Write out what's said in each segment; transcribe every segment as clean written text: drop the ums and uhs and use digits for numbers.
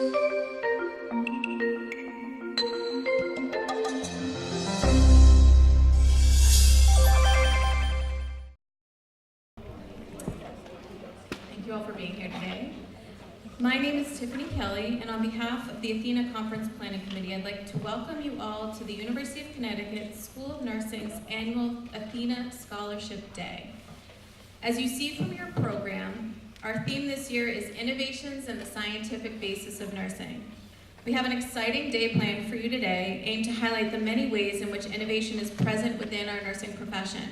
Thank you all for being here today. My name is Tiffany Kelly, and on behalf of the Athena Conference Planning Committee, I'd like to welcome you all to the University of Connecticut School of Nursing's annual Athena Scholarship Day. As you see from your program, our theme this year is Innovations and the Scientific Basis of Nursing. We have an exciting day planned for you today, aimed to highlight the many ways in which innovation is present within our nursing profession.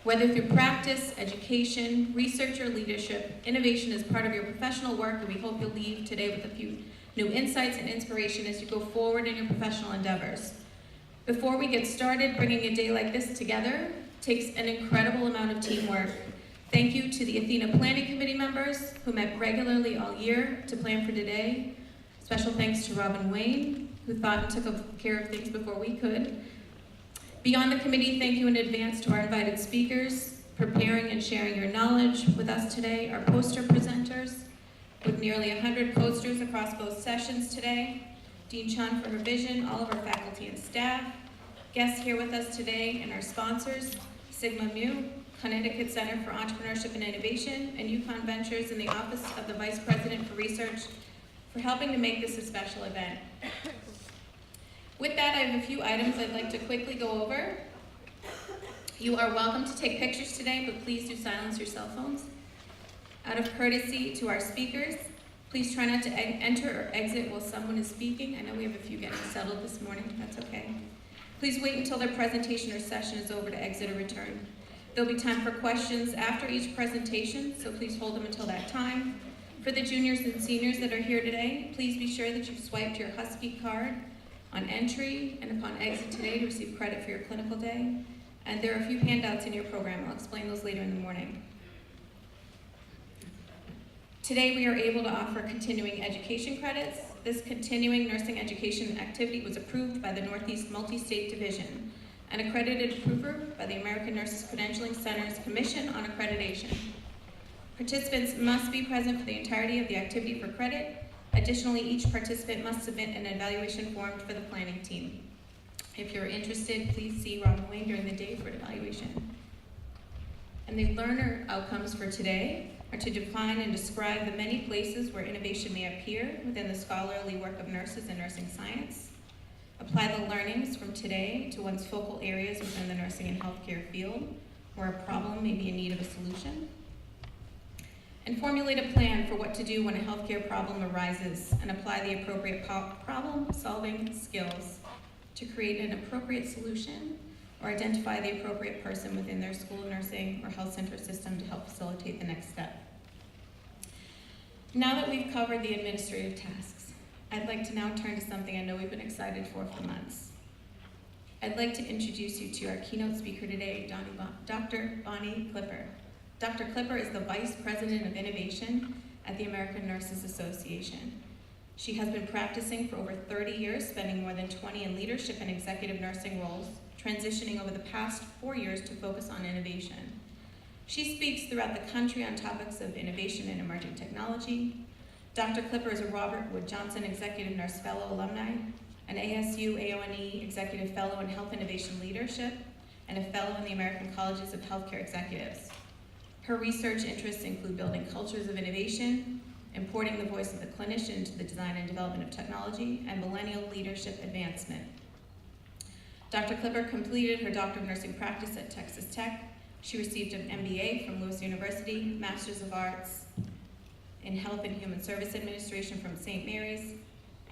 Whether through practice, education, research, or leadership, innovation is part of your professional work, and we hope you'll leave today with a few new insights and inspiration as you go forward in your professional endeavors. Before we get started, bringing a day like this together takes an incredible amount of teamwork. Thank you to the Athena Planning Committee members who met regularly all year to plan for today. Special thanks to Robin Wayne, who thought and took care of things before we could. Beyond the committee, thank you in advance to our invited speakers, preparing and sharing your knowledge with us today, our poster presenters, with nearly 100 posters across both sessions today, Dean Chun for revision, all of our faculty and staff, guests here with us today, and our sponsors, Sigma Mu, Connecticut Center for Entrepreneurship and Innovation, and UConn Ventures in the Office of the Vice President for Research, for helping to make this a special event. With that, I have a few items I'd like to quickly go over. You are welcome to take pictures today, but please do silence your cell phones. Out of courtesy to our speakers, please try not to enter or exit while someone is speaking. I know we have a few getting settled this morning, that's okay. Please wait until their presentation or session is over to exit or return. There'll be time for questions after each presentation, so please hold them until that time. For the juniors and seniors that are here today, please be sure that you've swiped your Husky card on entry and upon exit today to receive credit for your clinical day. And there are a few handouts in your program. I'll explain those later in the morning. Today we are able to offer continuing education credits. This continuing nursing education activity was approved by the Northeast Multi-State Division, an accredited approver by the American Nurses Credentialing Center's Commission on Accreditation. Participants must be present for the entirety of the activity for credit. Additionally, each participant must submit an evaluation form for the planning team. If you're interested, please see Robin Wayne during the day for an evaluation. And the learner outcomes for today are to define and describe the many places where innovation may appear within the scholarly work of nurses and nursing science, apply the learnings from today to one's focal areas within the nursing and healthcare field, where a problem may be in need of a solution, and formulate a plan for what to do when a healthcare problem arises, and apply the appropriate problem-solving skills to create an appropriate solution or identify the appropriate person within their school of nursing or health center system to help facilitate the next step. Now that we've covered the administrative tasks, I'd like to now turn to something I know we've been excited for months. I'd like to introduce you to our keynote speaker today, Dr. Bonnie Clipper. Dr. Clipper is the Vice President of Innovation at the American Nurses Association. She has been practicing for over 30 years, spending more than 20 in leadership and executive nursing roles, transitioning over the past 4 years to focus on innovation. She speaks throughout the country on topics of innovation and emerging technology. Dr. Clipper is a Robert Wood Johnson Executive Nurse Fellow alumni, an ASU AONE Executive Fellow in Health Innovation Leadership, and a Fellow in the American Colleges of Healthcare Executives. Her research interests include building cultures of innovation, importing the voice of the clinician into the design and development of technology, and millennial leadership advancement. Dr. Clipper completed her Doctor of Nursing practice at Texas Tech. She received an MBA from Lewis University, Masters of Arts in Health and Human Service Administration from St. Mary's,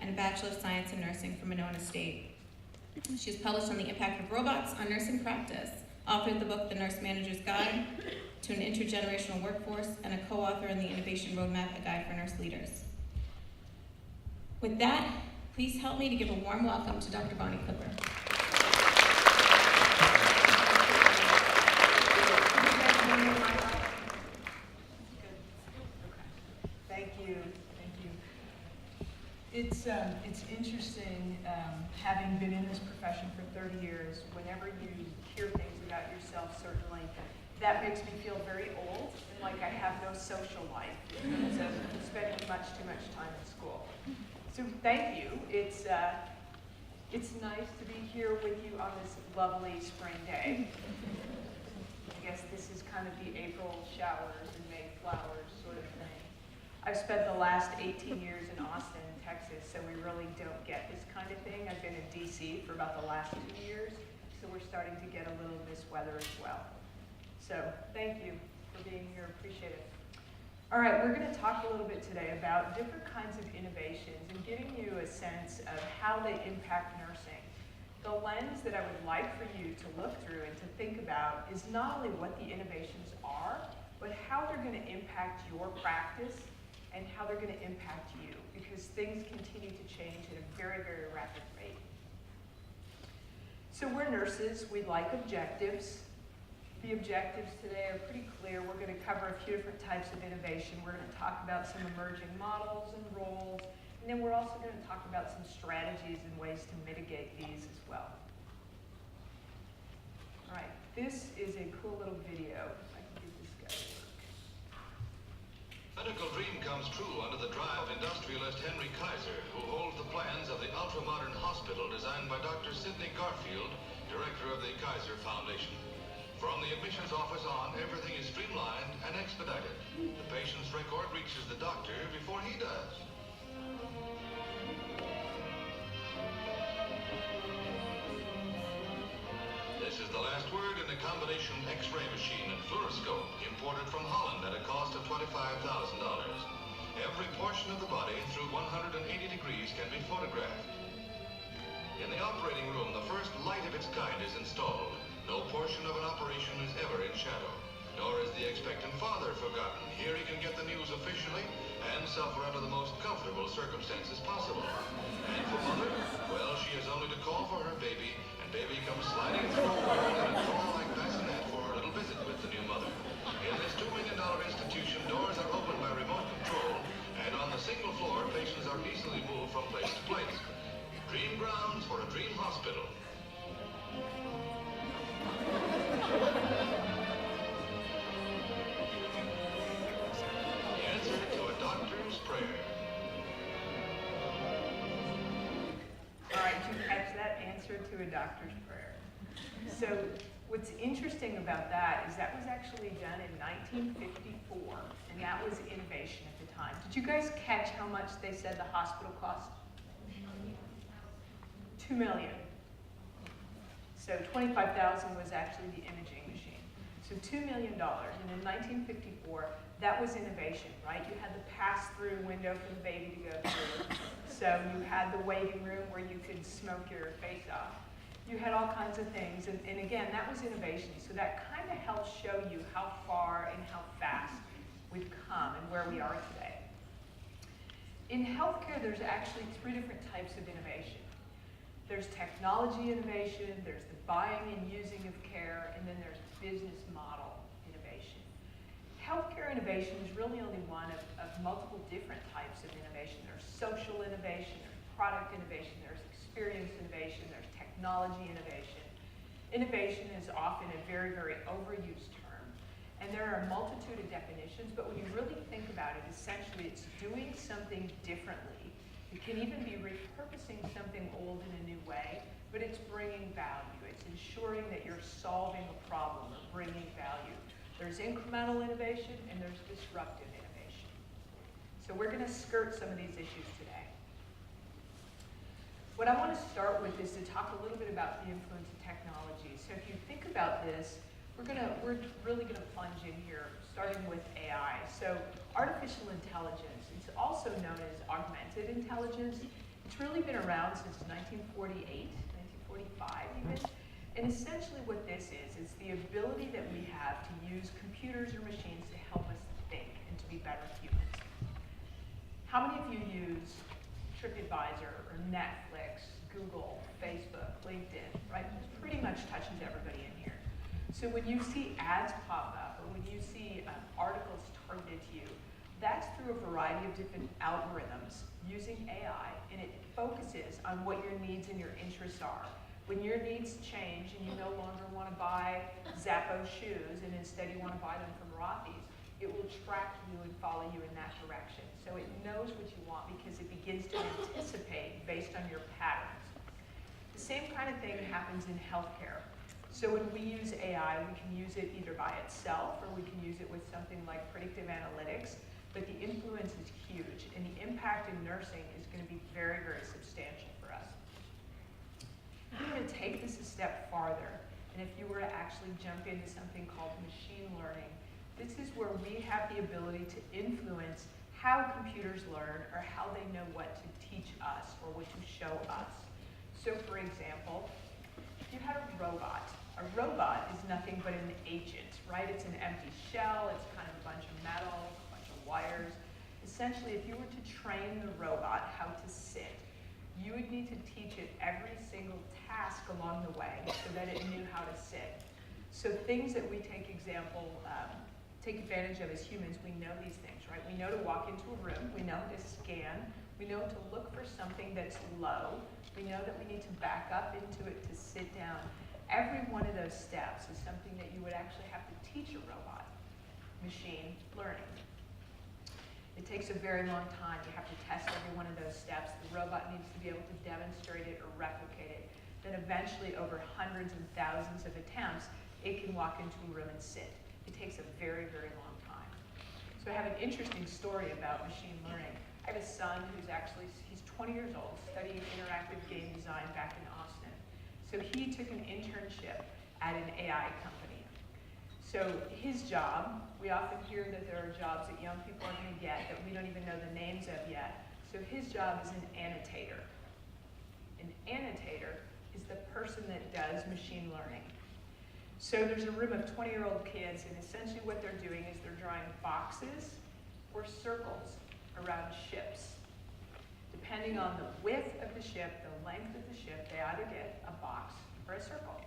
and a Bachelor of Science in Nursing from Monona State. She has published on the impact of robots on nursing practice, authored the book The Nurse Manager's Guide to an Intergenerational Workforce, and a co-author in the Innovation Roadmap, a guide for nurse leaders. With that, please help me to give a warm welcome to Dr. Bonnie Clipper. Thank you. It's interesting, having been in this profession for 30 years, whenever you hear things about yourself, certainly, that makes me feel very old and like I have no social life because of spending much too much time at school. So thank you. It's nice to be here with you on this lovely spring day. I guess this is kind of the April showers and May flowers sort of thing. I've spent the last 18 years in Austin, Texas, so we really don't get this kind of thing. I've been in DC for about the last 2 years, so we're starting to get a little of this weather as well. So thank you for being here, appreciate it. All right, we're going to talk a little bit today about different kinds of innovations and giving you a sense of how they impact nursing. The lens that I would like for you to look through and to think about is not only what the innovations are, but how they're going to impact your practice and how they're going to impact you, because things continue to change at a very, very rapid rate. So we're nurses, we like objectives. The objectives today are pretty clear. We're going to cover a few different types of innovation. We're going to talk about some emerging models and roles, and then we're also going to talk about some strategies and ways to mitigate these as well. All right, this is a cool little video. If I can get this guy to work. Medical dream comes true under the drive of industrialist Henry Kaiser, who holds the plans of the ultra-modern hospital designed by Dr. Sidney Garfield, director of the Kaiser Foundation. From the admissions office on, everything is streamlined and expedited. The patient's record reaches the doctor before he does. This is the last word in the combination X-ray machine and fluoroscope, imported from Holland at a cost of $25,000. Every portion of the body through 180 degrees can be photographed. In the operating room, the first light of its kind is installed. No portion of an operation is ever in shadow, nor is the expectant father forgotten. Here he can get the news officially and suffer under the most comfortable circumstances possible. And for mother, well, she has only to call for her baby, and baby comes sliding through a world in a door-like bassinet for her little visit with the new mother. In this $2 million institution, doors are opened by remote control, and on the single floor, patients are easily moved from place to place. Dream grounds for a dream hospital. Answer to a doctor's prayer. All right, did you catch that? Answer to a doctor's prayer. So what's interesting about that is that was actually done in 1954, and that was innovation at the time. Did you guys catch how much they said the hospital cost? $2 million. So $25,000 was actually the imaging machine. So $2 million, and in 1954, that was innovation, right? You had the pass-through window for the baby to go through. So you had the waiting room where you could smoke your face off. You had all kinds of things, and again, that was innovation. So that kind of helps show you how far and how fast we've come and where we are today. In healthcare, there's actually 3 different types of innovation. There's technology innovation, there's the buying and using of care, and then there's business model innovation. Healthcare innovation is really only one of multiple different types of innovation. There's social innovation, there's product innovation, there's experience innovation, there's technology innovation. Innovation is often a very, very overused term, and there are a multitude of definitions, but when you really think about it, essentially it's doing something differently. It can even be repurposing something old in a new way, but it's bringing value. It's ensuring that you're solving a problem or bringing value. There's incremental innovation and there's disruptive innovation. So we're going to skirt some of these issues today. What I want to start with is to talk a little bit about the influence of technology. So if you think about this, we're really going to plunge in here, starting with AI. So artificial intelligence, it's also known as augmented intelligence. It's really been around since 1948, 1945 even. And essentially what this is the ability that we have to use computers or machines to help us think and to be better humans. How many of you use TripAdvisor or Netflix, Google, Facebook, LinkedIn, right? It pretty much touches everybody in here. So when you see ads pop up or when you see articles targeted to you, that's through a variety of different algorithms using AI, and it focuses on what your needs and your interests are. When your needs change and you no longer want to buy Zappos shoes and instead you want to buy them from Rothy's, it will track you and follow you in that direction. So it knows what you want because it begins to anticipate based on your patterns. The same kind of thing happens in healthcare. So when we use AI, we can use it either by itself or we can use it with something like predictive analytics, but the influence is huge and the impact in nursing is going to be very, very substantial for us. If you were to take this a step farther, and if you were to actually jump into something called machine learning, this is where we have the ability to influence how computers learn or how they know what to teach us or what to show us. So for example, if you had a robot is nothing but an agent, right? It's an empty shell, it's kind of a bunch of metal, a bunch of wires. Essentially, if you were to train the robot how to sit, you would need to teach it every single task along the way so that it knew how to sit. So things that we take advantage of as humans, we know these things, right? We know to walk into a room, we know to scan, we know to look for something that's low, we know that we need to back up into it to sit down. Every one of those steps is something that you would actually have to teach a robot. Machine learning. It takes a very long time. You have to test every one of those steps. The robot needs to be able to demonstrate it or replicate it. Then eventually, over hundreds and thousands of attempts, it can walk into a room and sit. It takes a very, very long time. So I have an interesting story about machine learning. I have a son he's 20 years old, studying interactive game design back in Austin. So he took an internship at an AI company. So his job, we often hear that there are jobs that young people are going to get that we don't even know the names of yet. So his job is an annotator. An annotator is the person that does machine learning. So there's a room of 20-year-old kids, and essentially what they're doing is they're drawing boxes or circles around ships. Depending on the width of the ship, the length of the ship, they either get a box or a circle.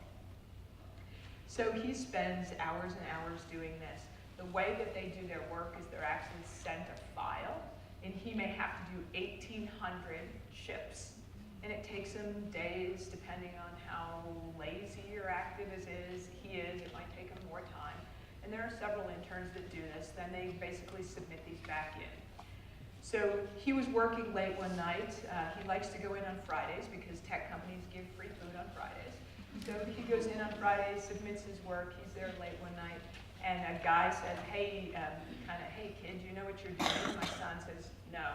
So he spends hours and hours doing this. The way that they do their work is they're actually sent a file, and he may have to do 1,800 ships. And it takes him days, depending on how lazy or active he is. It might take him more time. And there are several interns that do this. Then they basically submit these back in. So he was working late one night. He likes to go in on Fridays because tech companies give free food on Fridays. So he goes in on Fridays, submits his work. He's there late one night. And a guy said, hey, hey kid, do you know what you're doing? My son says, no,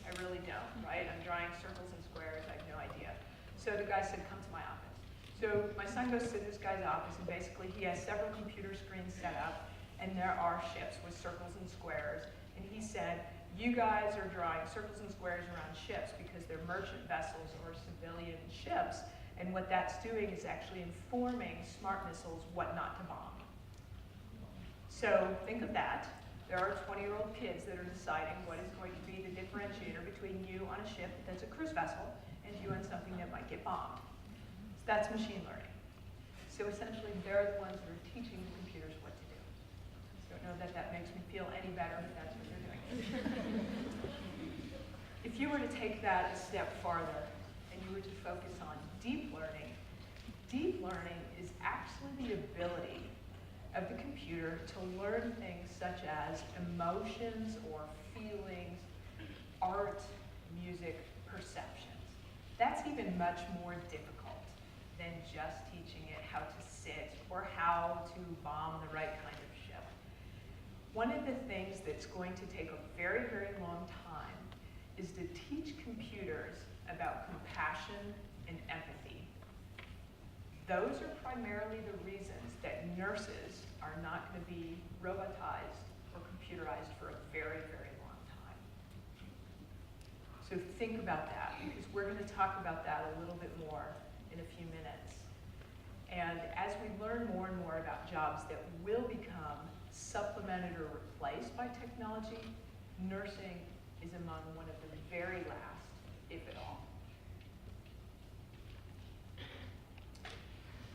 I really don't, right? I'm drawing circles and squares. I have no idea. So the guy said, come to my office. So my son goes to this guy's office, and basically he has several computer screens set up, and there are ships with circles and squares. And he said, you guys are drawing circles and squares around ships because they're merchant vessels or civilian ships, and what that's doing is actually informing smart missiles what not to bomb. So think of that. There are 20-year-old kids that are deciding what is going to be the differentiator between you on a ship that's a cruise vessel and you on something that might get bombed. So that's machine learning. So essentially, they're the ones that are teaching the computers what to do. I don't know that that makes me feel any better, but that's what they're doing. If you were to take that a step farther and you were to focus on deep learning is actually the ability of the computer to learn things such as emotions or feelings, art, music, perceptions. That's even much more difficult than just teaching it how to sit or how to bomb the right kind of ship. One of the things that's going to take a very, very long time is to teach computers about compassion and empathy. Those are primarily the reasons that nurses are not going to be robotized or computerized for a very, very long time. So think about that, because we're going to talk about that a little bit more in a few minutes. And as we learn more and more about jobs that will become supplemented or replaced by technology, nursing is among one of the very last, if at all.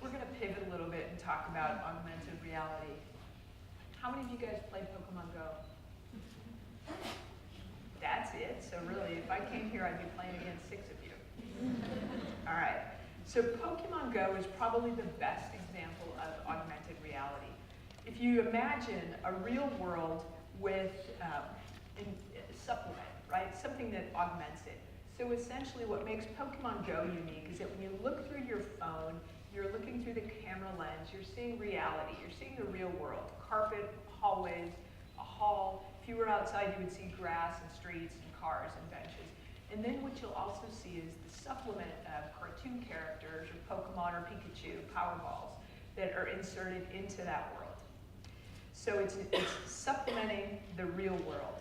We're going to pivot a little bit and talk about augmented reality. How many of you guys played Pokemon Go? That's it. So really, if I came here, I'd be playing against 6 of you. All right. So Pokemon Go is probably the best example of augmented reality. If you imagine a real world with a supplement, right? Something that augments it. So essentially what makes Pokemon Go unique is that when you look through your phone, you're looking through the camera lens, you're seeing reality, you're seeing the real world. Carpet, hallways, a hall. If you were outside, you would see grass and streets and cars and benches. And then what you'll also see is the supplement of cartoon characters or Pokemon or Pikachu, Powerballs, that are inserted into that world. So it's supplementing the real world.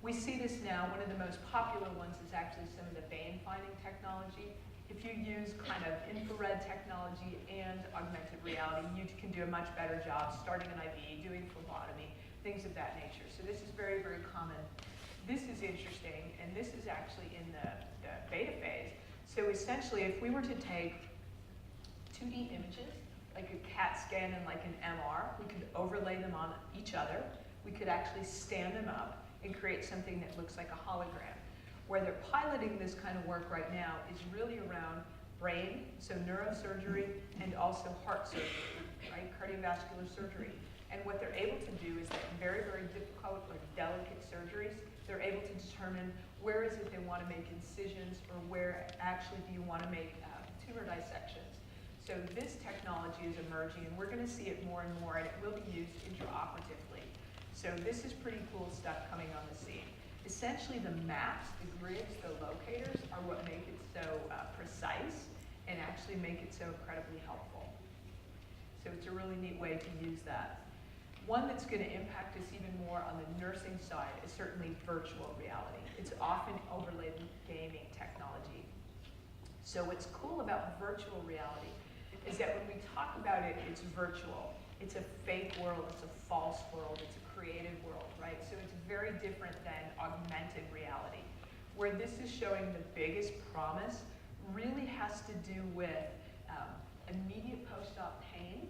We see this now. One of the most popular ones is actually some of the vein finding technology. If you use kind of infrared technology and augmented reality, you can do a much better job starting an IV, doing phlebotomy, things of that nature. So this is very, very common. This is interesting, and this is actually in the beta phase. So essentially, if we were to take 2D images, like a CAT scan and like an MR, we could overlay them on each other. We could actually stand them up and create something that looks like a hologram. Where they're piloting this kind of work right now is really around brain, so neurosurgery, and also heart surgery, right? Cardiovascular surgery. And what they're able to do is that in very, very difficult or delicate surgeries, they're able to determine where is it they want to make incisions or where actually do you want to make tumor dissections. So this technology is emerging, and we're going to see it more and more, and it will be used intraoperatively. So this is pretty cool stuff coming on the scene. Essentially, the maps, the grids, the locators are what make it so precise and actually make it so incredibly helpful. So it's a really neat way to use that. One that's going to impact us even more on the nursing side is certainly virtual reality. It's often overlaid with gaming technology. So what's cool about virtual reality is that when we talk about it, it's virtual. It's a fake world, it's a false world, it's a created world, right? So it's very different than augmented reality. Where this is showing the biggest promise really has to do with immediate post-op pain.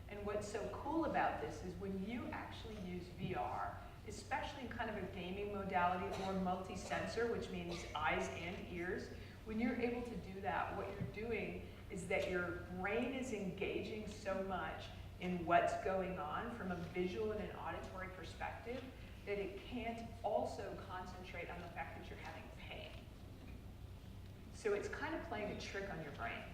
And what's so cool about this is when you actually use VR, especially in kind of a gaming modality or multi-sensor, which means eyes and ears, when you're able to do that, what you're doing is that your brain is engaging so much in what's going on from a visual and an auditory perspective that it can't also concentrate on the fact that you're having pain. So it's kind of playing a trick on your brain.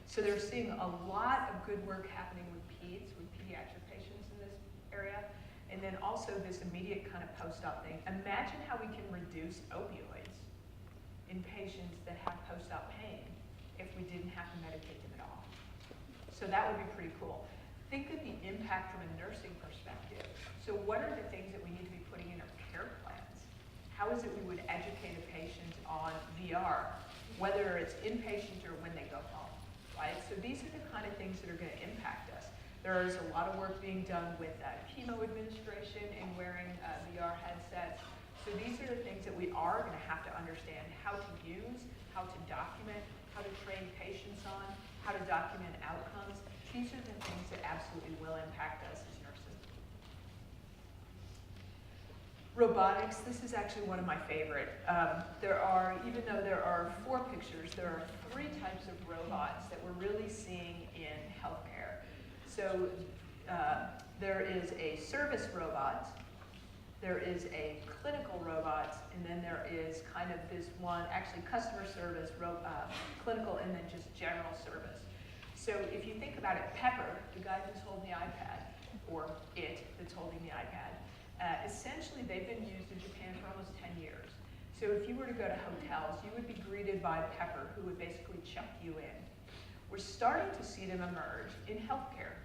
So they're seeing a lot of good work happening with pediatric patients in this area, and then also this immediate kind of post-op thing. Imagine how we can reduce opioids in patients that have post-op pain if we didn't have to medicate them at all. So that would be pretty cool. Think of the impact from a nursing perspective. So what are the things that we need to be putting in our care plans? How is it we would educate a patient on VR, whether it's inpatient or when they go home, right? So these are the kind of things that are going to impact us. There's a lot of work being done with chemo administration and wearing VR headsets. So these are the things that we are going to have to understand how to use, how to document, how to train patients on, how to document outcomes. These are the things that absolutely will impact us as nurses. Robotics, this is actually one of my favorite. Even though there are 4 pictures, there are 3 types of robots that we're really seeing in healthcare. So there is a service robot, there is a clinical robot, and then there is kind of this one, actually customer service, clinical, and then just general service. So if you think about it, Pepper, the guy who's holding the iPad, or it that's holding the iPad, essentially they've been used in Japan for almost 10 years. So if you were to go to hotels, you would be greeted by Pepper, who would basically check you in. We're starting to see them emerge in healthcare.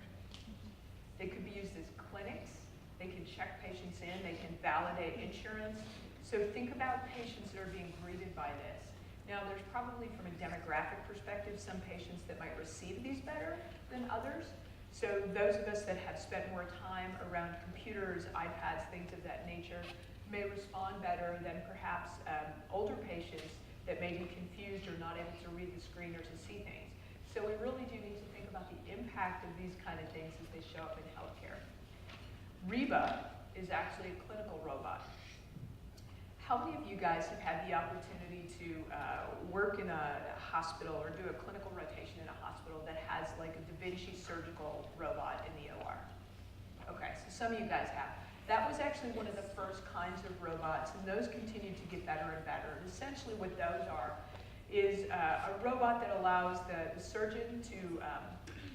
They could be used as clinics. They can check patients in. They can validate insurance. So think about patients that are being greeted by this. Now, there's probably, from a demographic perspective, some patients that might receive these better than others. So those of us that have spent more time around computers, iPads, things of that nature, may respond better than perhaps older patients that may be confused or not able to read the screen or to see things. So we really do need to think about the impact of these kind of things as they show up in healthcare. Reba is actually a clinical robot. How many of you guys have had the opportunity to work in a hospital or do a clinical rotation in a hospital that has like a Da Vinci surgical robot in the OR? Okay, so some of you guys have. That was actually one of the first kinds of robots, and those continue to get better and better. And essentially what those are is a robot that allows the surgeon to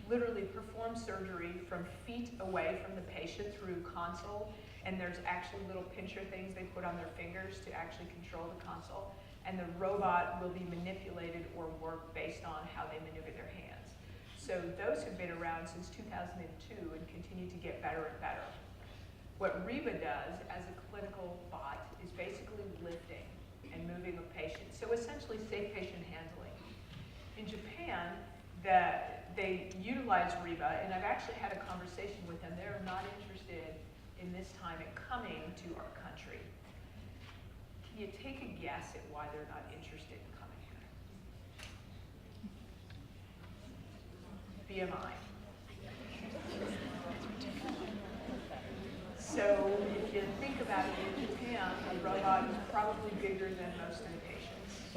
literally perform surgery from feet away from the patient through console, and there's actually little pincher things they put on their fingers to actually control the console, and the robot will be manipulated or work based on how they maneuver their hands. So those have been around since 2002 and continue to get better and better. What Reba does as a clinical bot is basically lifting and moving a patient, so essentially safe patient handling. In Japan, they utilize Reba, and I've actually had a conversation with them. They're not interested in this time in coming to our country. Can you take a guess at why they're not interested in coming here? BMI. So if you think about it, in Japan, a robot is probably bigger than most of the patients.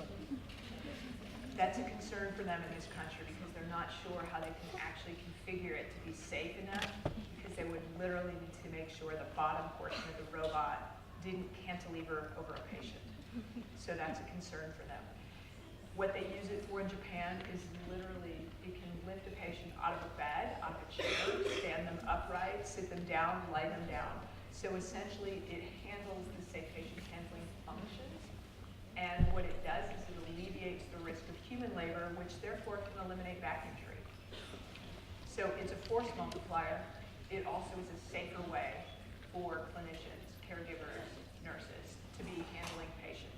That's a concern for them in this country because they're not sure how they can actually configure it to be safe enough, because they would literally need to make sure the bottom portion of the robot didn't cantilever over a patient. So that's a concern for them. What they use it for in Japan is literally, it can lift a patient out of a bed, out of a chair, stand them upright, sit them down, lay them down. So essentially, it handles the safe patient handling functions. And what it does is it alleviates the risk of human labor, which therefore can eliminate back injury. So it's a force multiplier. It also is a safer way for clinicians, caregivers, nurses to be handling patients.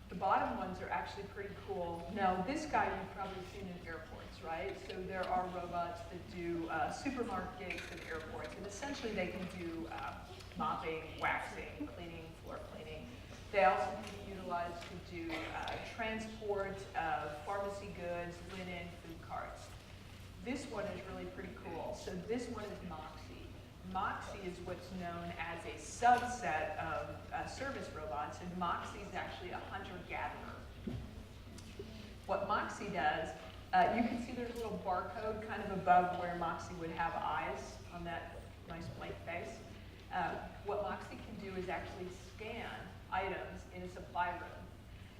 The bottom ones are actually pretty cool. Now, this guy you've probably seen in airports, right? So there are robots that do supermarkets and airports, and essentially they can do mopping, waxing, cleaning, floor cleaning. They also can be utilized to do transport of pharmacy goods, linen, food carts. This one is really pretty cool. So this one is Moxie. Moxie is what's known as a subset of service robots, and Moxie is actually a hunter-gatherer. What Moxie does, you can see there's a little barcode kind of above where Moxie would have eyes on that nice blank face. What Moxie can do is actually scan items in a supply room.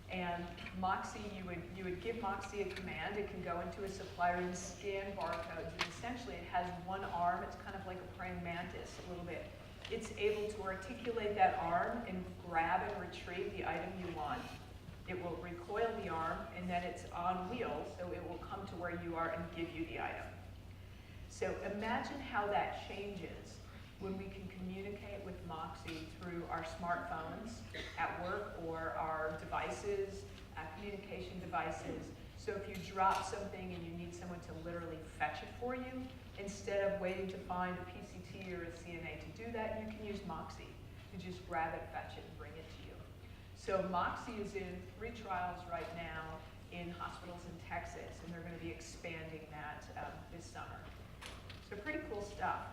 And Moxie, you would give Moxie a command. It can go into a supply room, scan barcodes, and essentially it has one arm. It's kind of like a praying mantis a little bit. It's able to articulate that arm and grab and retrieve the item you want. It will recoil the arm, and then it's on wheels, so it will come to where you are and give you the item. So imagine how that changes when we can communicate with Moxie through our smartphones at work or our devices, communication devices. So if you drop something and you need someone to literally fetch it for you, instead of waiting to find a PCT or a CNA to do that, you can use Moxie to just grab it, fetch it, and bring it to you. So Moxie is in 3 trials right now in hospitals in Texas, and they're going to be expanding that this summer. So pretty cool stuff.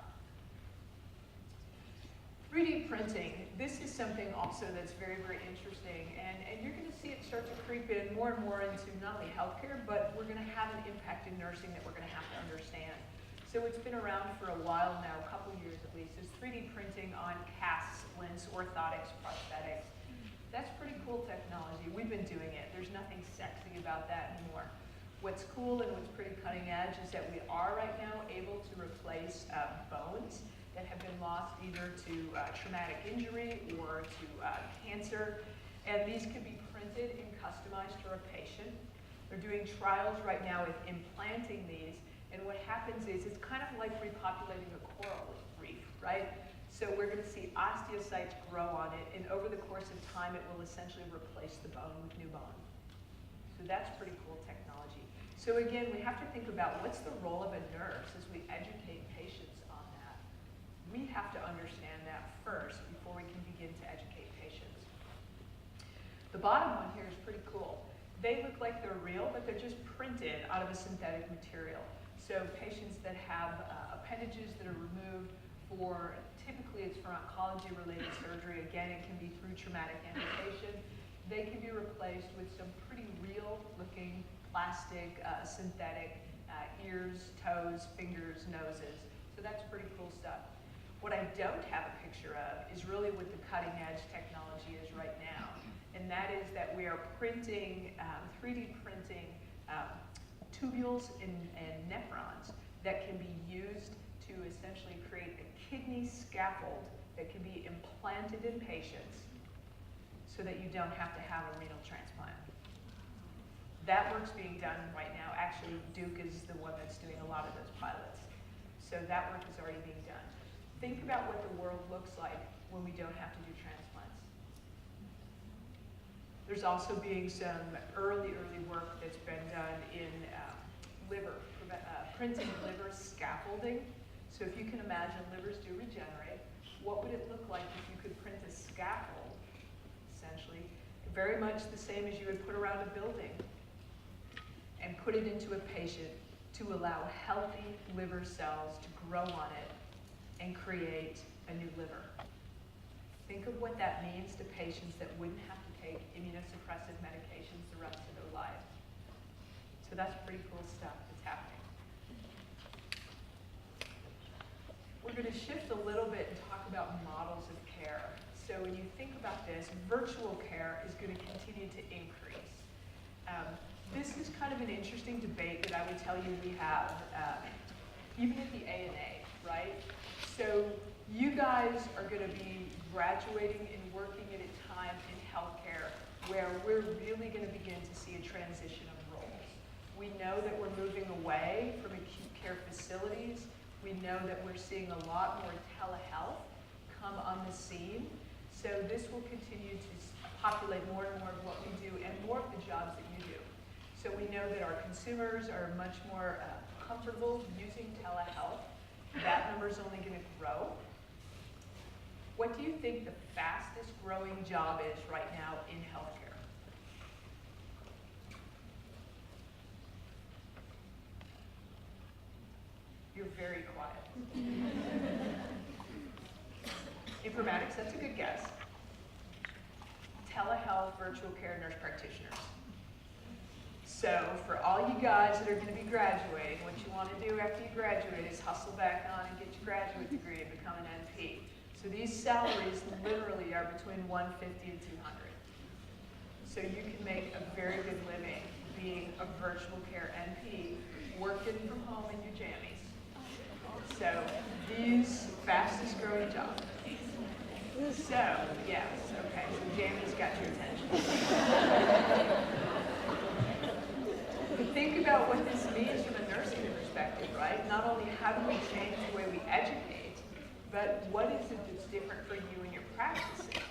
3D printing, this is something also that's very, very interesting, and you're going to see it start to creep in more and more into not only healthcare, but we're going to have an impact in nursing that we're going to have to understand. So it's been around for a while now, a couple years at least, is 3D printing on casts, splints, orthotics, prosthetics. That's pretty cool technology. We've been doing it. There's nothing sexy about that anymore. What's cool and what's pretty cutting edge is that we are right now able to replace bones that have been lost either to traumatic injury or to cancer. And these can be printed and customized for a patient. They're doing trials right now with implanting these. And what happens is it's kind of like repopulating a coral reef, right? So we're going to see osteocytes grow on it. And over the course of time, it will essentially replace the bone with new bone. So that's pretty cool technology. So again, we have to think about what's the role of a nurse as we educate patients on that. We have to understand that first before we can begin to educate patients. The bottom one here is pretty cool. They look like they're real, but they're just printed out of a synthetic material. So patients that have appendages that are removed for, typically it's for oncology-related surgery. Again, it can be through traumatic amputation. They can be replaced with some pretty real-looking plastic, synthetic ears, toes, fingers, noses. So that's pretty cool stuff. What I don't have a picture of is really what the cutting edge technology is right now. And that is that we are printing, 3D printing tubules and nephrons that can be used to essentially create a kidney scaffold that can be implanted in patients so that you don't have to have a renal transplant. That work's being done right now. Actually, Duke is the one that's doing a lot of those pilots. So that work is already being done. Think about what the world looks like when we don't have to do transplants. There's also being some early work that's been done in printing liver scaffolding. So if you can imagine, livers do regenerate. What would it look like if you could print a scaffold, essentially, very much the same as you would put around a building, and put it into a patient to allow healthy liver cells to grow on it and create a new liver. Think of what that means to patients that wouldn't have to take immunosuppressive medications the rest of their life. So that's pretty cool stuff that's happening. We're going to shift a little bit and talk about models of care. So when you think about this, virtual care is going to continue to increase. This is kind of an interesting debate that I would tell you we have, even at the ANA, right? So you guys are going to be graduating and working at a time in healthcare where we're really going to begin to see a transition of roles. We know that we're moving away from acute care facilities. We know that we're seeing a lot more telehealth come on the scene. So this will continue to populate more and more of what we do and more of the jobs that you do. So we know that our consumers are much more comfortable using telehealth. That number is only going to grow. What do you think the fastest growing job is right now in healthcare? You're very quiet. Informatics, that's a good guess. Telehealth, virtual care, nurse practitioners. So for all you guys that are going to be graduating, what you want to do after you graduate is hustle back on and get your graduate degree and become an NP. So these salaries literally are between $150 and $200. So you can make a very good living being a virtual care NP, working from home in your jammies. So these fastest growing jobs. So, yes, okay, so jammies got your attention. Think about what this means from a nursing perspective, right? Not only how do we change the way we educate, but what is it that's different for you in your practicing?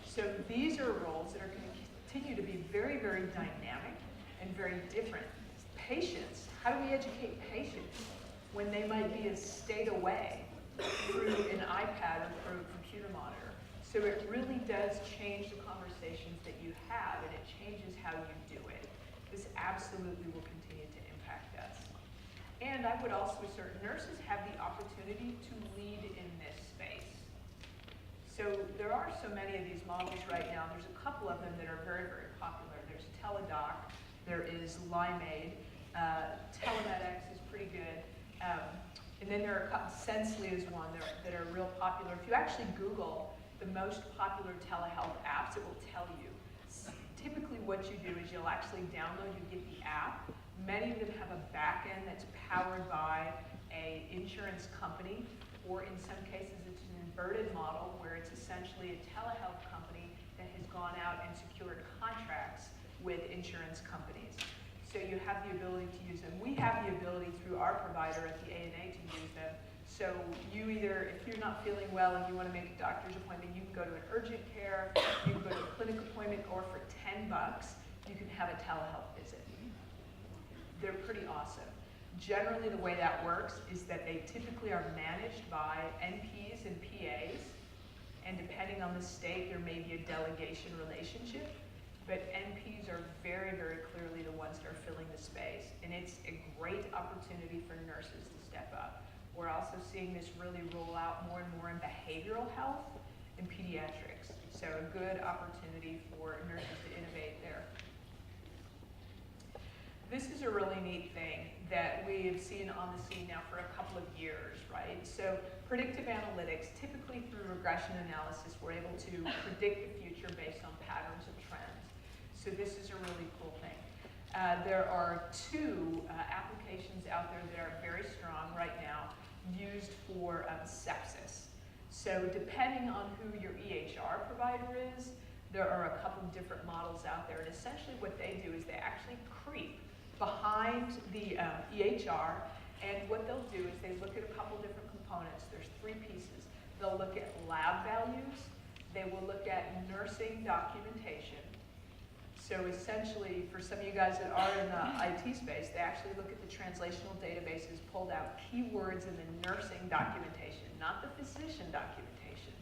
So these are roles that are going to continue to be very, very dynamic and very different. Patients, how do we educate patients when they might be a state away through an iPad or through a computer monitor? So it really does change the conversations that you have, and it changes how you do it. This absolutely will continue to impact us. And I would also assert nurses have the opportunity to lead in this space. So there are so many of these models right now. There's a couple of them that are very, very popular. There's Teladoc, there is Limeade, Telemedx is pretty good. And then there are a couple, Sensely is one that are real popular. If you actually Google the most popular telehealth apps, it will tell you. Typically what you do is you'll actually download, you get the app. Many of them have a back end that's powered by an insurance company, or in some cases it's an inverted model where it's essentially a telehealth company that has gone out and secured contracts with insurance companies. So you have the ability to use them. We have the ability through our provider at the ANA to use them. So you either, if you're not feeling well and you want to make a doctor's appointment, you can go to an urgent care, you can go to a clinic appointment, or for $10, you can have a telehealth visit. They're pretty awesome. Generally, the way that works is that they typically are managed by NPs and PAs, and depending on the state, there may be a delegation relationship, but NPs are very, very clearly the ones that are filling the space, and it's a great opportunity for nurses to step up. We're also seeing this really roll out more and more in behavioral health and pediatrics. So a good opportunity for nurses to innovate there. This is a really neat thing that we have seen on the scene now for a couple of years, right? So predictive analytics, typically through regression analysis, we're able to predict the future based on patterns and trends. So this is a really cool thing. There are two applications out there that are very strong right now, used for sepsis. So depending on who your EHR provider is, there are a couple of different models out there, and essentially what they do is they actually creep behind the EHR, and what they'll do is they look at a couple different components. There's three pieces. They'll look at lab values, they will look at nursing documentation. So essentially, for some of you guys that are in the IT space, they actually look at the translational databases, pulled out keywords in the nursing documentation, not the physician documentation,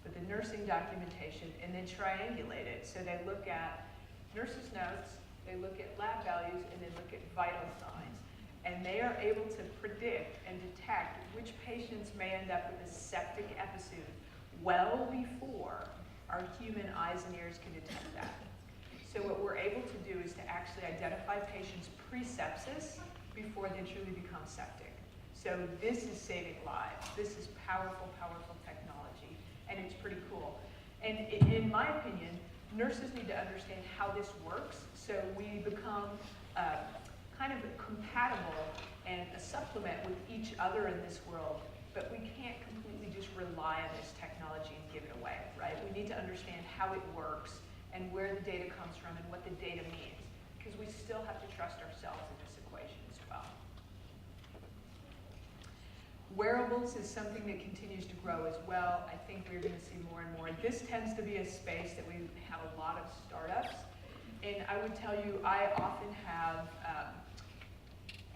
but the nursing documentation, and then triangulate it. So they look at nurses' notes, they look at lab values, and they look at vital signs. And they are able to predict and detect which patients may end up with a septic episode well before our human eyes and ears can detect that. So what we're able to do is to actually identify patients pre-sepsis before they truly become septic. So this is saving lives. This is powerful, powerful technology, and it's pretty cool. And in my opinion, nurses need to understand how this works, so we become kind of compatible and a supplement with each other in this world, but we can't completely just rely on this technology and give it away, right? We need to understand how it works and where the data comes from and what the data means, because we still have to trust ourselves in this equation as well. Wearables is something that continues to grow as well. I think we're going to see more and more. This tends to be a space that we have a lot of startups, and I would tell you, I often have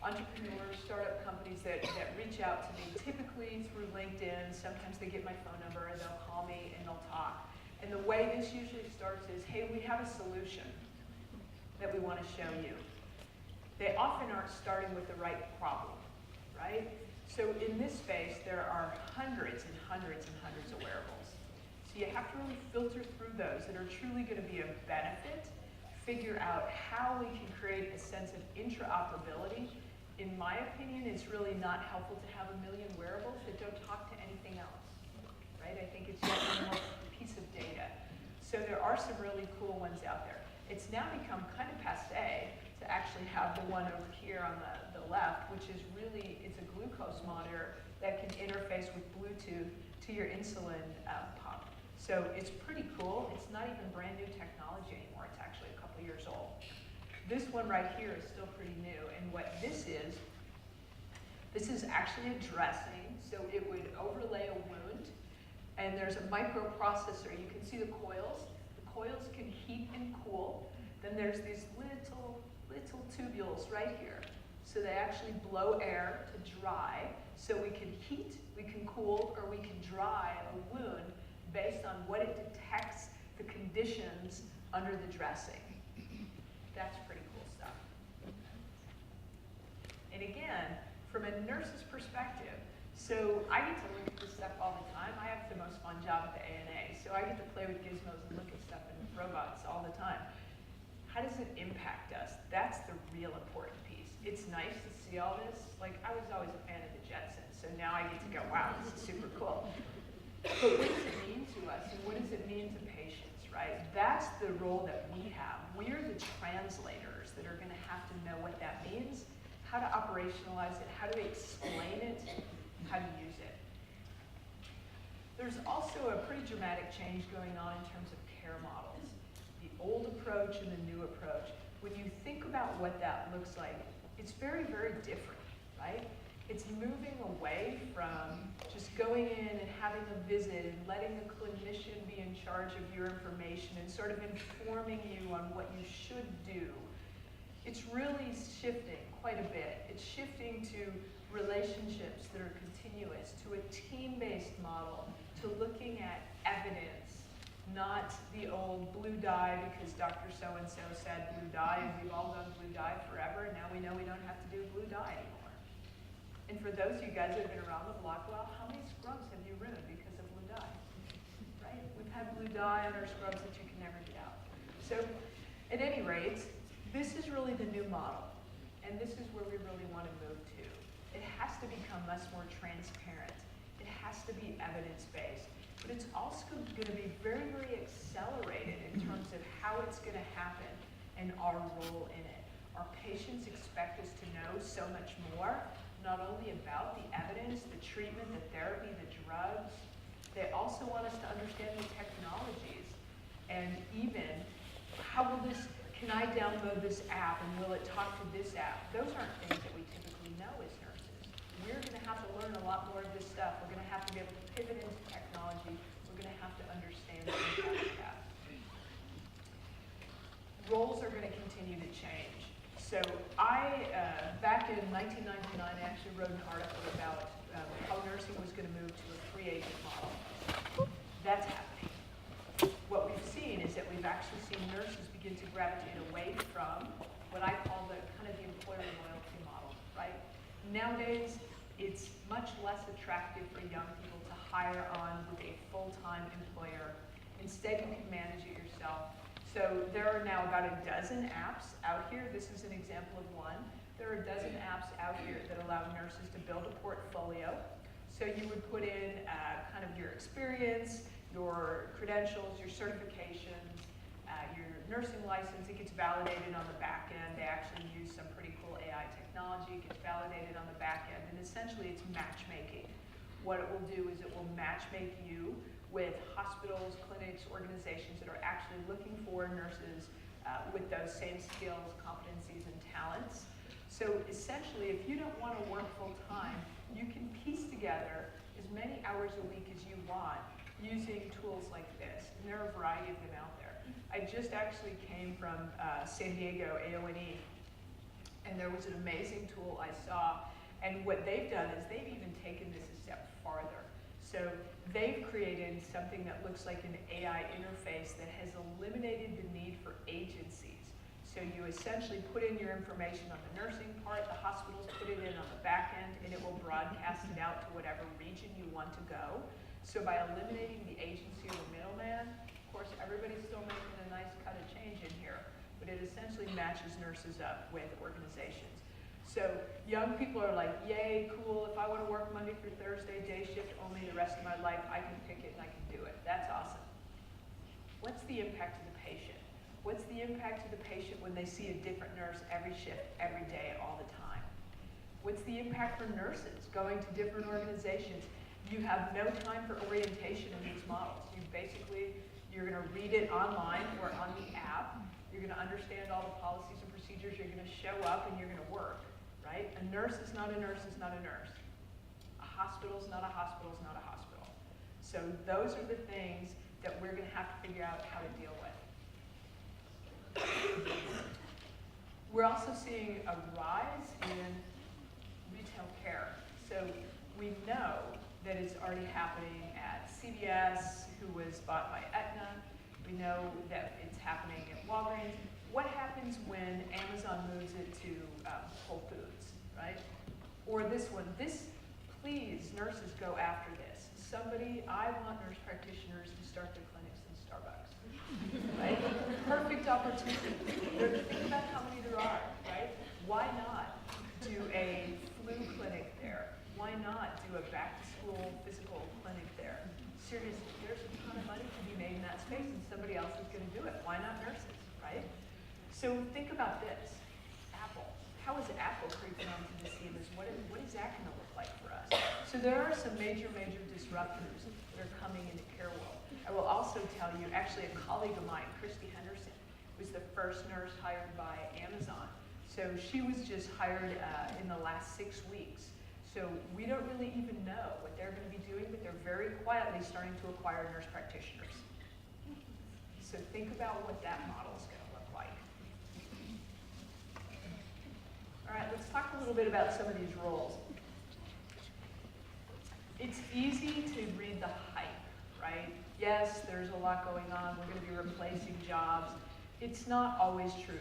entrepreneurs, startup companies that reach out to me, typically through LinkedIn. Sometimes they get my phone number and they'll call me and they'll talk. And the way this usually starts is, hey, we have a solution that we want to show you. They often aren't starting with the right problem, right? So in this space, there are hundreds and hundreds and hundreds of wearables. So you have to really filter through those that are truly going to be of benefit, figure out how we can create a sense of interoperability. In my opinion, it's really not helpful to have a million wearables that don't talk to anything else, right? I think it's just one more piece of data. So there are some really cool ones out there. It's now become kind of passé to actually have the one over here on the left, which is really, it's a glucose monitor that can interface with Bluetooth to your insulin pump. So it's pretty cool. It's not even brand new technology anymore. It's actually a couple years old. This one right here is still pretty new, and what this is actually a dressing, so it would overlay a wound, and there's a microprocessor. You can see the coils. The coils can heat and cool. Then there's these little tubules right here. So they actually blow air to dry, so we can heat, we can cool, or we can dry a wound based on what it detects the conditions under the dressing. That's pretty cool stuff. And again, from a nurse's perspective, so I get to look at this stuff all the time. I have the most fun job at the ANA, so I get to play with gizmos and look at stuff and robots all the time. How does it impact us? That's the real important piece. It's nice to see all this. Like, I was always a fan of the Jetsons, so now I get to go, wow, this is super cool. But what does it mean to us, and what does it mean to patients, right? That's the role that we have. We're the translators that are going to have to know what that means, how to operationalize it, how to explain it, how to use it. There's also a pretty dramatic change going on in terms of care models. The old approach and the new approach. When you think about what that looks like, it's very, very different, right? It's moving away from just going in and having a visit and letting the clinician be in charge of your information and sort of informing you on what you should do. It's really shifting quite a bit. It's shifting to relationships that are continuous, to a team-based model, to looking at evidence, not the old blue dye because Dr. So-and-so said blue dye and we've all done blue dye forever, and now we know we don't have to do blue dye anymore. And for those of you guys that have been around the block, well, how many scrubs have you ruined because of blue dye? Right? We've had blue dye on our scrubs that you can never get out. So, at any rate, this is really the new model. And this is where we really want to move to. It has to become much more transparent. It has to be evidence-based. But it's also going to be very, very accelerated in terms of how it's going to happen and our role in it. Our patients expect us to know so much more, not only about the evidence, the treatment, the therapy, the drugs. They also want us to understand the technologies. And even, how will this, can I download this app and will it talk to this app? Those aren't things that we typically know as nurses. We're going to have to learn a lot more of this stuff. We're going to have to be able to pivot into technology. We're going to have to understand the impact of that. Roles are going to continue to change. So back in 1999, I actually wrote an article about how nursing was going to move to a free agent model. That's happening. What we've seen is that we've actually seen nurses begin to gravitate away from what I call the kind of the employer loyalty model, right? Nowadays, it's much less attractive for young people to hire on with a full-time employer. Instead, you can manage it yourself. So there are now about a dozen apps out here. This is an example of one. There are a dozen apps out here that allow nurses to build a portfolio. So you would put in kind of your experience, your credentials, your certifications, your nursing license. It gets validated on the back end. They actually use some pretty cool AI technology. It gets validated on the back end. And essentially, it's matchmaking. What it will do is it will matchmake you with hospitals, clinics, organizations that are actually looking for nurses with those same skills, competencies, and talents. So essentially, if you don't want to work full-time, you can piece together as many hours a week as you want using tools like this. And there are a variety of them out there. I just actually came from San Diego, AONE, and there was an amazing tool I saw. And what they've done is they've even taken this a step farther. So they've created something that looks like an AI interface that has eliminated the need for agencies. So you essentially put in your information on the nursing part, the hospitals put it in on the back end, and it will broadcast it out to whatever region you want to go. So by eliminating the agency or the middleman, of course, everybody's still making a nice cut of change in here, but it essentially matches nurses up with organizations. So young people are like, yay, cool, if I want to work Monday through Thursday, day shift only the rest of my life, I can pick it and I can do it. That's awesome. What's the impact to the patient? What's the impact to the patient when they see a different nurse every shift, every day, all the time? What's the impact for nurses going to different organizations? You have no time for orientation in these models. You're going to read it online or on the app. You're going to understand all the policies and procedures. You're going to show up and you're going to work. Right? A nurse is not a nurse is not a nurse. A hospital is not a hospital is not a hospital. So those are the things that we're going to have to figure out how to deal with. We're also seeing a rise in retail care. So we know that it's already happening at CVS, who was bought by Aetna. We know that it's happening at Walgreens. What happens when Amazon moves it to Whole Foods, right? Or this one, please, nurses, go after this. I want nurse practitioners to start their clinics in Starbucks, right? Perfect opportunity. Think about how many there are, right? Why not do a flu clinic there? Why not do a back-to-school physical clinic there? Seriously, there's a ton of money to be made in that space and somebody else is going to do it. Why not nurses, right? So think about this. Apple. How is Apple creeping onto the scene? What is that going to look like for us? So there are some major disruptors that are coming into care world. I will also tell you, actually a colleague of mine, Christy Henderson, was the first nurse hired by Amazon. So she was just hired in the last 6 weeks. So we don't really even know what they're going to be doing, but they're very quietly starting to acquire nurse practitioners. So think about what that model is going to look like. All right, let's talk a little bit about some of these roles. It's easy to read the hype, right? Yes, there's a lot going on. We're going to be replacing jobs. It's not always true.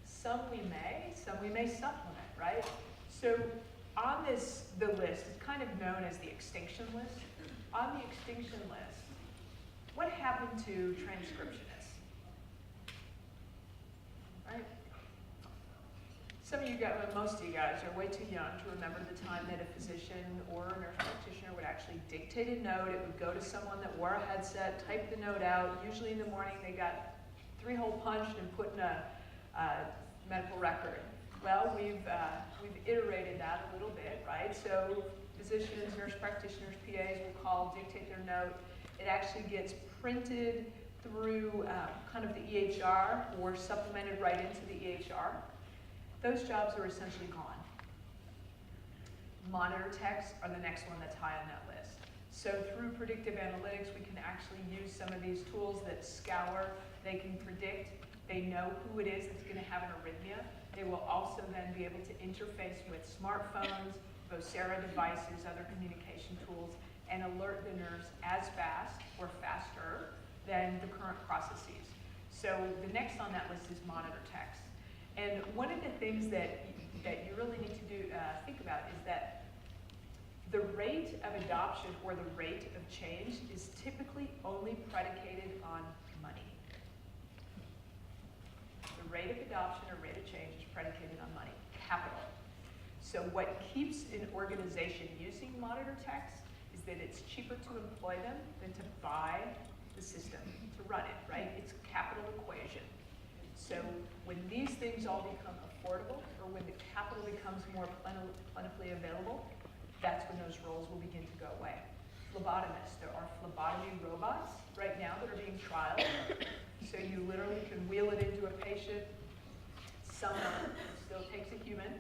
Some we may supplement, right? So on the list, it's kind of known as the extinction list. On the extinction list, what happened to transcriptionists? Right? Some of you guys, well, most of you guys are way too young to remember the time that a physician or a nurse practitioner would actually dictate a note. It would go to someone that wore a headset, type the note out. Usually in the morning they got 3-hole punched and put in a medical record. Well, we've iterated that a little bit, right? So physicians, nurse practitioners, PAs will call, dictate their note. It actually gets printed through kind of the EHR or supplemented right into the EHR. Those jobs are essentially gone. Monitor techs are the next one that's high on that list. So through predictive analytics, we can actually use some of these tools that scour. They can predict. They know who it is that's going to have an arrhythmia. They will also then be able to interface with smartphones, Vocera devices, other communication tools, and alert the nurse as fast or faster than the current processes. So the next on that list is monitor techs. And one of the things that you really need to think about is that the rate of adoption or the rate of change is typically only predicated on money. The rate of adoption or rate of change is predicated on money, capital. So what keeps an organization using monitor techs is that it's cheaper to employ them than to buy the system to run it, right? It's a capital equation. So when these things all become affordable, or when the capital becomes more plentifully available, that's when those roles will begin to go away. Phlebotomists, there are phlebotomy robots right now that are being trialed. So you literally can wheel it into a patient. Someone, it still takes a human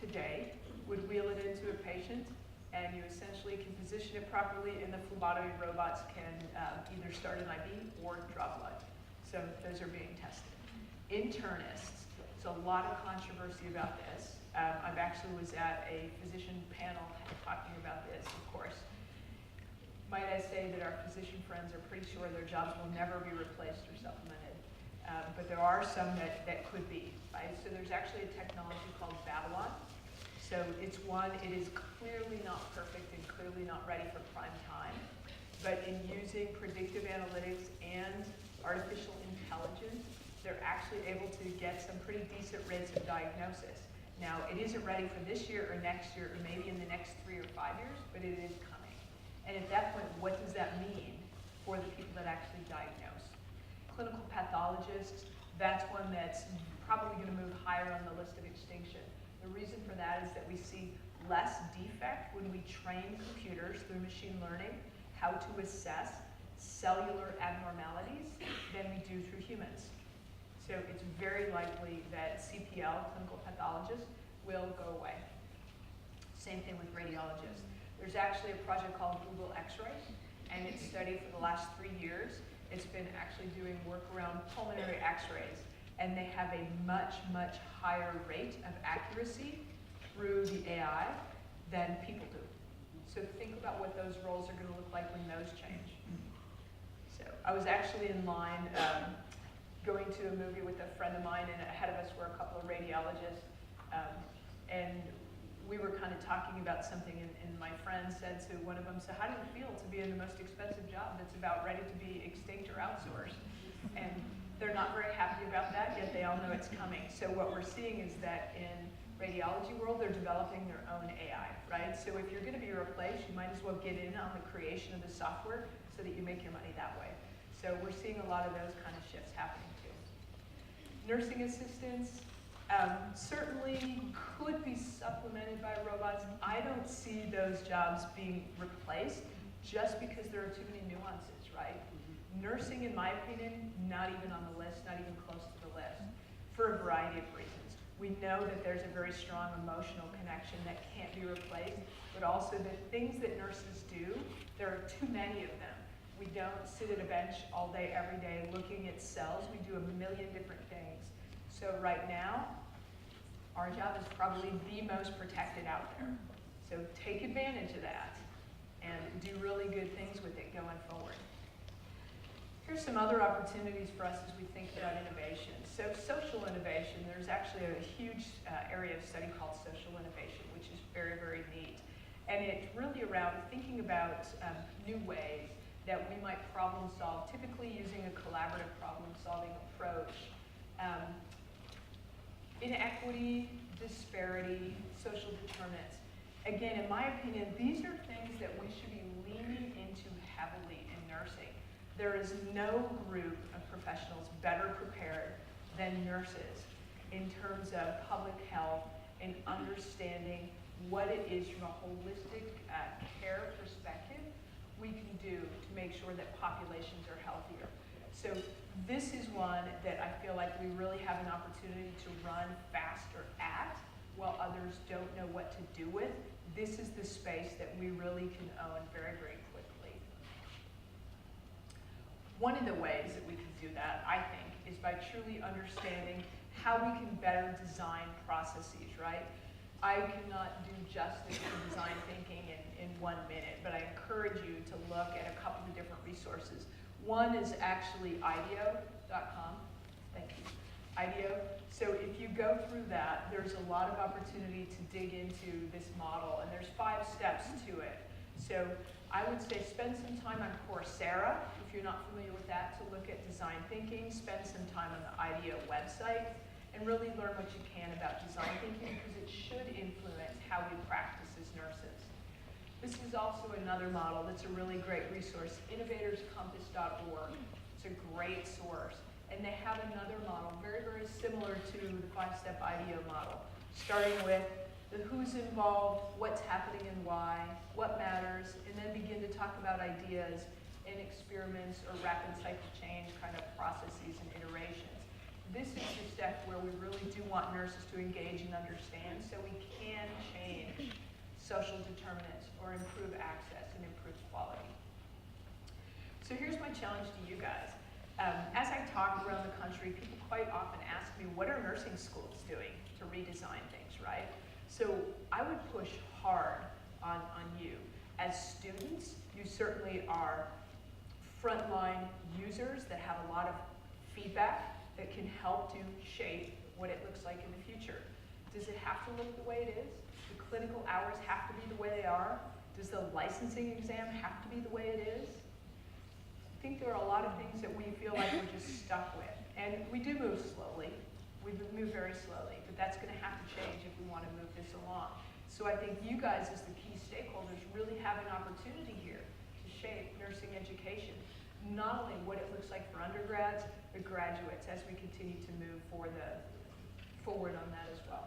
today, would wheel it into a patient, and you essentially can position it properly, and the phlebotomy robots can either start an IV or draw blood. So those are being tested. Internists, there's a lot of controversy about this. I've actually was at a physician panel talking about this, of course. Might I say that our physician friends are pretty sure their jobs will never be replaced or supplemented. But there are some that could be, right? So there's actually a technology called Babylon. So it is clearly not perfect and clearly not ready for prime time. But in using predictive analytics and artificial intelligence, they're actually able to get some pretty decent rates of diagnosis. Now, it isn't ready for this year or next year or maybe in the next 3 or 5 years, but it is coming. And at that point, what does that mean for the people that actually diagnose? Clinical pathologists, that's one that's probably going to move higher on the list of extinction. The reason for that is that we see less defect when we train computers through machine learning how to assess cellular abnormalities than we do through humans. So it's very likely that CPL, clinical pathologists, will go away. Same thing with radiologists. There's actually a project called Google X-ray, and it's studied for the last 3 years. It's been actually doing work around pulmonary X-rays, and they have a much, much higher rate of accuracy through the AI than people do. So think about what those roles are going to look like when those change. So I was actually in line going to a movie with a friend of mine, and ahead of us were a couple of radiologists, and we were kind of talking about something, and my friend said to one of them, so how do you feel to be in the most expensive job that's about ready to be extinct or outsourced? And they're not very happy about that, yet they all know it's coming. So what we're seeing is that in radiology world, they're developing their own AI, right? So if you're going to be replaced, you might as well get in on the creation of the software so that you make your money that way. So we're seeing a lot of those kind of shifts happening too. Nursing assistants certainly could be supplemented by robots. I don't see those jobs being replaced just because there are too many nuances, right? Nursing, in my opinion, not even on the list, not even close to the list, for a variety of reasons. We know that there's a very strong emotional connection that can't be replaced, but also the things that nurses do, there are too many of them. We don't sit at a bench all day, every day, looking at cells. We do a million different things. So right now, our job is probably the most protected out there. So take advantage of that and do really good things with it going forward. Here's some other opportunities for us as we think about innovation. So social innovation, there's actually a huge area of study called social innovation, which is very, very neat. And it's really around thinking about new ways that we might problem solve, typically using a collaborative problem solving approach. Inequity, disparity, social determinants. Again, in my opinion, these are things that we should be leaning into heavily in nursing. There is no group of professionals better prepared than nurses in terms of public health and understanding what it is from a holistic care perspective we can do to make sure that populations are healthier. So this is one that I feel like we really have an opportunity to run faster at while others don't know what to do with. This is the space that we really can own very, very quickly. One of the ways that we can do that, I think, is by truly understanding how we can better design processes, right? I cannot do justice to design thinking in 1 minute, but I encourage you to look at a couple of different resources. One is actually IDEO.com. Thank you. IDEO. So if you go through that, there's a lot of opportunity to dig into this model, and there's 5 steps to it. So I would say spend some time on Coursera, if you're not familiar with that, to look at design thinking. Spend some time on the IDEO website, and really learn what you can about design thinking, because it should influence how we practice as nurses. This is also another model that's a really great resource, innovatorscompass.org. It's a great source. And they have another model, very, very similar to the 5-step IDEO model, starting with the who's involved, what's happening and why, what matters, and then begin to talk about ideas and experiments or rapid cycle change kind of processes and iterations. This is the step where we really do want nurses to engage and understand so we can change social determinants or improve access and improve quality. So here's my challenge to you guys. As I talk around the country, people quite often ask me, what are nursing schools doing to redesign things, right? So I would push hard on you. As students, you certainly are frontline users that have a lot of feedback that can help to shape what it looks like in the future. Does it have to look the way it is? Do clinical hours have to be the way they are? Does the licensing exam have to be the way it is? I think there are a lot of things that we feel like we're just stuck with. And we do move slowly. We move very slowly, but that's gonna have to change if we wanna move this along. So I think you guys as the key stakeholders really have an opportunity here to shape nursing education. Not only what it looks like for undergrads, but graduates as we continue to move forward on that as well.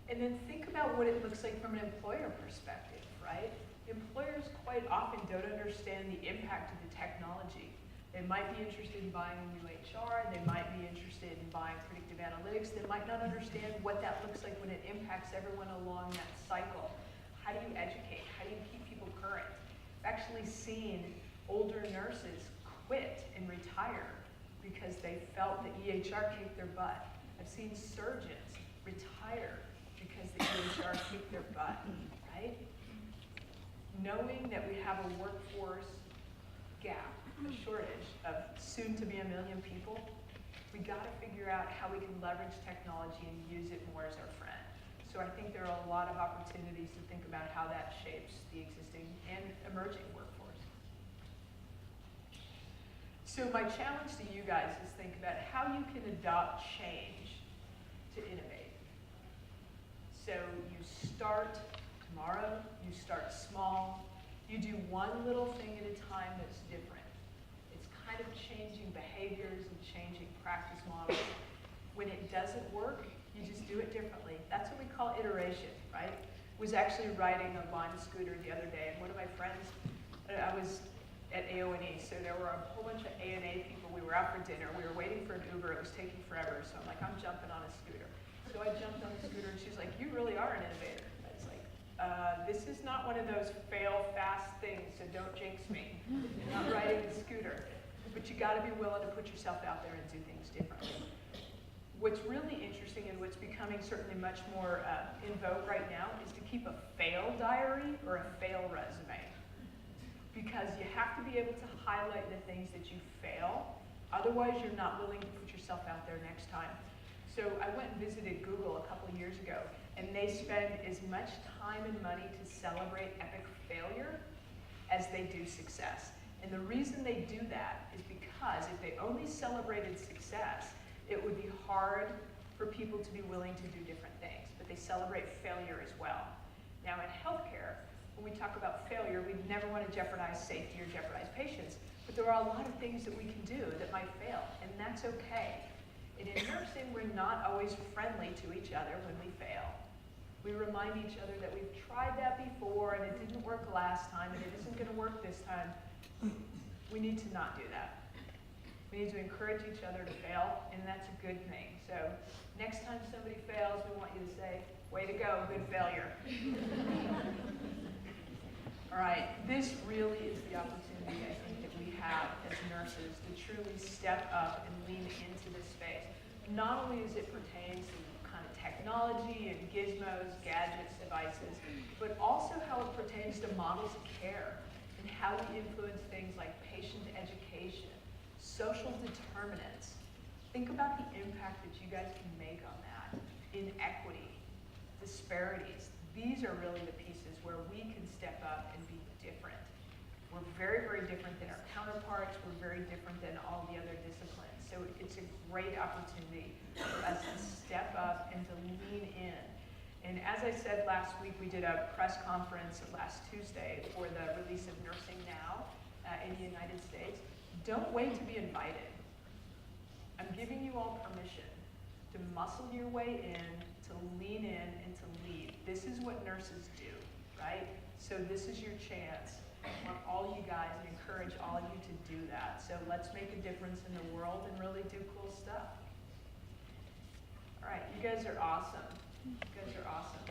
And then think about what it looks like from an employer perspective, right? Employers quite often don't understand the impact of the technology. They might be interested in buying a new HR, they might be interested in buying predictive analytics, they might not understand what that looks like when it impacts everyone along that cycle. How do you educate? How do you keep people current? I've actually seen older nurses quit and retire because they felt the EHR kicked their butt. I've seen surgeons retire because the EHR kicked their butt, right? Knowing that we have a workforce gap, a shortage of soon to be 1 million people, we gotta figure out how we can leverage technology and use it more as our friend. So I think there are a lot of opportunities to think about how that shapes the existing and emerging workforce. So my challenge to you guys is think about how you can adopt change to innovate. So you start tomorrow, you start small, you do one little thing at a time that's different. It's kind of changing behaviors and changing practice models. When it doesn't work, you just do it differently. That's what we call iteration, right? I was actually riding a Lime scooter the other day, and one of my friends, I was at AONE, so there were a whole bunch of ANA people. We were out for dinner. We were waiting for an Uber. It was taking forever, so I'm like, I'm jumping on a scooter. So I jumped on the scooter, and she's like, you really are an innovator. I was like, this is not one of those fail fast things, so don't jinx me. I'm not riding the scooter. But you gotta be willing to put yourself out there and do things differently. What's really interesting and what's becoming certainly much more in vogue right now is to keep a fail diary or a fail resume. Because you have to be able to highlight the things that you fail, otherwise you're not willing to put yourself out there next time. So I went and visited Google a couple of years ago, and they spend as much time and money to celebrate epic failure as they do success. And the reason they do that is because if they only celebrated success, it would be hard for people to be willing to do different things, but they celebrate failure as well. Now in healthcare, when we talk about failure, we never want to jeopardize safety or jeopardize patients, but there are a lot of things that we can do that might fail, and that's okay. And in nursing, we're not always friendly to each other when we fail. We remind each other that we've tried that before and it didn't work last time and it isn't going to work this time. We need to not do that. We need to encourage each other to fail, and that's a good thing. So next time somebody fails, we want you to say, way to go, good failure. All right, this really is the opportunity, I think, that we have as nurses to truly step up and lean into this space. Not only as it pertains to kind of technology and gizmos, gadgets, devices, but also how it pertains to models of care and how we influence things like patient education, social determinants. Think about the impact that you guys can make on that. Inequity, disparities. These are really the pieces where we can step up and be different. We're very, very different than our counterparts. We're very different than all the other disciplines. So it's a great opportunity for us to step up and to lean in. And as I said last week, we did a press conference last Tuesday for the release of Nursing Now in the United States. Don't wait to be invited. I'm giving you all permission to muscle your way in, to lean in, and to lead. This is what nurses do, right? So this is your chance. I want all you guys and encourage all of you to do that. So let's make a difference in the world and really do cool stuff. All right, you guys are awesome. You guys are awesome.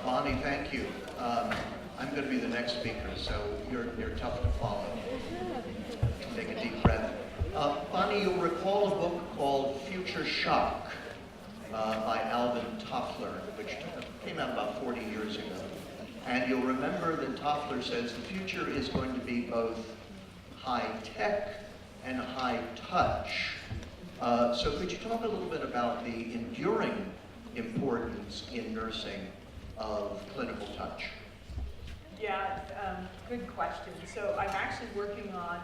Bonnie, thank you. I'm going to be the next speaker, so you're tough to follow. Take a deep breath. Bonnie, you'll recall a book called Future Shock by Alvin Toffler, which came out about 40 years ago. And you'll remember that Toffler says the future is going to be both high-tech and high-touch. So could you talk a little bit about the enduring importance in nursing of clinical touch? Yeah, good question. So I'm actually working on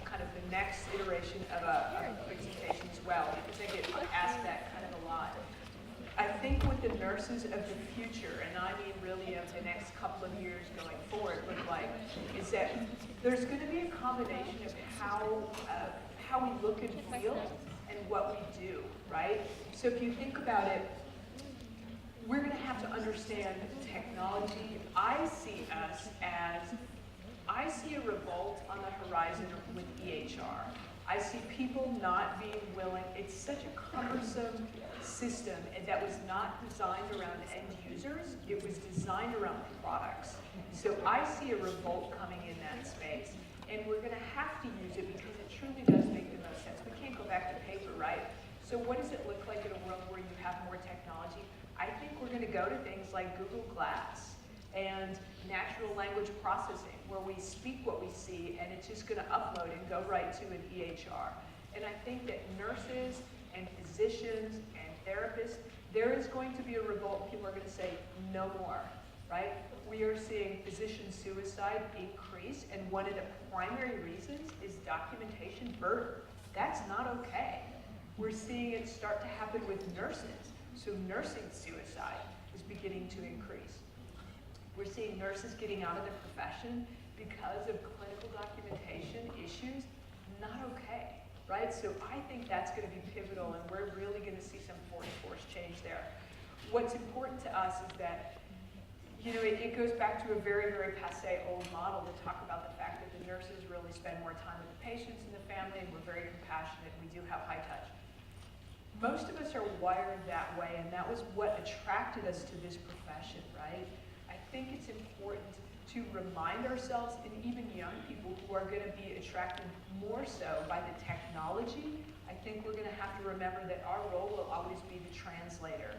kind of the next iteration of a presentation as well, because I get asked that kind of a lot. I think what the nurses of the future, and I mean really of the next couple of years going forward, look like, is that there's going to be a combination of how we look and feel and what we do, right? So if you think about it, we're going to have to understand technology. I see a revolt on the horizon with EHR. I see people not being willing. It's such a cumbersome system that was not designed around end users. It was designed around products. So I see a revolt coming in that space. And we're going to have to use it because it truly does make the most sense. We can't go back to paper, right? So what does it look like in a world where you have more technology? I think we're going to go to things like Google Glass and natural language processing, where we speak what we see and it's just going to upload and go right to an EHR. And I think that nurses and physicians and therapists, there is going to be a revolt. People are going to say, no more, right? We are seeing physician suicide increase, and one of the primary reasons is documentation burden. That's not okay. We're seeing it start to happen with nurses. So nursing suicide is beginning to increase. We're seeing nurses getting out of the profession because of clinical documentation issues. Not okay, right? So I think that's going to be pivotal, and we're really going to see some force change there. What's important to us is that, you know, it goes back to a very, very passé old model to talk about the fact that the nurses really spend more time with the patients and the family, and we're very compassionate. We do have high touch. Most of us are wired that way, and that was what attracted us to this profession, right? I think it's important to remind ourselves, and even young people who are going to be attracted more so by the technology, I think we're going to have to remember that our role will always be the translator.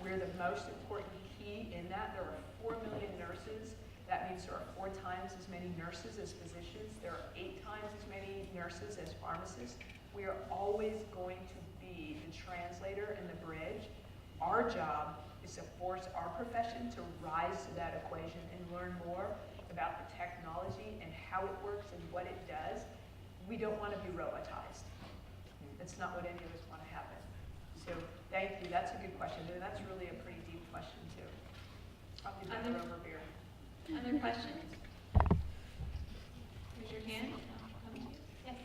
We're the most important key in that. There are 4 million nurses. That means there are 4 times as many nurses as physicians. There are 8 times as many nurses as pharmacists. We are always going to be the translator and the bridge. Our job is to force our profession to rise to that equation and learn more about the technology and how it works and what it does. We don't want to be robotized. That's not what any of us want to happen. So thank you. That's a good question. And that's really a pretty deep question too. Probably better over beer. Other questions? Raise your hand. I'll come to you. Yes.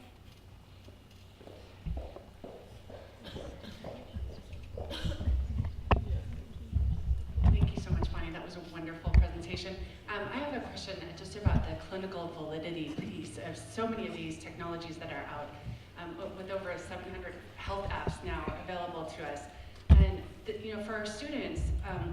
Thank you so much, Bonnie. That was a wonderful presentation. I have a question just about the clinical validity piece of so many of these technologies that are out, with over 700 health apps now available to us. And for our students,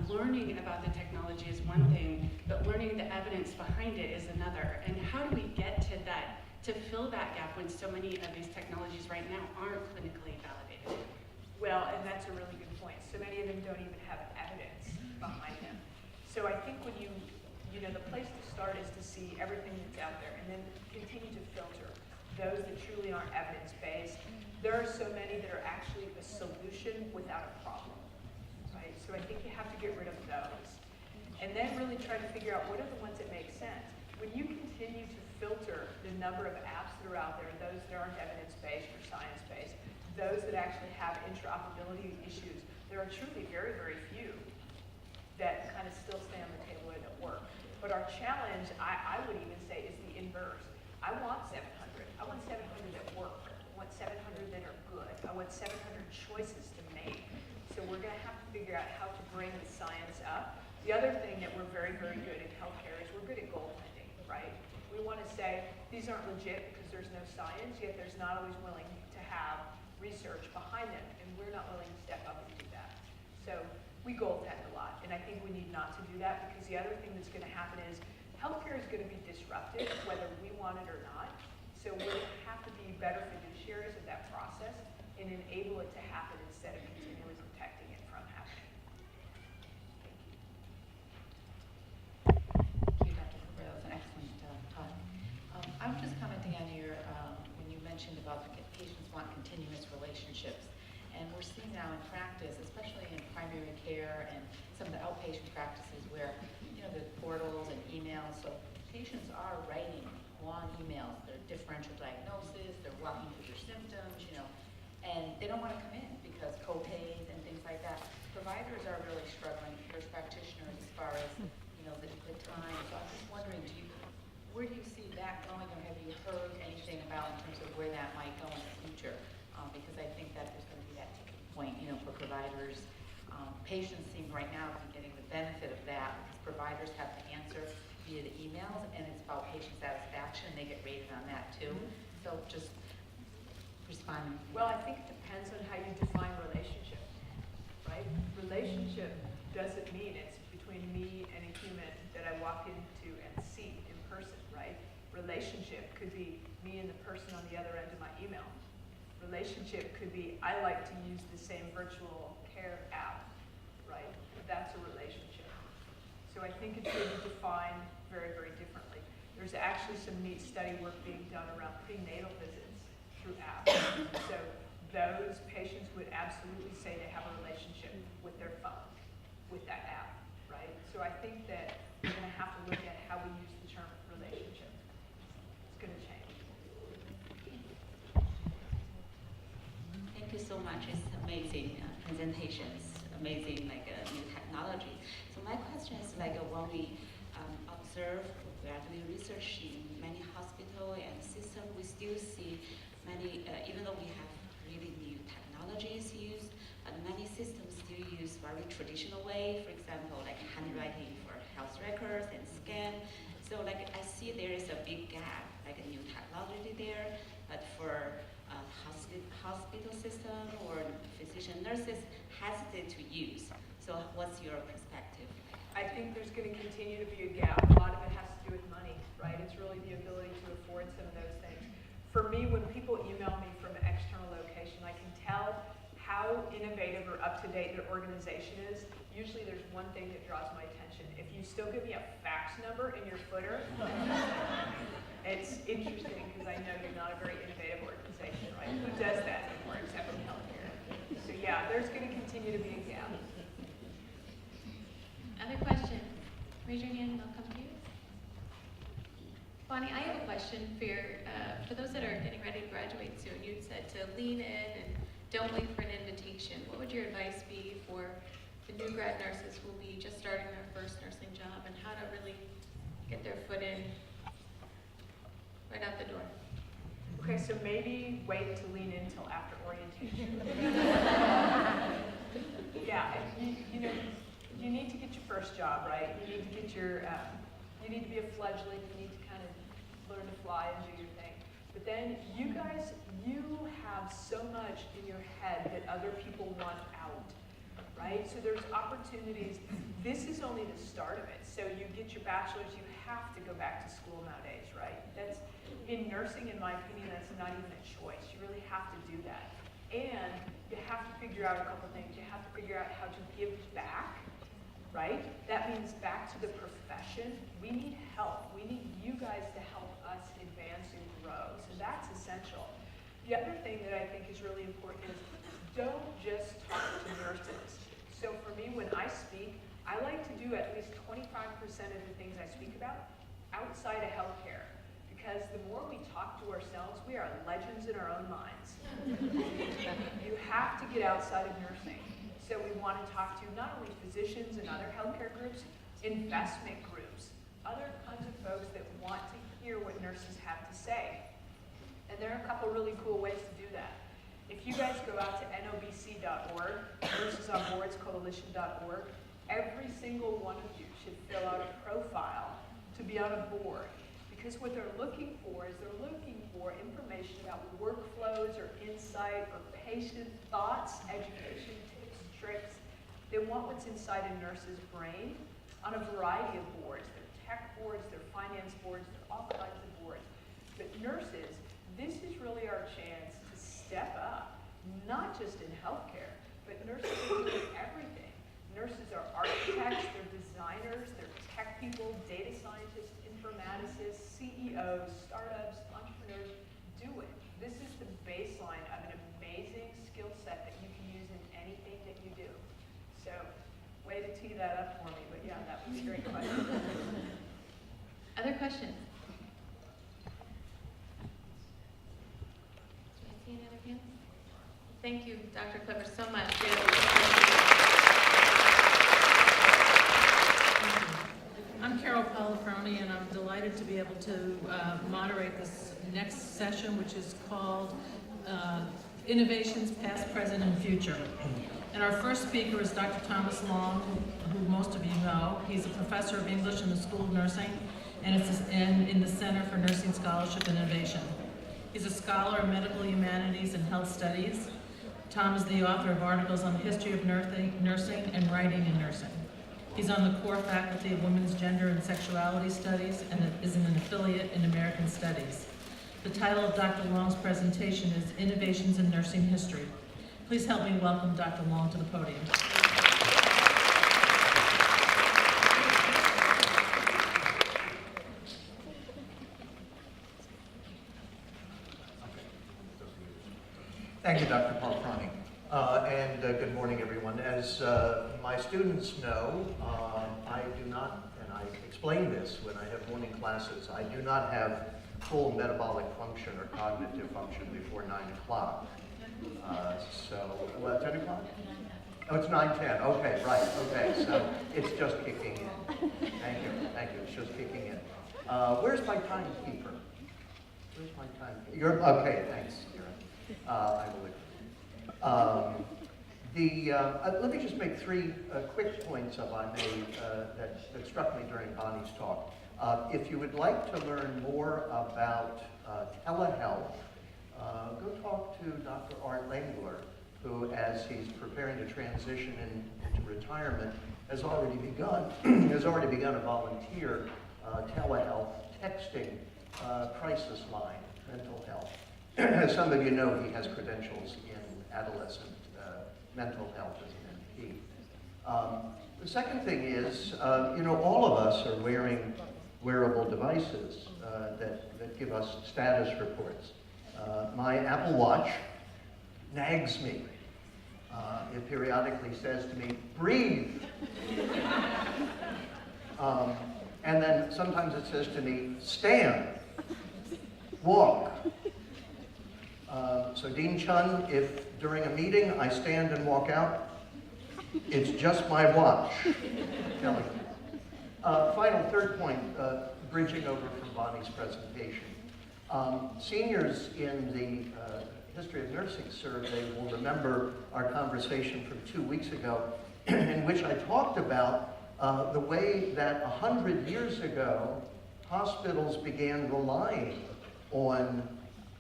learning about the technology is one thing, but learning the evidence behind it is another. And how do we get to that, to fill that gap when so many of these technologies right now aren't clinically validated? Well, and that's a really good point. So many of them don't even have evidence behind them. So I think when the place to start is to see everything that's out there and then continue to filter those that truly aren't evidence-based. There are so many that are actually a solution without a problem, right? So I think you have to get rid of those. And then really try to figure out what are the ones that make sense. When you continue to filter the number of apps that are out there, those that aren't evidence-based or science-based, those that actually have interoperability issues, there are truly very, very few that kind of still stay on the table and that work. But our challenge, I would even say, is the inverse. I want 700. I want 700 that work. I want 700 that are good. I want 700 choices to make. So we're going to have to figure out how to bring the science up. The other thing that we're very, very good in healthcare is we're good at goaltending, right? We want to say these aren't legit because there's no science, yet there's not always willing to have research behind them, and we're not willing to step up and do that. So we goaltend a lot, and I think we need not to do that because the other thing that's going to happen is healthcare is going to be disrupted whether we want it or not. So we're going to have to be better fiduciaries of that process and enable it to happen instead of continually protecting it from happening. Thank you, Dr. Cabrillo. It's an excellent talk. I was just commenting on your, when you mentioned about patients want continuous relationships. And we're seeing now in practice, especially in primary care and some of the outpatient practices where, the portals and emails, so patients are writing long emails, their differential diagnosis, they're walking through their symptoms, and they don't want to come in because co-pays and things like that. Providers are really struggling, nurse practitioners, as far as, the time. So I'm just wondering, where do you see that going, or have you heard anything about in terms of where that might go in the future? Because I think that there's going to be that tipping point, for providers. Patients seem right now to be getting the benefit of that because providers have to answer via the emails, and it's about patient satisfaction. They get rated on that too. So just responding. Well, I think it depends on how you define relationship, right? Relationship doesn't mean it's between me and a human that I walk into and see in person, right? Relationship could be me and the person on the other end of my email. Relationship could be I like to use the same virtual care app, right? That's a relationship. So I think it's really defined very, very differently. There's actually some neat study work being done around prenatal visits through apps. So those patients would absolutely say they have a relationship with their phone, with that app, right? So I think that we're going to have to look at how we use the term relationship. It's going to change. Thank you so much. It's amazing presentations, amazing new technology. So my question is when we observe, we are doing research in many hospital and system, we still see many, even though we have really new technologies used, many systems still use very traditional way. For example, like handwriting for health records and scan. So I see there is a big gap, like a new technology there, but for hospital system or physician nurses hesitate to use. So what's your perspective? I think there's going to continue to be a gap. A lot of it has to do with money, right? It's really the ability to afford some of those things. For me, when people email me from an external location, I can tell how innovative or up-to-date their organization is usually there's one thing that draws my attention. If you still give me a fax number in your footer, it's interesting because I know you're not a very innovative organization, right? Who does that anymore except in healthcare? So yeah, there's going to continue to be a gap. Other questions? Raise your hand and I'll come to you. Bonnie, I have a question for those that are getting ready to graduate soon. You said to lean in and don't wait for an invitation. What would your advice be for the new grad nurses who will be just starting their first nursing job and how to really get their foot in right out the door? Okay, so maybe wait to lean in until after orientation. Yeah, you know, you need to get your first job, right? You need to get your, you need to be a fledgling. You need to kind of learn to fly and do your thing. But then you guys, you have so much in your head that other people want out, right? So there's opportunities. This is only the start of it. So you get your bachelor's, you have to go back to school nowadays, right? That's, in nursing, in my opinion, that's not even a choice. You really have to do that. And you have to figure out a couple things. You have to figure out how to give back, right? That means back to the profession. We need help. We need you guys to help us advance and grow. So that's essential. The other thing that I think is really important is don't just talk to nurses. So for me, when I speak, I like to do at least 25% of the things I speak about outside of healthcare. Because the more we talk to ourselves, we are legends in our own minds. You have to get outside of nursing. So we want to talk to not only physicians and other healthcare groups, investment groups, other kinds of folks that want to hear what nurses have to say. And there are a couple really cool ways to do that. If you guys go out to nobc.org, nursesonboardscoalition.org, every single one of you should fill out a profile to be on a board. Because what they're looking for is they're looking for information about workflows or insight or patient thoughts, education, tips, tricks. They want what's inside a nurse's brain on a variety of boards. They're tech boards, they're finance boards, they're all kinds of boards. But nurses, this is really our chance to step up, not just in healthcare, but nurses are doing everything. Nurses are architects, they're designers, they're tech people, data scientists, informaticists, CEOs, startups, entrepreneurs. Do it. This is the baseline of an amazing skill set that you can use in anything that you do. So, way to tee that up for me, but yeah, that was a great question. Other questions? Do I see any other hands? Thank you, Dr. Clever, so much. I'm Carol Palafroni, and I'm delighted to be able to moderate this next session, which is called Innovations Past, Present, and Future. And our first speaker is Dr. Thomas Long, who most of you know. He's a professor of English in the School of Nursing and in the Center for Nursing Scholarship and Innovation. He's a scholar of medical humanities and health studies. Tom is the author of articles on the history of nursing and writing in nursing. He's on the core faculty of Women's Gender and Sexuality Studies and is an affiliate in American Studies. The title of Dr. Long's presentation is Innovations in Nursing History. Please help me welcome Dr. Long to the podium. Thank you, Dr. Palafroni. And good morning, everyone. As my students know, I do not, and I explain this when I have morning classes, I do not have full metabolic function or cognitive function before 9 o'clock. Well, 10 o'clock? Oh, it's 9:10. Okay, right. Okay, so it's just kicking in. Thank you. Thank you. It's just kicking in. Where's my timekeeper? Where's my timekeeper? You're okay. Thanks. I will. Let me just make three quick points, if I may, that struck me during Bonnie's talk. If you would like to learn more about telehealth, go talk to Dr. Art Langler, who, as he's preparing to transition into retirement, has already begun a volunteer telehealth texting crisis line, mental health. As some of you know, he has credentials in adolescent mental health as an MP. The second thing is, all of us are wearing wearable devices that give us status reports. My Apple Watch nags me. It periodically says to me, breathe. And then sometimes it says to me, stand, walk. So Dean Chun, if during a meeting I stand and walk out, it's just my watch. Kelly. Final third point, bridging over from Bonnie's presentation. Seniors in the History of Nursing survey will remember our conversation from 2 weeks ago in which I talked about the way that 100 years ago, hospitals began relying on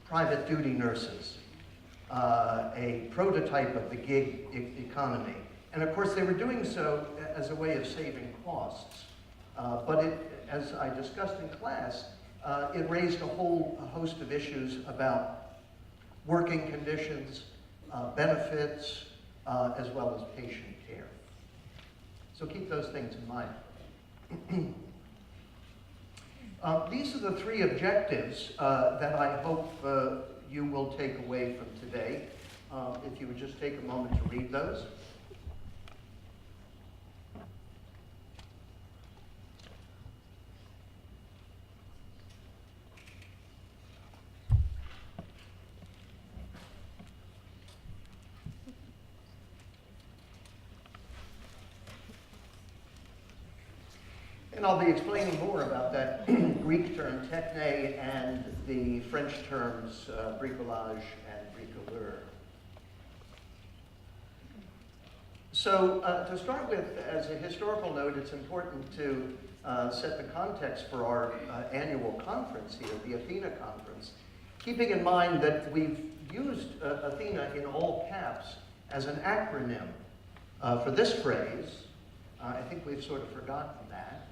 private duty nurses, a prototype of the gig economy. And of course, they were doing so as a way of saving costs. But as I discussed in class, it raised a whole host of issues about working conditions, benefits, as well as patient care. So keep those things in mind. These are the three objectives that I hope you will take away from today. If you would just take a moment to read those. And I'll be explaining more about that Greek term techne and the French terms bricolage and bricoleur. So to start with, as a historical note, it's important to set the context for our annual conference here, the Athena Conference, keeping in mind that we've used Athena in all caps as an acronym for this phrase. I think we've sort of forgotten that.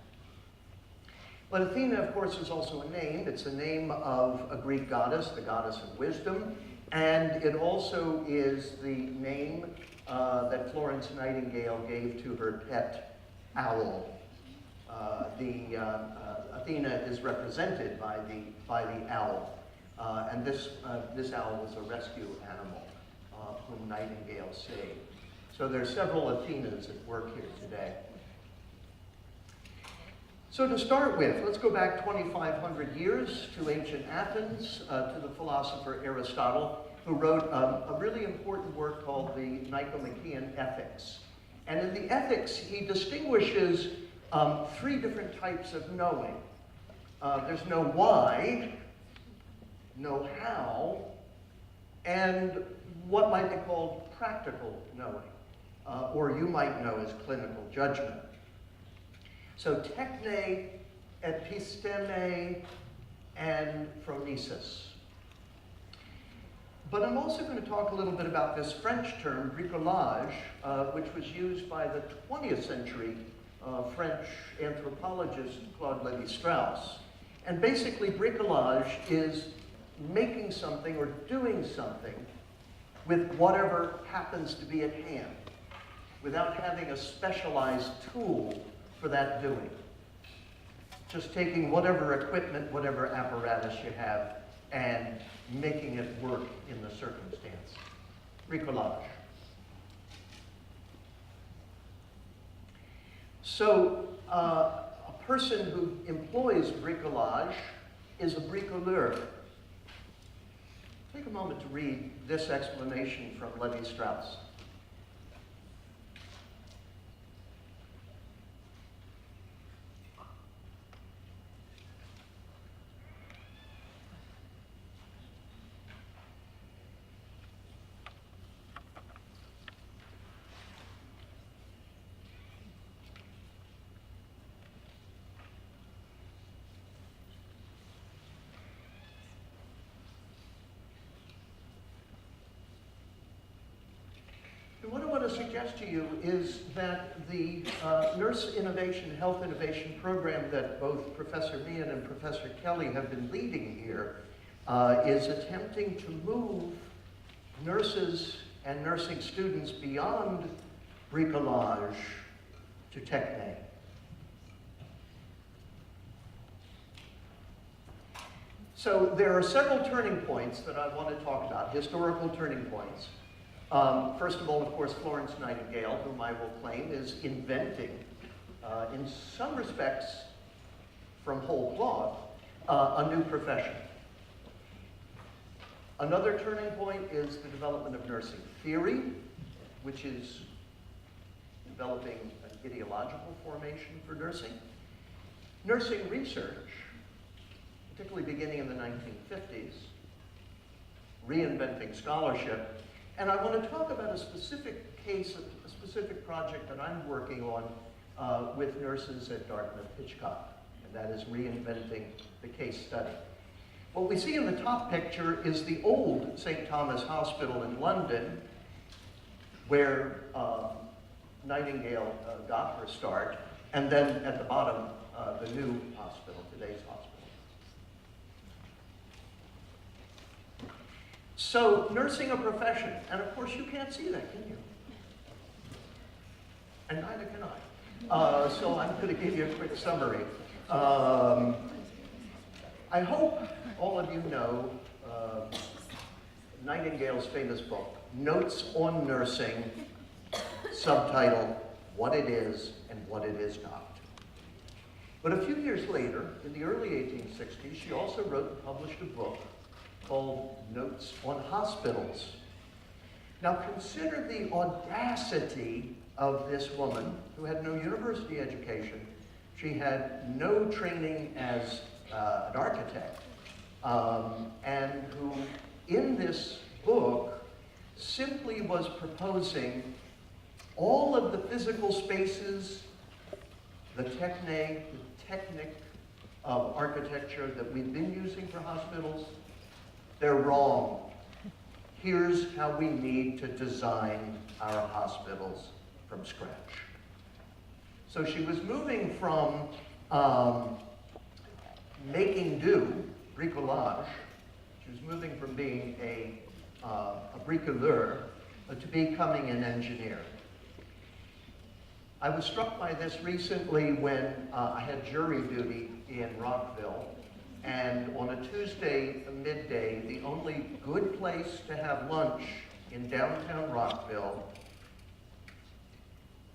But Athena, of course, is also a name. It's a name of a Greek goddess, the goddess of wisdom, and it also is the name that Florence Nightingale gave to her pet owl. Athena is represented by the owl, and this owl was a rescue animal whom Nightingale saved. So there are several Athenas at work here today. So to start with, let's go back 2,500 years to ancient Athens, to the philosopher Aristotle, who wrote a really important work called the Nicomachean Ethics. And in the Ethics, he distinguishes three different types of knowing. There's no why, no how, and what might be called practical knowing, or you might know as clinical judgment. So techne, episteme, and phronesis. But I'm also going to talk a little bit about this French term, bricolage, which was used by the 20th century French anthropologist Claude Lévi-Strauss. And basically, bricolage is making something or doing something with whatever happens to be at hand, without having a specialized tool for that doing. Just taking whatever equipment, whatever apparatus you have, and making it work in the circumstance. Bricolage. So, a person who employs bricolage is a bricoleur. Take a moment to read this explanation from Lévi-Strauss. What I want to suggest to you is that the Nurse Innovation, Health Innovation program that both Professor Meehan and Professor Kelly have been leading here is attempting to move nurses and nursing students beyond bricolage to techne. So there are several turning points that I want to talk about, historical turning points. First of all, of course, Florence Nightingale, whom I will claim is inventing, in some respects, from whole cloth, a new profession. Another turning point is the development of nursing theory, which is developing an ideological formation for nursing. Nursing research, particularly beginning in the 1950s, reinventing scholarship. And I want to talk about a specific case, a specific project that I'm working on with nurses at Dartmouth-Hitchcock, and that is reinventing the case study. What we see in the top picture is the old St. Thomas Hospital in London, where Nightingale got her start, and then at the bottom, the new hospital, today's hospital. So, nursing a profession, and of course you can't see that, can you? And neither can I. So I'm going to give you a quick summary. I hope all of you know Nightingale's famous book, Notes on Nursing, subtitle, What It Is and What It Is Not. But a few years later, in the early 1860s, she also wrote and published a book called Notes on Hospitals. Now consider the audacity of this woman who had no university education. She had no training as an architect, and who in this book simply was proposing all of the physical spaces, the technique of architecture that we've been using for hospitals. They're wrong. Here's how we need to design our hospitals from scratch. So she was moving from making do, bricolage. She was moving from being a bricoleur to becoming an engineer. I was struck by this recently when I had jury duty in Rockville, and on a Tuesday midday, the only good place to have lunch in downtown Rockville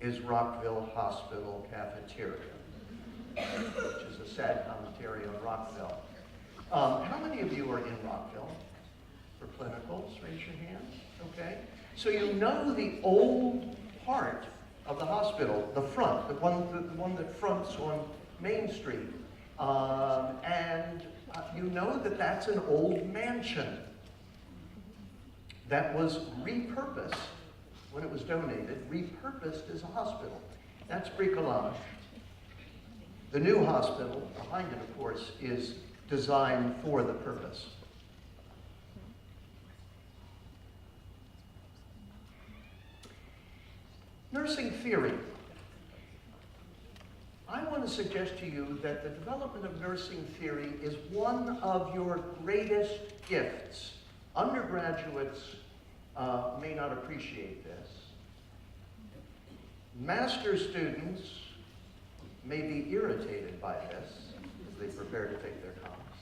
is Rockville Hospital Cafeteria, which is a sad commentary on Rockville. How many of you are in Rockville for clinicals? Raise your hand. Okay. So you know the old part of the hospital, the front, the one that fronts on Main Street. And you know that that's an old mansion that was repurposed when it was donated, repurposed as a hospital. That's bricolage. The new hospital, behind it, of course, is designed for the purpose. Nursing theory. I want to suggest to you that the development of nursing theory is one of your greatest gifts. Undergraduates may not appreciate this. Master's students may be irritated by this as they prepare to take their comps.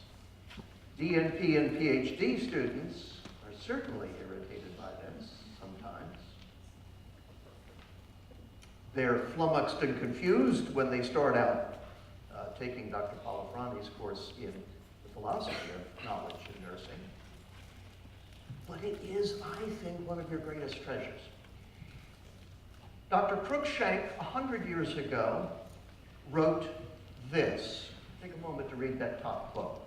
DNP and PhD students are certainly irritated by this sometimes. They're flummoxed and confused when they start out taking Dr. Palafrani's course in the philosophy of knowledge in nursing. But it is, I think, one of your greatest treasures. Dr. Cruikshank, 100 years ago, wrote this. Take a moment to read that top quote.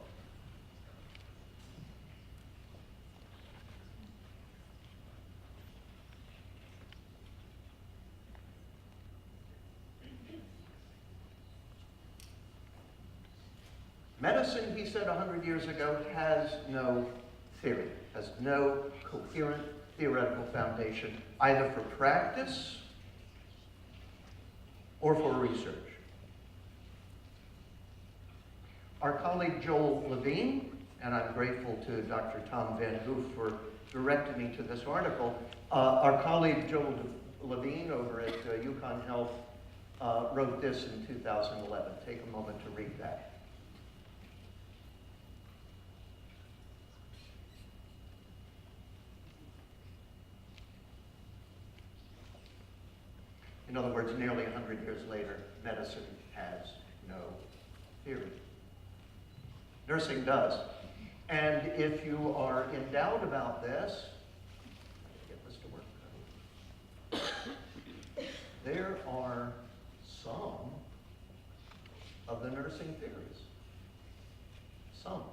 Medicine, he said 100 years ago, has no theory, has no coherent theoretical foundation, either for practice or for research. Our colleague Joel Levine, and I'm grateful to Dr. Tom Van Hoof for directing me to this article, our colleague Joel Levine over at UConn Health wrote this in 2011. Take a moment to read that. In other words, nearly 100 years later, medicine has no theory. Nursing does. And if you are in doubt about this, get this to work. There are some of the nursing theories. Some.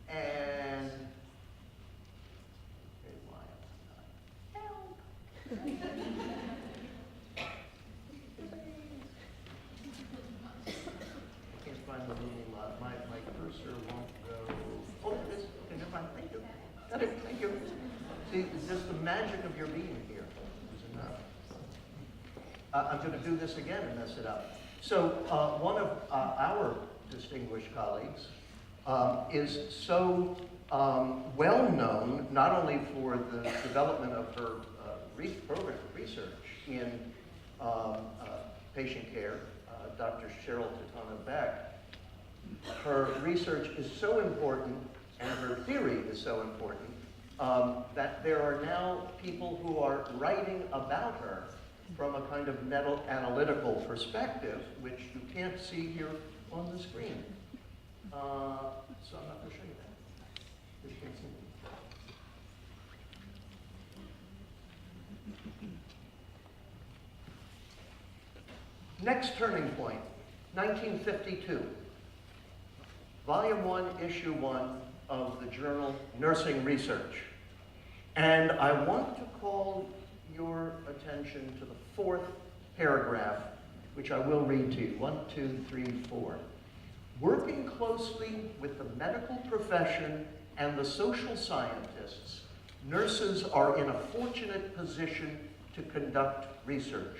And okay, why am I not? Help! Can't find the little, my cursor won't go. Oh, it is. Okay, never mind. Thank you. Got it. Thank you. See, just the magic of your being here is enough. I'm going to do this again and mess it up. So one of our distinguished colleagues is so well known, not only for the development of her program of research in patient care, Dr. Cheryl Titano Beck. Her research is so important, and her theory is so important, that there are now people who are writing about her from a kind of meta-analytical perspective, which you can't see here on the screen. So I'm not going to show you that. You can't see it. Next turning point, 1952. Volume 1, Issue 1 of the journal Nursing Research. And I want to call your attention to the fourth paragraph, which I will read to you. 1, 2, 3, 4. Working closely with the medical profession and the social scientists, nurses are in a fortunate position to conduct research.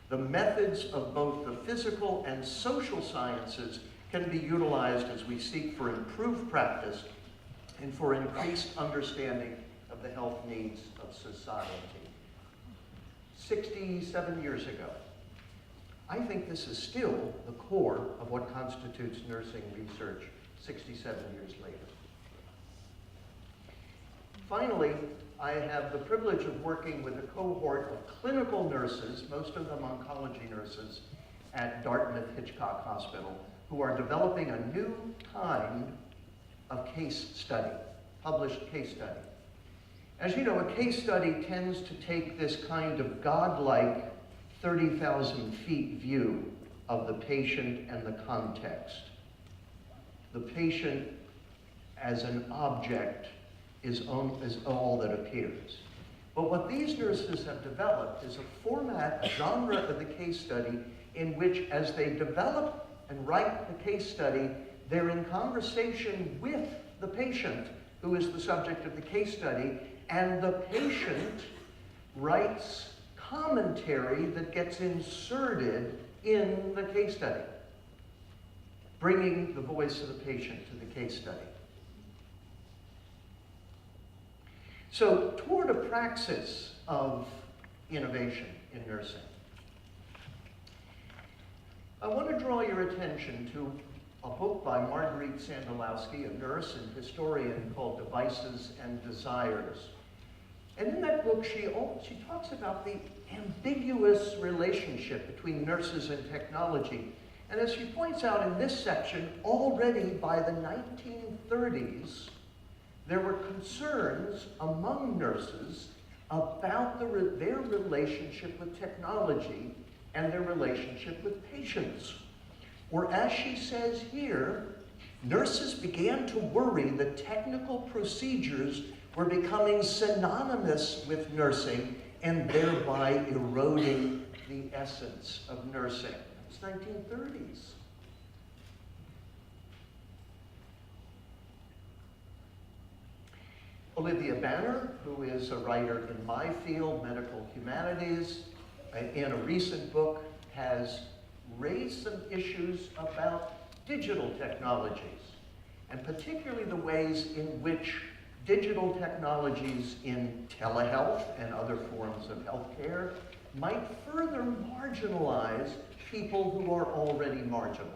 The methods of both the physical and social sciences can be utilized as we seek for improved practice and for increased understanding of the health needs of society. 67 years ago. I think this is still the core of what constitutes nursing research 67 years later. Finally, I have the privilege of working with a cohort of clinical nurses, most of them oncology nurses, at Dartmouth Hitchcock Hospital, who are developing a new kind of case study, published case study. As you know, a case study tends to take this kind of godlike 30,000 feet view of the patient and the context. The patient as an object is all that appears. But what these nurses have developed is a format, a genre of the case study in which, as they develop and write the case study, they're in conversation with the patient, who is the subject of the case study, and the patient writes commentary that gets inserted in the case study, bringing the voice of the patient to the case study. So, toward a praxis of innovation in nursing, I want to draw your attention to a book by Marguerite Sandalowski, a nurse and historian, called Devices and Desires. And in that book, she talks about the ambiguous relationship between nurses and technology. And as she points out in this section, already by the 1930s, there were concerns among nurses about their relationship with technology and their relationship with patients. Or as she says here, nurses began to worry that technical procedures were becoming synonymous with nursing and thereby eroding the essence of nursing. It's 1930s. Olivia Banner, who is a writer in my field, medical humanities, in a recent book has raised some issues about digital technologies, and particularly the ways in which digital technologies in telehealth and other forms of healthcare might further marginalize people who are already marginalized.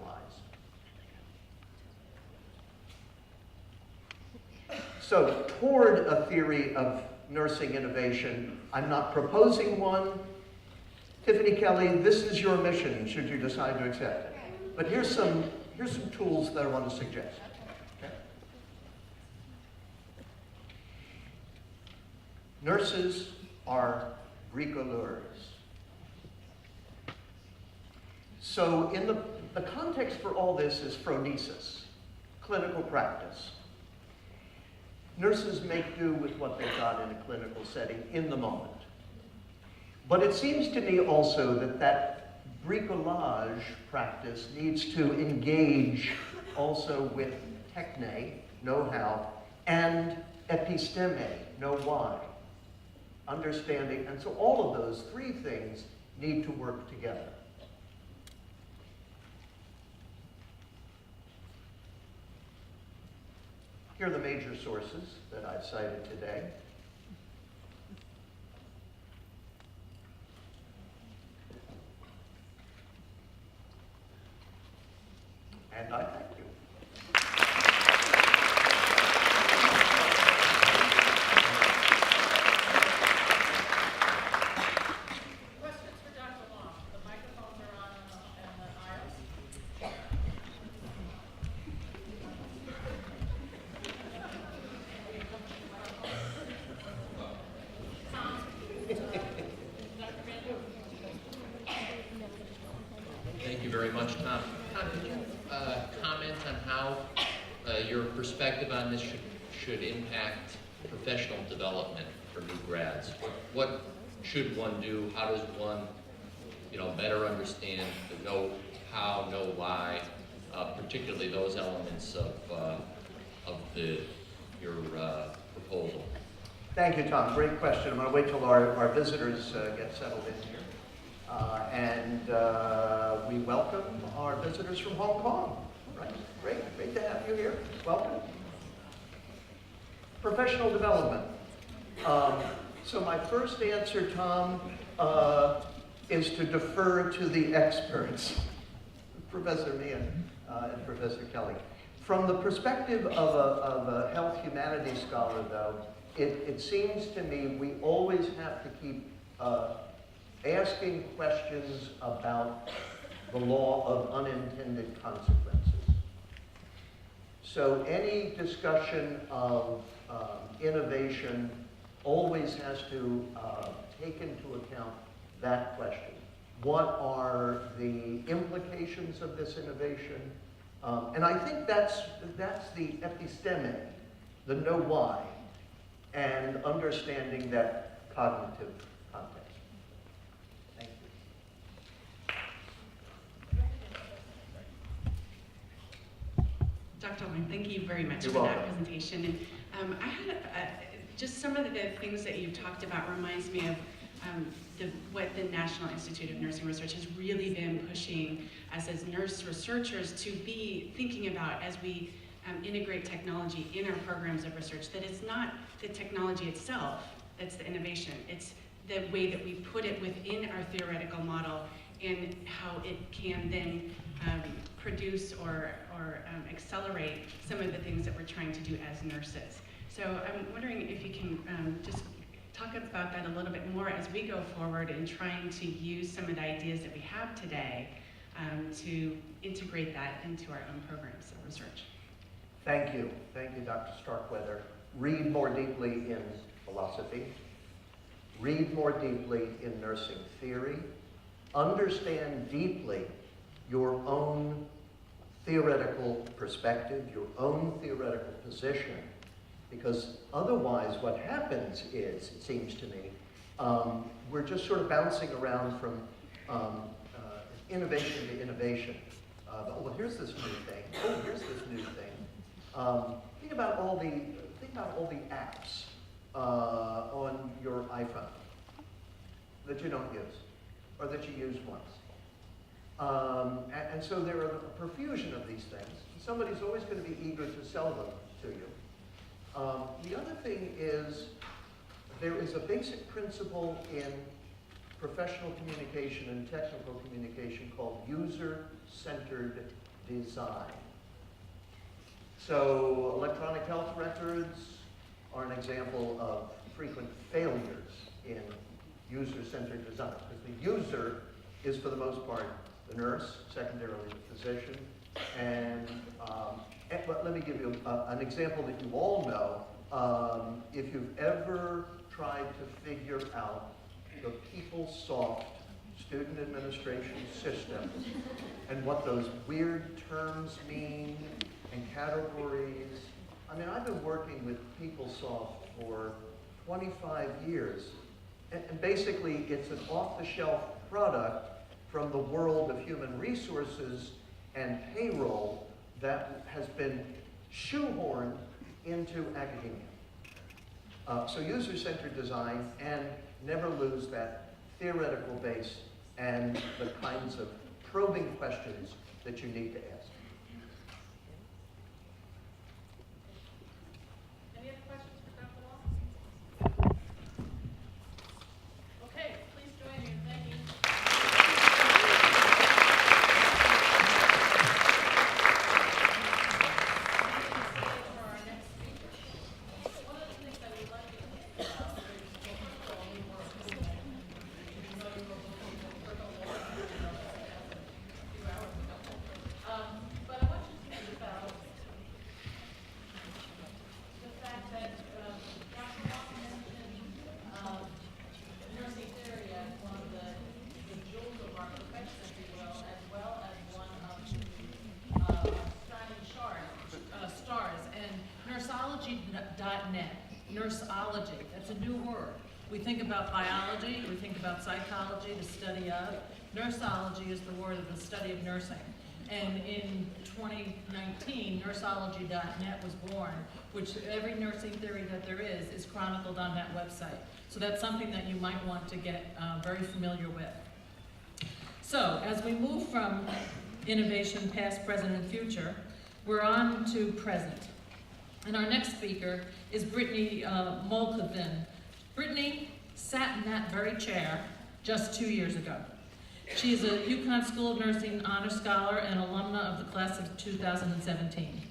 So toward a theory of nursing innovation, I'm not proposing one. Tiffany Kelly, this is your mission should you decide to accept it. But here's some tools that I want to suggest. Okay? Nurses are bricoleurs. So in the context for all this is phronesis, clinical practice. Nurses make do with what they've got in a clinical setting in the moment. But it seems to me also that bricolage practice needs to engage also with techne, know-how, and episteme, know why, understanding. And so all of those three things need to work together. Here are the major sources that I've cited today. And I thank you. Questions for Dr. Long? The microphones are on in the aisles. Thank you very much, Tom. Tom, could you comment on how your perspective on this should impact professional development for new grads? What should one do? How does one, better understand the know how, know why, particularly those elements of your proposal? Thank you, Tom. Great question. I'm going to wait till our visitors get settled in here. We welcome our visitors from Hong Kong. Right? Great to have you here. Welcome. Professional development. So my first answer, Tom, is to defer to the experts, Professor Meehan and Professor Kelly. From the perspective of a health humanities scholar, though, it seems to me we always have to keep asking questions about the law of unintended consequences. So any discussion of innovation always has to take into account that question. What are the implications of this innovation? And I think that's the episteme, the know why, and understanding that cognitive context. Thank you. Dr. Long, thank you very much You're for welcome. that presentation. And I had just some of the things that you've talked about reminds me of what the National Institute of Nursing Research has really been pushing us as nurse researchers to be thinking about as we integrate technology in our programs of research, that it's not the technology itself that's the innovation, it's the way that we put it within our theoretical model and how it can then produce or accelerate some of the things that we're trying to do as nurses. So I'm wondering if you can just talk about that a little bit more as we go forward in trying to use some of the ideas that we have today to integrate that into our own programs of research. Thank you, Dr. Starkweather. Read more deeply in philosophy. Read more deeply in nursing theory. Understand deeply your own theoretical perspective, your own theoretical position, because otherwise what happens is, it seems to me, we're just sort of bouncing around from innovation to innovation. Oh, here's this new thing. Oh, here's this new thing. Think about all the apps on your iPhone that you don't use, or that you use once. And so there are a profusion of these things. Somebody's always going to be eager to sell them to you. The other thing is, there is a basic principle in professional communication and technical communication called user-centered design. So electronic health records are an example of frequent failures in user-centered design, because the user is, for the most part, the nurse, secondarily the physician, and but let me give you an example that you all know. If you've ever tried to figure out the PeopleSoft student administration system and what those weird terms mean and categories. I mean, I've been working with PeopleSoft for 25 years, and basically it's an off-the-shelf product from the world of human resources and payroll that has been shoehorned into academia. So user-centered design, and never lose that theoretical base and the kinds of probing questions that you need to ask. Any other questions for Dr. Wall? Okay, please join me in thanking. For our next speaker. One of the things I would like you to think about is but I want you to think about the fact that Dr. Walker mentioned nursing theory as one of the jewels of our profession, if you will, as one of the shining stars. And nursology.net, nursology, that's a new word. We think about biology, we think about psychology, the study of. Nursology is the word of the study of nursing. And in 2019, nursology.net was born, which every nursing theory that there is chronicled on that website. So that's something that you might want to get very familiar with. So as we move from innovation, past, present, and future, we're on to present. And our next speaker is Brittany Molkovin. Brittany sat in that very chair just 2 years ago. She is a UConn School of Nursing Honor Scholar and alumna of the class of 2017.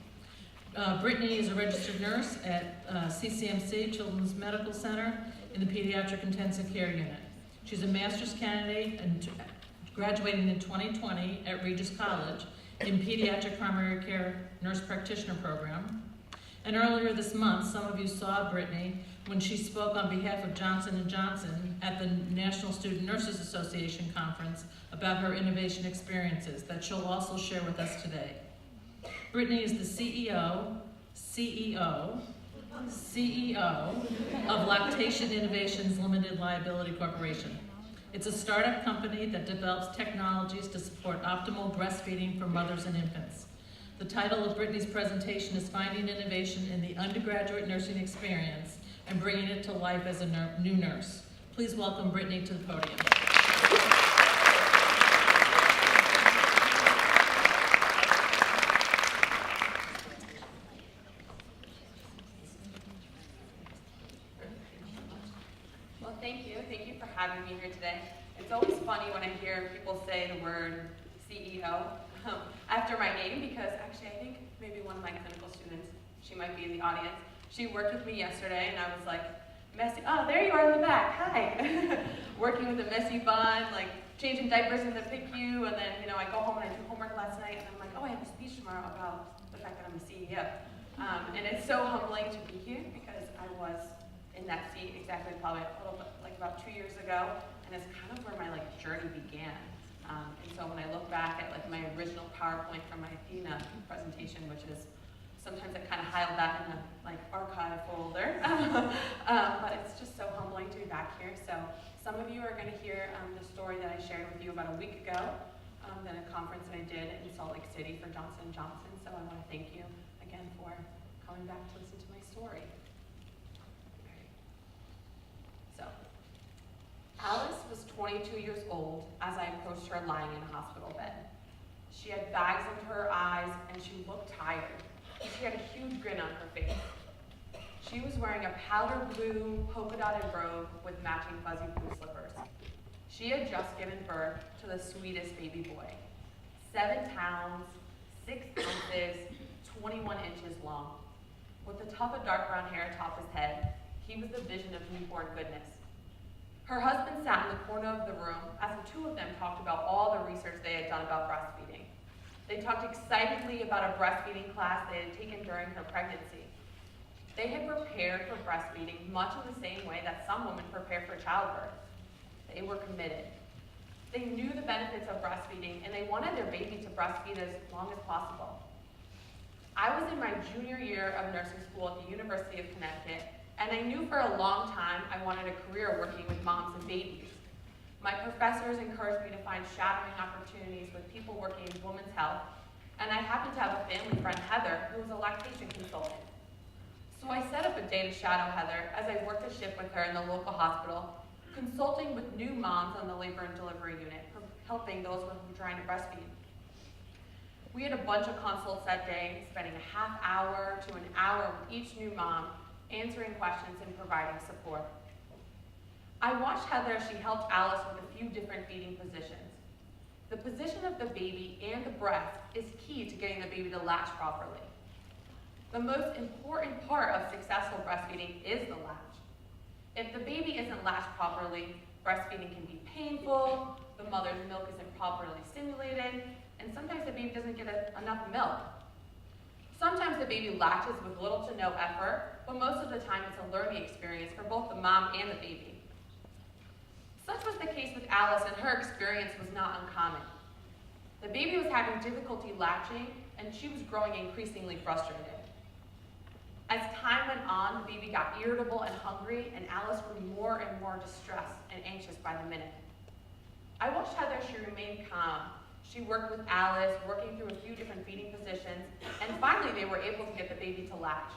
Brittany is a registered nurse at CCMC, Children's Medical Center, in the Pediatric Intensive Care Unit. She's a master's candidate and graduating in 2020 at Regis College in Pediatric Primary Care Nurse Practitioner Program. And earlier this month, some of you saw Brittany when she spoke on behalf of Johnson & Johnson at the National Student Nurses Association Conference about her innovation experiences that she'll also share with us today. Brittany is the CEO of Lactation Innovations Limited Liability Corporation. It's a startup company that develops technologies to support optimal breastfeeding for mothers and infants. The title of Brittany's presentation is Finding Innovation in the Undergraduate Nursing Experience and Bringing It to Life as a New Nurse. Please welcome Brittany to the podium. Well, thank you. Thank you for having me here today. It's always funny when I hear people say the word CEO after my name, because actually I think maybe one of my clinical students, she might be in the audience, she worked with me yesterday and I was like, messy, oh, there you are in the back, hi. Working with a messy bun, like changing diapers in the PICU, and then, I go home and I do homework last night and I'm like, oh, I have a speech tomorrow about the fact that I'm a CEO. And it's so humbling to be here because I was in that seat exactly probably a little bit, like about 2 years ago, and it's kind of where my journey began. And so when I look back at my original PowerPoint from my Athena presentation, which is, sometimes I kind of hide that in a archive folder, but it's just so humbling to be back here. So some of you are going to hear the story that I shared with you about a week ago, at a conference that I did in Salt Lake City for Johnson & Johnson. So I want to thank you again for coming back to listen to my story. So, Alice was 22 years old as I approached her lying in a hospital bed. She had bags under her eyes and she looked tired. She had a huge grin on her face. She was wearing a powder blue polka dotted robe with matching fuzzy blue slippers. She had just given birth to the sweetest baby boy. 7 pounds, 6 ounces, 21 inches long. With a tuft of dark brown hair atop his head, he was the vision of newborn goodness. Her husband sat in the corner of the room as the two of them talked about all the research they had done about breastfeeding. They talked excitedly about a breastfeeding class they had taken during her pregnancy. They had prepared for breastfeeding much in the same way that some women prepare for childbirth. They were committed. They knew the benefits of breastfeeding, and they wanted their baby to breastfeed as long as possible. I was in my junior year of nursing school at the University of Connecticut, and I knew for a long time I wanted a career working with moms and babies. My professors encouraged me to find shadowing opportunities with people working in women's health, and I happened to have a family friend, Heather, who was a lactation consultant. So I set up a day to shadow Heather as I worked a shift with her in the local hospital, consulting with new moms on the labor and delivery unit, helping those who were trying to breastfeed. We had a bunch of consults that day, spending a half hour to an hour with each new mom, answering questions and providing support. I watched Heather as she helped Alice with a few different feeding positions. The position of the baby and the breast is key to getting the baby to latch properly. The most important part of successful breastfeeding is the latch. If the baby isn't latched properly, breastfeeding can be painful, the mother's milk isn't properly stimulated, and sometimes the baby doesn't get enough milk. Sometimes the baby latches with little to no effort, but most of the time it's a learning experience for both the mom and the baby. Such was the case with Alice, and her experience was not uncommon. The baby was having difficulty latching, and she was growing increasingly frustrated. As time went on, the baby got irritable and hungry, and Alice grew more and more distressed and anxious by the minute. I watched Heather. She remained calm. She worked with Alice, working through a few different feeding positions, and finally they were able to get the baby to latch.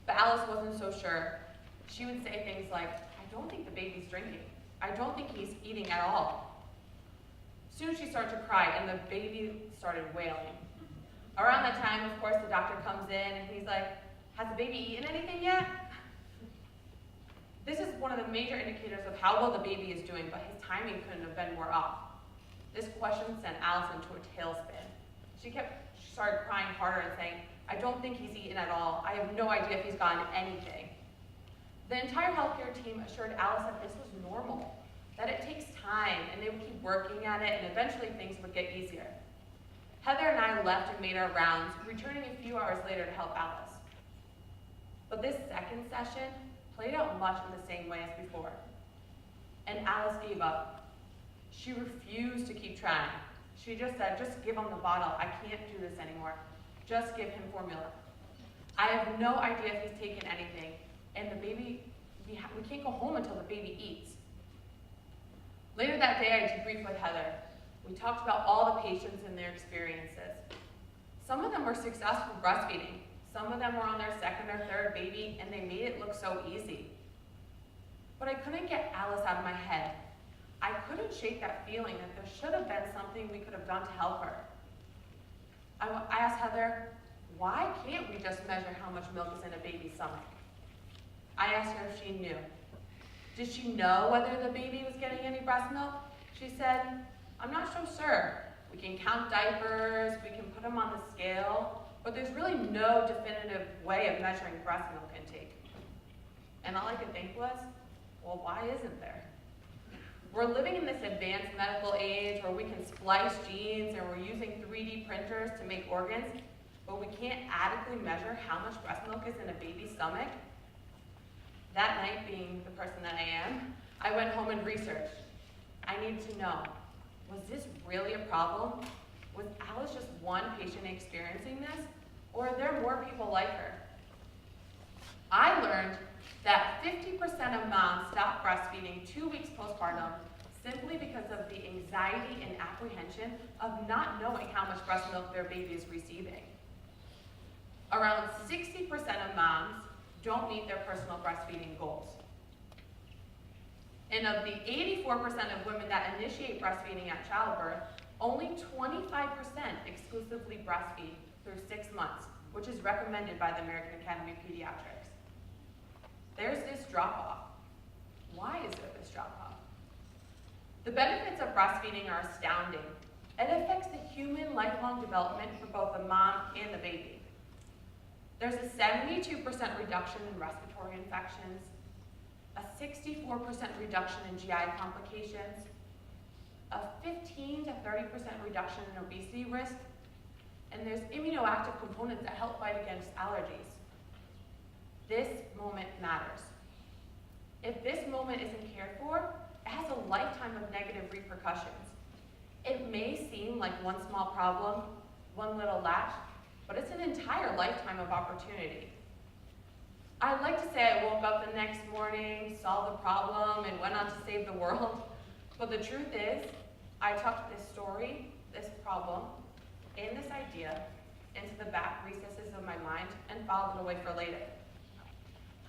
But Alice wasn't so sure. She would say things like, "I don't think the baby's drinking. I don't think he's eating at all." Soon she started to cry, and the baby started wailing. Around that time, of course, the doctor comes in, and he's like, "Has the baby eaten anything yet?" This is one of the major indicators of how well the baby is doing, but his timing couldn't have been more off. This question sent Alice into a tailspin. She started crying harder and saying, "I don't think he's eaten at all. I have no idea if he's gotten anything." The entire healthcare team assured Alice that this was normal, that it takes time, and they would keep working at it, and eventually things would get easier. Heather and I left and made our rounds, returning a few hours later to help Alice. But this second session played out much in the same way as before. And Alice gave up. She refused to keep trying. She just said, "Just give him the bottle. I can't do this anymore. Just give him formula. I have no idea if he's taken anything, and the baby, we can't go home until the baby eats." Later that day, I debriefed with Heather. We talked about all the patients and their experiences. Some of them were successful breastfeeding. Some of them were on their second or third baby, and they made it look so easy. But I couldn't get Alice out of my head. I couldn't shake that feeling that there should have been something we could have done to help her. I asked Heather, "Why can't we just measure how much milk is in a baby's stomach?" I asked her if she knew. Did she know whether the baby was getting any breast milk? She said, "I'm not so sure. We can count diapers, we can put them on the scale, but there's really no definitive way of measuring breast milk intake." And all I could think was, well, why isn't there? We're living in this advanced medical age where we can splice genes and we're using 3D printers to make organs, but we can't adequately measure how much breast milk is in a baby's stomach. That night, being the person that I am, I went home and researched. I needed to know, was this really a problem? Was Alice just one patient experiencing this? Or are there more people like her? I learned that 50% of moms stop breastfeeding 2 weeks postpartum simply because of the anxiety and apprehension of not knowing how much breast milk their baby is receiving. Around 60% of moms don't meet their personal breastfeeding goals. And of the 84% of women that initiate breastfeeding at childbirth, only 25% exclusively breastfeed through 6 months, which is recommended by the American Academy of Pediatrics. there's this drop-off. Why is there this drop-off? The benefits of breastfeeding are astounding. It affects the human lifelong development for both the mom and the baby. There's a 72% reduction in respiratory infections, a 64% reduction in GI complications, a 15 to 30% reduction in obesity risk, and there's immunoactive components that help fight against allergies. This moment matters. If this moment isn't cared for, it has a lifetime of negative repercussions. It may seem like one small problem, one little latch, but it's an entire lifetime of opportunity. I'd like to say I woke up the next morning, solved the problem, and went on to save the world, but the truth is, I tucked this story, this problem, and this idea into the back recesses of my mind and filed it away for later.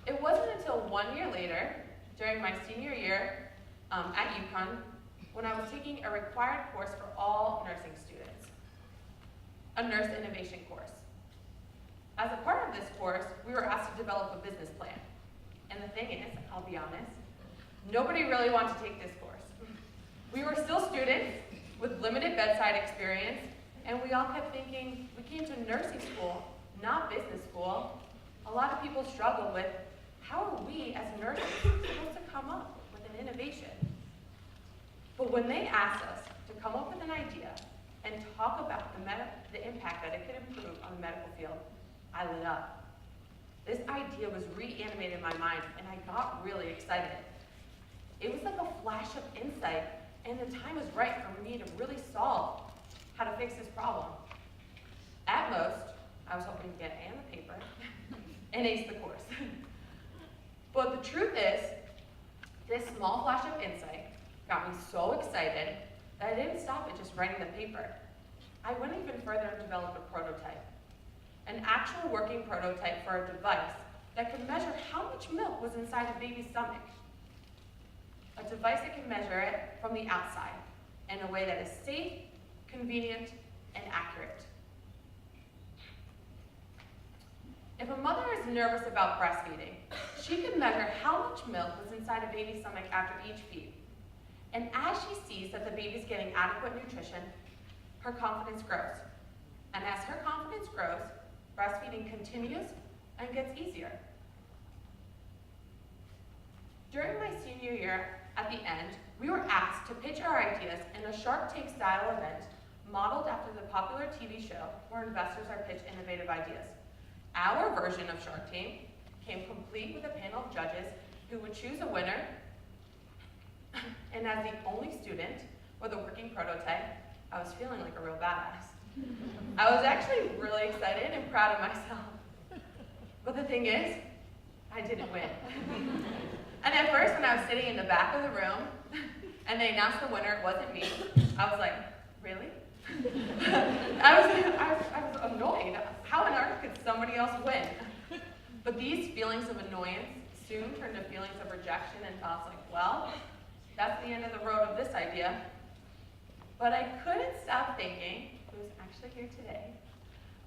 It wasn't until 1 year later, during my senior year at UConn, when I was taking a required course for all nursing students, a nurse innovation course. As a part of this course, we were asked to develop a business plan. And the thing is, I'll be honest, nobody really wanted to take this course. We were still students with limited bedside experience, and we all kept thinking, we came to nursing school, not business school. A lot of people struggle with, how are we as nurses supposed to come up with an innovation? But when they asked us to come up with an idea and talk about the impact that it could improve on the medical field, I lit up. This idea was reanimated in my mind, and I got really excited. It was like a flash of insight, and the time was right for me to really solve how to fix this problem. At most, I was hoping to get A in the paper and ace the course. But the truth is, this small flash of insight got me so excited that I didn't stop at just writing the paper. I went even further and developed a prototype, an actual working prototype for a device that could measure how much milk was inside a baby's stomach. A device that can measure it from the outside in a way that is safe, convenient, and accurate. If a mother is nervous about breastfeeding, she can measure how much milk was inside a baby's stomach after each feed. And as she sees that the baby's getting adequate nutrition, her confidence grows. And as her confidence grows, breastfeeding continues and gets easier. During my senior year, at the end, we were asked to pitch our ideas in a Shark Tank style event modeled after the popular TV show where investors are pitched innovative ideas. Our version of Shark Tank came complete with a panel of judges who would choose a winner, and as the only student with a working prototype, I was feeling like a real badass. I was actually really excited and proud of myself. But the thing is, I didn't win. And at first, when I was sitting in the back of the room, and they announced the winner, it wasn't me, I was like, really? I was annoyed. How on earth could somebody else win? But these feelings of annoyance soon turned to feelings of rejection and thoughts like, well, that's the end of the road of this idea. But I couldn't stop thinking, who's actually here today,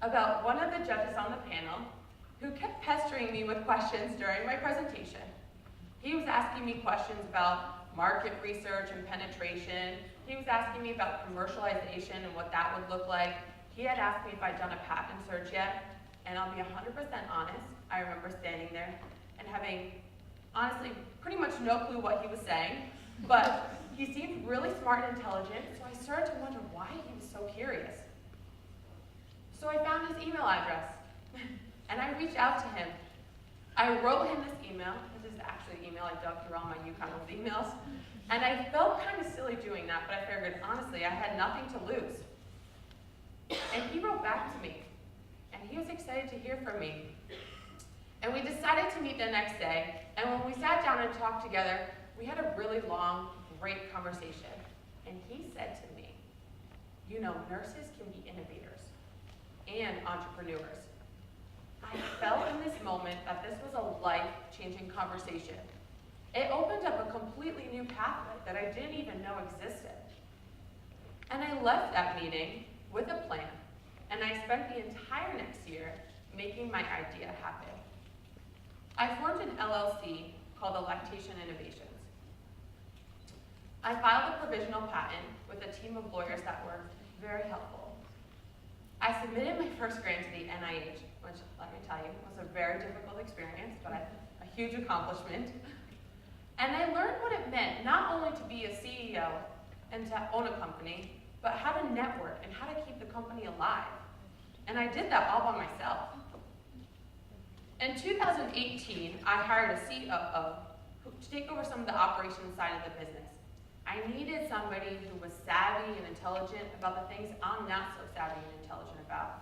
about one of the judges on the panel who kept pestering me with questions during my presentation. He was asking me questions about market research and penetration. He was asking me about commercialization and what that would look like. He had asked me if I'd done a patent search yet, and I'll be 100% honest, I remember standing there and having, honestly, pretty much no clue what he was saying, but he seemed really smart and intelligent, so I started to wonder why he was so curious. So I found his email address, and I reached out to him. I wrote him this email. This is actually the email I dug through all my UConn old emails, and I felt kind of silly doing that, but I figured, honestly, I had nothing to lose. And he wrote back to me, and he was excited to hear from me. And we decided to meet the next day, and when we sat down and talked together, we had a really long, great conversation. And he said to me, you know, nurses can be innovators and entrepreneurs. I felt in this moment that this was a life-changing conversation. It opened up a completely new pathway that I didn't even know existed. And I left that meeting with a plan, and I spent the entire next year making my idea happen. I formed an LLC called Lactation Innovations. I filed a provisional patent with a team of lawyers that were very helpful. I submitted my first grant to the NIH, which, let me tell you, was a very difficult experience, but a huge accomplishment. And I learned what it meant not only to be a CEO and to own a company, but how to network and how to keep the company alive. And I did that all by myself. In 2018, I hired a COO to take over some of the operations side of the business. I needed somebody who was savvy and intelligent about the things I'm not so savvy and intelligent about.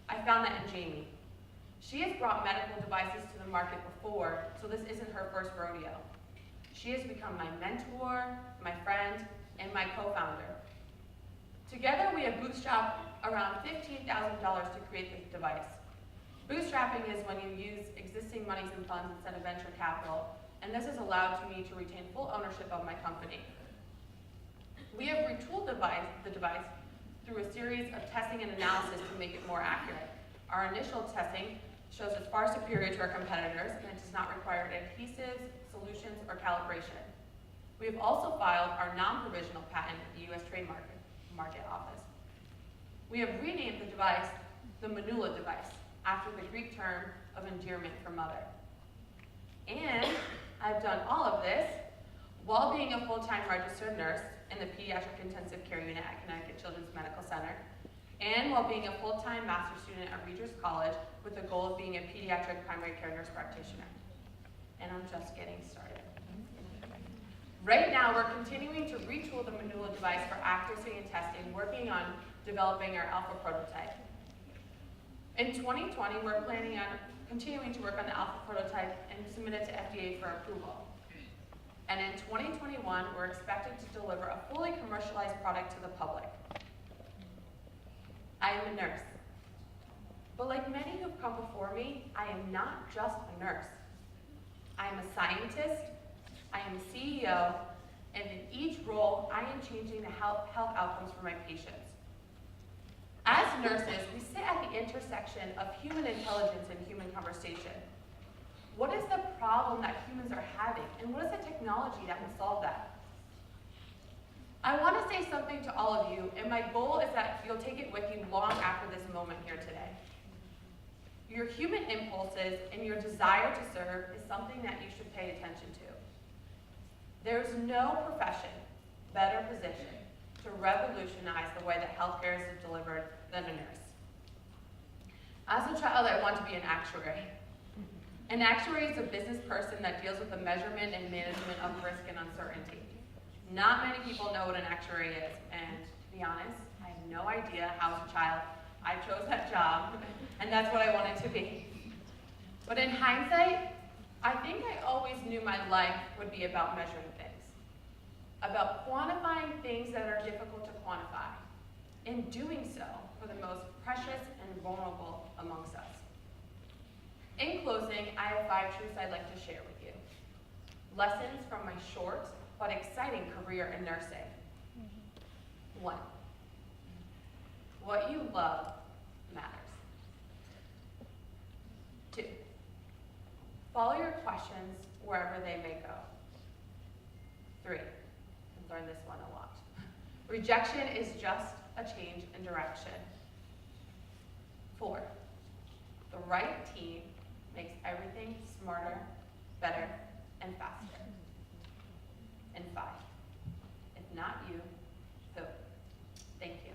I found that in Jamie. She has brought medical devices to the market before, so this isn't her first rodeo. She has become my mentor, my friend, and my co-founder. Together, we have bootstrapped around $15,000 to create this device. Bootstrapping is when you use existing monies and funds instead of venture capital, and this has allowed me to retain full ownership of my company. We have retooled the device through a series of testing and analysis to make it more accurate. Our initial testing shows it's far superior to our competitors, and it does not require adhesives, solutions, or calibration. We have also filed our non-provisional patent at the U.S. Trademark Office. We have renamed the device the Manula device, after the Greek term of endearment for mother. And I've done all of this while being a full-time registered nurse in the Pediatric Intensive Care Unit at Connecticut Children's Medical Center, and while being a full-time master's student at Regis College with the goal of being a pediatric primary care nurse practitioner. And I'm just getting started. Right now, we're continuing to retool the Manula device for accuracy and testing, working on developing our alpha prototype. In 2020, we're planning on continuing to work on the alpha prototype and submit it to FDA for approval. And in 2021, we're expected to deliver a fully commercialized product to the public. I am a nurse. But like many who've come before me, I am not just a nurse. I am a scientist, I am a CEO, and in each role, I am changing the health outcomes for my patients. As nurses, we sit at the intersection of human intelligence and human conversation. What is the problem that humans are having, and what is the technology that will solve that? I want to say something to all of you, and my goal is that you'll take it with you long after this moment here today. Your human impulses and your desire to serve is something that you should pay attention to. There's no profession better positioned to revolutionize the way that healthcare is delivered than a nurse. As a child, I wanted to be an actuary. An actuary is a business person that deals with the measurement and management of risk and uncertainty. Not many people know what an actuary is, and to be honest, I have no idea how as a child I chose that job, and that's what I wanted to be. But in hindsight, I think I always knew my life would be about measuring things, about quantifying things that are difficult to quantify, and doing so for the most precious and vulnerable amongst us. In closing, I have 5 truths I'd like to share with you. Lessons from my short but exciting career in nursing. 1, what you love matters. 2, follow your questions wherever they may go. 3, I've learned this one a lot. Rejection is just a change in direction. 4, the right team makes everything smarter, better, and faster. And 5, if not you, who? Thank you.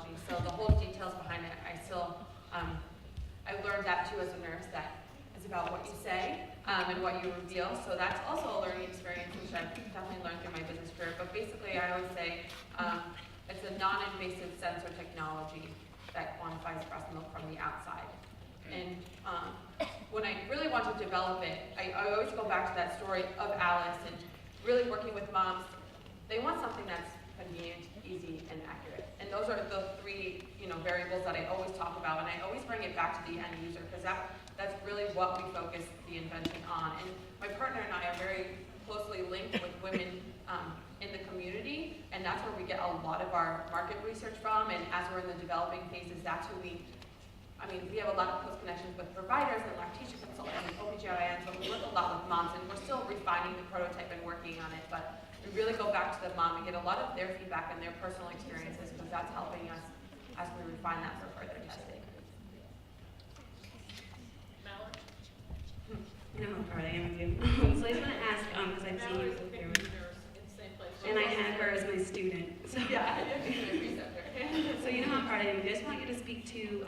technology. So the whole details behind it, I learned that too as a nurse, that it's about what you say and what you reveal. So that's also a learning experience, which I've definitely learned through my business career. But basically, I always say it's a non-invasive sensor technology that quantifies breast milk from the outside. And when I really want to develop it, I always go back to that story of Alice and really working with moms. They want something that's convenient, easy, and accurate. And those are the three, variables that I always talk about, and I always bring it back to the end user, because that's really what we focus the invention on. And my partner and I are very closely linked with women in the community, and that's where we get a lot of our market research from. And as we're in the developing phases, that's who we have a lot of close connections with providers and lactation consultants and OBGYNs, but we work a lot with moms, and we're still refining the prototype and working on it. But we really go back to the mom and get a lot of their feedback and their personal experiences, because that's helping us as we refine that for further testing. You know how proud I am of you. So I just want to ask, because I've seen you go through it, and I had her as my student. So, Yeah. so you know how proud I am of you. I just want you to speak to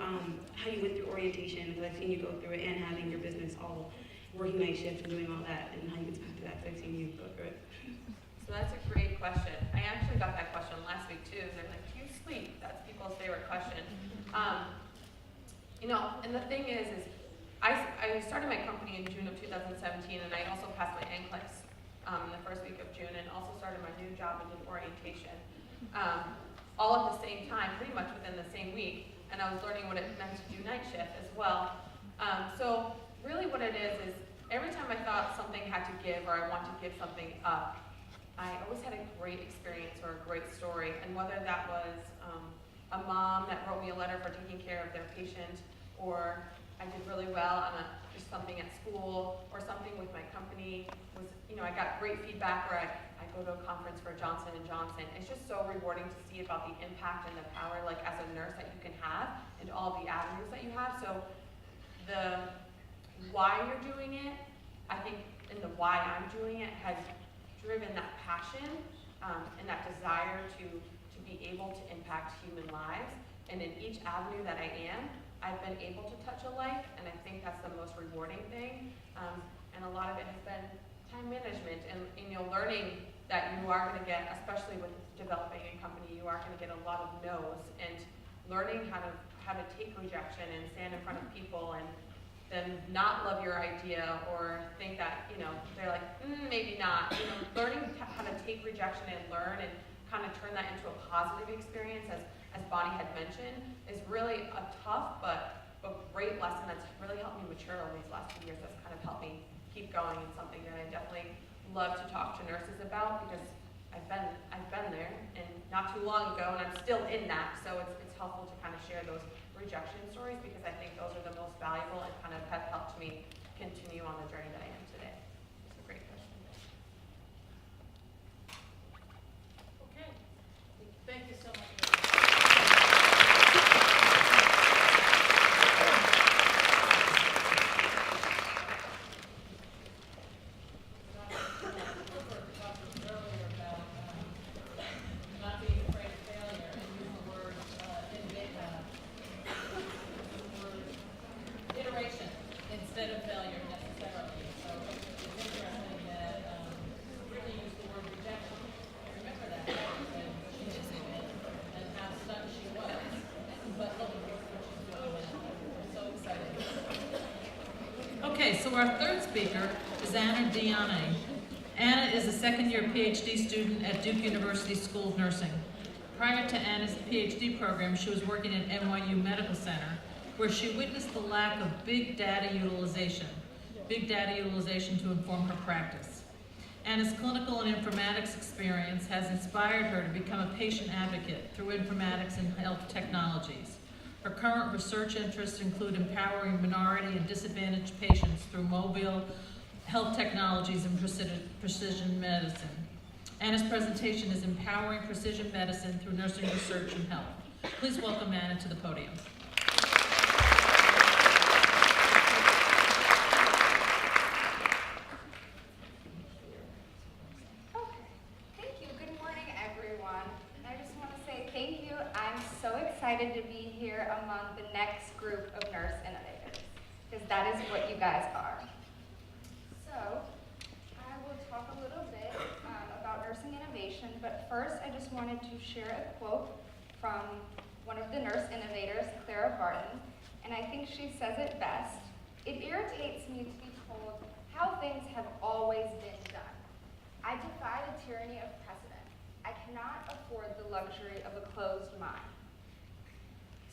how you went through orientation, because I've seen you go through it, and having your business all working night shift and doing all that, and how you can speak to that, because I've seen you go through it. So that's a great question. I actually got that question last week too. They're like, do you sleep? That's people's favorite question. And the thing is I started my company in June of 2017, and I also passed my NCLEX in the first week of June, and also started my new job and did orientation. All at the same time, pretty much within the same week, and I was learning what it meant to do night shift as well. So really what it is every time I thought something had to give, or I want to give something up, I always had a great experience or a great story, and whether that was a mom that wrote me a letter for taking care of their patient, or I did really well on just something at school, or something with my company was, I got great feedback, or I go to a conference for Johnson & Johnson. It's just so rewarding to see about the impact and the power, like as a nurse, that you can have, and all the avenues that you have. So the why you're doing it, I think, and the why I'm doing it has driven that passion and that desire to be able to impact human lives. And in each avenue that I am, I've been able to touch a life, and I think that's the most rewarding thing. And a lot of it has been time management and learning that you are going to get, especially with developing a company, you are going to get a lot of no's, and learning how to take rejection and stand in front of people and then not love your idea, or think that, they're like, maybe not. Learning how to take rejection and learn and kind of turn that into a positive experience, as Bonnie had mentioned, is really a tough but great lesson that's really helped me mature over these last 2 years. That's kind of helped me keep going, and something that I definitely love to talk to nurses about, because I've been there, and not too long ago, and I'm still in that. So it's helpful to kind of share those rejection stories, because I think those are the most valuable and kind of have helped me continue on the journey that I am today. It's a great question. Okay. Thank you so much. Instead of failure necessarily. So it's interesting that really use the word rejection. I remember that when she did it and how stunned she was. But look at what she's doing now. We're so excited. Okay, so our third speaker is Anna Diane. Anna is a second-year PhD student at Duke University School of Nursing. Prior to Anna's PhD program, she was working at NYU Medical Center, where she witnessed the lack of big data utilization to inform her practice. Anna's clinical and informatics experience has inspired her to become a patient advocate through informatics and health technologies. Her current research interests include empowering minority and disadvantaged patients through mobile health technologies and precision medicine. Anna's presentation is Empowering Precision Medicine Through Nursing Research and Health. Please welcome Anna to the podium. excited that is what you guys are. So, I will talk a little bit about nursing innovation, but first I just wanted to share a quote from one of the nurse innovators, Clara Barton, and I think she says it best. It irritates me to be told how things have always been done. I defy the tyranny of precedent. I cannot afford the luxury of a closed mind.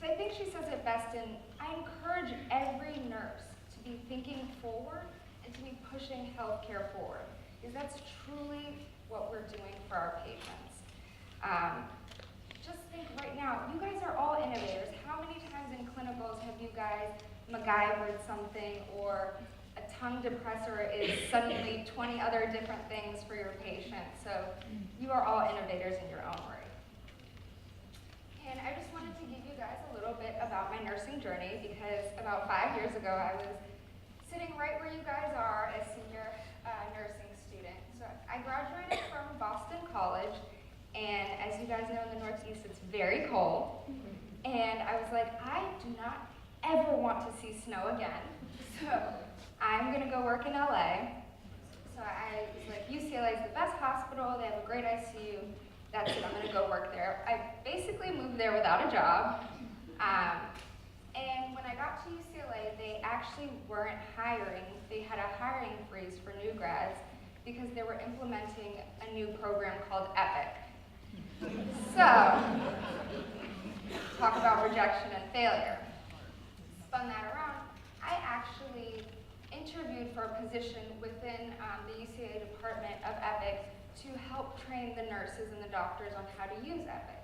So I think she says it best in, I encourage every nurse to be thinking forward and to be pushing healthcare forward, because that's truly what we're doing for our patients. Just think right now, you guys are all innovators. How many times in clinicals have you guys MacGyvered something, or a tongue depressor is suddenly 20 other different things for your patient? So you are all innovators in your own right. And I just wanted to give you guys a little bit about my nursing journey, because about 5 years ago I was sitting right where you guys are as senior nursing students. So I graduated from Boston College, and as you guys know, in the Northeast it's very cold. And I was like, I do not ever want to see snow again. So I'm gonna go work in LA. So I was like, UCLA is the best hospital, they have a great ICU, that's it, I'm gonna go work there. I basically moved there without a job. And when I got to UCLA, they actually weren't hiring. They had a hiring freeze for new grads because they were implementing a new program called EPIC. So, talk about rejection and failure. Spun that around, I actually interviewed for a position within the UCLA Department of EPIC to help train the nurses and the doctors on how to use EPIC.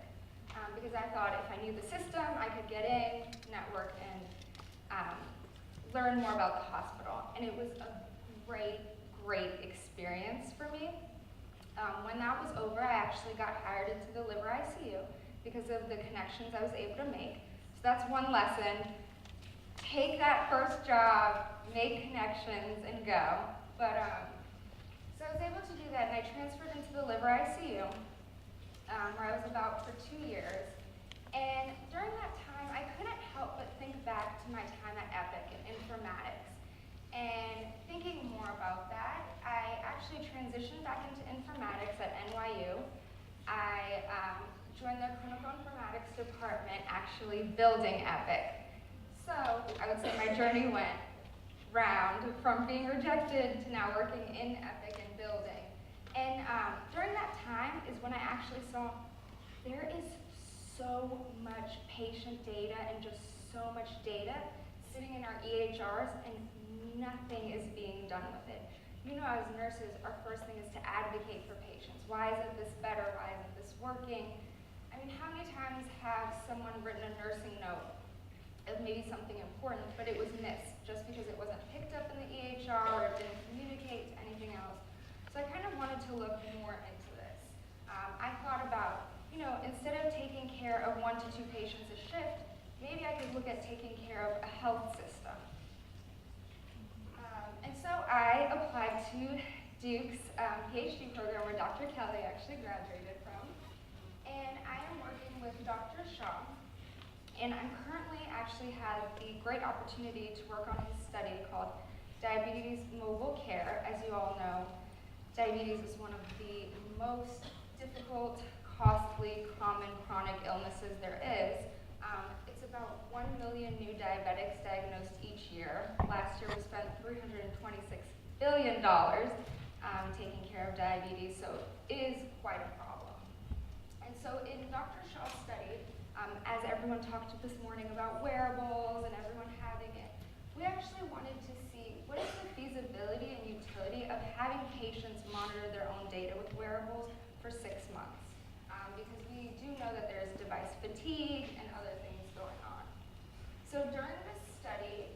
Because I thought if I knew the system, I could get in, network, and learn more about the hospital. And it was a great, great experience for me. When that was over, I actually got hired into the liver ICU because of the connections I was able to make. So that's one lesson. Take that first job, make connections, and go. But so I was able to do that, and I transferred into the liver ICU, where I was about for 2 years. And during that time, I couldn't help but think back to my time at EPIC and informatics. And thinking more about that, I actually transitioned back into informatics at NYU. I joined the clinical informatics department, actually building EPIC. So I would say my journey went round from being rejected to now working in EPIC and building. And during that time is when I actually saw there is so much patient data and just so much data sitting in our EHRs, and nothing is being done with it. You know, as nurses, our first thing is to advocate for patients. Why isn't this better? Why isn't this working? I mean, how many times have someone written a nursing note of maybe something important, but it was missed just because it wasn't picked up in the EHR or it didn't communicate to anything else? So I kind of wanted to look more into this. I thought about, you know, instead of taking care of 1 to 2 patients a shift, maybe I could look at taking care of a health system. And so I applied to Duke's PhD program, where Dr. Kelly actually graduated from. And I am working with Dr. Shaw. And I'm currently actually had the great opportunity to work on his study called Diabetes Mobile Care. As you all know, diabetes is one of the most difficult, costly, common chronic illnesses there is. It's about 1 million new diabetics diagnosed each year. Last year we spent $326 billion taking care of diabetes, so it is quite a problem. And so in Dr. Shaw's study, as everyone talked this morning about wearables and everyone having it, we actually wanted to see what is the feasibility and utility of having patients monitor their own data with wearables for 6 months. Because we do know that there is device fatigue and other things going on. So during this study,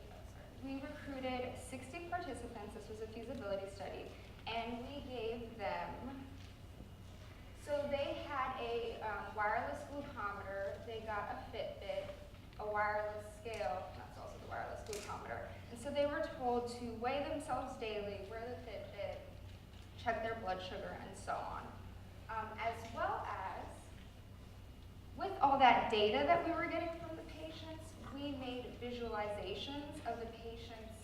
we recruited 60 participants. This was a feasibility study, and we gave them, so they had a wireless glucometer, they got a Fitbit, a wireless scale, that's also the wireless glucometer, and so they were told to weigh themselves daily, wear the Fitbit, check their blood sugar, and so on. As well as, with all that data that we were getting from the patients, we made visualizations of the patient's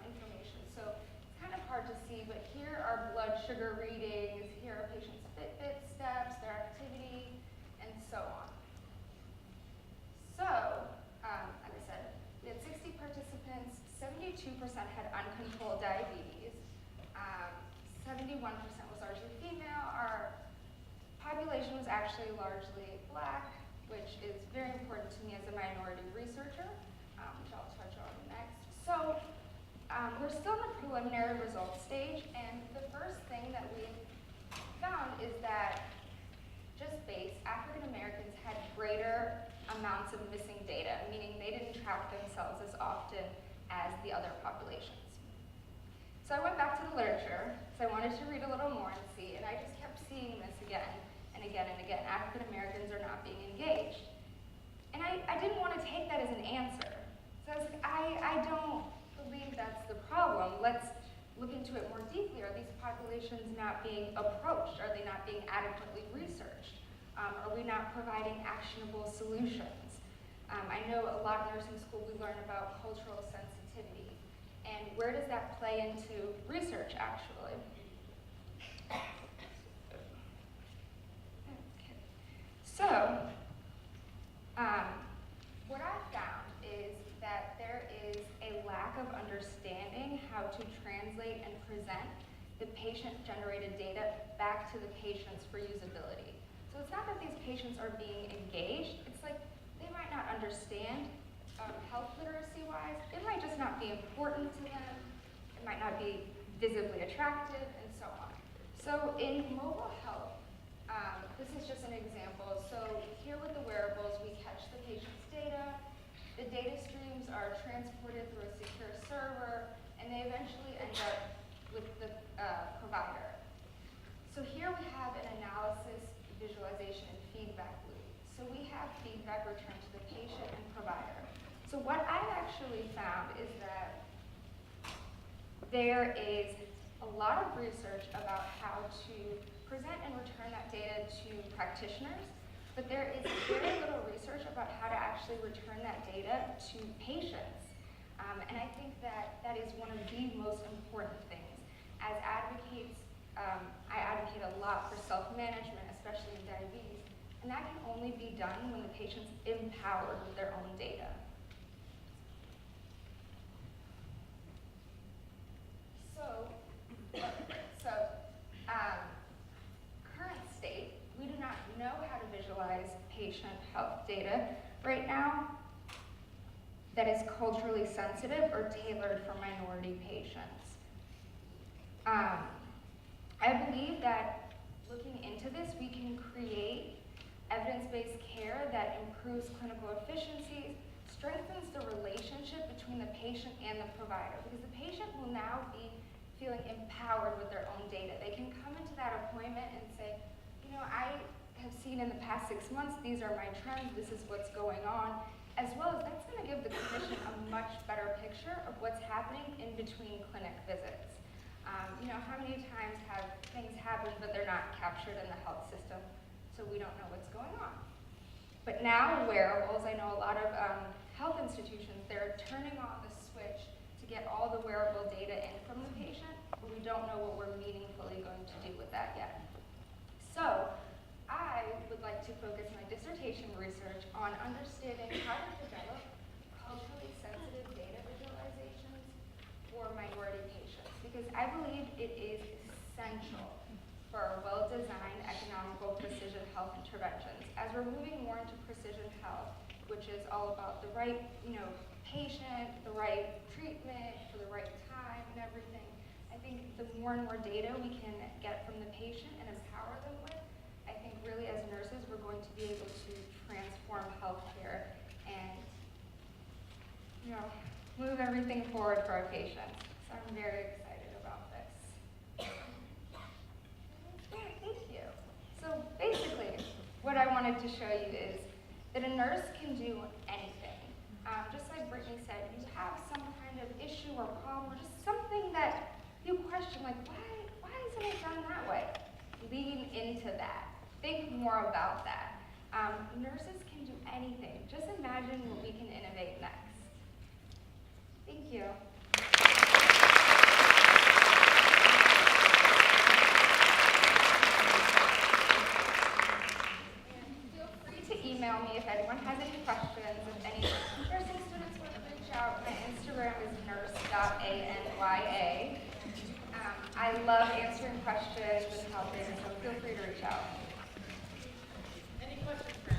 information. So it's kind of hard to see, but here are blood sugar readings, here are patients' Fitbit steps, their activity, and so on. So, like I said, we had 60 participants, 72% had uncontrolled diabetes, 71% was largely female. Our population was actually largely Black, which is very important to me as a minority researcher, which I'll touch on next. So we're still in the preliminary results stage, and the first thing that we found is that just base, African Americans had greater amounts of missing data, meaning they didn't track themselves as often as the other populations. So I went back to the literature, so I wanted to read a little more and see, and I just kept seeing this again and again and again. African Americans are not being engaged. And I didn't want to take that as an answer. So I was like, I don't believe that's the problem. Let's look into it more deeply. Are these populations not being approached? Are they not being adequately researched? Are we not providing actionable solutions? I know a lot in nursing school we learn about cultural sensitivity. And where does that play into research, actually? Okay. So, what I found is that there is a lack of understanding how to translate and present the patient-generated data back to the patients for usability. So it's not that these patients are being engaged, it's like they might not understand health literacy-wise, it might just not be important to them, it might not be visibly attractive, and so on. So in mobile health, this is just an example. So here with the wearables, we catch the patient's data, the data streams are transported through a secure server, and they eventually end up with the provider. So here we have an analysis, visualization, and feedback loop. So we have feedback returned to the patient and provider. So what I've actually found is that there is a lot of research about how to present and return that data to practitioners, but there is very little research about how to actually return that data to patients. And I think that that is one of the most important things. As advocates, I advocate a lot for self-management, especially in diabetes, and that can only be done when the patient's empowered with their own data. Current state, we do not know how to visualize patient health data right now that is culturally sensitive or tailored for minority patients. I believe that looking into this, we can create evidence-based care that improves clinical efficiencies, strengthens the relationship between the patient and the provider, because the patient will now be feeling empowered with their own data. They can come into that appointment and say, you know, I have seen in the past 6 months, these are my trends, this is what's going on, as well as that's gonna give the clinician a much better picture of what's happening in between clinic visits. You know, how many times have things happen, but they're not captured in the health system, so we don't know what's going on. But now wearables, I know a lot of health institutions, they're turning on the switch to get all the wearable data in from the patient, but we don't know what we're meaningfully going to do with that yet. So I would like to focus my dissertation research on understanding how to develop culturally sensitive data visualizations for minority patients, because I believe it is essential for well-designed economical precision health interventions. As we're moving more into precision health, which is all about the right, patient, the right treatment for the right time and everything, I think the more and more data we can get from the patient and empower them with, I think really as nurses we're going to be able to transform healthcare and move everything forward for our patients. So I'm very excited about this. Thank you. So basically, what I wanted to show you is that a nurse can do anything. Just like Brittany said, you have some kind of issue or problem or just something that you question, like, why isn't it done that way? Lean into that. Think more about that. Nurses can do anything. Just imagine what we can innovate next. Thank you. love answering questions and helping, so feel free to reach out. Any questions, Brad?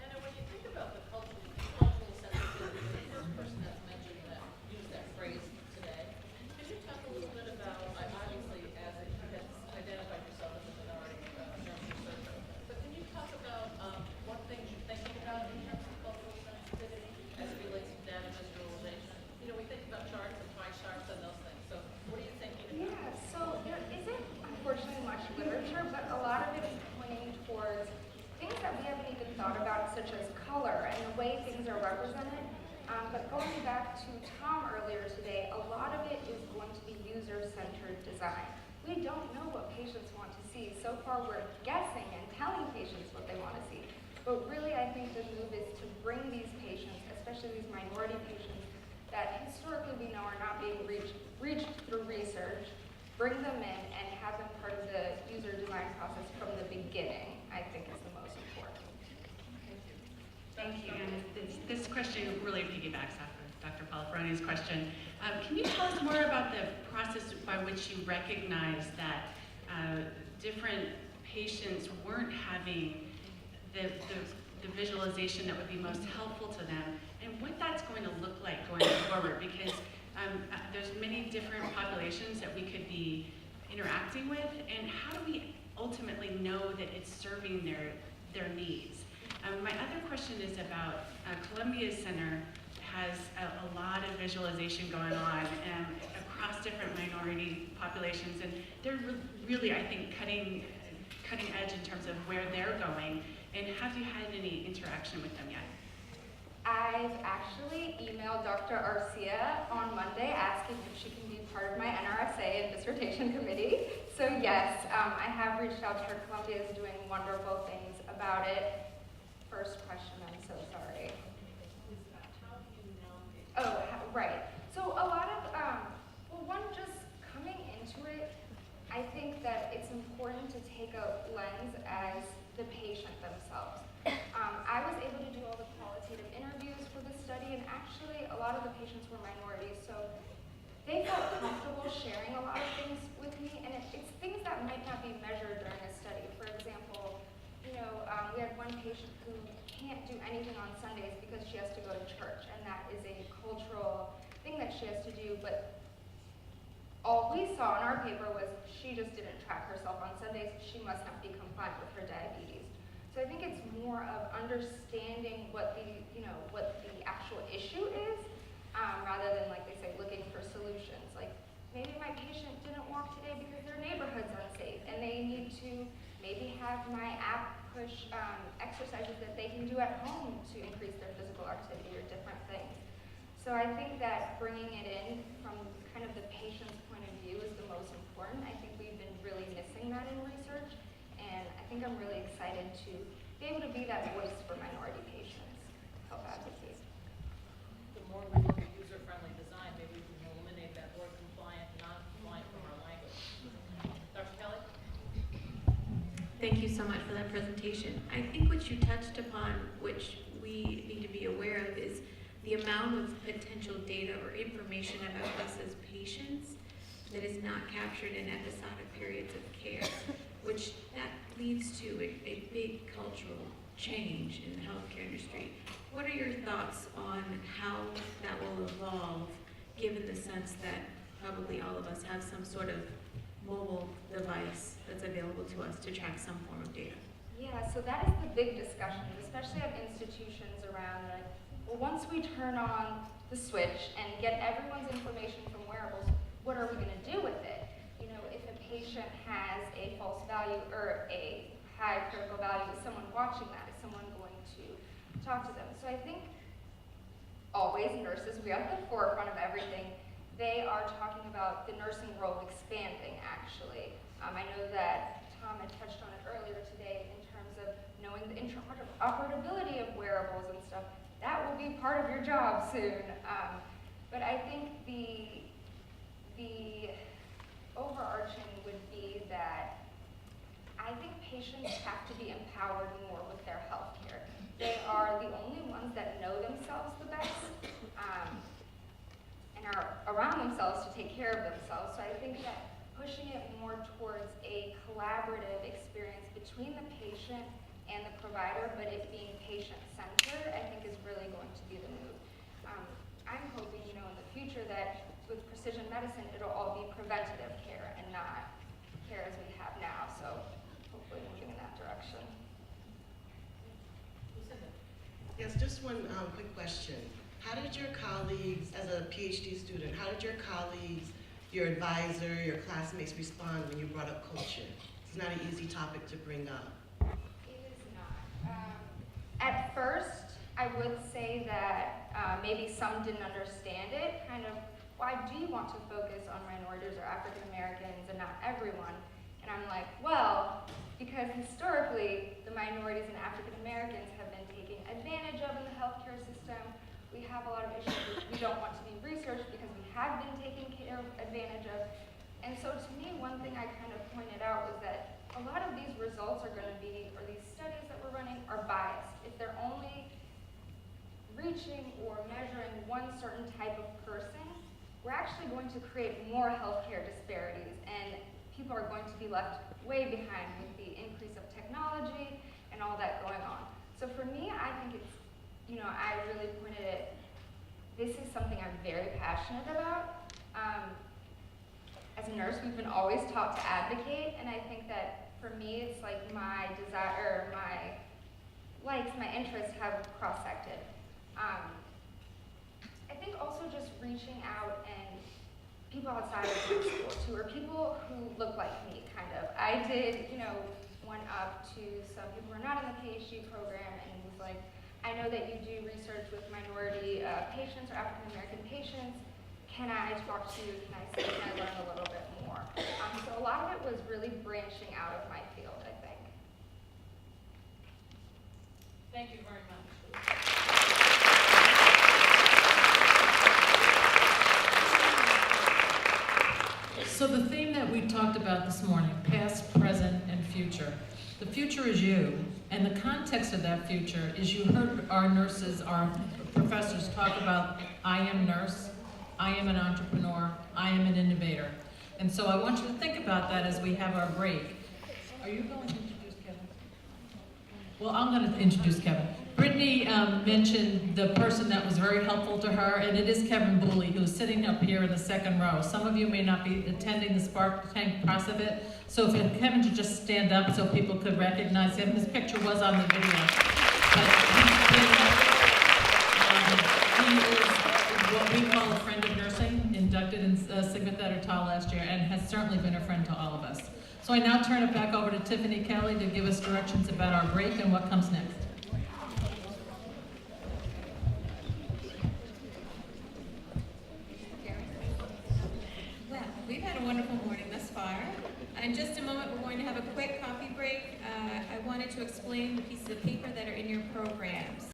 Anna, when you think about the cultural sensitivity, the first person that's mentioned that used that phrase today, could you talk a little bit about, obviously, as you have identified yourself as a minority nurse researcher, but can you talk about what things you're thinking about in terms of cultural sensitivity as it relates to data visualization? You know, we think about charts and pie charts and those things, so what are you thinking about? Yeah, so there isn't unfortunately much literature, but a lot of it is pointing towards things that we haven't even thought about, such as color and the way things are represented. But going back to Tom earlier today, a lot of it is going to be user-centered design. We don't know what patients want to see. So far, we're guessing and telling patients what they want to see. But really, I think the move is to bring these patients, especially these minority patients, that historically we know are not being reached through research, bring them in and have them part of the user design process from the beginning, I think is the most important. Thank you. And this question really piggybacks off of Dr. Palafroni's question. Can you tell us more about the process by which you recognize that different patients weren't having the visualization that would be most helpful to them, and what that's going to look like going forward? Because there's many different populations that we could be interacting with, and how do we ultimately know that it's serving their needs? My other question is about Columbia Center has a lot of visualization going on across different minority populations, and they're really, I think, cutting edge in terms of where they're going. And have you had any interaction with them yet? I've actually emailed Dr. Arcia on Monday asking if she can be part of my NRSA and dissertation committee. So yes, I have reached out to her. Columbia is doing wonderful things about it. First question, I'm so sorry. Oh, right. So a lot of, well, one, just coming into it, I think that it's important to take a lens as the patient themselves. I was able to do all the qualitative interviews for the study, and actually a lot of the patients were minorities, so they felt comfortable sharing a lot of things with me, and it's things that might not be measured during a study. For example, you know, we had one patient who can't do anything on Sundays because she has to go to church, and that is a cultural thing that she has to do, but all we saw in our paper was she just didn't track herself on Sundays. She must not be compliant with her diabetes. So I think it's more of understanding what the actual issue is, rather than, like they say, looking for solutions. Like, maybe my patient didn't walk today because their neighborhood's unsafe, and they need to maybe have my app push exercises that they can do at home to increase their physical activity or different things. So I think that bringing it in from kind of the patient's point of view is the most important. I think we've been really missing that in research, and I think I'm really excited to be able to be that voice for minority patients, help advocate. The more we look at user-friendly design, maybe we can eliminate that word compliant, non-compliant from our language. Dr. Kelly? Thank you so much for that presentation. I think what you touched upon, which we need to be aware of, is the amount of potential data or information about us as patients that is not captured in episodic periods of care, which that leads to a big cultural change in the healthcare industry. What are your thoughts on how that will evolve, given the sense that probably all of us have some sort of mobile device that's available to us to track some form of data? Yeah, so that is the big discussion, especially at institutions around, like, well, once we turn on the switch and get everyone's information from wearables, what are we going to do with it? You know, if a patient has a false value or a high critical value, is someone watching that? Is someone going to talk to them? So I think always nurses, we are at the forefront of everything. They are talking about the nursing role expanding, actually. I know that Tom had touched on it earlier today in terms of knowing the interoperability of wearables and stuff. That will be part of your job soon. But I think the overarching would be that I think patients have to be empowered more with their health care. They are the only ones that know themselves the best, and around themselves to take care of themselves. So I think that pushing it more towards a collaborative experience between the patient and the provider, but it being patient-centered, I think is really going to be the move. I'm hoping, in the future that with precision medicine, it'll all be preventative care and not care as we have now. So hopefully moving in that direction. Yes, just one quick question. How did your colleagues, as a PhD student, how did your colleagues, your advisor, your classmates respond when you brought up culture? It's not an easy topic to bring up. It is not. At first, I would say that maybe some didn't understand it, kind of, why do you want to focus on minorities or African Americans and not everyone? And I'm like, well, because historically, the minorities and African Americans have been taken advantage of in the healthcare system. We have a lot of issues which we don't want to be researched because we have been taken advantage of. And so to me, one thing I kind of pointed out was that a lot of these results are going to be, or these studies that we're running are biased. If they're only reaching or measuring one certain type of person, we're actually going to create more healthcare disparities, and people are going to be left way behind with the increase of technology and all that going on. So for me, I think it's, I really pointed it, this is something I'm very passionate about. As a nurse, we've been always taught to advocate, and I think that for me, it's like my desire, my likes, my interests have cross-sected. I think also just reaching out and people outside of the school too, or people who look like me, kind of. I did, went up to some people who are not in the PhD program and was like, I know that you do research with minority patients or African American patients. Can I talk to you? Can I see? Can I learn a little bit more? So a lot of it was really branching out of my field, I think. Thank you very much. So the theme that we talked about this morning, past, present, and future. The future is you, and the context of that future is you heard our nurses, our professors talk about, I am nurse, I am an entrepreneur, I am an innovator. And so I want you to think about that as we have our break. Are you going to introduce Kevin? Well, I'm going to introduce Kevin. Brittany mentioned the person that was very helpful to her, and it is Kevin Booley, who's sitting up here in the second row. Some of you may not be attending the Spark Tank press of it, so if Kevin should just stand up so people could recognize him. His picture was on the video. But he is what we call a friend of nursing, inducted in Sigma Theta Tau last year, and has certainly been a friend to all of us. So I now turn it back over to Tiffany Kelly to give us directions about our break and what comes next. Well, we've had a wonderful morning thus far. In just a moment, we're going to have a quick coffee break. I wanted to explain the pieces of paper that are in your programs.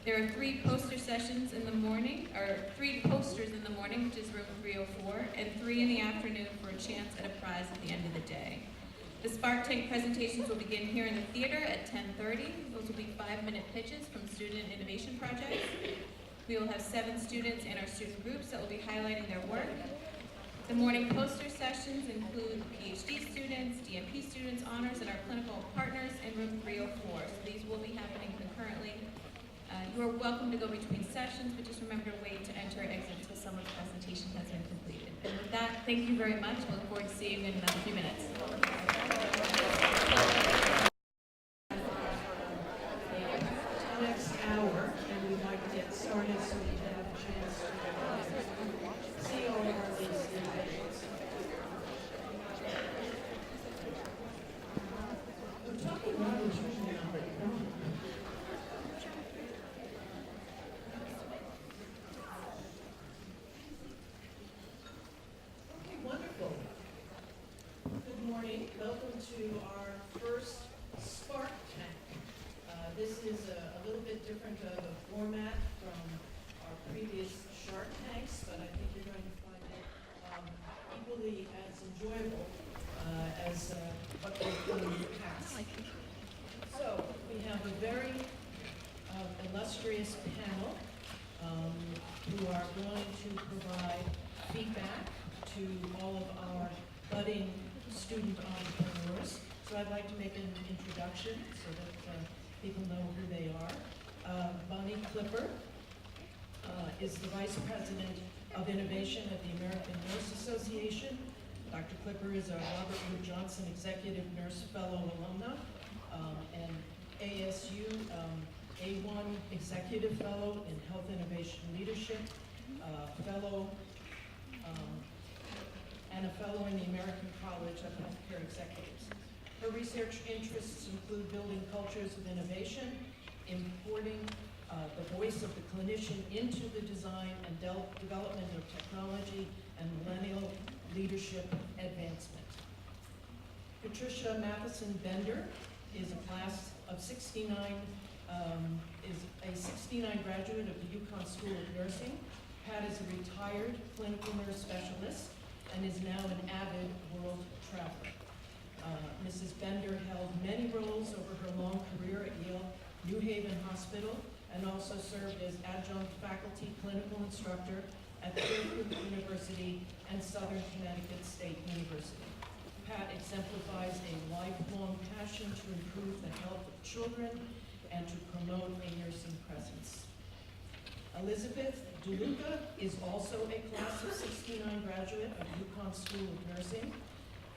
There are 3 poster sessions in the morning, or 3 posters in the morning, which is room 304, and 3 in the afternoon for a chance at a prize at the end of the day. The Spark Tank presentations will begin here in the theater at 10:30. Those will be 5-minute pitches from student innovation projects. We will have 7 students in our student groups that will be highlighting their work. The morning poster sessions include PhD students, DMP students, honors, and our clinical partners in room 304. So these will be happening concurrently. You are welcome to go between sessions, but just remember to wait to enter and exit until someone's presentation has been completed. And with that, thank you very much. I look forward to seeing you in another few minutes. Next hour, and we'd like to get started so we can have a chance to see all of these innovations. We're talking about nutrition now. Wonderful. Good morning. Welcome to our first Spark Tank. This is a little bit different of a format from our previous Shark Tanks, but I think you're going to find it equally as enjoyable as what they've done in the past. So we have a very illustrious panel who are going to provide feedback to all of our budding student entrepreneurs. So I'd like to make an introduction so that people know who they are. Bonnie Clipper is the Vice President of Innovation at the American Nurse Association. Dr. Clipper is a Robert Wood Johnson Executive Nurse Fellow alumna and ASU A1 Executive Fellow in Health Innovation Leadership, Fellow and a Fellow in the American College of Healthcare Executives. Her research interests include building cultures of innovation, importing the voice of the clinician into the design and development of technology and millennial leadership advancement. Patricia Matheson Bender is a class of 69, is a 69 graduate of the UConn School of Nursing. Pat is a retired clinical nurse specialist and is now an avid world traveler. Mrs. Bender held many roles over her long career at Yale New Haven Hospital and also served as adjunct faculty clinical instructor at Fairfield University and Southern Connecticut State University. Pat exemplifies a lifelong passion to improve the health of children and to promote a nursing presence. Elizabeth DeLuca is also a class of 69 graduate of UConn School of Nursing.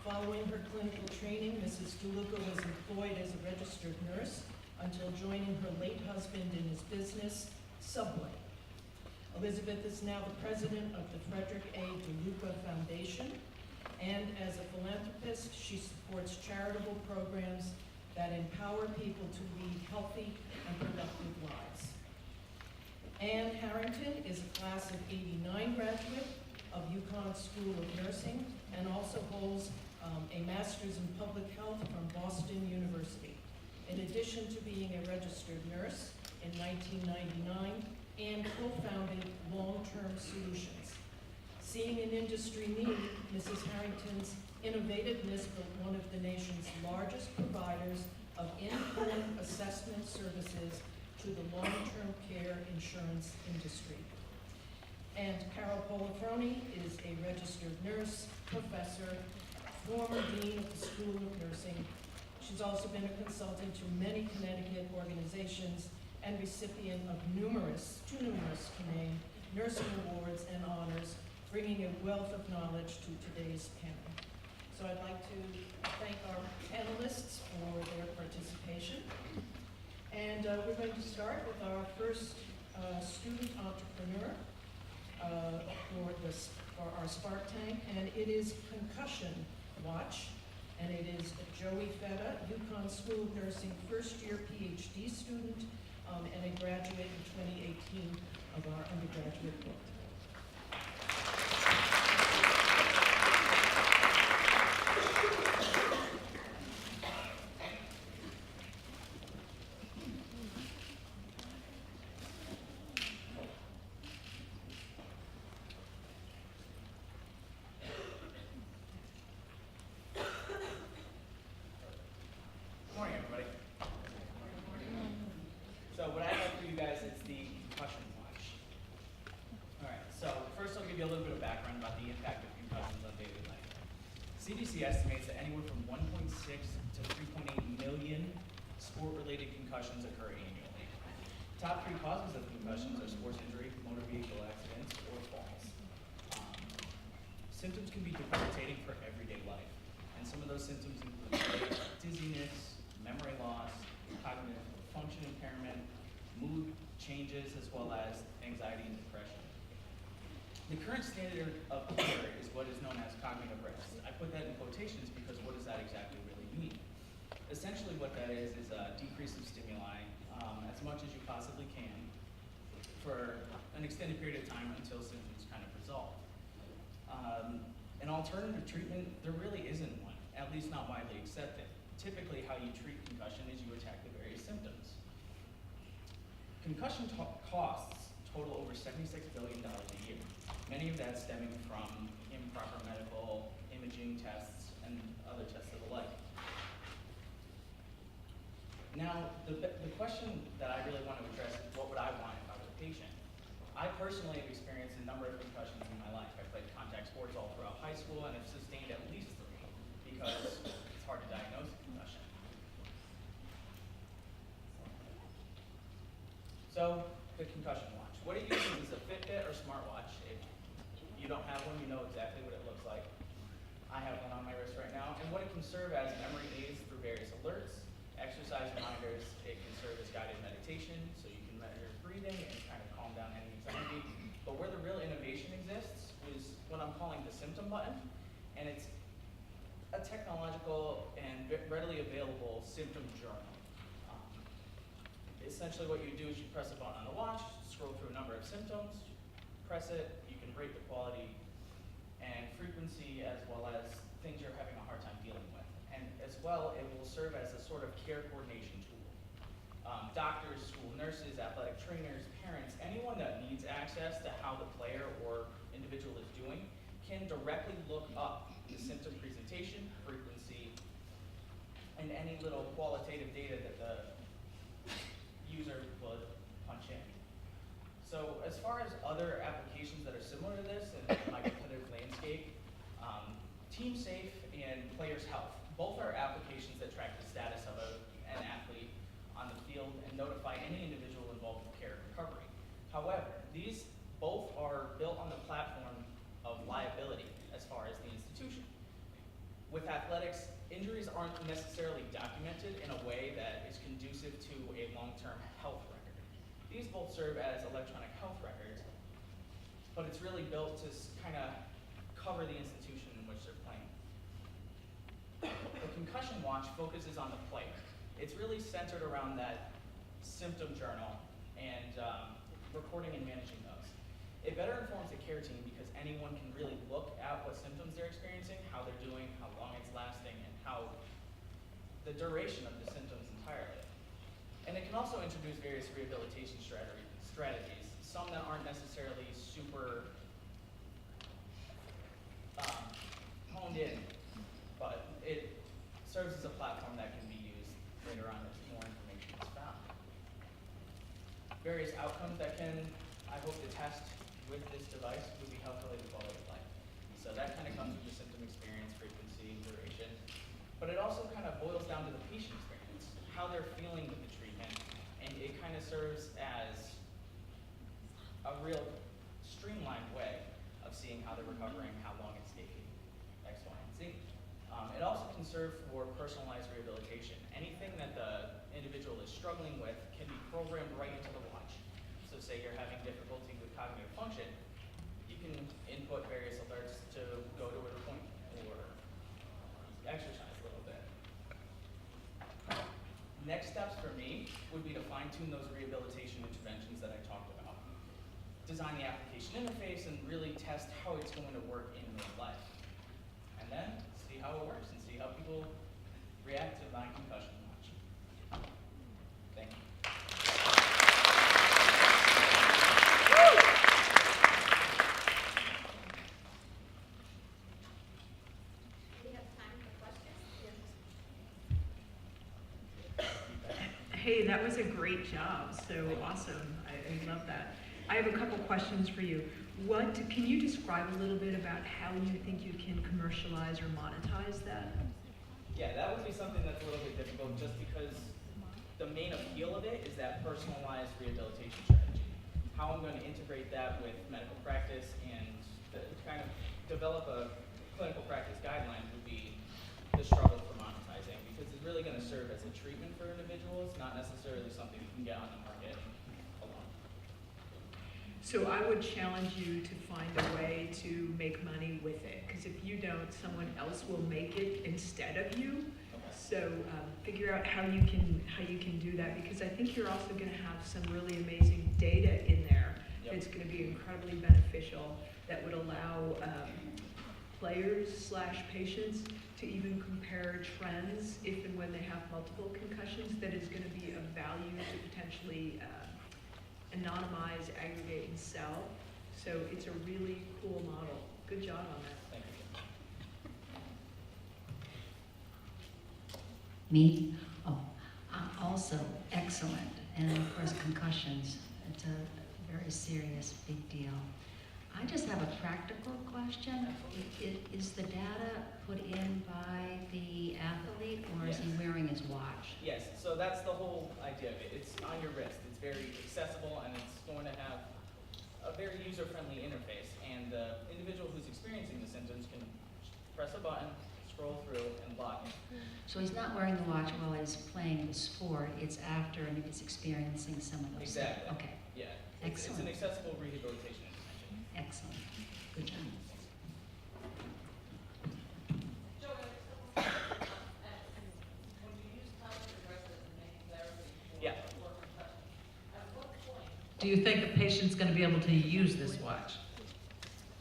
Following her clinical training, Mrs. DeLuca was employed as a registered nurse until joining her late husband in his business, Subway. Elizabeth is now the president of the Frederick A. DeLuca Foundation, and as a philanthropist, she supports charitable programs that empower people to lead healthy and productive lives. Anne Harrington is a class of 89 graduate of UConn School of Nursing and also holds a master's in public health from Boston University. In addition to being a registered nurse in 1999, Anne co-founded Long-Term Solutions. Seeing an industry need, Mrs. Harrington's innovativeness built one of the nation's largest providers of in-home assessment services to the long-term care insurance industry. And Carol Polifroni is a registered nurse, professor, former dean of the School of Nursing. She's also been a consultant to many Connecticut organizations and recipient of too numerous to name, nursing awards and honors, bringing a wealth of knowledge to today's panel. So I'd like to thank our panelists for their participation. And we're going to start with our first student entrepreneur for our Spark Tank, and it is Concussion Watch, and it is Joey Feta, UConn School of Nursing first-year PhD student and a graduate in 2018 of our undergraduate book. CDC estimates that anywhere from 1.6 to 3.8 million sport-related concussions occur annually. Top 3 causes of concussions are sports injury, motor vehicle accidents, or falls. Symptoms can be debilitating for everyday life, and some of those symptoms include dizziness, memory loss, cognitive function impairment, mood changes, as well as anxiety and depression. The current standard of care is what is known as cognitive rest. I put that in quotations because what does that exactly really mean? Essentially what that is a decrease of stimuli as much as you possibly can for an extended period of time until symptoms kind of resolve. An alternative treatment, there really isn't one, at least not widely accepted. Typically how you treat concussion is you attack the various symptoms. Concussion costs total over $76 billion a year. Many of that stemming from improper medical imaging tests and other tests of the like. Now, the question that I really want to address is what would I want if I was a patient? I personally have experienced a number of concussions in my life. I played contact sports all throughout high school and have sustained at least 3 because it's hard to diagnose a concussion. So, the concussion watch. What it uses is a Fitbit or smartwatch. If you don't have one, you know exactly what it looks like. I have one on my wrist right now, and what it can serve as memory aids through various alerts, exercise reminders. It can serve as guided meditation, so you can measure breathing and kind of calm down any anxiety. But where the real innovation exists is what I'm calling the symptom button, and it's a technological and readily available symptom journal. Essentially what you do is you press a button on the watch, scroll through a number of symptoms, press it, you can rate the quality and frequency as well as things you're having a hard time dealing with. And as well, it will serve as a sort of care coordination tool. Doctors, school nurses, athletic trainers, parents, anyone that needs access to how the player or individual is doing can directly look up the symptom presentation, frequency, and any little qualitative data that the user would punch in. So as far as other applications that are similar to this in my competitive landscape, Team Safe and Players Health, both are applications that track the status of an athlete on the field and notify any individual involved with care and recovery. However, these both are built on the platform of liability as far as the institution. With athletics, injuries aren't necessarily documented in a way that is conducive to a long-term health record. These both serve as electronic health records, but it's really built to kind of cover the institution in which they're playing. The concussion watch focuses on the player. It's really centered around that symptom journal and recording and managing those. It better informs the care team because anyone can really look at what symptoms they're experiencing, how they're doing, how long it's lasting, and how the duration of the symptoms entirely. And it can also introduce various rehabilitation strategies, some that aren't necessarily super honed in, but it serves as a platform that can be used later on as more information is found. Various outcomes that I hope to test with this device would be health-related quality of life. So that kind of comes with the symptom experience, frequency, duration. But it also kind of boils down to the patient experience, how they're feeling with the treatment, and it kind of serves as a real streamlined way of seeing how they're recovering, how long it's taking, X, Y, and Z. It also can serve for personalized rehabilitation. Anything that the individual is struggling with can be programmed right into the watch. So say you're having difficulty with cognitive function, you can input various alerts to go to an appointment or exercise a little bit. Next steps for me would be to fine-tune those rehabilitation interventions that I talked about. Design the application interface and really test how it's going to work in real life. And then see how it works and see how people react to my concussion watch. Thank you. Hey, that was a great job. So awesome. I love that. I have a couple questions for you. Can you describe a little bit about how you think you can commercialize or monetize that? Yeah, that would be something that's a little bit difficult just because the main appeal of it is that personalized rehabilitation strategy. How I'm going to integrate that with medical practice and kind of develop a clinical practice guideline would be the struggle for monetizing because it's really going to serve as a treatment for individuals, not necessarily something you can get on the market alone. So I would challenge you to find a way to make money with it, because if you don't, someone else will make it instead of you. So figure out how you can do that, because I think you're also going to have some really amazing data in there that's going to be incredibly beneficial, that would allow players/patients to even compare trends if and when they have multiple concussions. That is going to be of value to potentially anonymize, aggregate, and sell. So it's a really cool model. Good job on that. Thank you. Me? Oh, also excellent. And of course, concussions. It's a very serious, big deal. I just have a practical question. Is the data put in by the athlete, or is he wearing his watch? Yes, so that's the whole idea of it. It's on your wrist. It's very accessible, and it's going to have a very user-friendly interface. And the individual who's experiencing the symptoms can press a button, scroll through, and log in. So he's not wearing the watch while he's playing the sport. It's after, and he's experiencing some of those. Exactly. Okay. Yeah. Excellent. It's an accessible rehabilitation intervention. Excellent. Good job. Yeah. Do you think a patient's gonna be able to use this watch?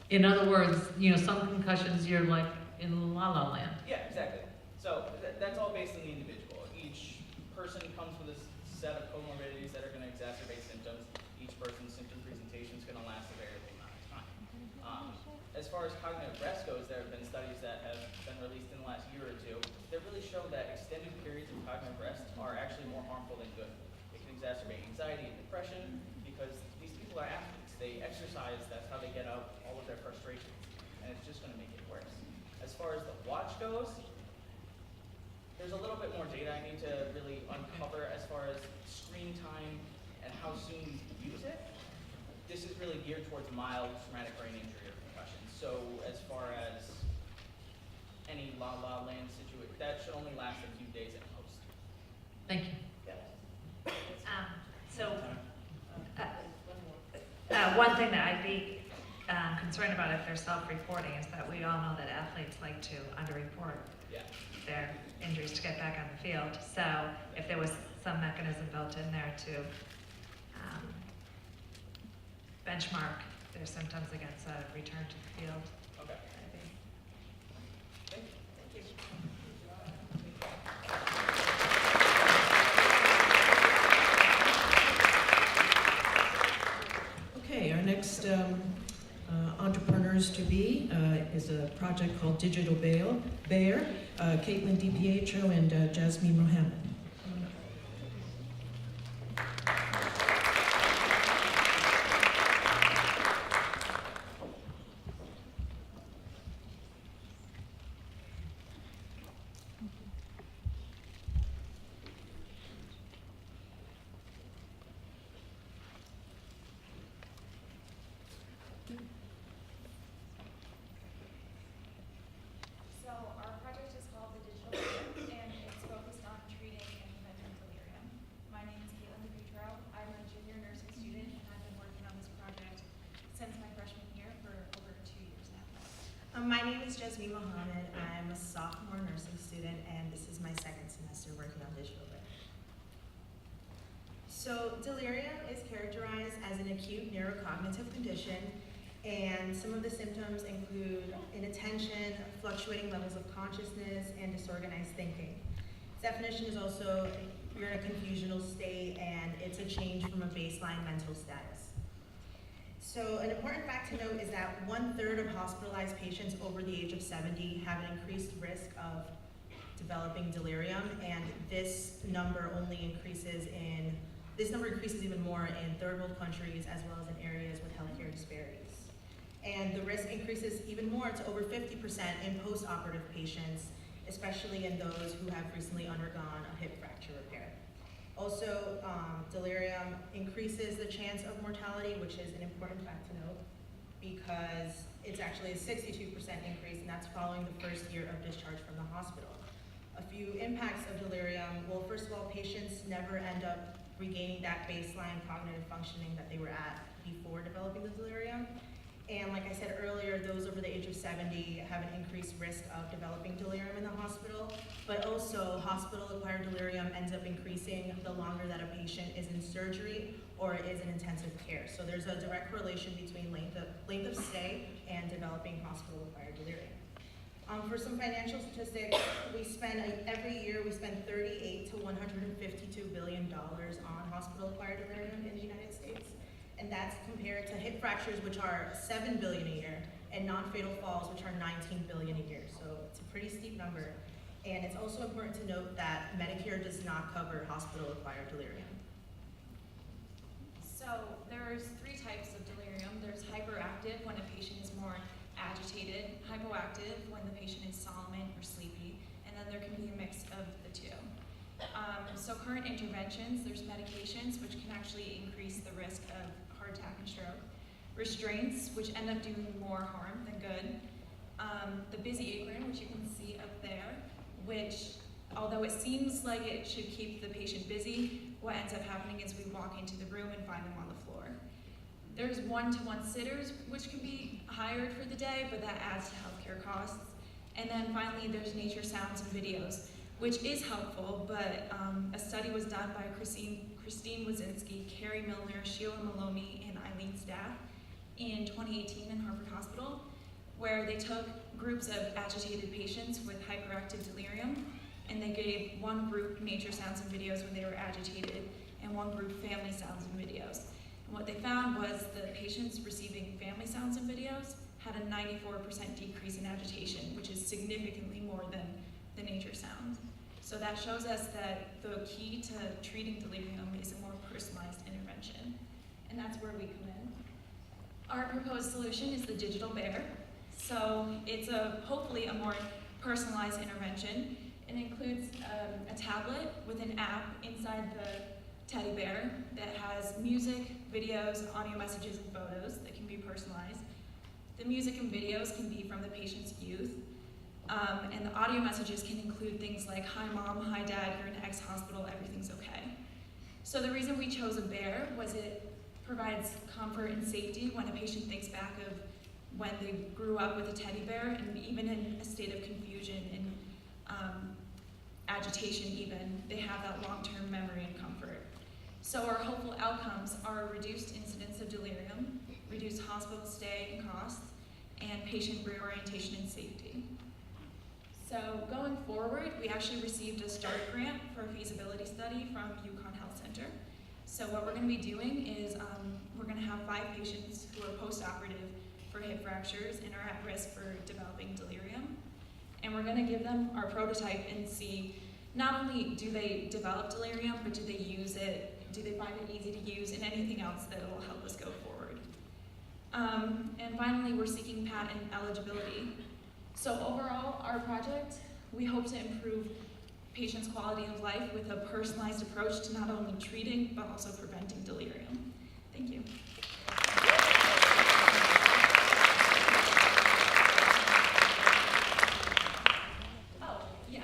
In other words, you know, some concussions, you're like in la la land. Yeah, exactly. So that's all based on the individual. Each person comes with a set of comorbidities that are going to exacerbate symptoms. Each person's symptom presentation is going to last a variable amount of time. As far as cognitive rest goes, there have been studies that have been released in the last year or two that really show that extended periods of cognitive rest are actually more harmful than good. It can exacerbate anxiety and depression because these people are athletes. They exercise, that's how they get out all of their frustrations, and it's just going to make it worse. As far as the watch goes, there's a little bit more data I need to really uncover as far as screen time and how soon you use it. This is really geared towards mild traumatic brain injury or concussion. So as far as any la la land situation, that should only last a few days at most. Thank you. Yeah. One thing that I'd be concerned about if they're self-reporting is that we all know that athletes like to underreport their injuries to get back on the field. So if there was some mechanism built in there to benchmark their symptoms against a return to the field. Okay. Thank you. Okay, our next entrepreneurs to be is a project called Digital Bear, Caitlin DiPietro and Jasmine Mohammed. So our project is called the Digital Bear, and it's focused on treating and preventing delirium. My name is Caitlin DePietro. I'm a junior nursing student, and I've been working on this project since my freshman year for over 2 years now. My name is Jasmine Mohammed. I'm a sophomore nursing student, and this is my second semester working on Digital Bear. So delirium is characterized as an acute neurocognitive condition, and some of the symptoms include inattention, fluctuating levels of consciousness, and disorganized thinking. Definition is also you're in a confusional state, and it's a change from a baseline mental status. So an important fact to note is that 1/3 of hospitalized patients over the age of 70 have an increased risk of developing delirium, and this number increases even more in third world countries as well as in areas with healthcare disparities. And the risk increases even more to over 50% in post-operative patients, especially in those who have recently undergone a hip fracture repair. Also, delirium increases the chance of mortality, which is an important fact to note, because it's actually a 62% increase, and that's following the first year of discharge from the hospital. A few impacts of delirium: well, first of all, patients never end up regaining that baseline cognitive functioning that they were at before developing the delirium. And like I said earlier, those over the age of 70 have an increased risk of developing delirium in the hospital, but also hospital-acquired delirium ends up increasing the longer that a patient is in surgery or is in intensive care. So there's a direct correlation between length of stay and developing hospital-acquired delirium. For some financial statistics, every year we spend $38 to $152 billion on hospital-acquired delirium in the United States. And that's compared to hip fractures, which are $7 billion a year, and non-fatal falls, which are $19 billion a year. So it's a pretty steep number. And it's also important to note that Medicare does not cover hospital-acquired delirium. So there's 3 types of delirium. There's hyperactive, when a patient is more agitated, hypoactive, when the patient is somnolent or sleepy, and then there can be a mix of the 2. So current interventions, there's medications which can actually increase the risk of heart attack and stroke, restraints which end up doing more harm than good, the busy apron, which you can see up there, which although it seems like it should keep the patient busy, what ends up happening is we walk into the room and find them on the floor. There's one-to-one sitters, which can be hired for the day, but that adds to healthcare costs. And then finally, there's nature sounds and videos, which is helpful, but a study was done by Christine Wazinski, Carrie Milner, Sheila Maloney, and Eileen Staff in 2018 in Harvard Hospital, where they took groups of agitated patients with hyperactive delirium, and they gave one group nature sounds and videos when they were agitated, and one group family sounds and videos. And what they found was the patients receiving family sounds and videos had a 94% decrease in agitation, which is significantly more than the nature sounds. So that shows us that the key to treating delirium is a more personalized intervention, and that's where we come in. Our proposed solution is the digital bear. So it's hopefully a more personalized intervention. It includes a tablet with an app inside the teddy bear that has music, videos, audio messages, and photos that can be personalized. The music and videos can be from the patient's youth. And the audio messages can include things like, "Hi mom, hi dad, you're in X hospital, everything's okay." So the reason we chose a bear was it provides comfort and safety when a patient thinks back of when they grew up with a teddy bear, and even in a state of confusion and agitation even, they have that long-term memory and comfort. So our hopeful outcomes are reduced incidence of delirium, reduced hospital stay and costs, and patient reorientation and safety. So going forward, we actually received a START grant for a feasibility study from UConn Health Center. So what we're going to be doing is we're going to have 5 patients who are post-operative for hip fractures and are at risk for developing delirium. And we're going to give them our prototype and see not only do they develop delirium, but do they use it, do they find it easy to use, and anything else that will help us go forward. And finally, we're seeking patent eligibility. So overall, our project, we hope to improve patients' quality of life with a personalized approach to not only treating, but also preventing delirium. Thank you. Oh, yes.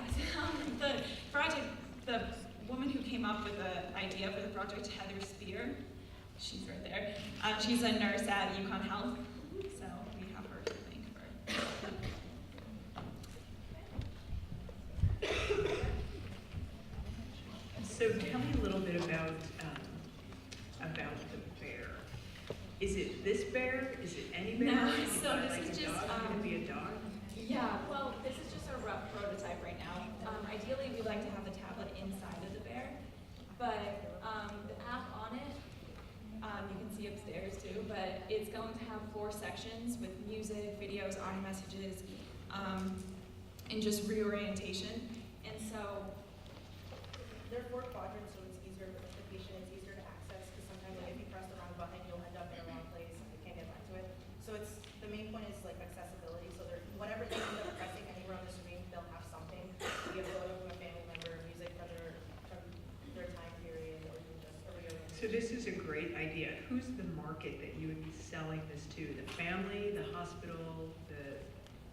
The project, the woman who came up with the idea for the project, Heather Spear, she's right there. She's a nurse at UConn Health, so we have her to thank for. So tell me a little bit about the bear. Is it this bear? Is it any bear? No, Is it so this like is a just, dog? Could it be a dog? Yeah, well, this is just a rough prototype right now. Ideally, we'd like to have the tablet inside of the bear, but the app on it, you can see upstairs too, but it's going to have 4 sections with music, videos, audio messages, and just reorientation. And so there are 4 quadrants, so it's easier for the patient, it's easier to access, because sometimes if you press the wrong button, you'll end up in the wrong place and you can't get back to it. So it's, the main point is like accessibility, so they're, whatever they end up pressing anywhere on the screen, they'll have something. You have a photo from a family member, music from their time period, or even just a reorientation. So this is a great idea. Who's the market that you would be selling this to? The family, the hospital, the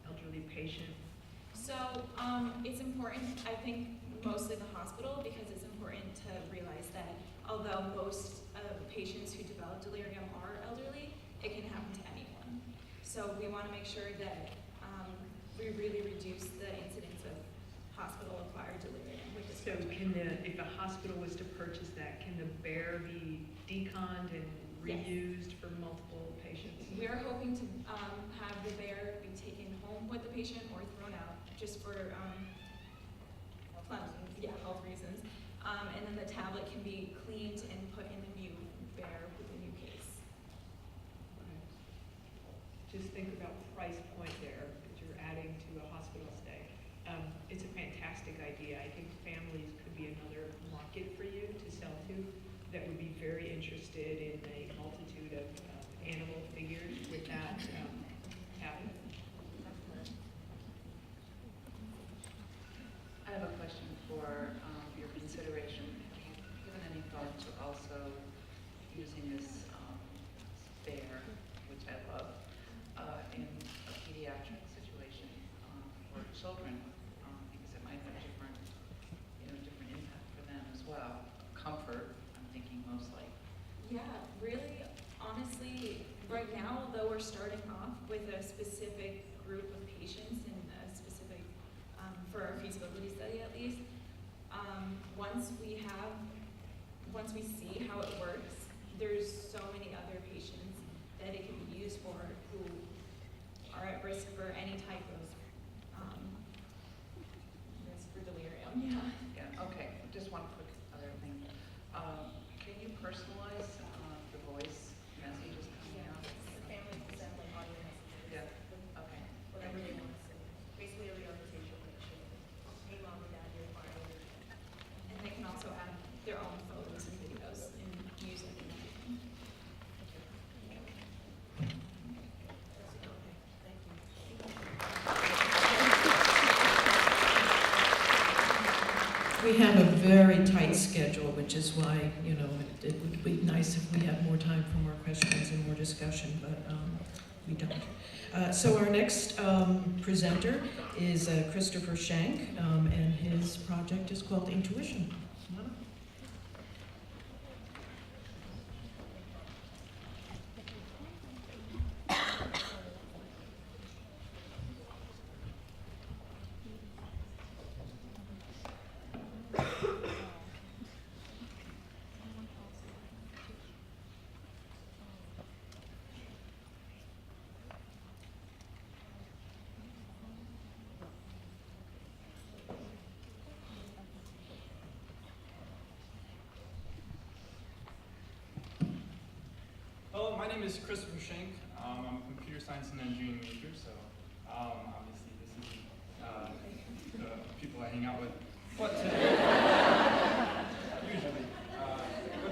elderly patient? So it's important, I think, mostly the hospital, because it's important to realize that although most of patients who develop delirium are elderly, it can happen to anyone. So we want to make sure that we really reduce the incidence of hospital-acquired delirium with this. So can if a hospital was to purchase that, can the bear be deconned and reused for multiple patients? We are hoping to have the bear be taken home with the patient or thrown out just for health reasons. And then the tablet can be cleaned and put in a new bear with a new case. Just think about price point there that you're adding to a hospital stay. It's a fantastic idea. I think families could be another market for you to sell to that would be very interested in a multitude of animal figures with that habit. I have a question for your consideration. Have you given any thought to also using this bear, which I love, in a pediatric situation for children, because it might have different impact for them as well. Comfort, I'm thinking most like. Yeah, really, honestly, right now, although we're starting off with a specific group of patients and a specific, for our feasibility study at least, once we see how it works, there's so many other patients that it can be used for who are at risk for any type of risk for delirium. Yeah, okay, just one quick other thing. Can you personalize the voice messages coming out? The family can send like audio messages. Yeah, okay. Whatever they want to say. Basically a reorientation picture. Hey mom and dad, you're fine. And they can also add their own photos and videos and music and everything. We have a very tight schedule, which is why, it would be nice if we had more time for more questions and more discussion, but we don't. So our next presenter is Christopher Shank, and his project is called Intuition. Hello, my name is Christopher Shank. I'm a computer science and engineering major, so obviously this is the people I hang out with. But today,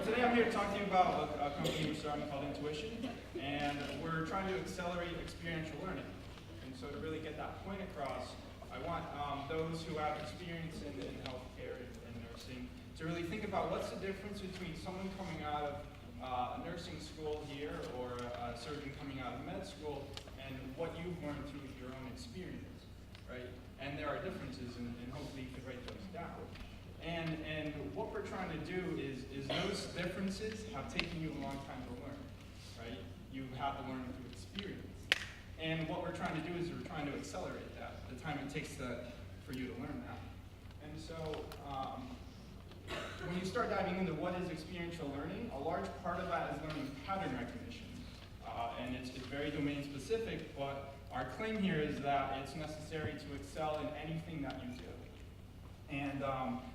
today I'm here to talk to you about a company we're starting called Intuition, and we're trying to accelerate experiential learning. And so to really get that point across, I want those who have experience in healthcare and nursing to really think about what's the difference between someone coming out of a nursing school here or a surgeon coming out of med school and what you've learned through your own experience, right? And there are differences, and hopefully you can write those down. And what we're trying to do is those differences have taken you a long time to learn, right? You have to learn through experience. And what we're trying to do is we're trying to accelerate that, the time it takes for you to learn that. And so, when you start diving into what is experiential learning, a large part of that is learning pattern recognition. And it's very domain specific, but our claim here is that it's necessary to excel in anything that you do. And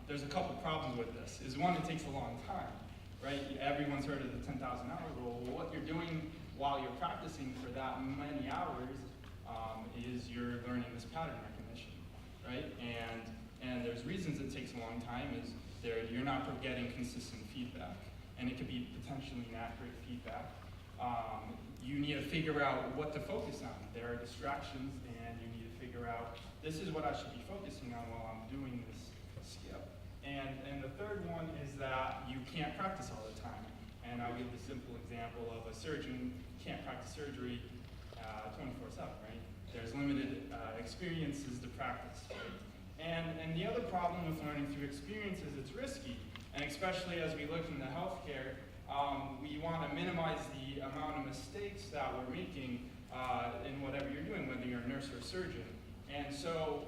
there's a couple problems with this. Is one, it takes a long time, right? Everyone's heard of the 10,000 hour rule. Well, what you're doing while you're practicing for that many hours is you're learning this pattern recognition, right? And there's reasons it takes a long time is you're not getting consistent feedback, and it could be potentially inaccurate feedback. You need to figure out what to focus on. There are distractions, and you need to figure out, this is what I should be focusing on while I'm doing this skill. And the third one is that you can't practice all the time. And I'll give the simple example of a surgeon can't practice surgery 24/7, right? There's limited experiences to practice, right? And the other problem with learning through experience is it's risky. And especially as we look into healthcare, we want to minimize the amount of mistakes that we're making in whatever you're doing, whether you're a nurse or a surgeon. And so,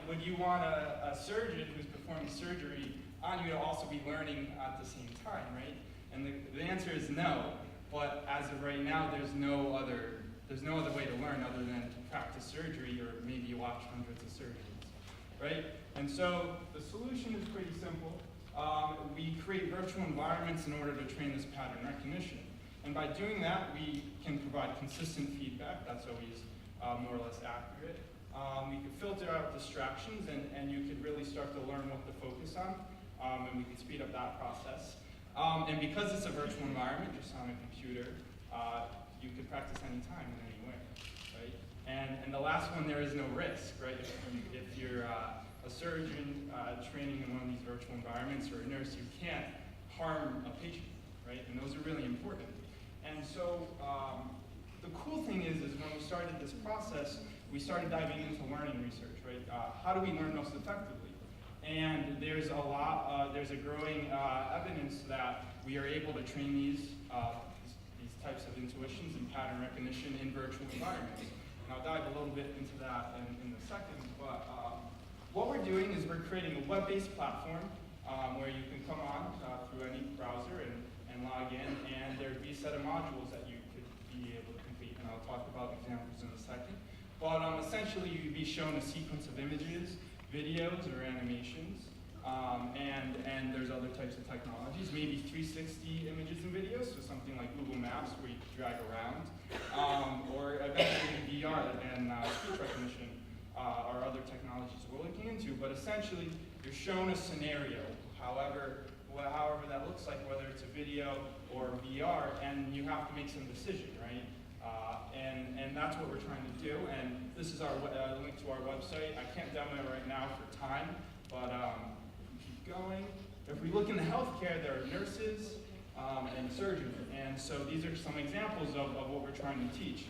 would you want a surgeon who's performing surgery on you to also be learning at the same time, right? And the answer is no. But as of right now, there's no other way to learn other than to practice surgery, or maybe you watch hundreds of surgeons, right? And so the solution is pretty simple. We create virtual environments in order to train this pattern recognition. And by doing that, we can provide consistent feedback. That's always more or less accurate. We could filter out distractions, and you could really start to learn what to focus on, and we could speed up that process. And because it's a virtual environment, just on a computer, you could practice anytime and anywhere, right? And the last one, there is no risk, right? If you're a surgeon training in one of these virtual environments, or a nurse, you can't harm a patient, right? And those are really important. And so the cool thing is when we started this process, we started diving into learning research, right? How do we learn most effectively? And there's a growing evidence that we are able to train these types of intuitions and pattern recognition in virtual environments. And I'll dive a little bit into that in a second, but what we're doing is we're creating a web-based platform where you can come on through any browser and log in, and there'd be a set of modules that you could be able to complete, and I'll talk about examples in a second. But essentially, you'd be shown a sequence of images, videos, or animations, and there's other types of technologies, maybe 360 images and videos, so something like Google Maps where you can drag around, or eventually VR and speech recognition are other technologies we're looking into. But essentially, you're shown a scenario, however that looks like, whether it's a video or VR, and you have to make some decision, right? And that's what we're trying to do. And this is our link to our website. I can't demo it right now for time, but keep going. If we look in the healthcare, there are nurses and surgeons. And so these are some examples of what we're trying to teach.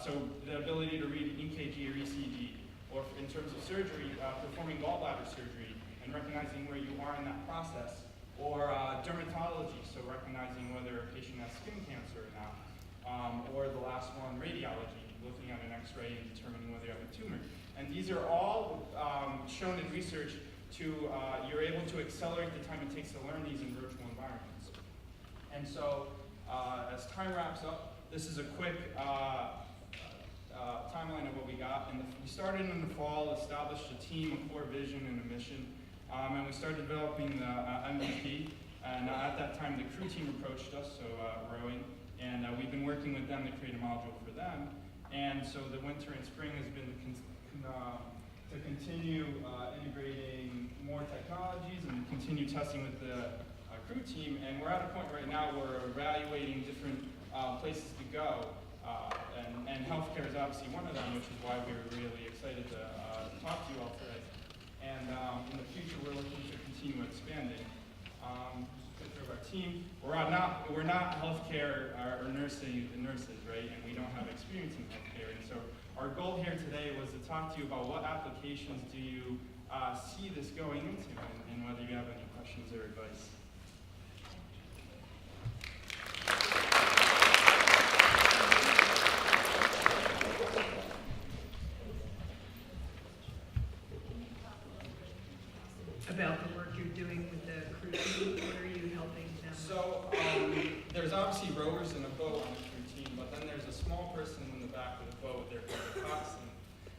So the ability to read EKG or ECG, or in terms of surgery, performing gallbladder surgery and recognizing where you are in that process, or dermatology, so recognizing whether a patient has skin cancer or not. Or the last one, radiology, looking at an x-ray and determining whether you have a tumor. And these are all shown in research to, you're able to accelerate the time it takes to learn these in virtual environments. And so, as time wraps up, this is a quick timeline of what we got. And we started in the fall, established a team, a core vision, and a mission. And we started developing the MVP. And at that time, the crew team approached us, so rowing. And we've been working with them to create a module for them. And so the winter and spring has been to continue integrating more technologies and continue testing with the crew team. And we're at a point right now where we're evaluating different places to go. And healthcare is obviously one of them, which is why we're really excited to talk to you all today. And in the future, we're looking to continue expanding. Of our team, we're not healthcare or nurses, right? And we don't have experience in healthcare. And so our goal here today was to talk to you about what applications do you see this going into, and whether you have any questions or advice. About the work you're doing with the crew team, what are you helping them? So there's obviously rowers in a boat on the crew team, but then there's a small person in the back of the boat. They're called the coxswain.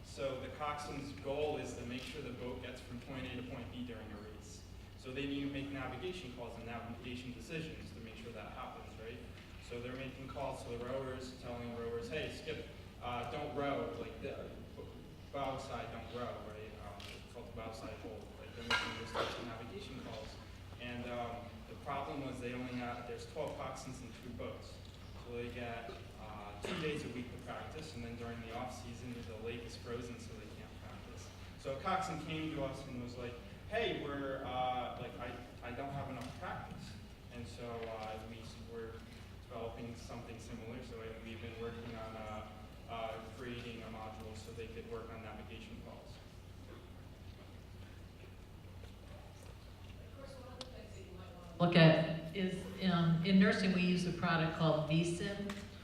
So the coxswain's goal is to make sure the boat gets from point A to point B during a race. So they need to make navigation calls and navigation decisions to make sure that happens, right? So they're making calls to the rowers, telling rowers, hey, skip, don't row, like the bow side, don't row, right? It's called the bow side hold. They're making those types of navigation calls. And the problem was there's 12 coxswains in 2 boats. So they get 2 days a week to practice, and then during the off season, the lake is frozen, so they can't practice. So a coxswain came to us and was like, hey, I don't have enough practice. And so we're developing something similar. So we've been working on creating a module so they could work on navigation calls. Look at is in nursing we use a product called vSim,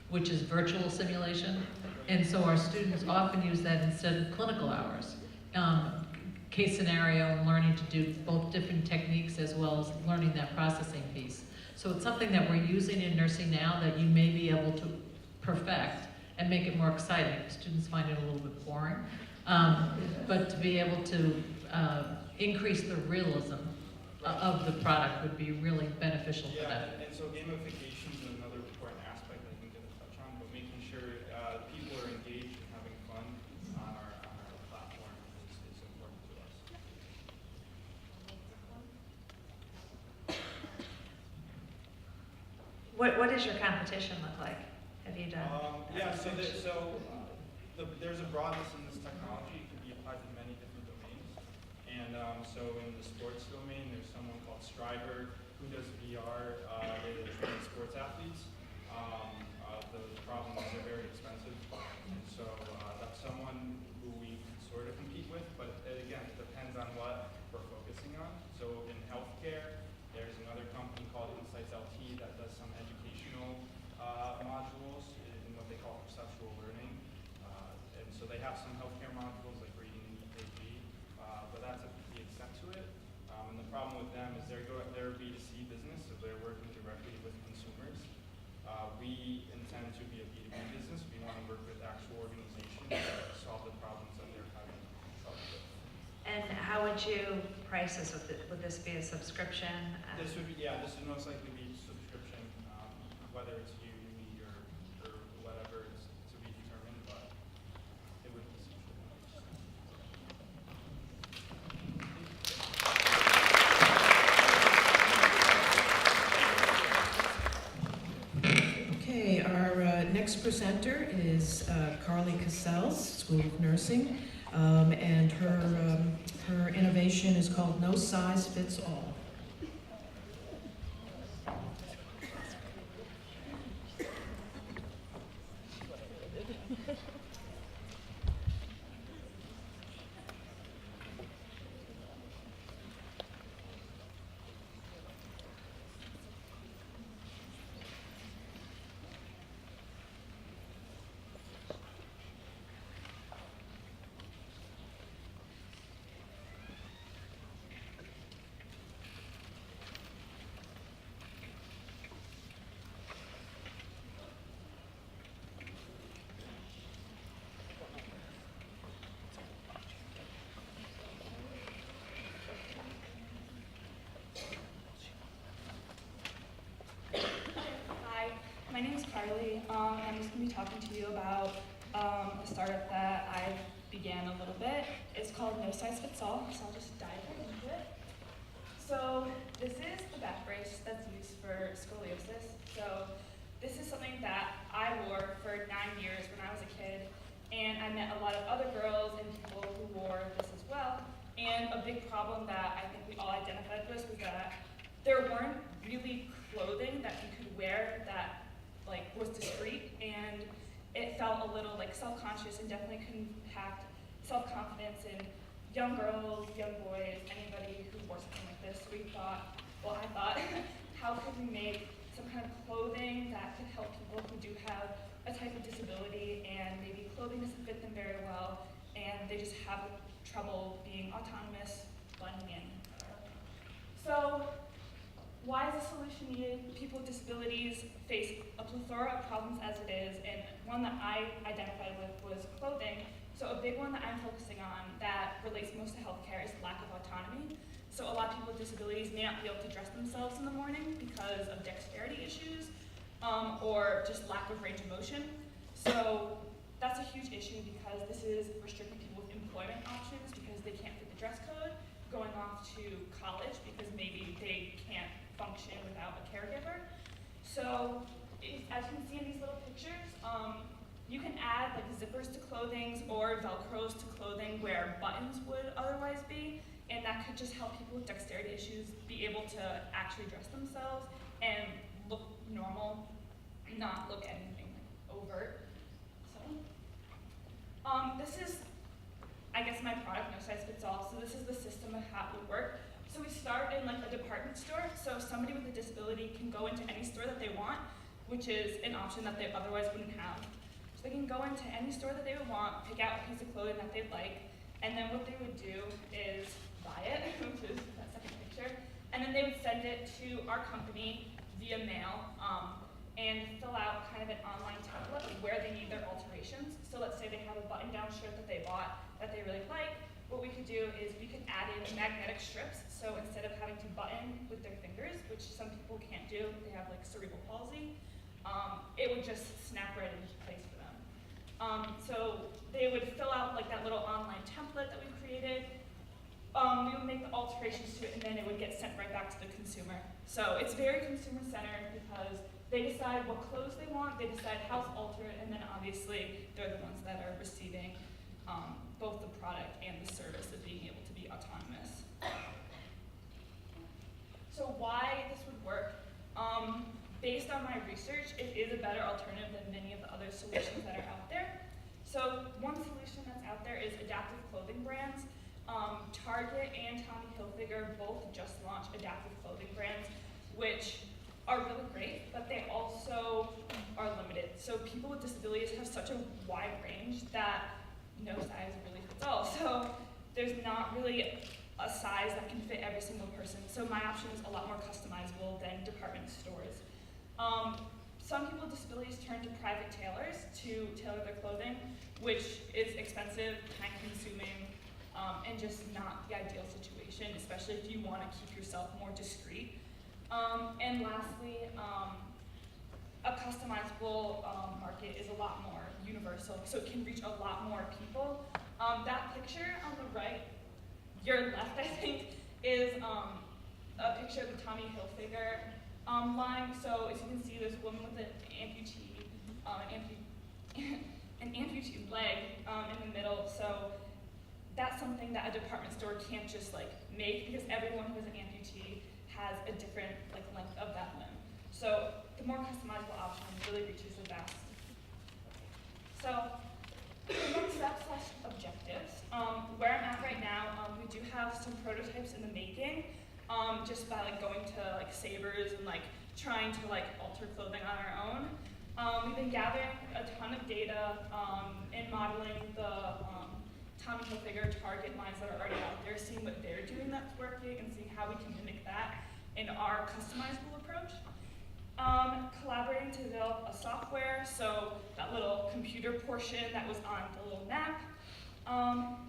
which is virtual simulation, and so our students often use that instead of clinical hours. Case scenario and learning to do both different techniques as well as learning that processing piece. So it's something that we're using in nursing now that you may be able to perfect and make it more exciting. Students find it a little bit boring, but to be able to increase the realism of the product would be really beneficial for them. And so gamification is another important aspect I think I'm going to touch on, but making sure people are engaged and having fun on our platform. What does your competition look like? Have you done? Yeah, there's a broadness in this technology. It can be applied to many different domains. And so in the sports domain, there's someone called Striver who does VR. They train sports athletes. The problem is they're very expensive. And so that's someone who we sort of compete with, but again, it depends on what we're focusing on. So in healthcare, there's another company called Insights LT that does some educational modules in what they call perceptual learning. And so they have some healthcare modules like reading an EKG, but that's the extent to it. And the problem with them is they're B2C business, so they're working directly with consumers. We intend to be a B2B business. We want to work with actual organizations to solve the problems that they're having trouble with. And how would you price this? Would this be a subscription? This would most likely be subscription, whether it's yearly or whatever is to be determined, but it would be subscription. Okay, our next presenter is Carly Cassells, School of Nursing, and her innovation is called No Size Fits All. My name is Carly. I'm just going to be talking to you about a startup that I began a little bit. It's called No Size Fits All, so I'll just dive right into it. So this is the back brace that's used for scoliosis. So this is something that I wore for 9 years when I was a kid, and I met a lot of other girls and people who wore this as well. And a big problem that I think we all identified with was that there weren't really clothing that you could wear that was discreet, and it felt a little self-conscious and definitely could impact self-confidence in young girls, young boys, anybody who wore something like this. So I thought, how could we make some kind of clothing that could help people who do have a type of disability and maybe clothing doesn't fit them very well and they just have trouble being autonomous, blending in. So why is a solution needed? People with disabilities face a plethora of problems as it is, and one that I identified with was clothing. So a big one that I'm focusing on that relates most to healthcare is lack of autonomy. So a lot of people with disabilities may not be able to dress themselves in the morning because of dexterity issues, or just lack of range of motion. So that's a huge issue because this is restricting people with employment options because they can't fit the dress code, going off to college because maybe they can't function without a caregiver. So as you can see in these little pictures, you can add zippers to clothing or Velcros to clothing where buttons would otherwise be, and that could just help people with dexterity issues be able to actually dress themselves and look normal, not look anything overt. So, this is, I guess, my product, No Size Fits All. So this is the system of how it would work. So we start in a department store. So somebody with a disability can go into any store that they want, which is an option that they otherwise wouldn't have. So they can go into any store that they would want, pick out a piece of clothing that they'd like, and then what they would do is buy it, which is that second picture, and then they would send it to our company via mail, and fill out kind of an online template of where they need their alterations. So let's say they have a button-down shirt that they bought that they really like. What we could do is we could add in magnetic strips. So instead of having to button with their fingers, which some people can't do, they have cerebral palsy, it would just snap right into place for them. So they would fill out that little online template that we created. We would make the alterations to it, and then it would get sent right back to the consumer. So it's very consumer-centered because they decide what clothes they want, they decide how it's altered, and then obviously they're the ones that are receiving both the product and the service of being able to be autonomous. So why this would work? Based on my research, it is a better alternative than many of the other solutions that are out there. So one solution that's out there is adaptive clothing brands. Target and Tommy Hilfiger both just launched adaptive clothing brands, which are really great, but they also are limited. So people with disabilities have such a wide range that no size really fits all. So there's not really a size that can fit every single person. So my option is a lot more customizable than department stores. Some people with disabilities turn to private tailors to tailor their clothing, which is expensive, time-consuming, and just not the ideal situation, especially if you want to keep yourself more discreet. And lastly, a customizable market is a lot more universal, so it can reach a lot more people. That picture on the right, your left, I think, is a picture of the Tommy Hilfiger line. So as you can see, there's a woman with an amputee, an amputee leg in the middle. So that's something that a department store can't just like make, because everyone who has an amputee has a different like length of that limb. So the more customizable option really reaches the best. So next steps/objectives. Where I'm at right now, we do have some prototypes in the making. Just by like going to like Savers and like trying to like alter clothing on our own. We've been gathering a ton of data and modeling the Tommy Hilfiger Target lines that are already out there, seeing what they're doing that's working and seeing how we can mimic that in our customizable approach. Collaborating to develop a software, so that little computer portion that was on the little map.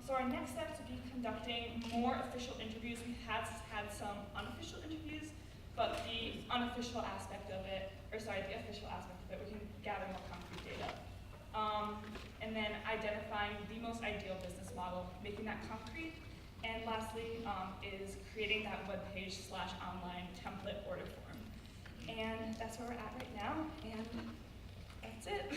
So our next steps would be conducting more official interviews. We have had some unofficial interviews, but the unofficial aspect of it, or sorry, the official aspect of it, we can gather more concrete data. And then identifying the most ideal business model, making that concrete. And lastly, is creating that webpage/online template order form. And that's where we're at right now, and that's it.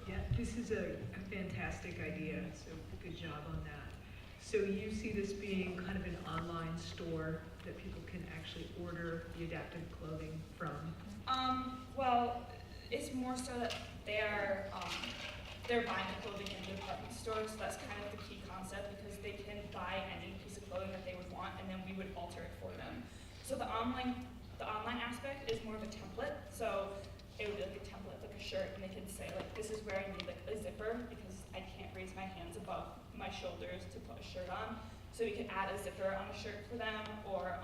Yeah, this is a fantastic idea, so good job on that. So you see this being kind of an online store that people can actually order the adaptive clothing from? Well, it's more so that they're buying the clothing in the department stores, so that's kind of the key concept, because they can buy any piece of clothing that they would want, and then we would alter it for them. So the online aspect is more of a template, so it would be like a template, like a shirt, and they can say like, this is where I need like a zipper, because I can't raise my hands above my shoulders to put a shirt on. So we could add a zipper on a shirt for them, or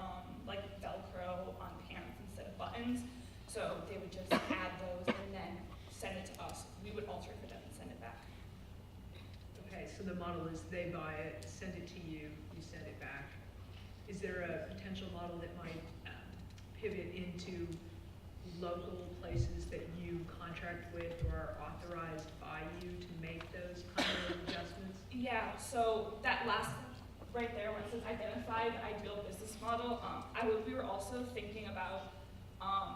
like Velcro on pants instead of buttons. So they would just add those and then send it to us. We would alter it for them and send it back. Okay, so the model is they buy it, send it to you, you send it back. Is there a potential model that might pivot into local places that you contract with or are authorized by you to make those kind of adjustments? Yeah, so that last right there, when it says identify the ideal business model, we were also thinking about,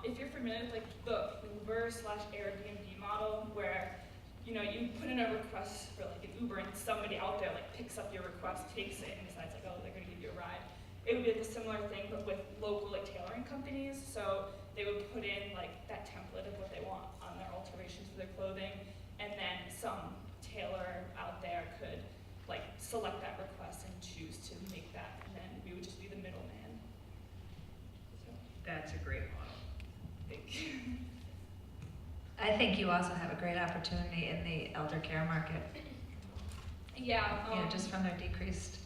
if you're familiar with like the Uber/Airbnb model, where you put in a request for like an Uber and somebody out there like picks up your request, takes it, and decides like, oh, they're gonna give you a ride. It would be like a similar thing, but with local like tailoring companies. So they would put in like that template of what they want on their alterations for their clothing, and then some tailor out there could like select that request and choose to make that, and then we would just be the middleman. So. That's a great model. Thank you. I think you also have a great opportunity in the elder care market. Yeah. Just from their decreased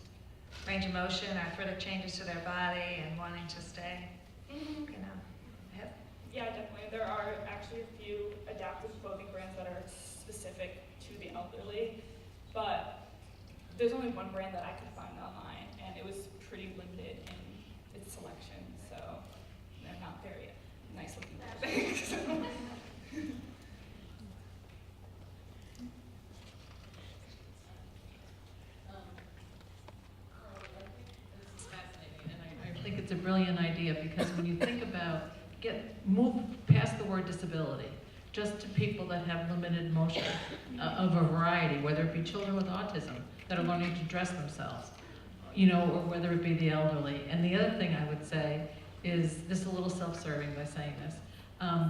range of motion, arthritic changes to their body, and wanting to stay, hip. Yeah, definitely. There are actually a few adaptive clothing brands that are specific to the elderly, but there's only one brand that I could find online, and it was pretty limited in its selection, so they're not very nice looking clothing. brilliant idea, because when you think about, move past the word disability, just to people that have limited motion of a variety, whether it be children with autism that are learning to dress themselves, you know, or whether it be the elderly. And the other thing I would say is, this is a little self-serving by saying this,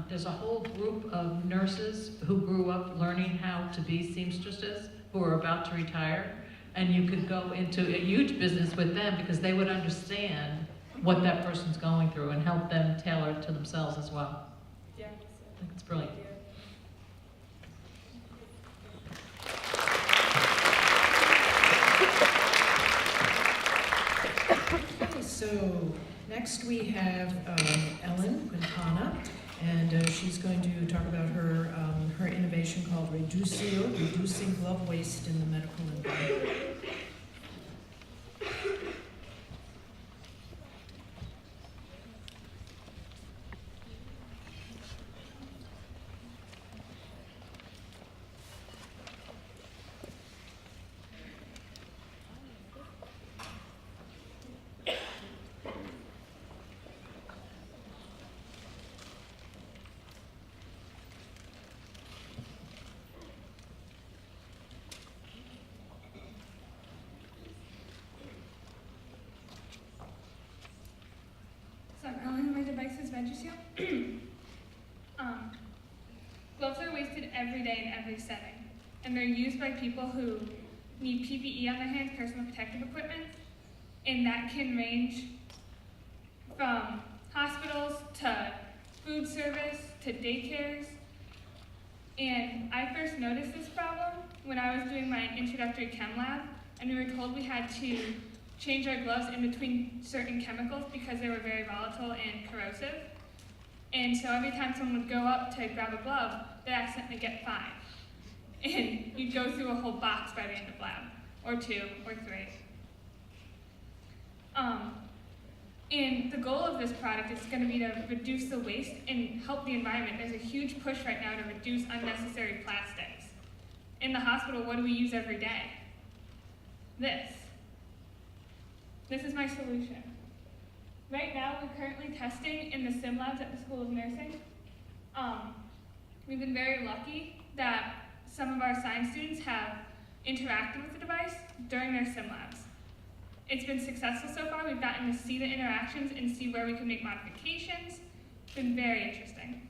there's a whole group of nurses who grew up learning how to be seamstresses who are about to retire, and you could go into a huge business with them because they would understand what that person's going through and help them tailor it to themselves as well. Yeah. I think it's brilliant. Okay, so next we have Ellen Quintana, and she's going to talk about her her innovation called Reducio, Reducing Glove Waste in the Medical Environment. So I'm Ellen, my device is Reducio. Gloves are wasted every day in every setting, and they're used by people who need PPE on their hands, personal protective equipment, and that can range from hospitals to food service to daycares. And I first noticed this problem when I was doing my introductory chem lab, and we were told we had to change our gloves in between certain chemicals because they were very volatile and corrosive. And so every time someone would go up to grab a glove, they'd accidentally get fined. And you'd go through a whole box by the end of lab, or 2, or 3. And the goal of this product is going to be to reduce the waste and help the environment. There's a huge push right now to reduce unnecessary plastics. In the hospital, what do we use every day? This. This is my solution. Right now, we're currently testing in the sim labs at the School of Nursing. We've been very lucky that some of our science students have interacted with the device during their sim labs. It's been successful so far. We've gotten to see the interactions and see where we can make modifications. It's been very interesting.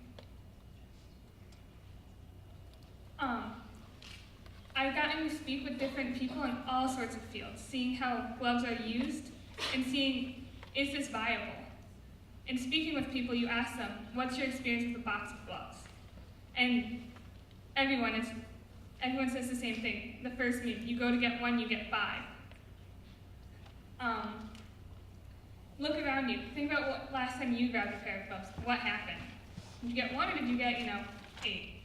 I've gotten to speak with different people in all sorts of fields, seeing how gloves are used and seeing, is this viable? And speaking with people, you ask them, what's your experience with a box of gloves? And everyone says the same thing. The first meeting, you go to get 1, you get 5. Look around you. Think about what last time you grabbed a pair of gloves. What happened? Did you get 1 or did you get, 8?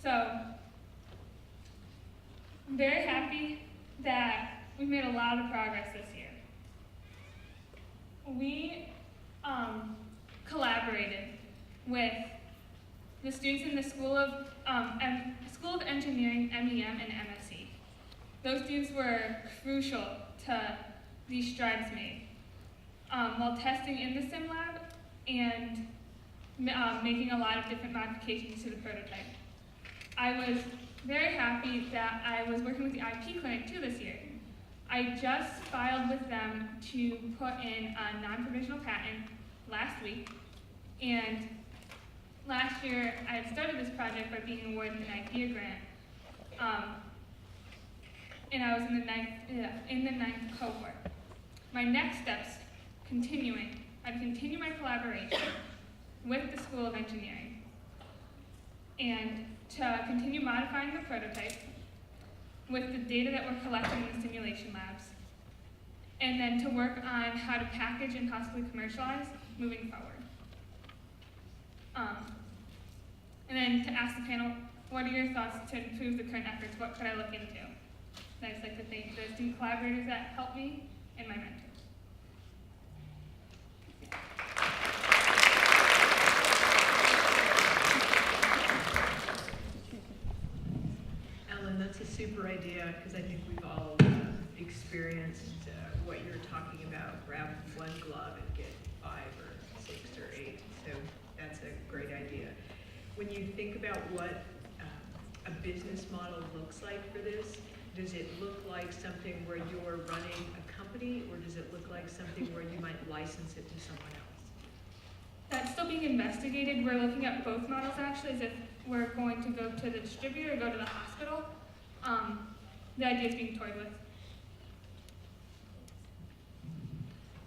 So, I'm very happy that we've made a lot of progress this year. We collaborated with the students in the School of Engineering, MEM, and MSc. Those students were crucial to these strides made while testing in the sim lab and making a lot of different modifications to the prototype. I was very happy that I was working with the IP clinic too this year. I just filed with them to put in a non-provisional patent last week, and last year I had started this project by being awarded an idea grant, and I was in the ninth cohort. My next steps, I'd continue my collaboration with the School of Engineering, and to continue modifying the prototype with the data that we're collecting in the simulation labs, and then to work on how to package and possibly commercialize moving forward. And then to ask the panel, what are your thoughts to improve the current efforts? What could I look into? And I'd just like to thank the student collaborators that helped me and my mentors. Ellen, that's a super idea, because I think we've all experienced what you're talking about, grab when you think about what a business model looks like for this, does it look like something where you're running a company, or does it look like something where you might license it to someone else? That's still being investigated. We're looking at both models actually, as if we're going to go to the distributor or go to the hospital. The idea is being toyed with.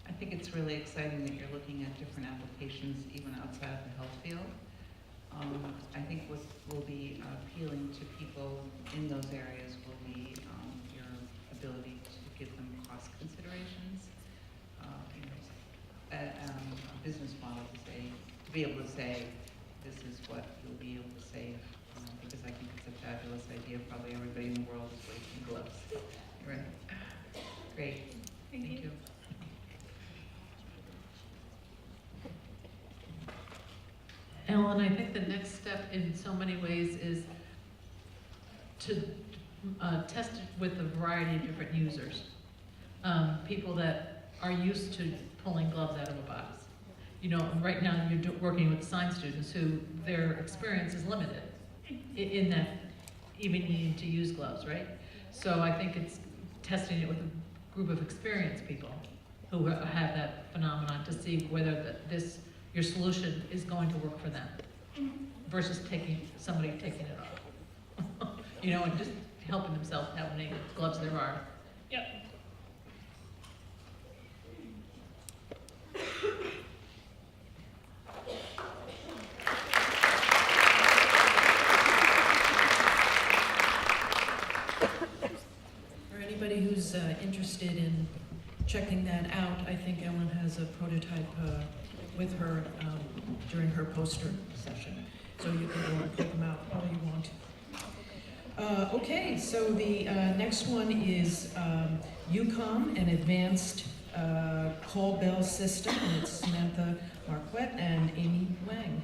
I think it's really exciting that you're looking at different applications even outside of the health field. I think what will be appealing to people in those areas will be your ability to give them cost considerations. A business model to be able to say, this is what you'll be able to save, because I think it's a fabulous idea. Probably everybody in the world is wasting gloves. Right. Great. Thank you. Ellen, I think the next step in so many ways is to test it with a variety of different users. People that are used to pulling gloves out of a box. You know, right now you're working with science students who their experience is limited in that even needing to use gloves, right? So I think it's testing it with a group of experienced people who have that phenomenon to see whether your solution is going to work for them versus somebody taking it off. You know, and just helping themselves how many gloves there are. Yep. For anybody who's interested in checking that out, I think Ellen has a prototype with her during her poster session. So you can go and pick them out all you want. Okay, so the next one is UConn, an advanced call bell system, and it's Samantha Marquette and Amy Wang.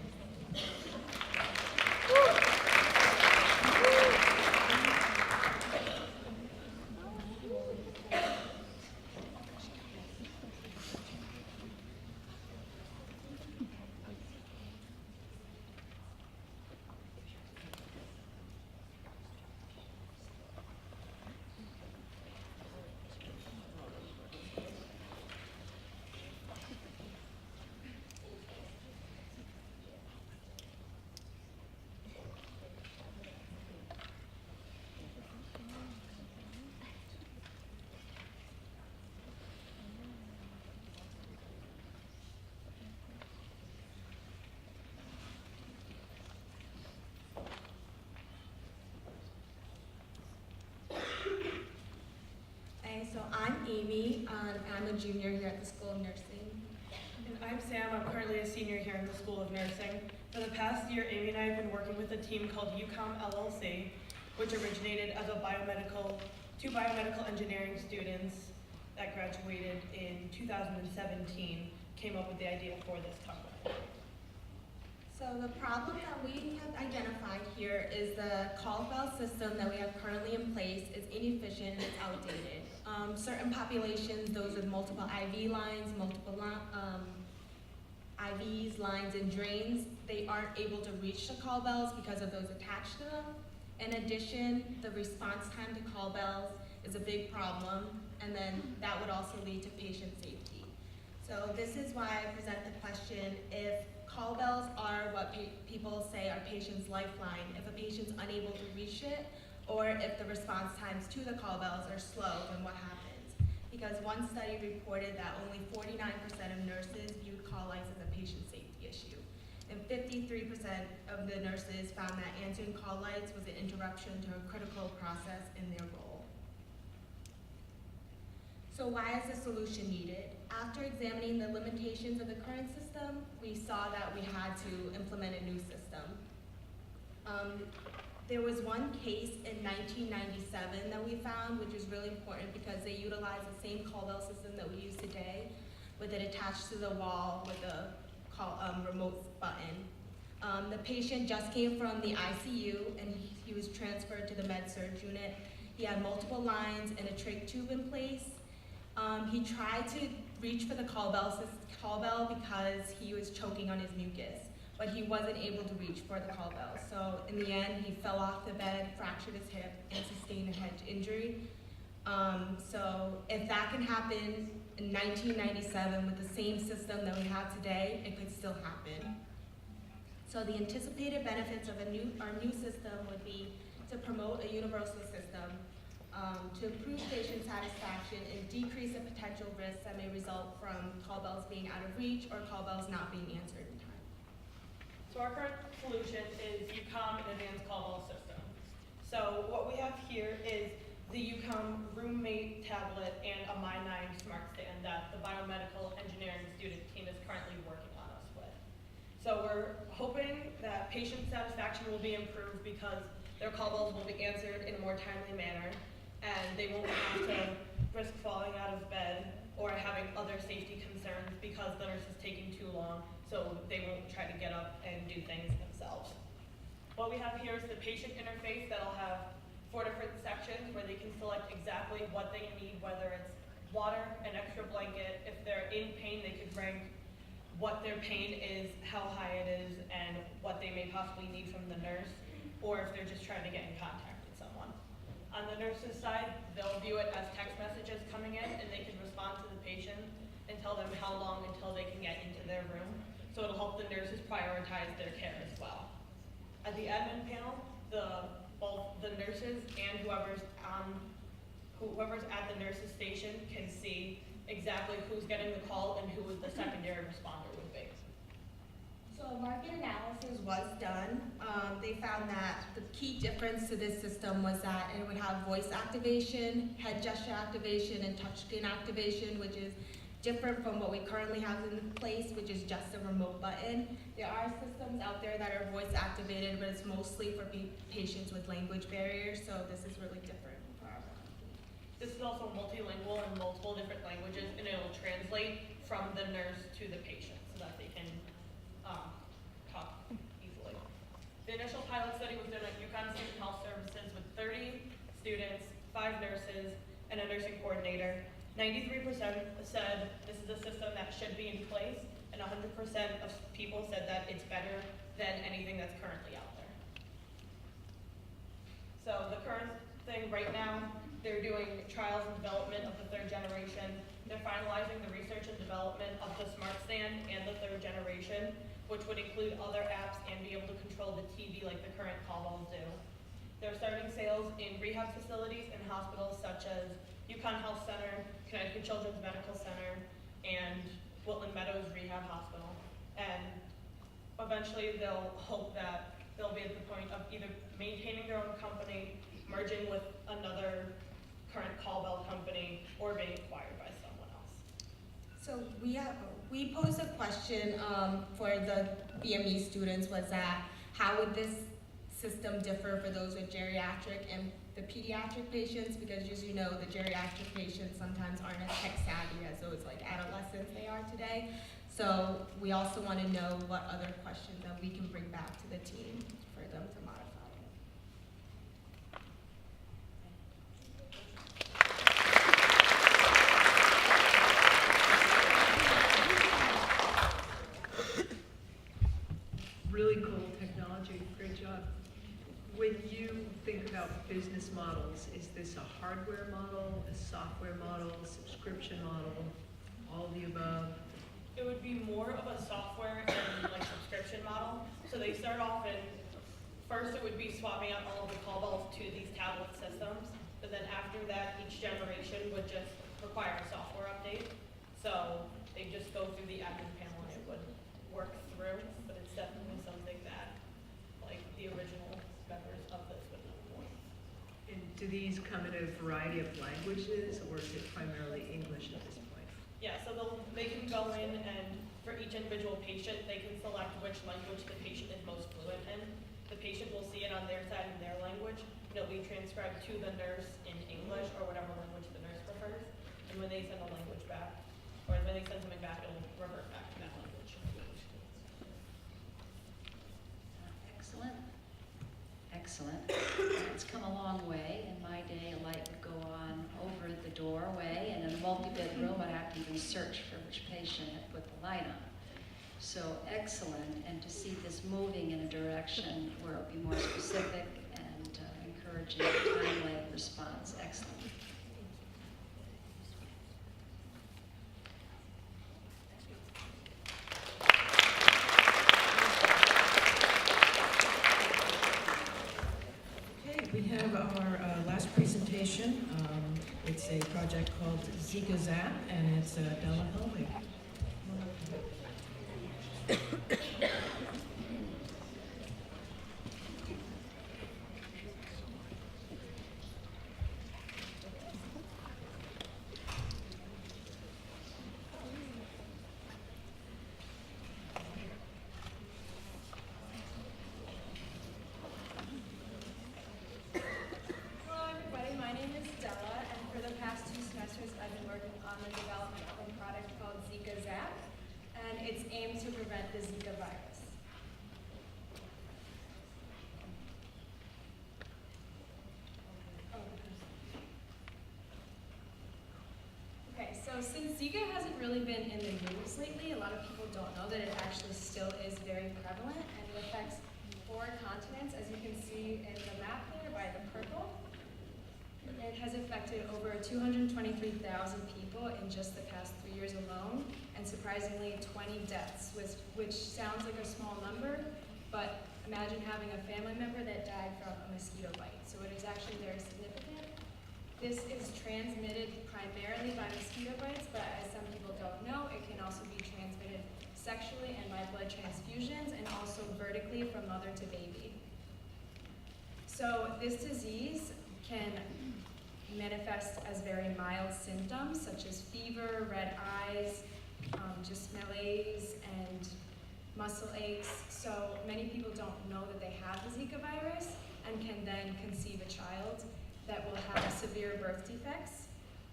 So I'm Amy, I'm a junior here at the School of Nursing. And I'm Sam, I'm currently a senior here in the School of Nursing. For the past year, Amy and I have been working with a team called UConn LLC, which originated as two biomedical engineering students that graduated in 2017, came up with the idea for this company. So the problem that we have identified here is the call bell system that we have currently in place is inefficient and it's outdated. Certain populations, those with multiple IV lines, multiple IVs, lines, and drains, they aren't able to reach the call bells because of those attached to them. In addition, the response time to call bells is a big problem, and then that would also lead to patient safety. So this is why I present the question, if call bells are what people say are patient's lifeline, if a patient's unable to reach it, or if the response times to the call bells are slow, then what happens? Because one study reported that only 49% of nurses viewed call lights as a patient safety issue. And 53% of the nurses found that answering call lights was an interruption to a critical process in their role. So why is a solution needed? After examining the limitations of the current system, we saw that we had to implement a new system. There was one case in 1997 that we found, which was really important because they utilized the same call bell system that we use today, with it attached to the wall with a remote button. The patient just came from the ICU and he was transferred to the med-surg unit. He had multiple lines and a trach tube in place. He tried to reach for the call bell because he was choking on his mucus, but but he wasn't able to reach for the call bell. So in the end, he fell off the bed, fractured his hip, and sustained a head injury. So if that can happen in 1997 with the same system that we have today, it could still happen. So the anticipated benefits of our new system would be to promote a universal system, to improve patient satisfaction and decrease the potential risks that may result from call bells being out of reach or call bells not being answered in time. So our current solution is UConn Advanced Call Bell System. So what we have here is the UConn roommate tablet and a My9 smart stand that the biomedical engineering student team is currently working on us with. So we're hoping that patient satisfaction will be improved because their call bells will be answered in a more timely manner, and they won't have to risk falling out of bed or having other safety concerns because the nurse is taking too long, so they won't try to get up and do things themselves. What we have here is the patient interface that'll have 4 different sections where they can select exactly what they need, whether it's water, an extra blanket. If they're in pain, they could rank what their pain is, how high it is, and what they may possibly need from the nurse, or if they're just trying to get in contact with someone. On the nurse's side, they'll view it as text messages coming in, and they can respond to the patient and tell them how long until they can get into their room. So it'll help the nurses prioritize their care as well. At the admin panel, both the nurses and whoever's at the nurse's station can see exactly who's getting the call and who the secondary responder would be. So a market analysis was done. They found that the key difference to this system was that it would have voice activation, head gesture activation, and touchscreen activation, which is different from what we currently have in place, which is just a remote button. There are systems out there that are voice activated, but it's mostly for patients with language barriers, so this is really different for our company. This is also multilingual in multiple different languages, and it will translate from the nurse to the patient so that they can talk easily. The initial pilot study was done at UConn Health Services with 30 students, 5 nurses, and a nursing coordinator. 93% said this is a system that should be in place, and 100% of people said that it's better than anything that's currently out there. So the current thing right now, they're doing trials and development of the 3rd generation. They're finalizing the research and development of the smart stand and the 3rd generation, which would include other apps and be able to control the TV like the current call bells do. They're starting sales in rehab facilities and hospitals such as UConn Health Center, Connecticut Children's Medical Center, and Woodland Meadows Rehab Hospital. And eventually they'll hope that they'll be at the point of either maintaining their own company, merging with another current call bell company, or being acquired by someone else. So we posed a question for the BME students, was that how would this system differ for those with geriatric and the pediatric patients, because as you know, the geriatric patients sometimes aren't as tech savvy as those like adolescents they are today. So we also want to know what other questions that we can bring back to the team for them to modify. Really cool technology, great job. When you think about business models, is this a hardware model, a software model, a subscription model, all of the above? It would be more of a software and like subscription model. So they start off in, first it would be swapping out all of the call bells to these tablet systems, but then after that, each generation would just require a software update. So they just go through the admin panel and it would work through, but it's definitely something that like the original members of this would know more. And do these come in a variety of languages, or is it primarily English at this point? Yeah, so they can go in and for each individual patient, they can select which language the patient is most fluent in. The patient will see it on their side in their language. It'll be transcribed to the nurse in English or whatever language the nurse prefers. And when they send a language back, or when they send something back, it'll revert back to that language. Excellent. Excellent. It's come a long way. In my day, a light would go on over the doorway, and in a multi-bed room, I'd have to even search for which patient had put the light on. So excellent, and to see this moving in a direction where it'll be more specific and encouraging timely response. Excellent. Okay, we have our last presentation. It's a project called Zika Zap, and it's Della Helwig. Hello everybody, my name is Della, and for the past 2 semesters I've been working on the development of a product called Zika Zap, and it's aimed to prevent the Zika virus. Okay, so since Zika hasn't really been in the news lately, a lot of people don't know that it actually still is very prevalent, and it affects 4 continents, as you can see in the map there by the purple. It has affected over 223,000 people in just the past 3 years alone, and surprisingly 20 deaths, which sounds like a small number, but imagine having a family member that died from a mosquito bite. So it is actually very significant. This is transmitted primarily by mosquito bites, but as some people don't know, it can also be transmitted sexually and by blood transfusions, and also vertically from mother to baby. So this disease can manifest as very mild symptoms such as fever, red eyes, just malaise, and muscle aches. So many people don't know that they have the Zika virus and can then conceive a child that will have severe birth defects.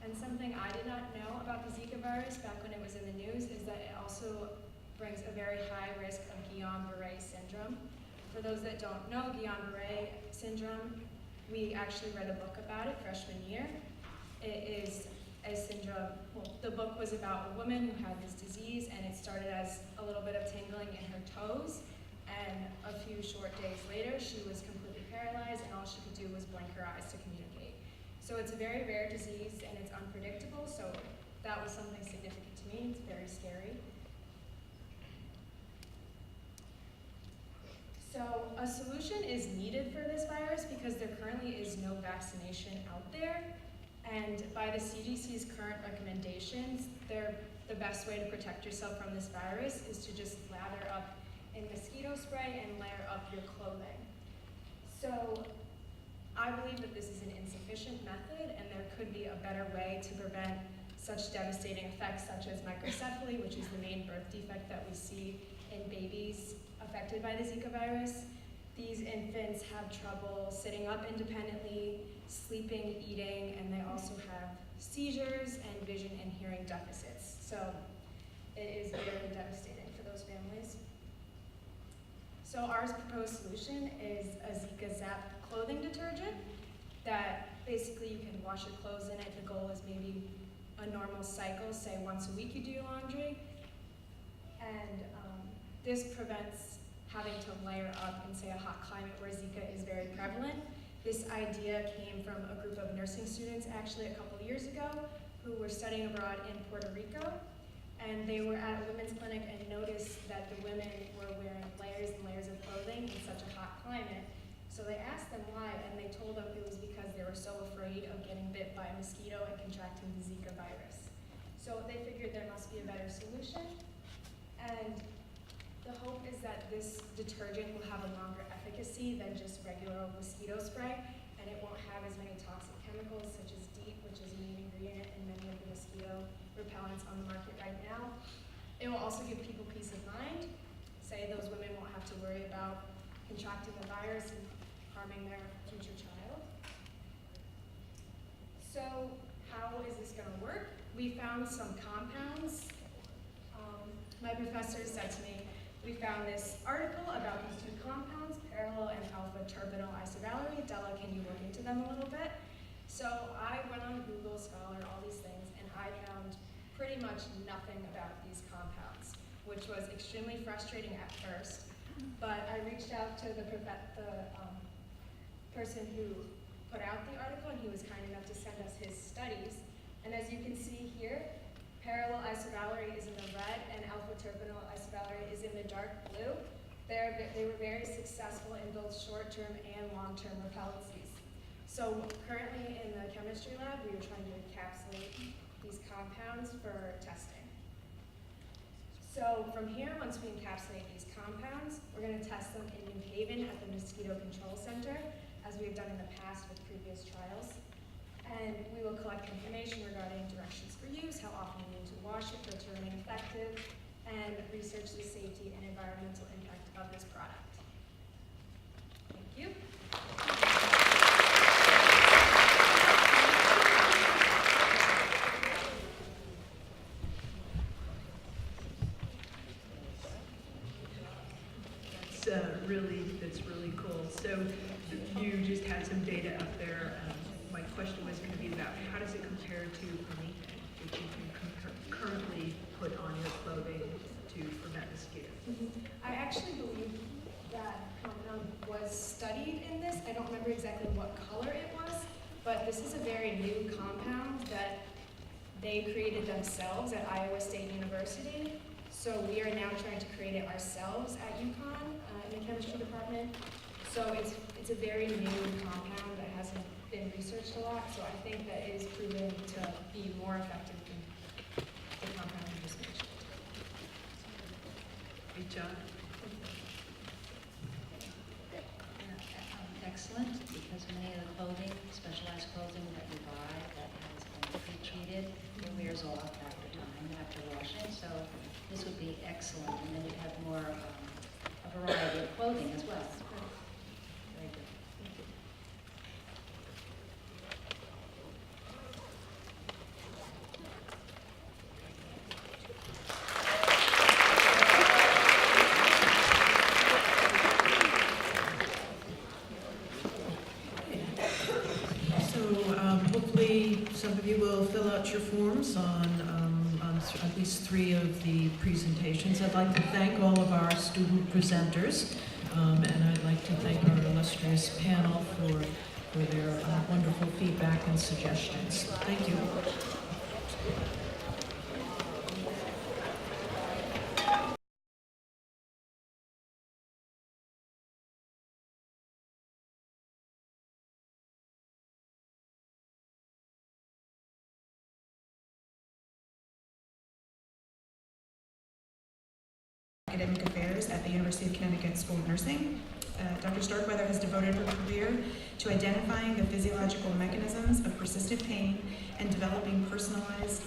And something I did not know about the Zika virus back when it was in the news is that it also brings a very high risk of Guillain-Barré syndrome. For those that don't know Guillain-Barré syndrome, we actually read a book about it freshman year. It is a syndrome, well, the book was about a woman who had this disease, and it started as a little bit of tingling in her toes, and a few short days later she was completely paralyzed, and all she could do was blink her eyes to communicate. So it's a very rare disease, and it's unpredictable, so that was something significant to me. It's very scary. So a solution is needed for this virus because there currently is no vaccination out there. And by the CDC's current recommendations, the best way to protect yourself from this virus is to just lather up in mosquito spray and layer up your clothing. So I believe that this is an insufficient method, and there could be a better way to prevent such devastating effects such as microcephaly, which is the main birth defect that we see in babies affected by the Zika virus. These infants have trouble sitting up independently, sleeping, eating, and they also have seizures and vision and hearing deficits. So it is very devastating for those families. So our proposed solution is a Zika Zap clothing detergent that basically you can wash your clothes in it. The goal is maybe a normal cycle, say once a week you do your laundry. And this prevents having to layer up in, say, a hot climate where Zika is very prevalent. This idea came from a group of nursing students actually a couple years ago who were studying abroad in Puerto Rico. And they were at a women's clinic and noticed that the women were wearing layers and layers of clothing in such a hot climate. So they asked them why, and they told them it was because they were so afraid of getting bit by a mosquito and contracting the Zika virus. So they figured there must be a better solution. And the hope is that this detergent will have a longer efficacy than just regular mosquito spray, and it won't have as many toxic chemicals such as DEET, which is a main ingredient in many of the mosquito repellents on the market right now. It will also give people peace of mind. Say those women won't have to worry about contracting the virus and harming their future child. So how is this going to work? We found some compounds. My professor said to me, we found this article about these 2 compounds, parallel and alpha terpinyl isovalerate. Della, can you look into them a little bit? So I went on Google Scholar, all these things, and I found pretty much nothing about these compounds. which was extremely frustrating at first. But I reached out to the person who put out the article, and he was kind enough to send us his studies. And as you can see here, parallel isovalerate is in the red, and alpha-terpinyl isovalerate is in the dark blue. They were very successful in both short-term and long-term repellencies. So currently in the chemistry lab, we are trying to encapsulate these compounds for testing. So from here, once we encapsulate these compounds, we're going to test them in New Haven at the Mosquito Control Center, as we have done in the past with previous trials. And we will collect information regarding directions for use, how often we need to wash it for it to remain effective, and research the safety and environmental impact of this product. Thank you. That's really cool. So you just had some data up there. My question was going to be about how does it compare to anything that you can currently put on your clothing to prevent mosquitoes? I actually believe that compound was studied in this. I don't remember exactly what color it was, but this is a very new compound that they created themselves at Iowa State University. So we are now trying to create it ourselves at UConn in the chemistry department. So it's a very new compound that hasn't been researched a lot. So I think that it is proven to be more effective than the compound you just mentioned. Great job. Excellent, because many of the clothing, specialized clothing that we buy that has been pre-treated, it wears off after time, after washing. So this would be excellent, and then we'd have more a variety of clothing as well. Very good. Thank you. Hopefully some of you will fill out your forms on at least 3 of the presentations. I'd like to thank all of our student presenters, and I'd like to thank our illustrious panel for their wonderful feedback and suggestions. Thank you. Academic Affairs at the University of Connecticut School of Nursing. Dr. Starkweather has devoted her career to identifying the physiological mechanisms of persistent pain and developing personalized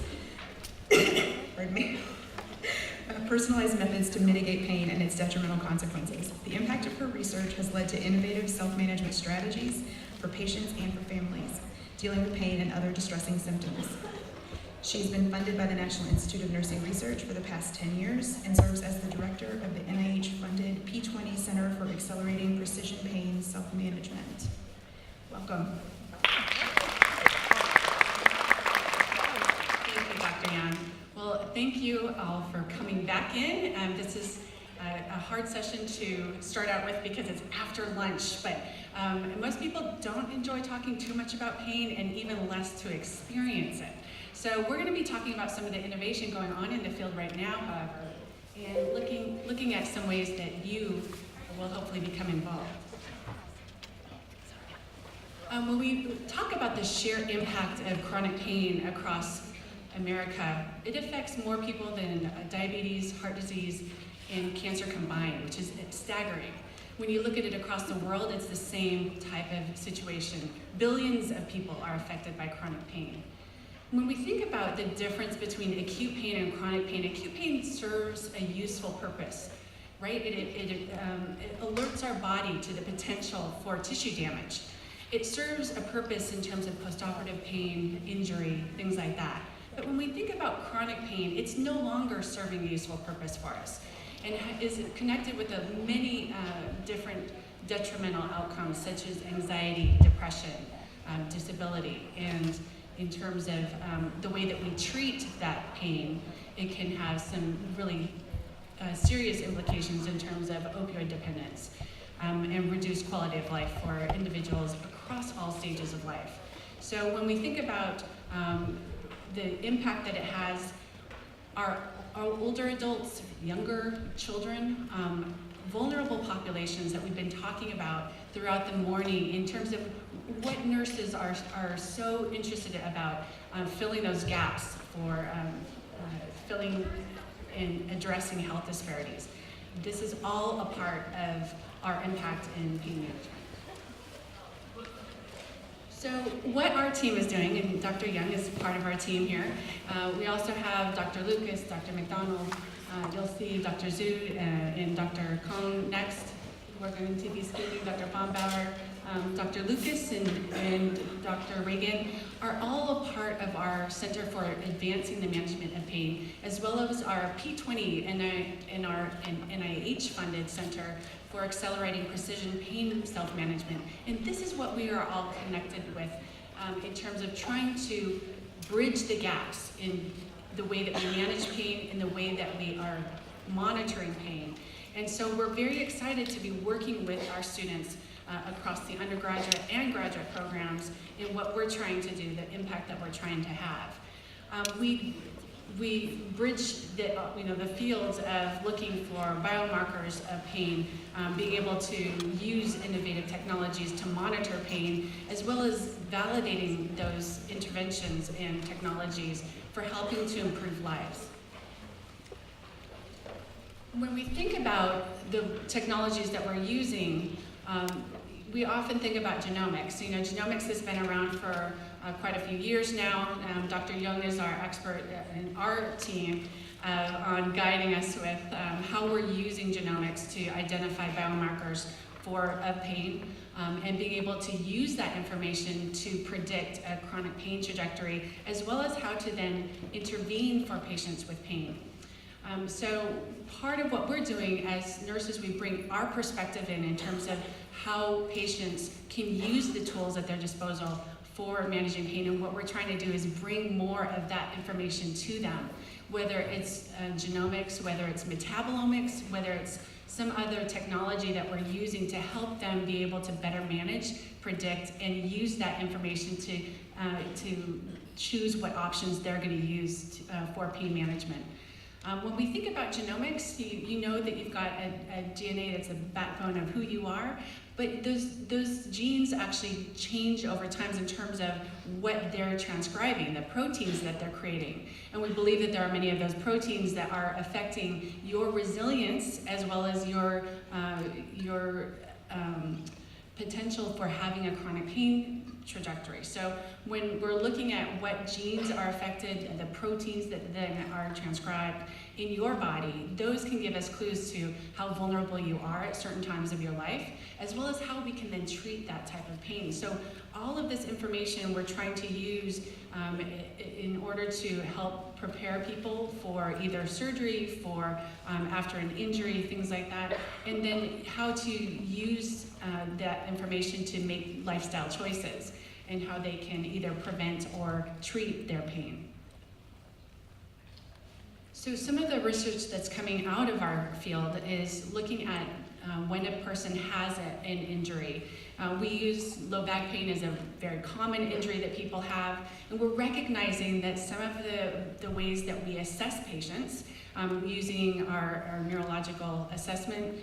methods to mitigate pain and its detrimental consequences. The impact of her research has led to innovative self-management strategies for patients and for families dealing with pain and other distressing symptoms. She's been funded by the National Institute of Nursing Research for the past 10 years and serves as the director of the NIH-funded P20 Center for Accelerating Precision Pain Self-Management. Welcome. Thank you, Dr. Young. Well, thank you all for coming back in. This is a hard session to start out with because it's after lunch, but most people don't enjoy talking too much about pain and even less to experience it. So we're going to be talking about some of the innovation going on in the field right now, however, and looking at some ways that you will hopefully become involved. When we talk about the sheer impact of chronic pain across America, it affects more people than diabetes, heart disease, and cancer combined, which is staggering. When you look at it across the world, it's the same type of situation. Billions of people are affected by chronic pain. When we think about the difference between acute pain and chronic pain serves a useful purpose, right? It alerts our body to the potential for tissue damage. It serves a purpose in terms of postoperative pain, injury, things like that. But when we think about chronic pain, it's no longer serving a useful purpose for us and is connected with many different detrimental outcomes such as anxiety, depression, disability, and in terms of the way that we treat that pain, it can have some really serious implications in terms of opioid dependence and reduced quality of life for individuals across all stages of life. So when we think about the impact that it has, our older adults, younger children, vulnerable populations that we've been talking about throughout the morning in terms of what nurses are so interested about filling those gaps for filling and addressing health disparities. This is all a part of our impact in pain management. So what our team is doing, and Dr. Young is part of our team here, we also have Dr. Lucas, Dr. McDonald, you'll see Dr. Zhu and Dr. Kong next. We're going to be speaking, Dr. Baumauer, Dr. Lucas and Dr. Reagan are all a part of our Center for Advancing the Management of Pain, as well as our P20 and our NIH-funded Center for Accelerating Precision Pain Self-Management. And this is what we are all connected with in terms of trying to bridge the gaps in the way that we manage pain and the way that we are monitoring pain. And so we're very excited to be working with our students across the undergraduate and graduate programs in what we're trying to do, the impact that we're trying to have. We bridge the fields of looking for biomarkers of pain, being able to use innovative technologies to monitor pain, as well as validating those interventions and technologies for helping to improve lives. When we think about the technologies that we're using, we often think about genomics. You know, genomics has been around for quite a few years now. Dr. Young is our expert in our team on guiding us with how we're using genomics to identify biomarkers for pain and being able to use that information to predict a chronic pain trajectory, as well as how to then intervene for patients with pain. So part of what we're doing as nurses, we bring our perspective in terms of how patients can use the tools at their disposal for managing pain, and what we're trying to do is bring more of that information to them, whether it's genomics, whether it's metabolomics, whether it's some other technology that we're using to help them be able to better manage, predict, and use that information to choose what options they're going to use for pain management. When we think about genomics, you know that you've got a DNA that's a backbone of who you are, but those genes actually change over time in terms of what they're transcribing, the proteins that they're creating. And we believe that there are many of those proteins that are affecting your resilience as well as your potential for having a chronic pain trajectory. So when we're looking at what genes are affected, the proteins that then are transcribed in your body, those can give us clues to how vulnerable you are at certain times of your life, as well as how we can then treat that type of pain. So all of this information we're trying to use in order to help prepare people for either surgery, for after an injury, things like that, and then how to use that information to make lifestyle choices and how they can either prevent or treat their pain. So some of the research that's coming out of our field is looking at when a person has an injury. We use low back pain as a very common injury that people have, and we're recognizing that some of the ways that we assess patients using our neurological assessment,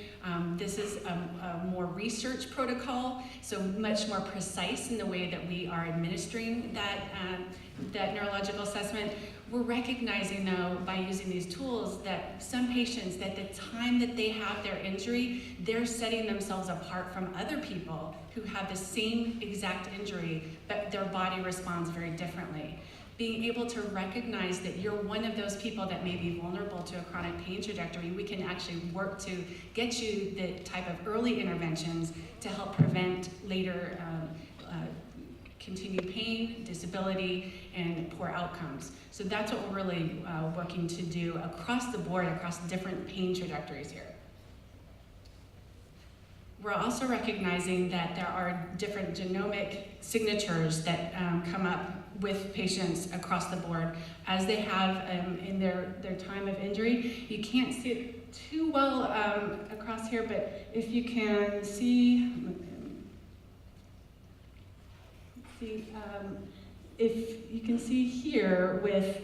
this is a more research protocol, so much more precise in the way that we are administering that neurological assessment. We're recognizing, though, by using these tools, that some patients, at the time that they have their injury, they're setting themselves apart from other people who have the same exact injury, but their body responds very differently. Being able to recognize that you're one of those people that may be vulnerable to a chronic pain trajectory, we can actually work to get you the type of early interventions to help prevent later continued pain, disability, and poor outcomes. So that's what we're really working to do across the board, across different pain trajectories here. we're also recognizing that there are different genomic signatures that come up with patients across the board as they have in their time of injury. You can't see it too well across here, but if you can see, if you can see here with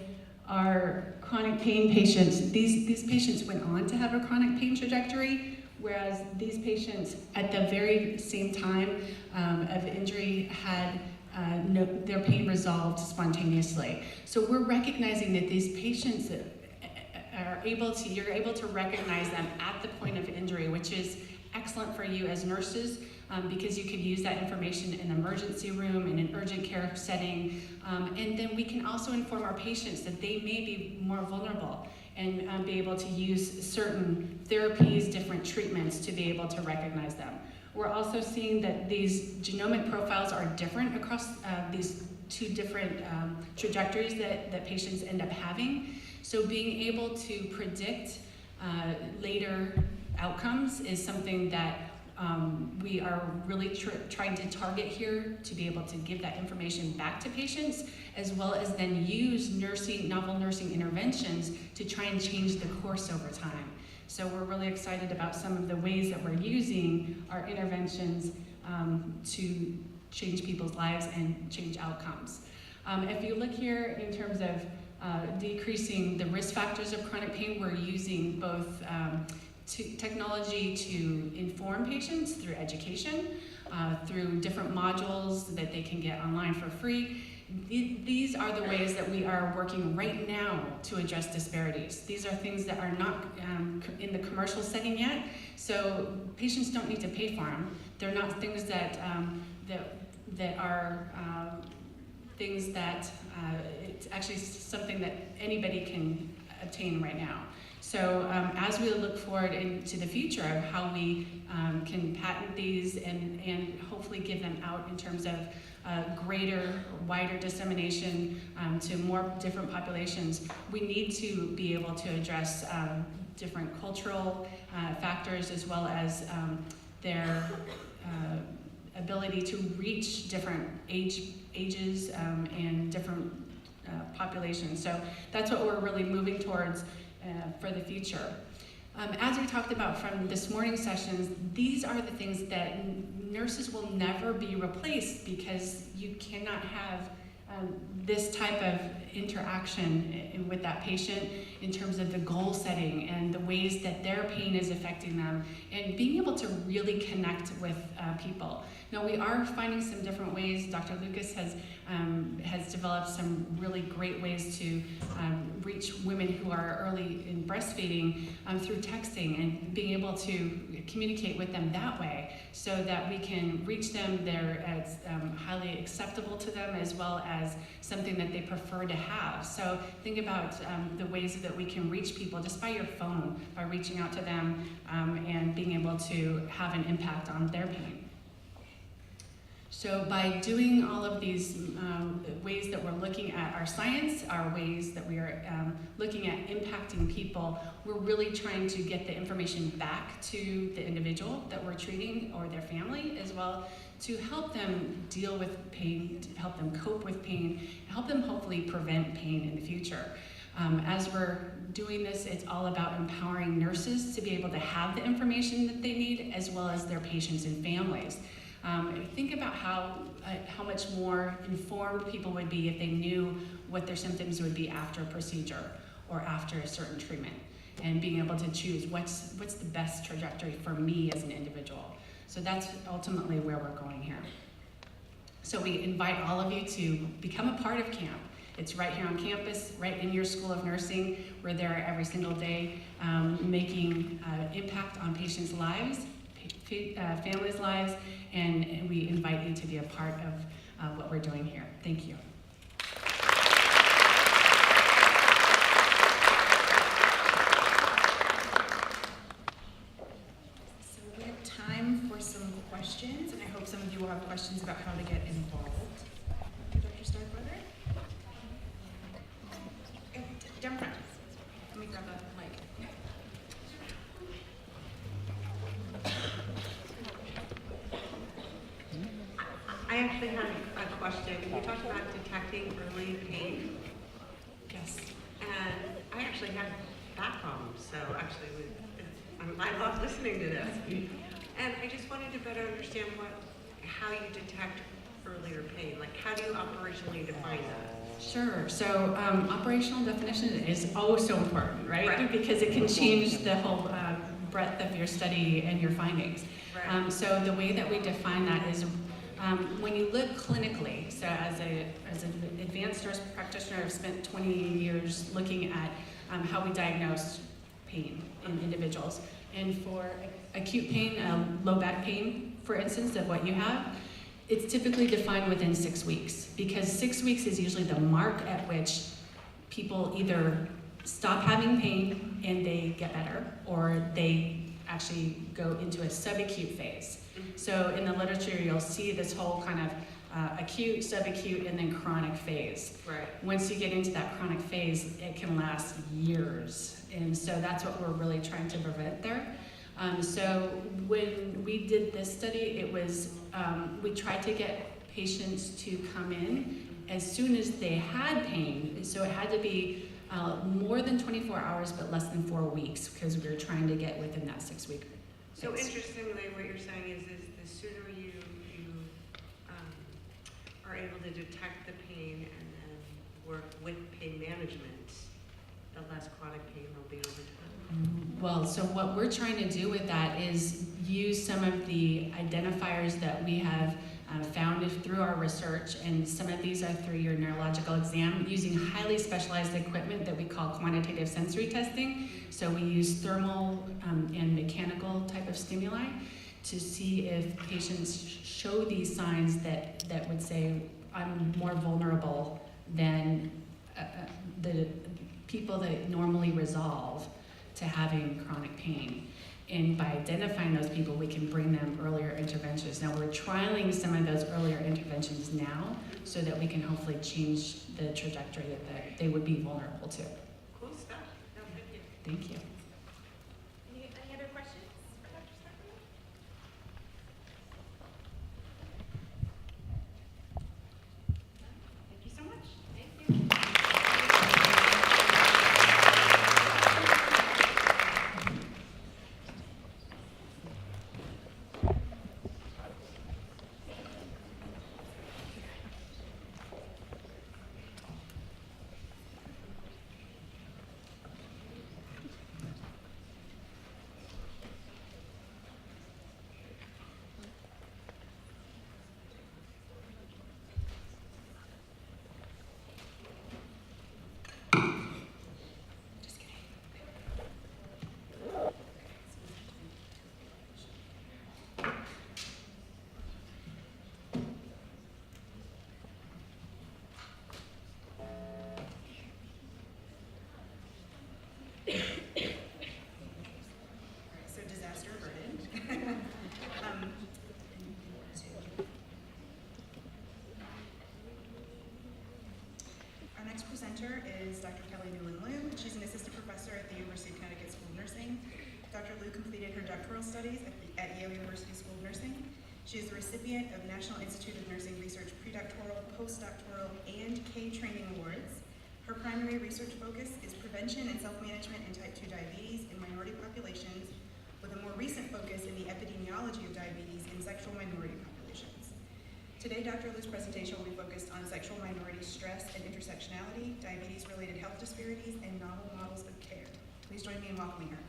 our chronic pain patients, these patients went on to have a chronic pain trajectory, whereas these patients at the very same time of injury had their pain resolved spontaneously. So we're recognizing that these patients are you're able to recognize them at the point of injury, which is excellent for you as nurses, because you can use that information in the emergency room, in an urgent care setting, and then we can also inform our patients that they may be more vulnerable and be able to use certain therapies, different treatments to be able to recognize them. We're also seeing that these genomic profiles are different across these two different trajectories that patients end up having. So being able to predict later outcomes is something that we are really trying to target here to be able to give that information back to patients, as well as then use novel nursing interventions to try and change the course over time. So we're really excited about some of the ways that we're using our interventions to change people's lives and change outcomes. If you look here in terms of decreasing the risk factors of chronic pain, we're using both technology to inform patients through education, through different modules that they can get online for free. These are the ways that we are working right now to address disparities. These are things that are not in the commercial setting yet, so patients don't need to pay for them. They're not things that are things that it's actually something that anybody can obtain right now. So as we look forward into the future of how we can patent these and hopefully give them out in terms of greater, wider dissemination to more different populations, we need to be able to address different cultural factors as well as their ability to reach different ages and different populations. So that's what we're really moving towards for the future. As we talked about from this morning's sessions, these are the things that nurses will never be replaced because you cannot have this type of interaction with that patient in terms of the goal setting and the ways that their pain is affecting them and being able to really connect with people. Now we are finding some different ways. Dr. Lucas has developed some really great ways to reach women who are early in breastfeeding through texting and being able to communicate with them that way so that we can reach them. They're as highly acceptable to them as well as something that they prefer to have. So think about the ways that we can reach people just by your phone, by reaching out to them and being able to have an impact on their pain. So by doing all of these ways that we're looking at our science, our ways that we are looking at impacting people, we're really trying to get the information back to the individual that we're treating or their family as well to help them deal with pain, to help them cope with pain, help them hopefully prevent pain in the future. As we're doing this, it's all about empowering nurses to be able to have the information that they need as well as their patients and families. Think about how much more informed people would be if they knew what their symptoms would be after a procedure or after a certain treatment, and being able to choose what's the best trajectory for me as an individual. So that's ultimately where we're going here. So we invite all of you to become a part of camp. It's right here on campus, right in your School of Nursing. We're there every single day, making impact on patients' lives, families' lives, and we invite you to be a part of what we're doing here. Thank you. So we have time for some questions, and I hope some of you will have questions about how to get involved. Dr. Starkweather? Down front. Let me grab the mic. I actually had a question. You talked about detecting early pain. Yes. And I actually had back problems, so actually I love listening to this. And I just wanted to better understand how you detect earlier pain. Like, how do you operationally define that? Sure. So operational definition is so important, right? Because it can change the whole breadth of your study and your findings. Right. So the way that we define that is when you look clinically, so as an advanced nurse practitioner, I've spent 20 years looking at how we diagnose pain in individuals. And for acute pain, low back pain, for instance, of what you have, it's typically defined within 6 weeks, because 6 weeks is usually the mark at which people either stop having pain and they get better, or they actually go into a subacute phase. So in the literature, you'll see this whole kind of acute, subacute, and then chronic phase. Right. Once you get into that chronic phase, it can last years. And so that's what we're really trying to prevent there. So when we did this study, it was, we tried to get patients to come in as soon as they had pain. So it had to be more than 24 hours, but less than 4 weeks, because we were trying to get within that 6 week. So interestingly, what you're saying is the sooner you are able to detect the pain and then work with pain management, the less chronic pain will be over time. Well, so what we're trying to do with that is use some of the identifiers that we have found through our research, and some of these are through your neurological exam, using highly specialized equipment that we call quantitative sensory testing. So we use thermal and mechanical type of stimuli to see if patients show these signs that would say, I'm more vulnerable than the people that normally resolve to having chronic pain. And by identifying those people, we can bring them earlier interventions. Now we're trialing some of those earlier interventions now so that we can hopefully change the trajectory that they would be vulnerable to. Cool stuff. No, thank you. Thank you. Any other questions for Dr. Stefan? Thank you so much. Thank you. So disaster averted. Our next presenter is Dr. Kelly Newland-Liu. She's an assistant professor at the University of Connecticut School of Nursing. Dr. Liu completed her doctoral studies at Yale University School of Nursing. She is the recipient of National Institute of Nursing Research predoctoral, postdoctoral, and K training awards. Her primary research focus is prevention and self-management in type 2 diabetes in minority populations, with a more recent focus in the epidemiology of diabetes in sexual minority populations. Today, Dr. Liu's presentation will be focused on sexual minority stress and intersectionality, diabetes-related health disparities, and novel models of care. Please join me in welcoming her.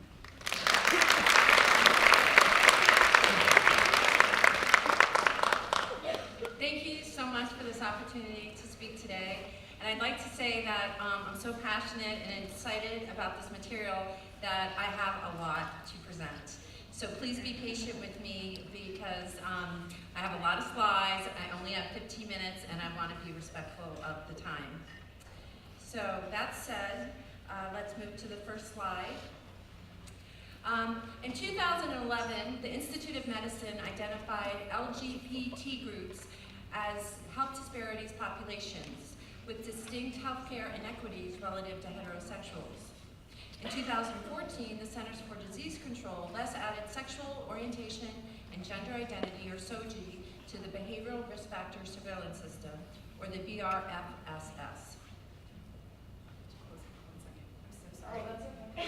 Thank you so much for this opportunity to speak today. And I'd like to say that I'm so passionate and excited about this material that I have a lot to present. So please be patient with me, because I have a lot of slides. I only have 15 minutes, and I want to be respectful of the time. So that said, let's move to the first slide. In 2011, the Institute of Medicine identified LGBT groups as health disparities populations with distinct healthcare inequities relative to heterosexuals. In 2014, the Centers for Disease Control thus added sexual orientation and gender identity, or SOGI, to the Behavioral Risk Factor Surveillance System, or the BRFSS. Oh, that's okay.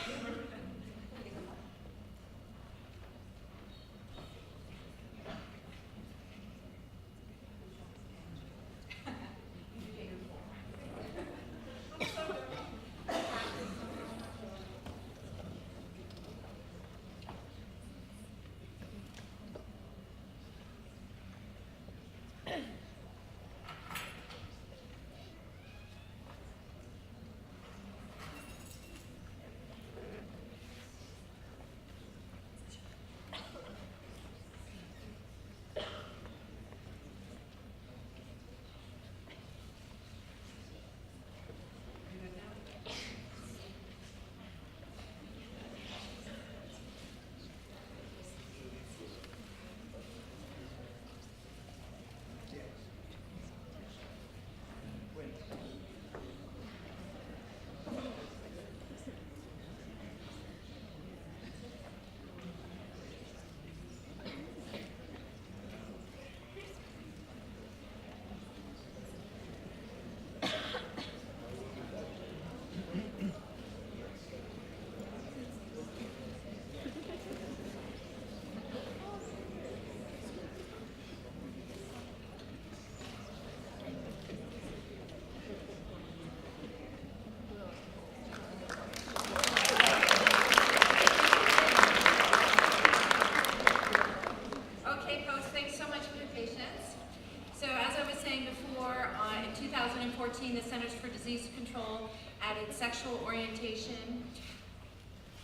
The Centers for Disease Control added sexual orientation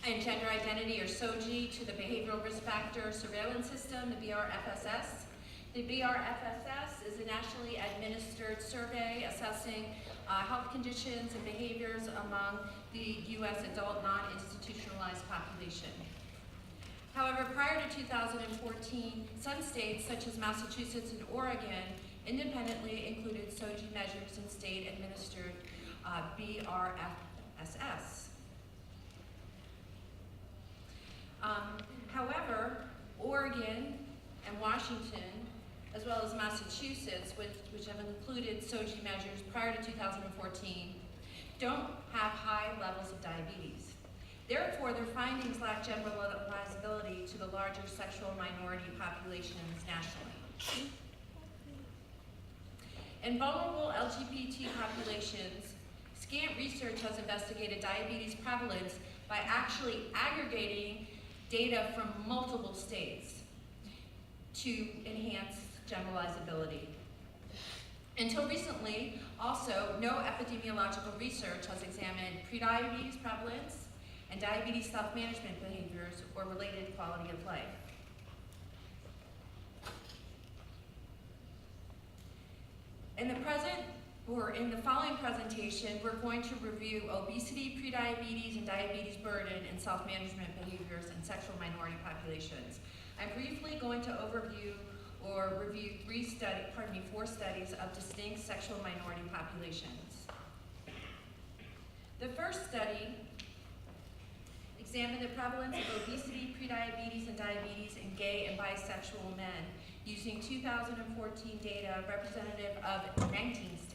and gender identity, or SOGI, to the Behavioral Risk Factor Surveillance System, the BRFSS. The BRFSS is a nationally administered survey assessing health conditions and behaviors among the U.S. adult non-institutionalized population. However, prior to 2014, some states, such as Massachusetts and Oregon, independently included SOGI measures in state-administered BRFSS. However, Oregon and Washington, as well as Massachusetts, which have included SOGI measures prior to 2014, don't have high levels of diabetes. Therefore, their findings lack generalizability to the larger sexual minority populations nationally. In vulnerable LGBT populations, scant research has investigated diabetes prevalence by actually aggregating data from multiple states to enhance generalizability. Until recently, also, no epidemiological research has examined prediabetes prevalence and diabetes self-management behaviors or related quality of life. In the following presentation, we're going to review obesity, prediabetes, and diabetes burden in self-management behaviors in sexual minority populations. I'm briefly going to review four studies of distinct sexual minority populations. The first study examined the prevalence of obesity, prediabetes, and diabetes in gay and bisexual men using 2014 data representative of 19 states.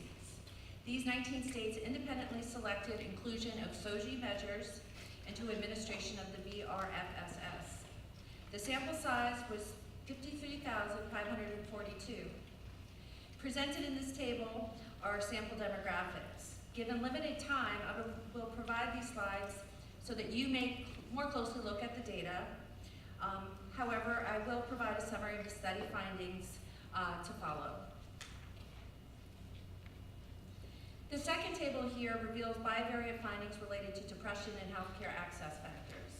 These 19 states independently selected inclusion of SOGI measures into administration of the BRFSS. The sample size was 53,542. Presented in this table are sample demographics. Given limited time, I will provide these slides so that you may more closely look at the data. However, I will provide a summary of the study findings to follow. The second table here reveals bivariate findings related to depression and healthcare access factors.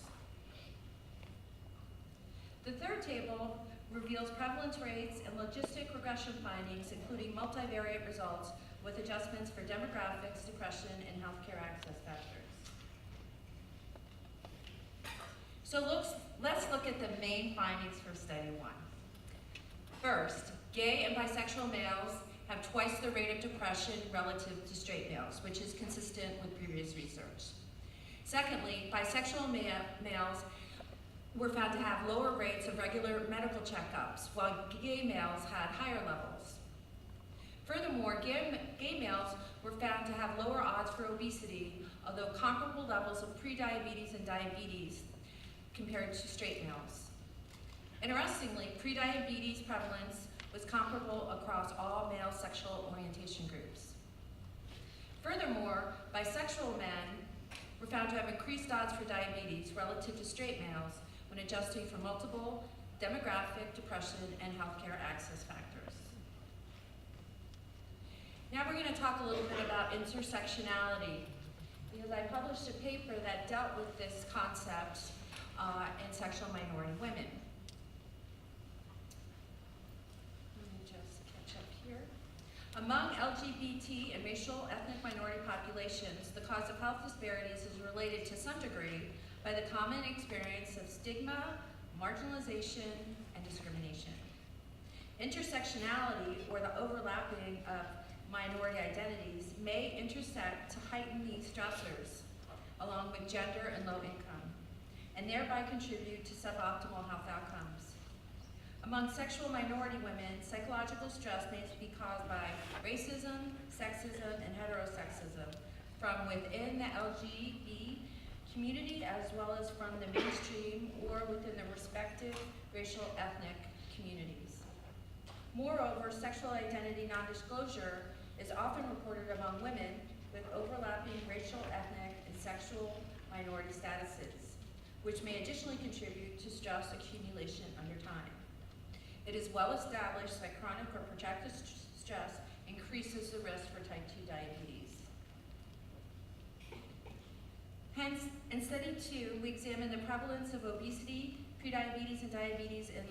The third table reveals prevalence rates and logistic regression findings, including multivariate results with adjustments for demographics, depression, and healthcare access factors. So let's look at the main findings for study one. First, gay and bisexual males have twice the rate of depression relative to straight males, which is consistent with previous research. Secondly, bisexual males were found to have lower rates of regular medical checkups, while gay males had higher levels. Furthermore, gay males were found to have lower odds for obesity, although comparable levels of prediabetes and diabetes compared to straight males. Interestingly, prediabetes prevalence was comparable across all male sexual orientation groups. Furthermore, bisexual men were found to have increased odds for diabetes relative to straight males when adjusting for multiple demographic, depression, and healthcare access factors. Now we're going to talk a little bit about intersectionality, because I published a paper that dealt with this concept in sexual minority women. Let me just catch up here. Among LGBT and racial ethnic minority populations, the cause of health disparities is related to some degree by the common experience of stigma, marginalization, and discrimination. Intersectionality, or the overlapping of minority identities, may intersect to heighten these stressors, along with gender and low income, and thereby contribute to suboptimal health outcomes. Among sexual minority women, psychological stress may be caused by racism, sexism, and heterosexism from within the LGBT community, as well as from the mainstream or within the respective racial ethnic communities. Moreover, sexual identity non-disclosure is often reported among women with overlapping racial, ethnic, and sexual minority statuses, which may additionally contribute to stress accumulation under time. It is well established that chronic or protracted stress increases the risk for type 2 diabetes. Hence, in study 2, we examine the prevalence of obesity, prediabetes, and diabetes in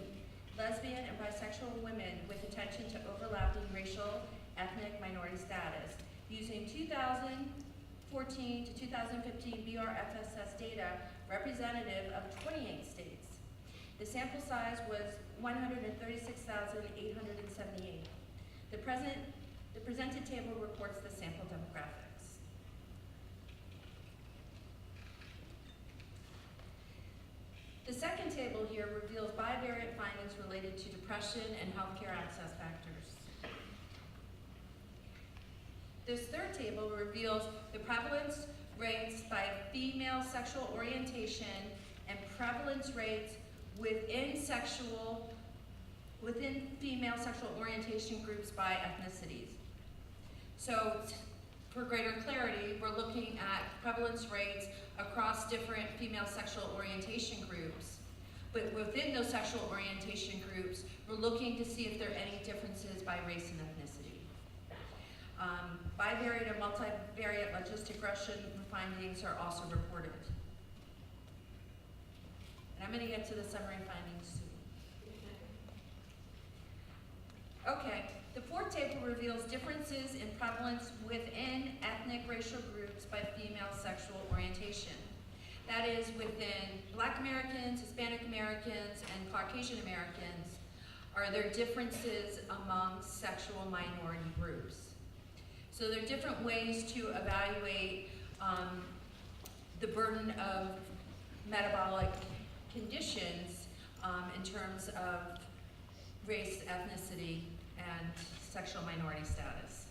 lesbian and bisexual women with attention to overlapping racial, ethnic minority status, using 2014 to 2015 BRFSS data representative of 28 states. The sample size was 136,878. The presented table reports the sample demographics. The second table here reveals bivariate findings related to depression and healthcare access factors. This third table reveals the prevalence rates by female sexual orientation and prevalence rates within female sexual orientation groups by ethnicities. So for greater clarity, we're looking at prevalence rates across different female sexual orientation groups. But within those sexual orientation groups, we're looking to see if there are any differences by race and ethnicity. Bivariate and multivariate logistic regression findings are also reported. And I'm going to get to the summary findings soon. Okay, the fourth table reveals differences in prevalence within ethnic racial groups by female sexual orientation. That is, within Black Americans, Hispanic Americans, and Caucasian Americans, are there differences among sexual minority groups? So there are different ways to evaluate the burden of metabolic conditions in terms of race, ethnicity, and sexual minority status.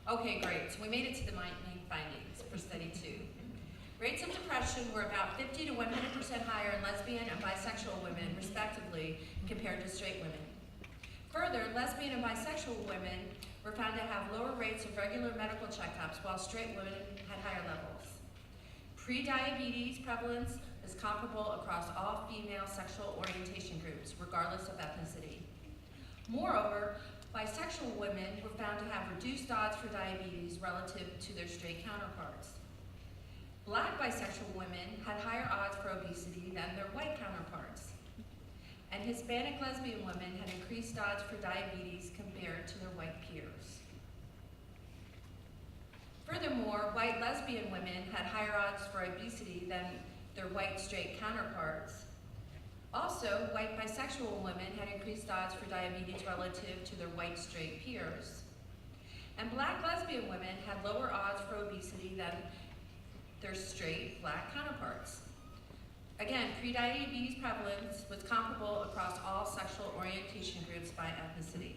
Okay, great. So we made it to the main findings for study 2. Rates of depression were about 50 to 100% higher in lesbian and bisexual women, respectively, compared to straight women. Further, lesbian and bisexual women were found to have lower rates of regular medical checkups, while straight women had higher levels. Prediabetes prevalence is comparable across all female sexual orientation groups, regardless of ethnicity. Moreover, bisexual women were found to have reduced odds for diabetes relative to their straight counterparts. Black bisexual women had higher odds for obesity than their white counterparts. And Hispanic lesbian women had increased odds for diabetes compared to their white peers. Furthermore, white lesbian women had higher odds for obesity than their white straight counterparts. Also, white bisexual women had increased odds for diabetes relative to their white straight peers. And Black lesbian women had lower odds for obesity than their straight Black counterparts. Again, prediabetes prevalence was comparable across all sexual orientation groups by ethnicity.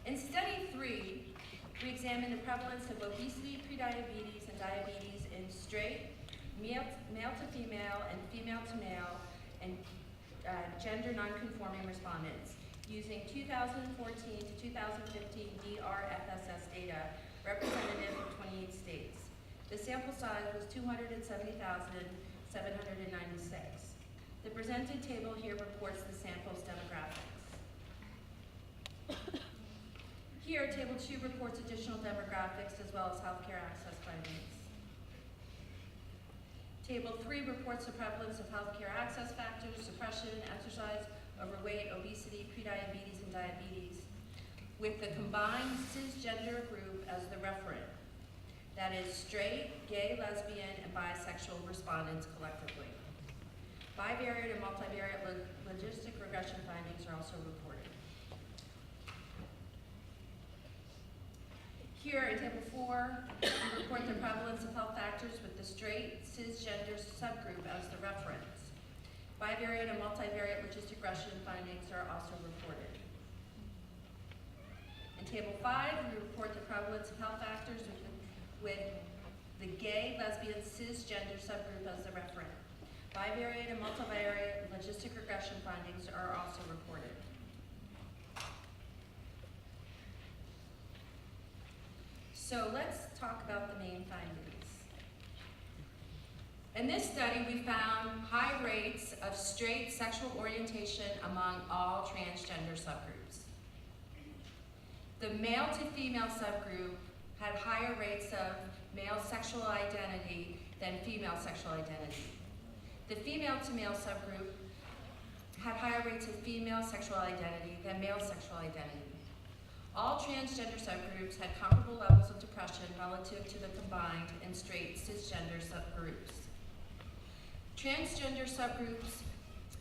In study 3, we examined the prevalence of obesity, prediabetes, and diabetes in straight, male to female, and female to male, and gender nonconforming respondents using 2014 to 2015 DRFSS data representative of 28 states. The sample size was 270,796. The presented table here reports the sample's demographics. Here, Table 2 reports additional demographics as well as healthcare access findings. Table 3 reports the prevalence of healthcare access factors, depression, exercise, overweight, obesity, prediabetes, and diabetes, with the combined cisgender group as the referent. That is straight, gay, lesbian, and bisexual respondents collectively. Bivariate and multivariate logistic regression findings are also reported. Here in Table 4, we report the prevalence of health factors with the straight, cisgender subgroup as the reference. Bivariate and multivariate logistic regression findings are also reported. In Table 5, we report the prevalence of health factors with the gay, lesbian, cisgender subgroup as the referent. Bivariate and multivariate logistic regression findings are also reported. So let's talk about the main findings. In this study, we found high rates of straight sexual orientation among all transgender subgroups. The male to female subgroup had higher rates of male sexual identity than female sexual identity. The female to male subgroup had higher rates of female sexual identity than male sexual identity. All transgender subgroups had comparable levels of depression relative to the combined and straight cisgender subgroups. Transgender subgroups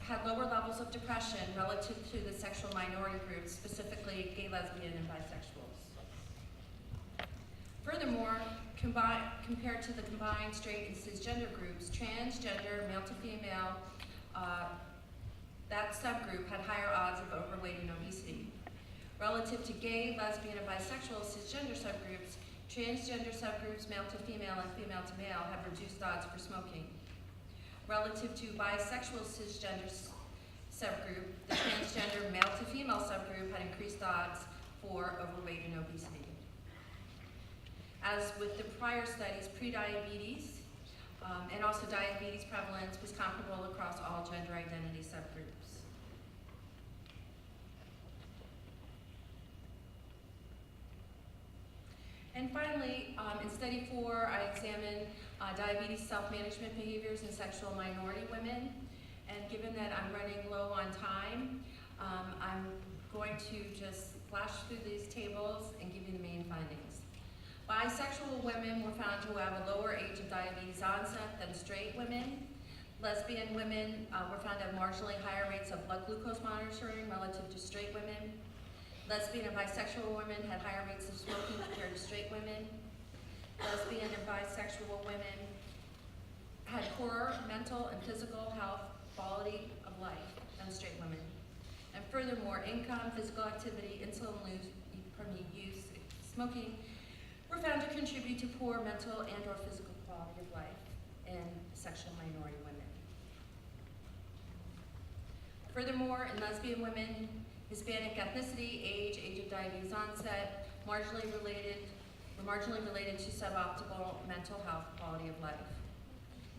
had lower levels of depression relative to the sexual minority groups, specifically gay, lesbian, and bisexuals. Furthermore, compared to the combined straight and cisgender groups, transgender, male to female, that subgroup had higher odds of overweight and obesity. Relative to gay, lesbian, and bisexual cisgender subgroups, transgender subgroups, male to female and female to male, have reduced odds for smoking. Relative to bisexual cisgender subgroup, the transgender male to female subgroup had increased odds for overweight and obesity. As with the prior studies, prediabetes and also diabetes prevalence was comparable across all gender identity subgroups. And finally, in study 4, I examined diabetes self-management behaviors in sexual minority women. And given that I'm running low on time, I'm going to just flash through these tables and give you the main findings. Bisexual women were found to have a lower age of diabetes onset than straight women. Lesbian women were found to have marginally higher rates of blood glucose monitoring relative to straight women. Lesbian and bisexual women had higher rates of smoking compared to straight women. Lesbian and bisexual women had poorer mental and physical health quality of life than straight women. And furthermore, income, physical activity, insulin use, smoking were found to contribute to poor mental and or physical quality of life in sexual minority women. Furthermore, in lesbian women, Hispanic ethnicity, age of diabetes onset, were marginally related to suboptimal mental health quality of life.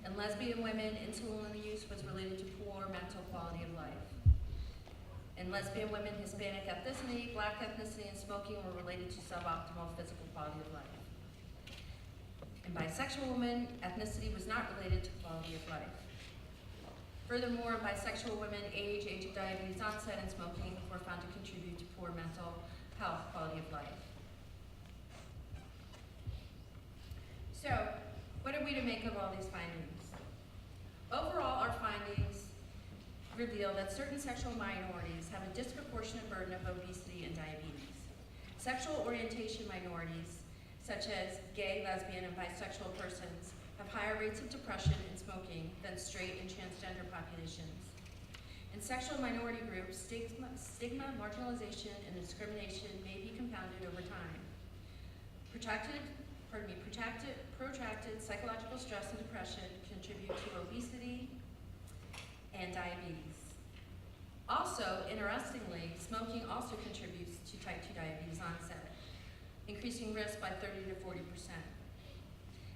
In lesbian women, insulin use was related to poor mental quality of life. In lesbian women, Hispanic ethnicity, Black ethnicity, and smoking were related to suboptimal physical quality of life. In bisexual women, ethnicity was not related to quality of life. Furthermore, in bisexual women, age of diabetes onset, and smoking were found to contribute to poor mental health quality of life. So, what are we to make of all these findings? Overall, our findings reveal that certain sexual minorities have a disproportionate burden of obesity and diabetes. Sexual orientation minorities, such as gay, lesbian, and bisexual persons, have higher rates of depression and smoking than straight and transgender populations. In sexual minority groups, stigma, marginalization, and discrimination may be compounded over time. Protracted psychological stress and depression contribute to obesity and diabetes. Also, interestingly, smoking also contributes to type 2 diabetes onset, increasing risk by 30 to 40%.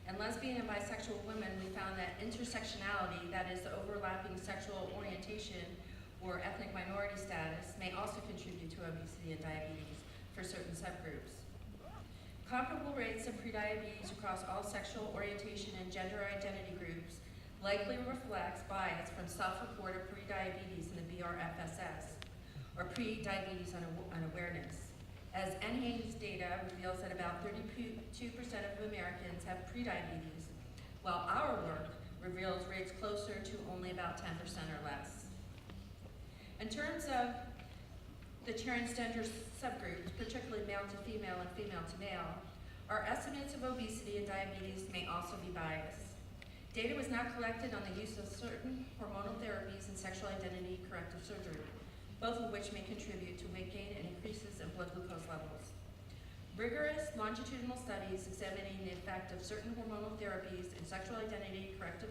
In lesbian and bisexual women, we found that intersectionality, that is the overlapping sexual orientation or ethnic minority status, may also contribute to obesity and diabetes for certain subgroups. Comparable rates of prediabetes across all sexual orientation and gender identity groups likely reflects bias from self-reported prediabetes in the BRFSS, or pre-diabetes unawareness. As NHANES data reveals that about 32% of Americans have prediabetes, while our work reveals rates closer to only about 10% or less. In terms of the transgender subgroups, particularly male to female and female to male, our estimates of obesity and diabetes may also be biased. Data was not collected on the use of certain hormonal therapies and sexual identity corrective surgery, both of which may contribute to weight gain and increases in blood glucose levels. Rigorous longitudinal studies examining the effect of certain hormonal therapies and sexual identity corrective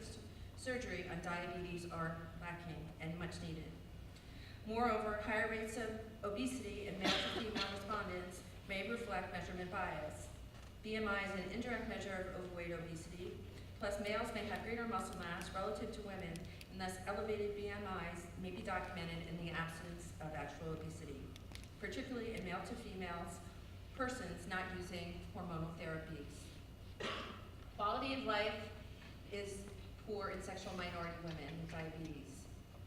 surgery on diabetes are lacking and much needed. Moreover, higher rates of obesity in male to female respondents may reflect measurement bias. BMI is an indirect measure of overweight obesity, plus males may have greater muscle mass relative to women, and thus elevated BMIs may be documented in the absence of actual obesity, particularly in male to females, persons not using hormonal therapies. Quality of life is poor in sexual minority women with diabetes.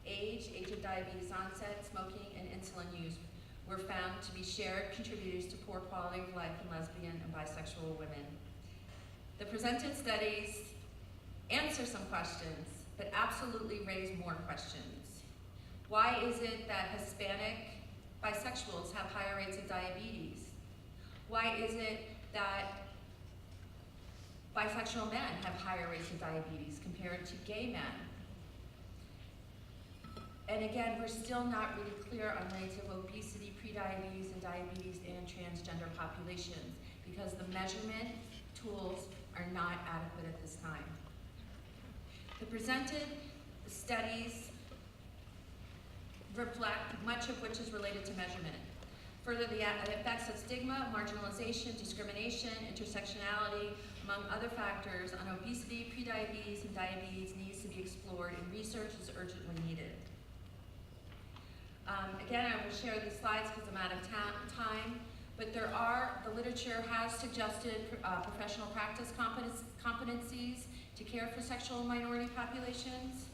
Age of diabetes onset, smoking, and insulin use were found to be shared contributors to poor quality of life in lesbian and bisexual women. The presented studies answer some questions, but absolutely raise more questions. Why is it that Hispanic bisexuals have higher rates of diabetes? Why is it that bisexual men have higher rates of diabetes compared to gay men? And again, we're still not really clear on rates of obesity, prediabetes, and diabetes in transgender populations because the measurement tools are not adequate at this time. The presented studies reflect much of which is related to measurement. Further, the effects of stigma, marginalization, discrimination, intersectionality, among other factors on obesity, prediabetes, and diabetes needs to be explored, and research is urgently needed. Again, I will share these slides because I'm out of time, but the literature has suggested professional practice competencies to care for sexual minority populations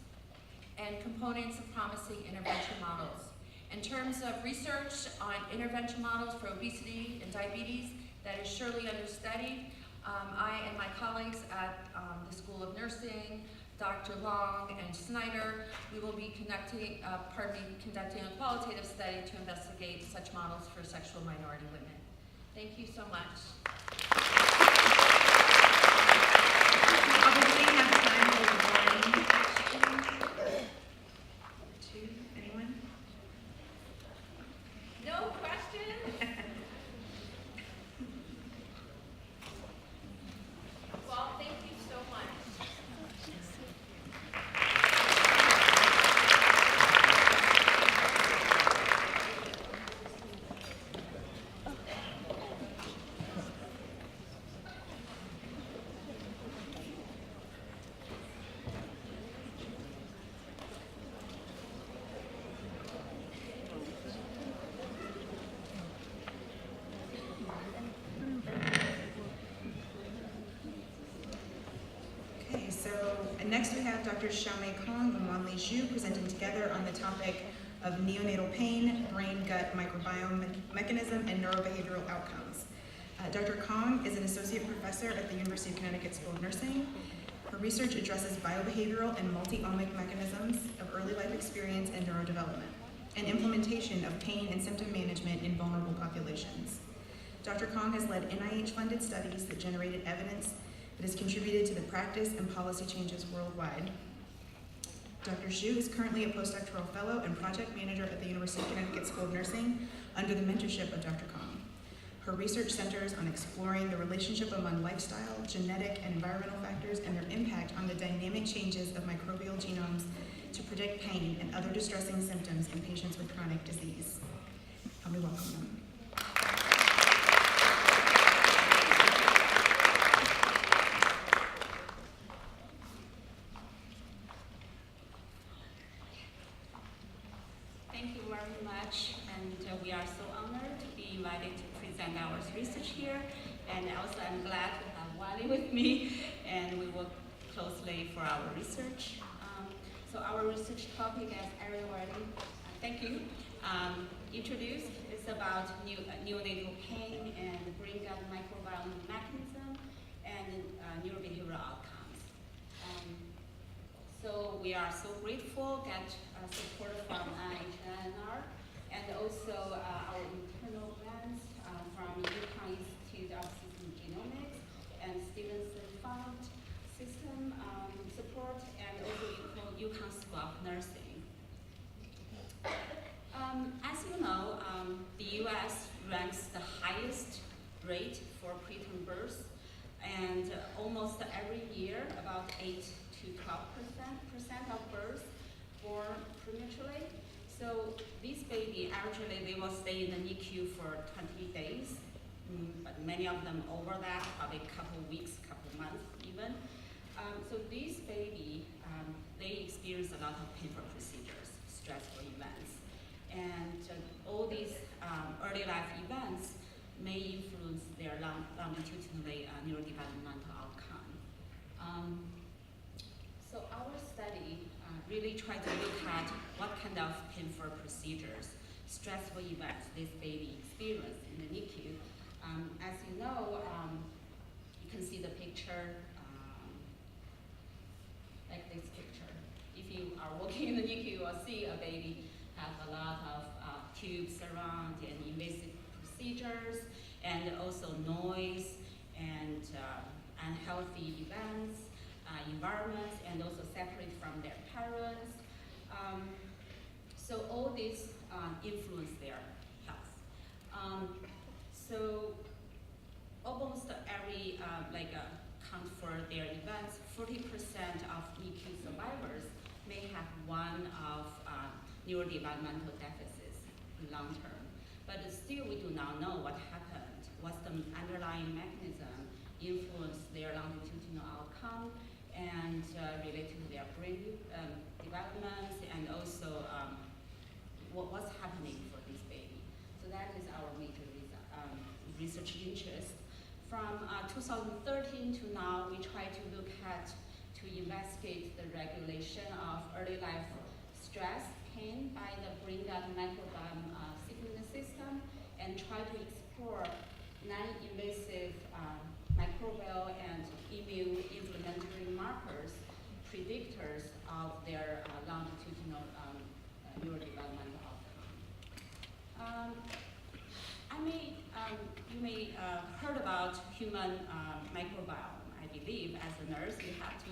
and components of promising intervention models. In terms of research on intervention models for obesity and diabetes, that is surely understudied. I and my colleagues at the School of Nursing, Dr. Long and Snyder, we will be conducting a qualitative study to investigate such models for sexual minority women. Thank you so much. Probably have time for one question. Two, anyone? No questions? Well, thank you so much. Okay, so next we have Dr. Xiaomei Kong and Wanli Zhu presenting together on the topic of neonatal pain, brain-gut microbiome mechanism, and neurobehavioral outcomes. Dr. Kong is an associate professor at the University of Connecticut School of Nursing. Her research addresses biobehavioral and multi-omic mechanisms of early life experience and neurodevelopment, and implementation of pain and symptom management in vulnerable populations. Dr. Kong has led NIH-funded studies that generated evidence that has contributed to the practice and policy changes worldwide. Dr. Zhu is currently a postdoctoral fellow and project manager at the University of Connecticut School of Nursing under the mentorship of Dr. Kong. Her research centers on exploring the relationship among lifestyle, genetic, and environmental factors and their impact on the dynamic changes of microbial genomes to predict pain and other distressing symptoms in patients with chronic disease. Help me welcome them. Thank you very much, and we are so honored to be invited to present our research here, and also I'm glad to have Wally with me, and we work closely for our research. So our research topic, as everybody, thank you, introduced, is about neonatal pain and brain gut microbiome mechanism and neurobehavioral outcomes. So we are so grateful that support from NIH and also our internal grants from UConn Institute of System Genomics and Stevenson Fund System support, and also UConn School of Nursing. As you know, the U.S. ranks the highest rate for preterm births, and almost every year, about 8 to 12% of births born prematurely. So these babies, actually, they will stay in the NICU for 20 days, but many of them over that, probably a couple weeks, couple months even. So these babies, they experience a lot of painful procedures, stressful events. And all these early life events may influence their longitudinally neurodevelopmental outcome. So our study really tried to look at what kind of painful procedures, stressful events this baby experienced in the NICU. As you know, you can see the picture, like this picture. If you are walking in the NICU, you will see a baby have a lot of tubes around and invasive procedures, and also noise and unhealthy events, environments, and also separate from their parents. So all these influence their health. So almost every count for their events, 40% of NICU survivors may have one of neurodevelopmental deficits long term. But still we do not know what happened, what's the underlying mechanism influence their longitudinal outcome and related to their brain development, and also what's happening for this baby. So that is our major research interest. From 2013 to now, we try to look at, to investigate the regulation of early life stress, pain by the brain gut microbiome signaling system, and try to explore non-invasive microbial and immune inflammatory markers, predictors of their longitudinal neurodevelopmental outcome. You may heard about human microbiome. I believe as a nurse you have to.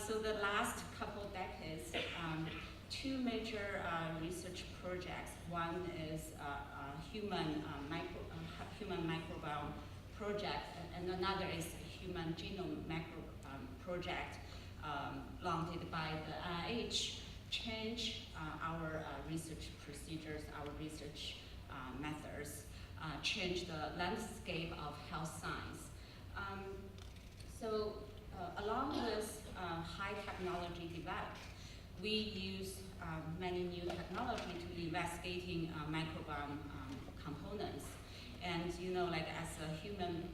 So the last couple decades, two major research projects. One is human microbiome project, and another is human genome project launched by the NIH. Change our research procedures, our research methods, change the landscape of health science. So along with high technology developed, we use many new technology to investigating microbiome components. And you know, like as a human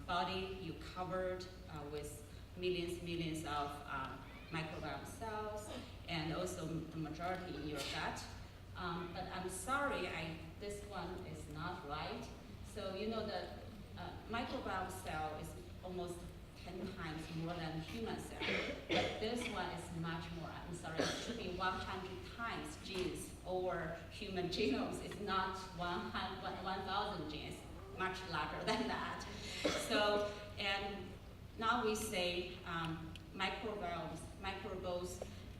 body, you covered with millions of microbiome cells, and also the majority in your gut. But I'm sorry, this one is not right. So you know the microbiome cell is almost 10 times more than human cell. But this one is much more, I'm sorry, it should be 100 times genes over human genomes. It's not 1,000 genes. much larger than that. So, and now we say microbes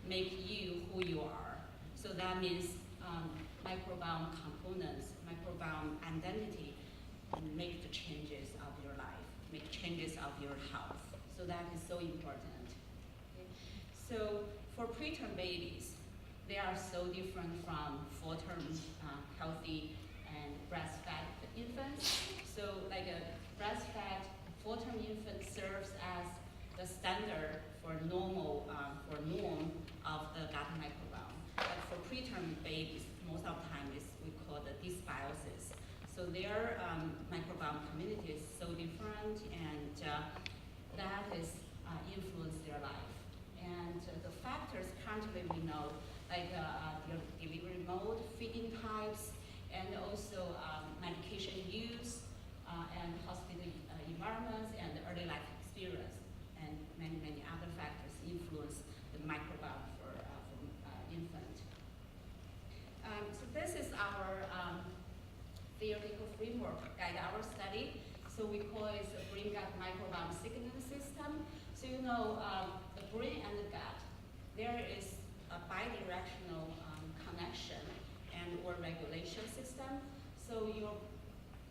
make you who you are. So that means microbiome components, microbiome identity, make the changes of your life, make changes of your health. So that is so important. Okay? So for preterm babies, they are so different from full-term healthy and breastfed infants. So like a breastfed full-term infant serves as the standard for norm of the gut microbiome. But for preterm babies, most of the time we call the dysbiosis. So their microbiome community is so different, and that is influence their life. And the factors currently we know, like their delivery mode, feeding types, and also medication use, and hospital environments, and early life experience, and many, many other factors influence the microbiome for infant. So this is our theoretical framework guide our study. So we call it the brain-gut microbiome signaling system. So you know, the brain and the gut, there is a bidirectional connection and or regulation system. So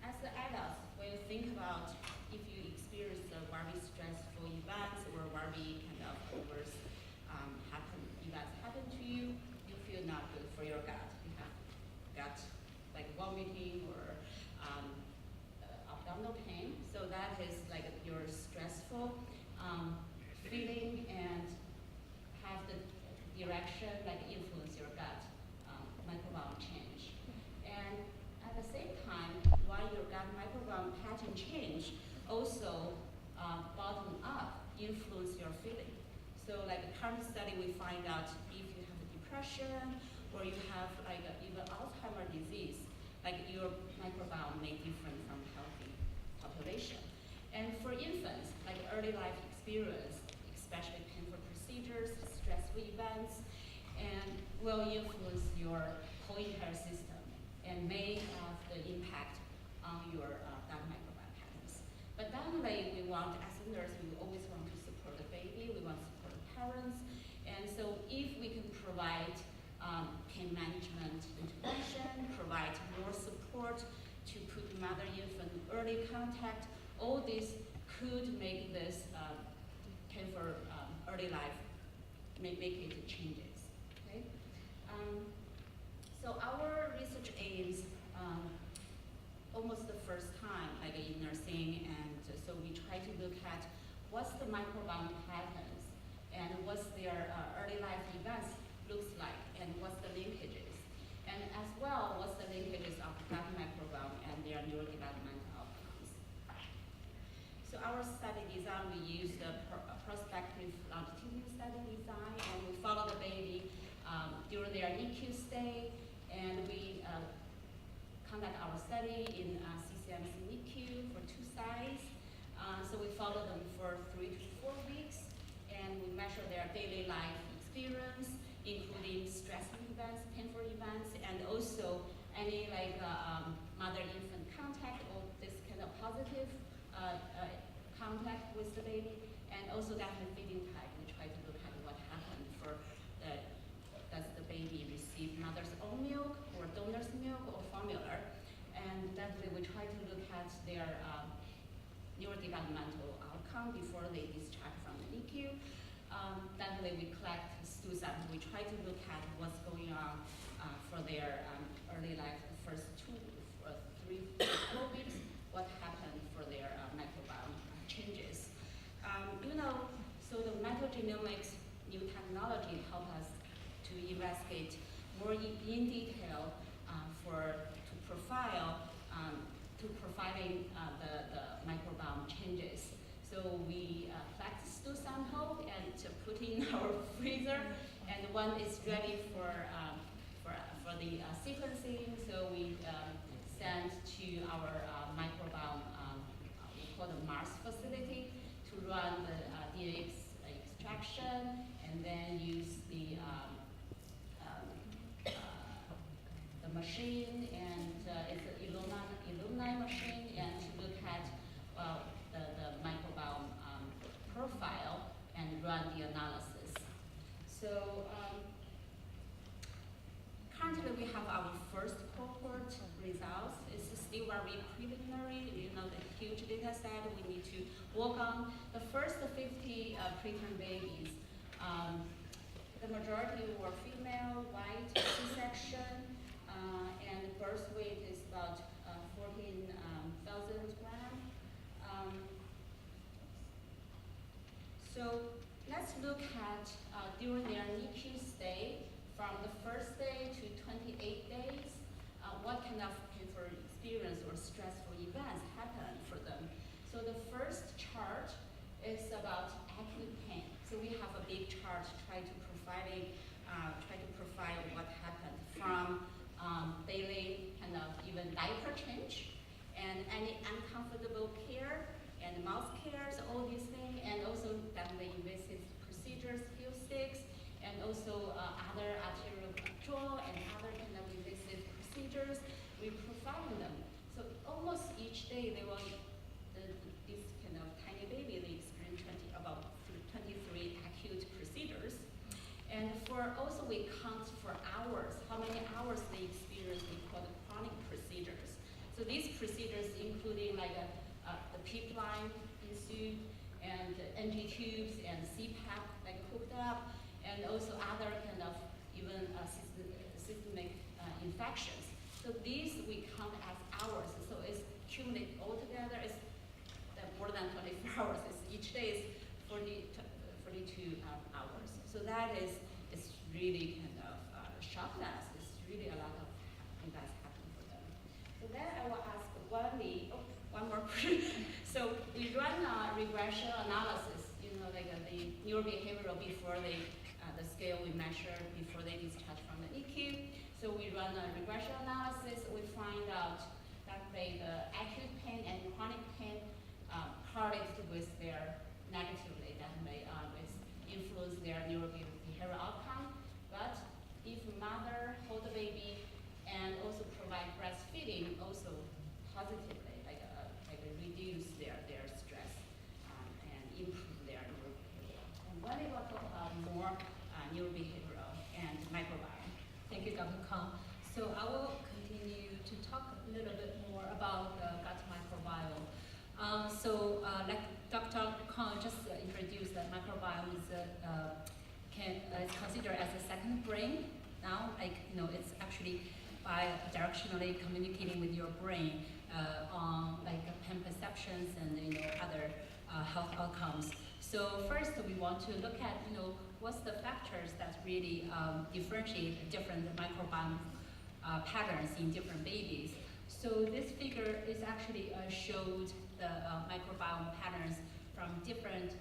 as the adults, when you think about if you experience a very stressful events or very kind of events happen to you, you feel not good for your gut. You have gut like vomiting or abdominal pain. So that is like your stressful feeling and have the direction like influence your gut microbiome change. And at the same time, while your gut microbiome pattern change, also bottom up influence your feeling. So like the current study, we find out if you have depression or you have like even Alzheimer's disease, like your microbiome may different from healthy population. And for infants, like early life experience, especially painful procedures, stressful events, and will influence your whole entire system and may have the impact on your gut microbiome patterns. But definitely we want, as a nurse, we always want to support the baby, we want to support the parents, and so if we can provide pain management intervention, provide more support to put mother-infant early contact, all this could make this pain for early life, make it changes. Okay? So our research aims almost the first time, like in nursing, and so we try to look at what's the microbiome patterns and what's their early life events looks like, and what's the linkages, and as well what's the linkages of gut microbiome and their neurodevelopmental outcomes. So our study design, we used a prospective longitudinal study design, and we follow the baby during their NICU stay, and we conduct our study in CCMC NICU for 2 sites. So we follow them for 3 to 4 weeks, and we measure their daily life experience, including stressful events, painful events, and also any like mother-infant contact or this kind of positive contact with the baby, and also definitely feeding type. We try to look at what happened for does the baby receive mother's own milk or donor's milk or formula, and definitely we try to look at their neurodevelopmental outcome before they discharge from the NICU. Definitely we collect stool sample. We try to look at what's going on for their early life, the first 2, 3, 4 weeks, what happened for their microbiome changes. You know, so the metagenomics new technology help us to investigate more in detail to profiling the microbiome changes. So we collect stool sample and put in our freezer, and when it's ready for the sequencing, so we send to our microbiome, we call the Mars facility, to run the DNA extraction, and then use the machine, and it's an Illumina machine, and to run the analysis. So currently we have our first cohort results. It's still very preliminary, the huge data set we need to work on. The first 50 preterm babies, the majority were female, white, C-section, and the birth weight is about 14,000 grams. So let's look at during their NICU stay, from the first day to 28 days, what kind of experience or stressful events happen for them. So the first chart is about acute pain. So we have a big chart try to provide what happened from daily kind of even diaper change and any uncomfortable care and mouth cares, all these things, and also definitely invasive procedures, field sticks, and also other arterial control and other kind of invasive procedures. We provide them. So almost each day they will, this kind of tiny baby, they experience about 23 acute procedures. And for also we count for hours, how many hours they experience, we call the chronic procedures. So these procedures including like the PIP line ensued, and NG tubes and CPAP like hooked up, and also other kind of even systemic infections. So these we count as hours. So it's cumulative altogether. It's more than 24 hours. It's each day is 42 hours. So that is really kind of shocked us. It's really a lot of events happen for them. So then I will ask one more. So we run a regression analysis. Like the neurobehavioral before the scale we measured before they discharge from the NICU. So we run a regression analysis. We find out that the acute pain and chronic pain correlate with their negatively. That may influence their neurobehavioral outcome. But if mother hold the baby and also provide breastfeeding, also positively, like reduce their stress and improve their neurobehavioral. And when we will talk about more neurobehavioral and microbiome. Thank you, Dr. Kang. So I will continue to talk a little bit more about the gut microbiome. Like Dr. Kang just introduced, that microbiome is considered as a second brain. Now, it's actually bi-directionally communicating with your brain on pain perceptions and other health outcomes. So first, we want to look at what's the factors that really differentiate different microbiome patterns in different babies. So this figure is actually showed the microbiome patterns from different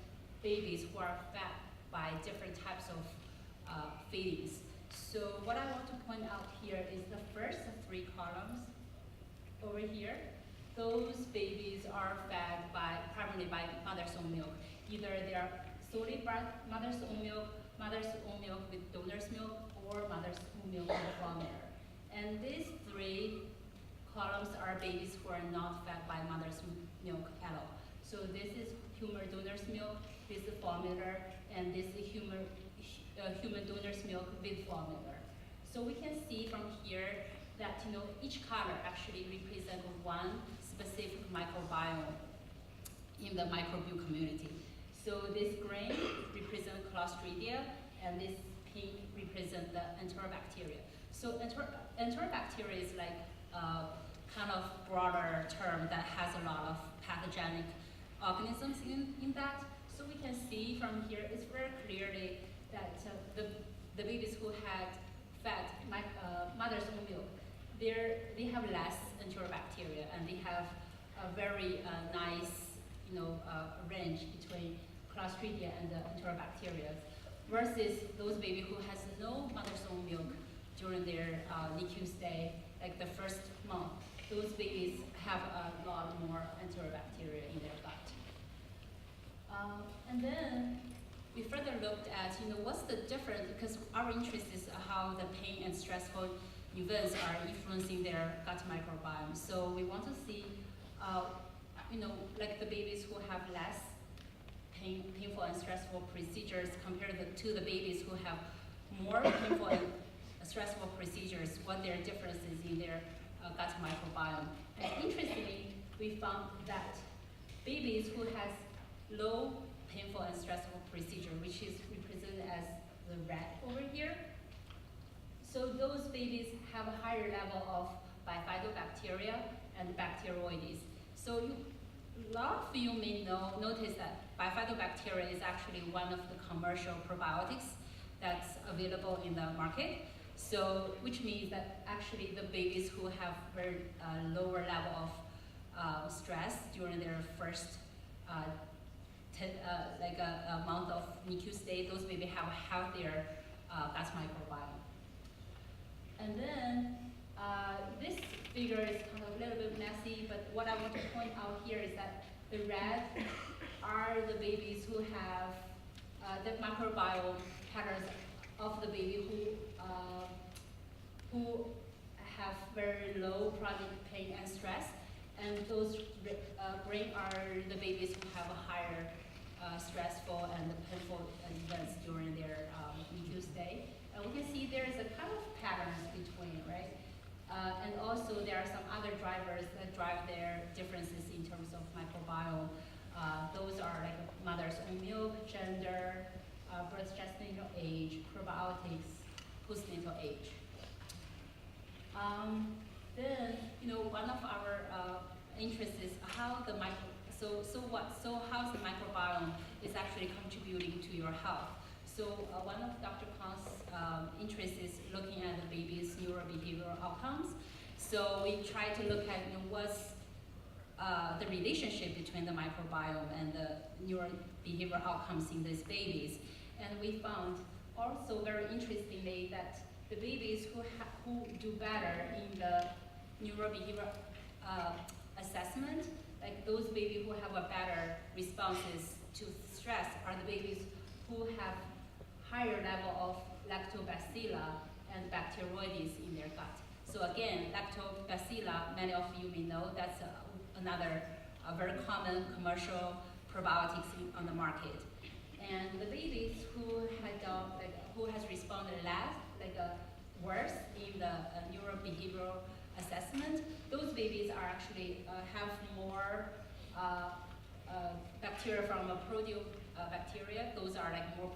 babies who are fed by different types of feedings. So what I want to point out here is the first 3 columns over here. Those babies are fed primarily by mother's own milk. Either they are solely mother's own milk with donor's milk, or mother's own milk with formula. And these 3 columns are babies who are not fed by mother's milk at all. So this is human donor's milk, this is formula, and this is human donor's milk with formula. So we can see from here that each color actually represents one specific microbiome in the microbiome community. So this green represents Clostridia, and this pink represents the Enterobacteria. So Enterobacteria is like a kind of broader term that has a lot of pathogenic organisms in that. So we can see from here, it's very clearly that the babies who had fed mother's own milk, they have less Enterobacteria, and they have a very nice range between Clostridia and the Enterobacteria, versus those babies who has no mother's own milk during their NICU stay, like the first month. Those babies have a lot more Enterobacteria in their gut. And then we further looked at, what's the difference, because our interest is how the pain and stressful events are influencing their gut microbiome. So we want to see, like the babies who have less painful painful and stressful procedures compared to the babies who have more painful and stressful procedures, what their differences in their gut microbiome. And interestingly, we found that babies who has low painful and stressful procedure, which is represented as the red over here, so those babies have a higher level of bifidobacteria and bacteroides. So a lot of you may notice that bifidobacteria is actually one of the commercial probiotics that's available in the market. So, which means that actually the babies who have very lower level of stress during their first a month of NICU stay, those babies have a healthier gut microbiome. And then this figure is kind of a little bit messy, but what I want to point out here is that the red are the babies who have the microbiome patterns of the baby who have very low chronic pain and stress, and those green are the babies who have a higher stressful and painful events during their NICU stay. And we can see there is a kind of patterns between, right? And also there are some other drivers that drive their differences in terms of microbiome. Those are like mother's own milk, gender, birth gestational age, probiotics, postnatal age. Then, one of our interests is how the how's the microbiome is actually contributing to your health. So one of Dr. Khan's interests is looking at the baby's neurobehavioral outcomes. So we try to look at what's the relationship between the microbiome and the neurobehavioral outcomes in these babies. And we found also very interestingly that the babies who do better in the neurobehavioral assessment, like those babies who have a better responses to stress, are the babies who have higher level of lactobacilli and bacteroides in their gut. So again, lactobacilli, many of you may know, that's another very common commercial probiotics on the market. And the babies who has responded worse in the neurobehavioral assessment, those babies are actually have more bacteria from a proteobacteria. Those are like more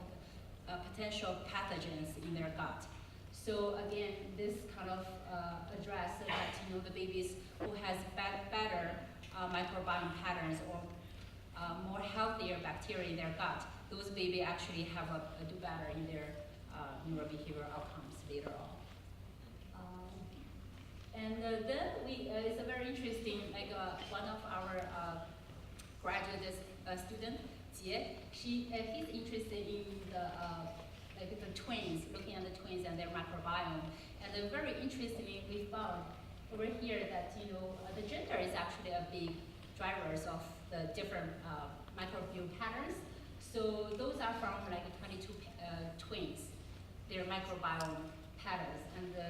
potential pathogens in their gut. So again, this kind of addresses that the babies who has better microbiome patterns or more healthier bacteria in their gut, those babies actually have do better in their neurobehavioral outcomes later on. And then it's a very interesting, one of our graduate student, Jie, he's interested in the twins, looking at the twins and their microbiome. And then very interestingly, we found over here that the gender is actually a big drivers of the different microbiome patterns. So those are from 22 twins, their microbiome patterns, and the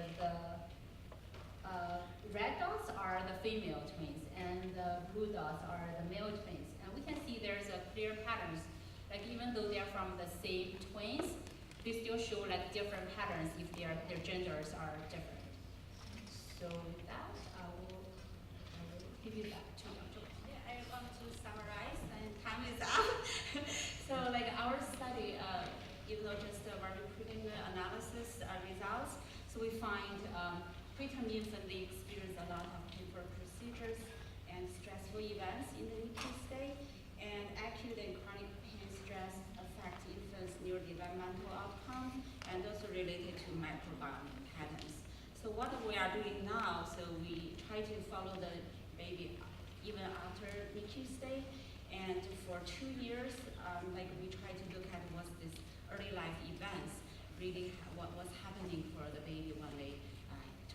red dots are the female twins, and the blue dots are the male twins. And we can see there's a clear patterns. Even though they're from the same twins, they still show different patterns if their genders are different. So with that, I will give you back to Dr. Yeah, I want to summarize, and time is up. So our study, even though just a very preliminary analysis results, so we find preterm infants, they experience a lot of painful procedures and stressful events in the NICU stay, and acute and chronic pain stress affect infants' neurodevelopmental outcome and also related to microbiome patterns. So what we are doing now, so we try to follow the baby even after NICU stay, and for 2 years, we try to look at what's this early life events, really what was happening for the baby when they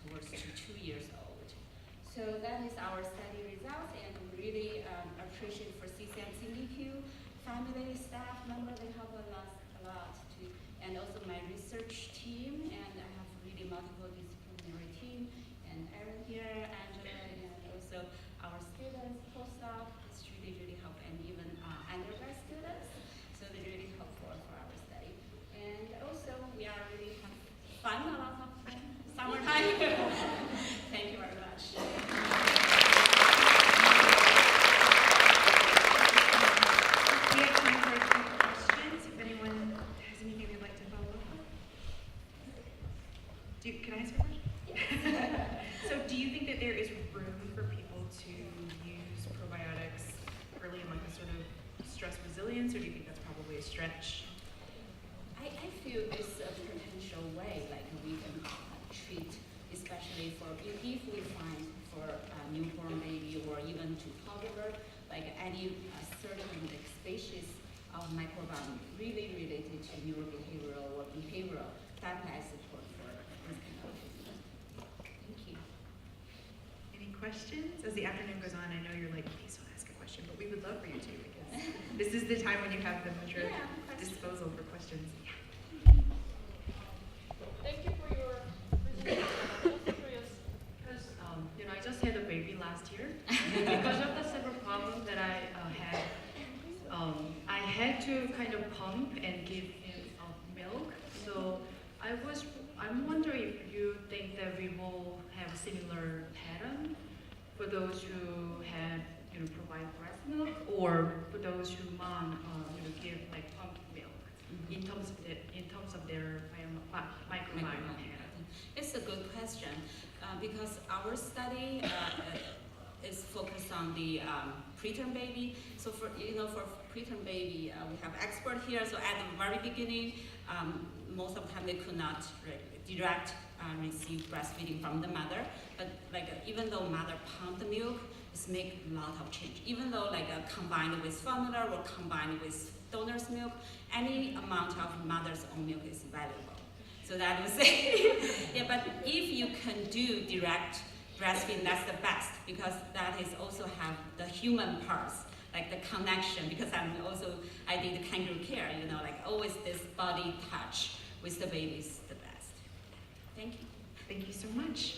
towards 2 years old. So that is our study results, and we really appreciate for CCMC NICU family, staff member, they help a lot to, and also my research team, and I have really multiple disciplinary team, and Erin here, Angela, and also our students, postdoc, it's really help, and even undergrad students. So they really we stretch? I feel it's a potential way, like we can treat, especially for if we find for a newborn baby or even to toddler, like any certain like species of microbiome really related to neurobehavioral or behavioral, that I support for this kind of treatment. Thank you. Any questions? As the afternoon goes on, I know you're like, please don't ask a question, but we would love for you to, because this is the time when you have the most disposal for questions. Thank you for your presentation. I'm also curious because I just had a baby last year. Because of the several problems that I had to kind of pump and give him milk. So I'm wondering if you think that we will have similar pattern for those who have provide breast milk, or for those who give like pump milk in terms of their microbiome pattern. It's a good question because our study is focused on the preterm baby. So for preterm baby, we have expert here. So at the very beginning, most of the time they could not direct receive breastfeeding from the mother. But even though mother pumped the milk, it's make a lot of change. Even though combined with formula or combined with donor's milk, any amount of mother's own milk is valuable. So that would say, yeah. But if you can do direct breastfeeding, that's the best, because that is also have the human parts, like the connection, because I did kangaroo care, always this body touch with the baby is the best. Thank you. Thank you so much.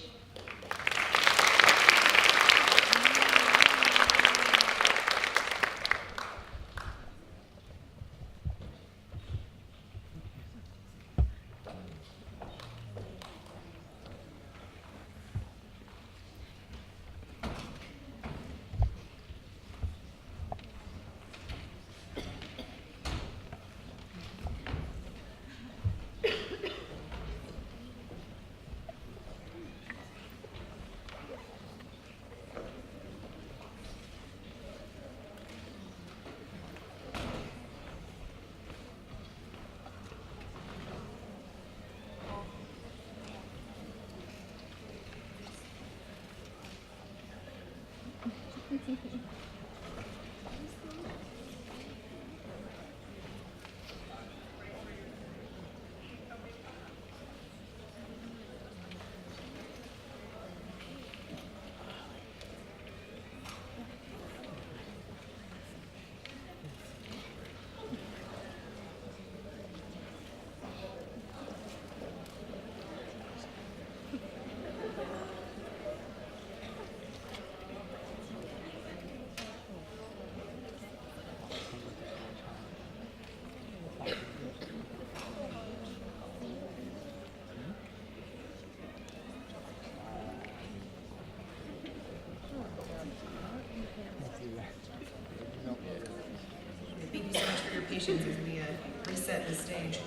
Thank you so much for your patience as we reset the stage.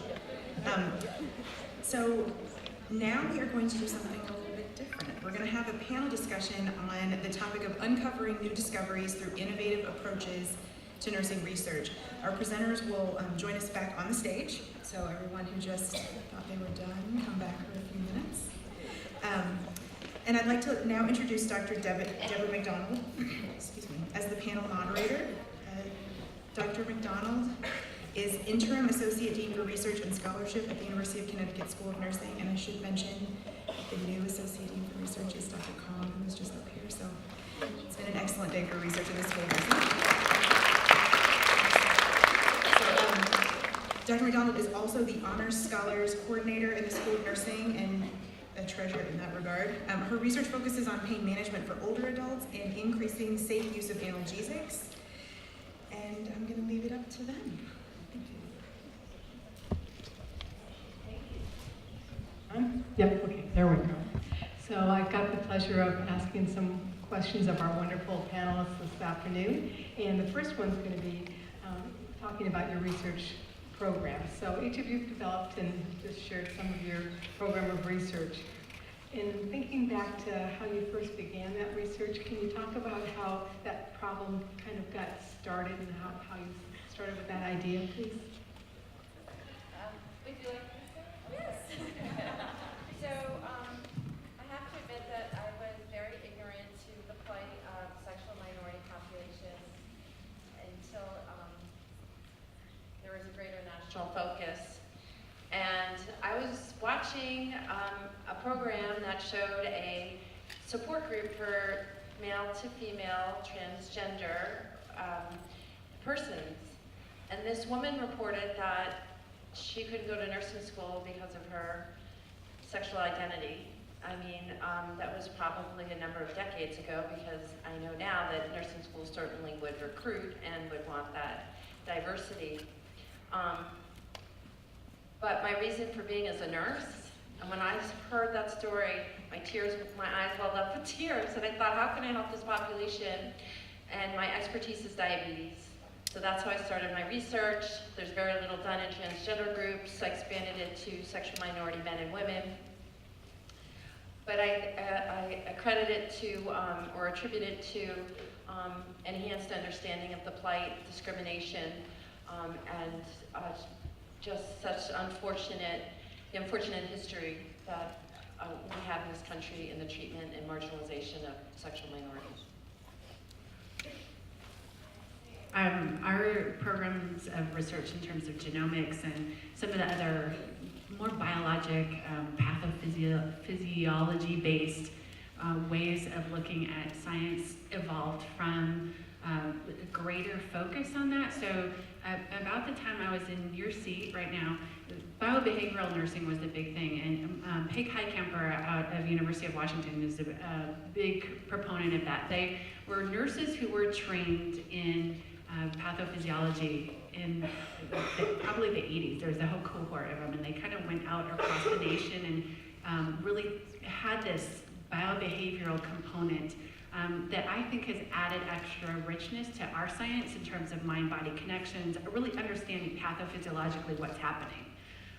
So now we are going to do something a little bit different. We're going to have a panel discussion on the topic of uncovering new discoveries through innovative approaches to nursing research. Our presenters will join us back on the stage. So everyone who just thought they were done, come back for a few minutes. And I'd like to now introduce Dr. Deborah McDonald, excuse me, as the panel moderator. Dr. McDonald is Interim Associate Dean for Research and Scholarship at the University of Connecticut School of Nursing, and I should mention the new Associate Dean for Research is Dr. Kong, who is just up here, so it's been an excellent day for research in the School of Nursing. So, Dr. McDonald is also the Honors Scholars Coordinator in the School of Nursing and a treasure in that regard. Her research focuses on pain management for older adults and increasing safe use of analgesics. And I'm going to leave it up to them. Yep, okay, there we go. So I've got the pleasure of asking some questions of our wonderful panelists this afternoon. And the first one's going to be talking about your research program. So each of you developed and just shared some of your program of research. In thinking back to how you first began that research, can you talk about how that problem kind of got started and how you started with that idea, please? Would you like to say? Yes. So, I have to admit that I was very ignorant to the plight of sexual minority populations until there was a greater national focus. And I was watching a program that showed a support group for male to female transgender persons. And this woman reported that she couldn't go to nursing school because of her sexual identity. I mean, that was probably a number of decades ago, because I know now that nursing schools certainly would recruit and would want that diversity. But my reason for being as a nurse, and when I heard that story, my eyes welled up with tears, and I thought, how can I help this population? And my expertise is diabetes. So that's how I started my research. There's very little done in transgender groups. I expanded it to sexual minority men and women. But I accredit it to, or attribute it to enhanced understanding of the plight, discrimination, and just such the unfortunate history that we have in this country in the treatment and marginalization of sexual minorities. Our programs of research in terms of genomics and some of the other more biologic, pathophysiology-based ways of looking at science evolved from a greater focus on that. So about the time I was in your seat right now, biobehavioral nursing was the big thing, and Peg Heitkamper out of University of Washington is a big proponent of that. They were nurses who were trained in pathophysiology in probably the 80s. There was a whole cohort of them, and they kind of went out across the nation and really had this biobehavioral component that I think has added extra richness to our science in terms of mind-body connections, really understanding pathophysiologically what's happening.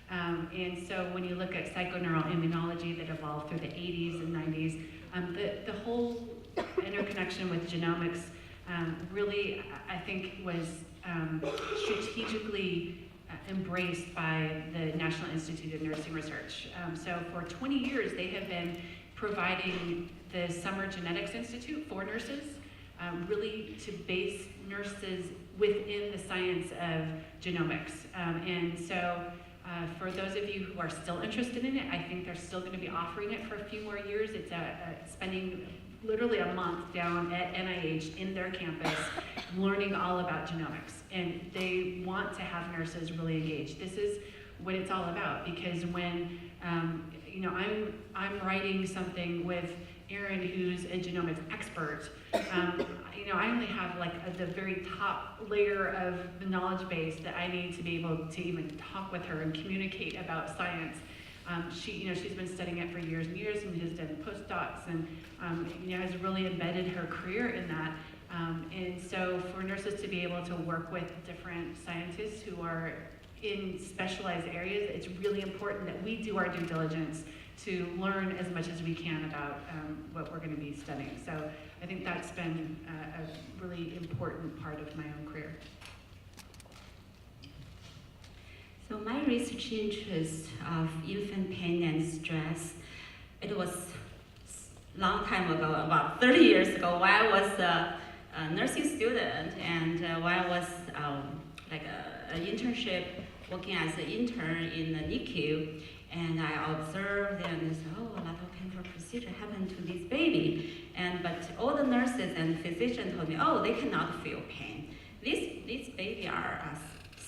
And so when you look at psychoneural immunology that evolved through the 80s and 90s, the whole interconnection with genomics really, I think, was strategically embraced by the National Institute of Nursing Research. So for 20 years, they have been providing the Summer Genetics Institute for nurses, really to base nurses within the science of genomics. And so for those of you who are still interested in it, I think they're still going to be offering it for a few more years. It's spending literally a month down at NIH in their campus learning all about genomics. And they want to have nurses really engaged. This is what it's all about, because when you know, I'm writing something with Erin, who's a genomics expert, you know, I only have like the very top layer of the knowledge base that I need to be able to even talk with her and communicate about science. You know, she's been studying it for years and years and has done postdocs and you know, has really embedded her career in that. And so for nurses to be able to work with different scientists who are in specialized areas, it's really important that we do our due diligence to learn as much as we can about what we're going to be studying. So I think that's been a really important part of my own career. So my research interest of infant pain and stress, it was a long time ago, about 30 years ago, while I was a nursing student and while I was like an internship, working as an intern in the NICU, and I observed and said, oh, a lot of painful procedure happened to this baby. But all the nurses and physicians told me, oh, they cannot feel pain. These babies are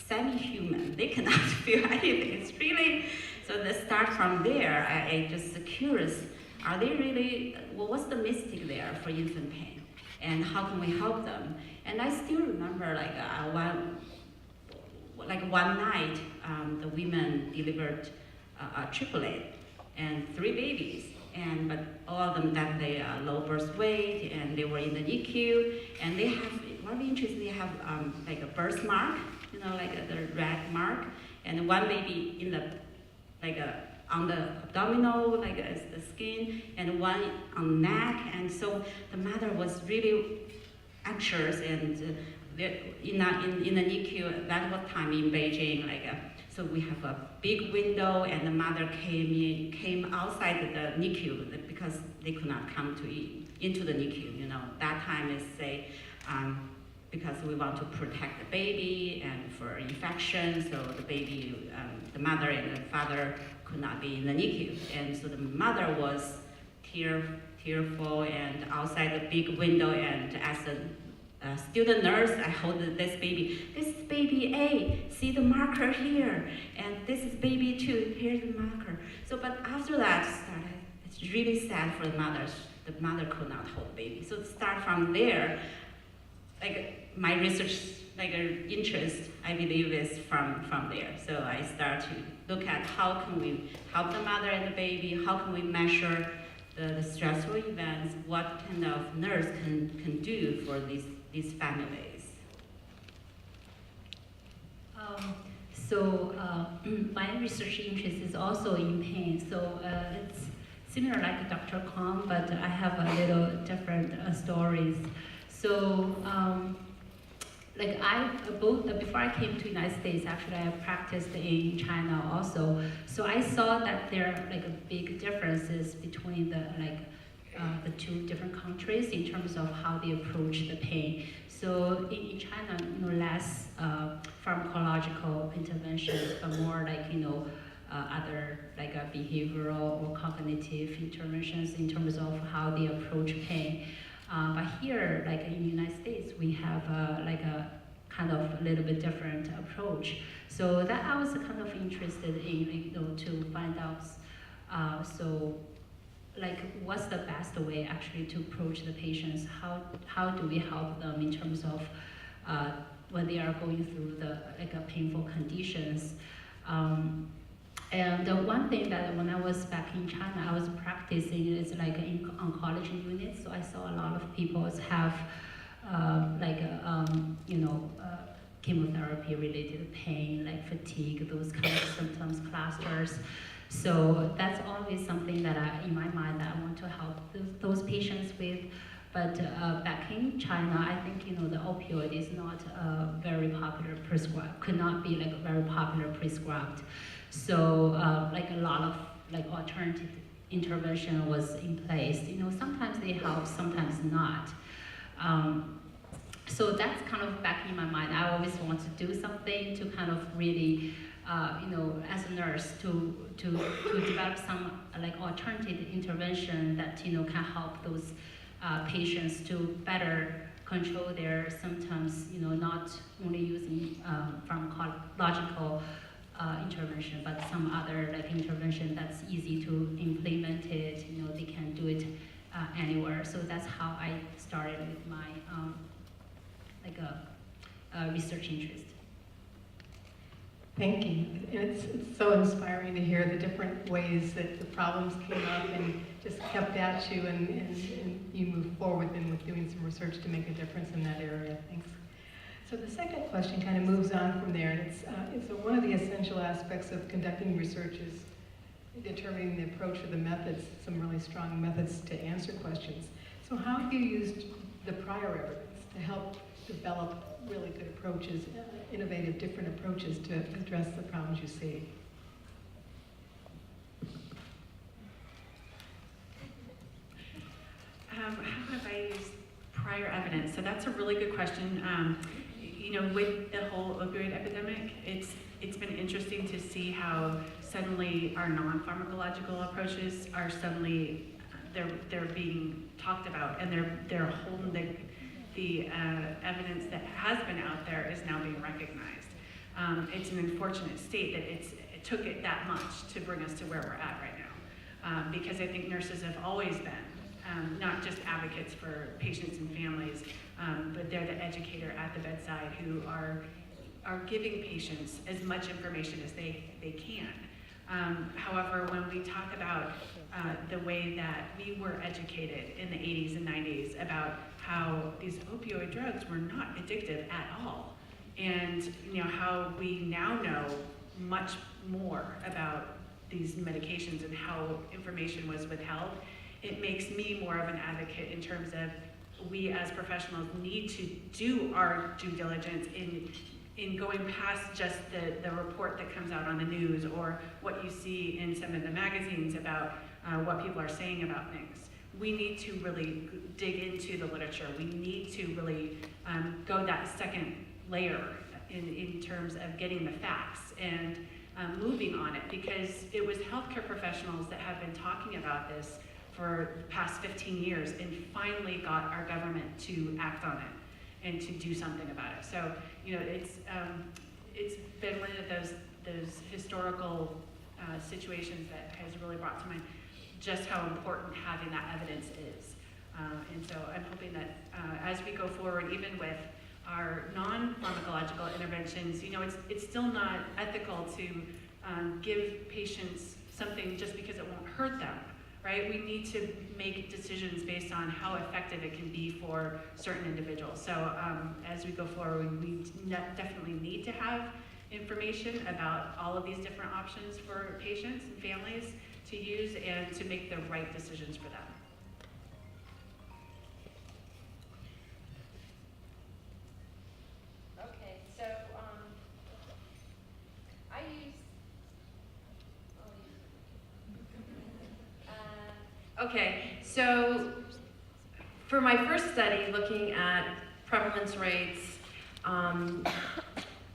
semi-human. They cannot feel anything. It's really, so they start from there. I just curious, are they really, well, what's the mystic there for infant pain? And how can we help them? And I still remember one night, the women delivered a triplet and 3 babies. But all of them got the low birth weight, and they were in the NICU. And they have, very interesting, they have like a birthmark, you know, like the red mark, and one baby in the, on the abdominal, the skin, and one on neck. And so the mother was really anxious and in the NICU, that was time in Beijing, so we have a big window, and the mother came outside the NICU because they could not come into the NICU. You know, that time is say because we want to protect the baby and for infection, so the baby, the mother and the father could not be in the NICU, and so the mother was tearful and outside the big window, and as a student nurse, I hold this is baby A, see the marker here, and this is baby 2, here's the marker. So, but after that started, it's really sad for the mothers. The mother could not hold baby. So start from there, my research, interest, I believe is from there. So I start to look at how can we help the mother and the baby, how can we measure the stressful events, what kind of nurse can do for these families. My research interest is also in pain. So it's similar like Dr. Kong, but I have a little different stories. So before I came to United States, actually I practiced in China also. So I saw that there are big differences between the two different countries in terms of how they approach the pain. So in China, less pharmacological interventions, but more other behavioral or cognitive interventions in terms of how they approach pain. But here, in the United States, we have a kind of a little bit different approach. So that I was kind of interested in, to find out. What's the best way actually to approach the patients? How do we help them in terms of when they are going through the painful conditions? And the one thing that when I was back in China, I was practicing is in oncology units. So I saw a lot of people have chemotherapy-related pain, fatigue, those kind of symptoms, clusters. So that's always something that in my mind that I want to help those patients with. But back in China, I think the opioid is not very popular prescribed, could not be very popular prescribed. So a lot of alternative intervention was in place. Sometimes they help, sometimes not. So that's kind of back in my mind. I always want to do something to kind of really, as a nurse, to develop some alternative intervention that can help those patients to better control their symptoms. Not only using pharmacological intervention, but some other intervention that's easy to implement it. They can do it anywhere. So that's how I started with my research interest. Thank you. It's so inspiring to hear the different ways that the problems came up and just kept at you, and you moved forward then with doing some research to make a difference in that area. Thanks. So the second question kind of moves on from there, and it's one of the essential aspects of conducting research is determining the approach or the methods, some really strong methods to answer questions. So how have you used the prior evidence to help develop really good approaches, innovative, different approaches to address the problems you see? How have I used prior evidence? So that's a really good question. With the whole opioid epidemic, it's been interesting to see how suddenly our non-pharmacological approaches are suddenly they're being talked about, and they're holding the evidence that has been out there is now being recognized. It's an unfortunate state that it took it that much to bring us to where we're at right now, because I think nurses have always been not just advocates for patients and families, but they're the educator at the bedside who are giving patients as much information as they can. However, when we talk about the way that we were educated in the 80s and 90s about how these opioid drugs were not addictive at all, and how we now know much more about these medications and how information was withheld, it makes me more of an advocate in terms of we as professionals need to do our due diligence in going past just the report that comes out on the news or what you see in some of the magazines about what people are saying about things. We need to really dig into the literature. We need to really go that second layer in terms of getting the facts and moving on it, because it was healthcare professionals that have been talking about this for the past 15 years and finally got our government to act on it and to do something about it. So, you know, it's been one of those historical situations that has really brought to mind just how important having that evidence is. And so I'm hoping that as we go forward, even with our non-pharmacological interventions, you know, it's still not ethical to give patients something just because it won't hurt them, right? We need to make decisions based on how effective it can be for certain individuals. So as we go forward, we definitely need to have information about all of these different options for patients and families to use and to make the right decisions for them. Okay, so I use. Okay, so for my first study looking at prevalence rates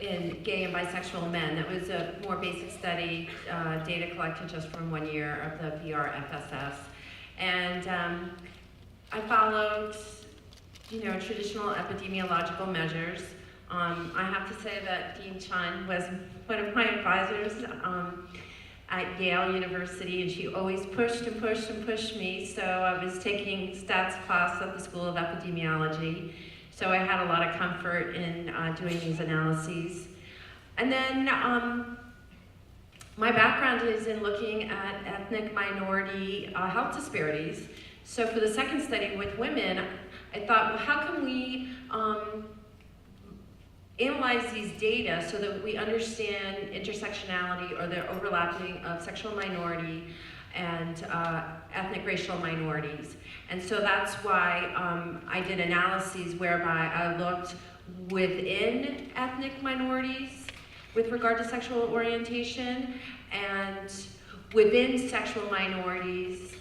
in gay and bisexual men, that was a more basic study, data collected just from 1 year of the BRFSS. And I followed, you know, traditional epidemiological measures. I have to say that Dean Chun was one of my advisors at Yale University, and she always pushed and pushed and pushed me. So I was taking stats class at the School of Epidemiology. So I had a lot of comfort in doing these analyses. And then my background is in looking at ethnic minority health disparities. So for the second study with women, I thought, well, how can we analyze these data so that we understand intersectionality or the overlapping of sexual minority and ethnic racial minorities. And so that's why I did analyses whereby I looked within ethnic minorities with regard to sexual orientation and within sexual minorities,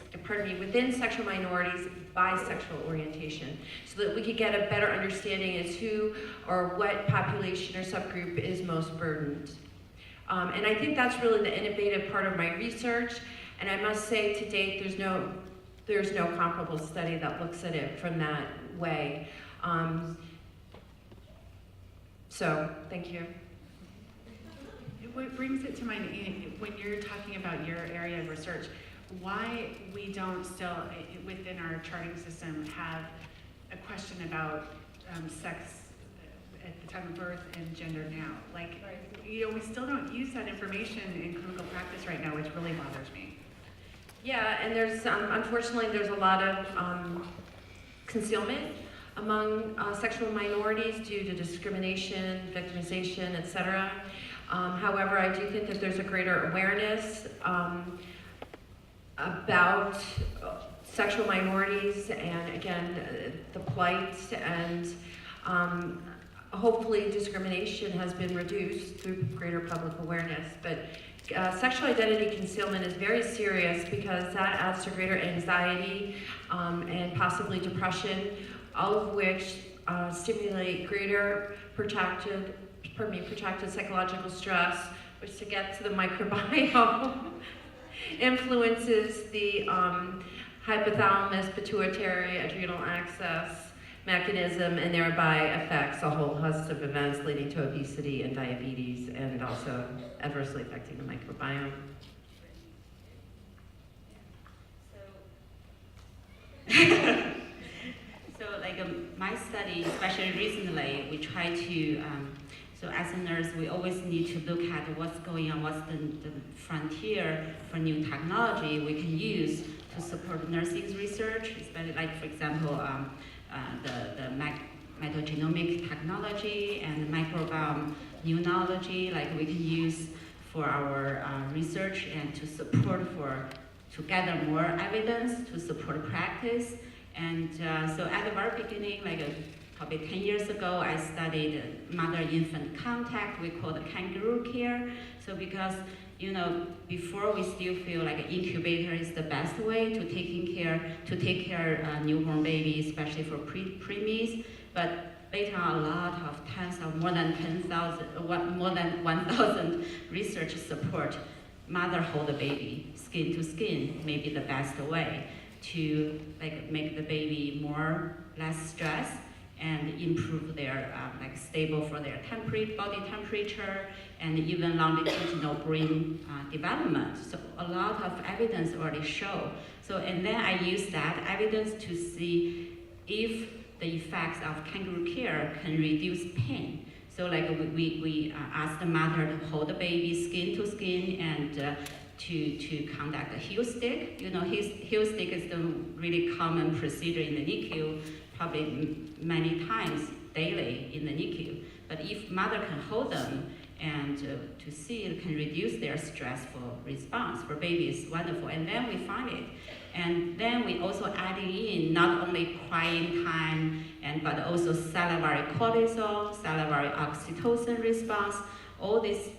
within sexual minorities, bisexual orientation, so that we could get a better understanding as who or what population or subgroup is most burdened. And I think that's really the innovative part of my research. And I must say, to date, there's no comparable study that looks at it from that way. So, thank you. What brings it to mind, when you're talking about your area of research, why we don't still, within our charting system, have a question about sex at the time of birth and gender now? Like, you know, we still don't use that information in clinical practice right now, which really bothers me. Yeah, and there's, unfortunately, there's a lot of concealment among sexual minorities due to discrimination, victimization, etc. However, I do think that there's a greater awareness about sexual minorities and, again, the plight, and hopefully discrimination has been reduced through greater public awareness. But sexual identity concealment is very serious because that adds to greater anxiety and possibly depression, all of which stimulate greater protracted psychological stress, which, to get to the microbiome, influences the hypothalamus, pituitary, adrenal axis mechanism, and thereby affects a whole host of events leading to obesity and diabetes, and also adversely affecting the microbiome. So like my study, especially recently, we try to, so as a nurse, we always need to look at what's going on, what's the frontier for new technology we can use to support nursing research, especially like, for example, the mitogenomic technology and microbiome immunology, like we can use for our research and to support to gather more evidence to support practice And so at the very beginning, probably 10 years ago, I studied mother-infant contact. We call it kangaroo care. So because, before we still feel like an incubator is the best way to take care newborn babies, especially for preemies. But later on, a lot of tens of more than 1,000 research support mother hold the baby skin to skin may be the best way to make the baby less stress and improve their stable for their body temperature and even longitudinal brain development. So a lot of evidence already show. So and then I use that evidence to see if the effects of kangaroo care can reduce pain. So we ask the mother to hold the baby skin to skin and to conduct a heel stick. Heel stick is the really common procedure in the NICU, probably many times daily in the NICU. But if mother can hold them and to see it can reduce their stressful response for babies, wonderful. And then we find it. And then we also adding in not only crying time, but also salivary cortisol, salivary oxytocin response. All these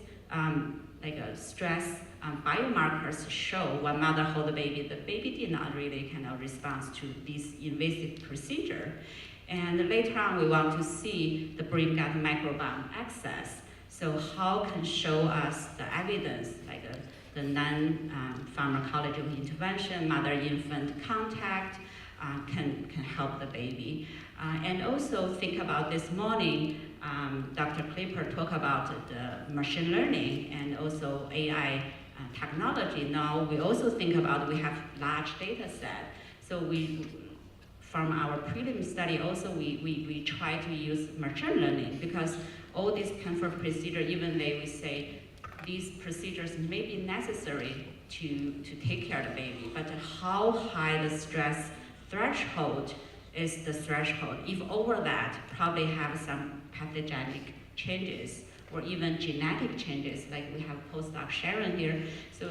stress biomarkers show when mother hold the baby did not really kind of respond to this invasive procedure. And later on, we want to see the brain-gut microbiome access. So how can show us the evidence, the non-pharmacological intervention, mother-infant contact can help the baby. And also think about this morning, Dr. Clipper talked about the machine learning and also AI technology. Now we also think about we have large data set. So from our prelim study also we try to use machine learning because all these kind of procedures, even though we say these procedures may be necessary to take care of the baby, but how high the stress threshold is the threshold. If over that, probably have some pathogenic changes or even genetic changes, like we have postdoc Sharon here. So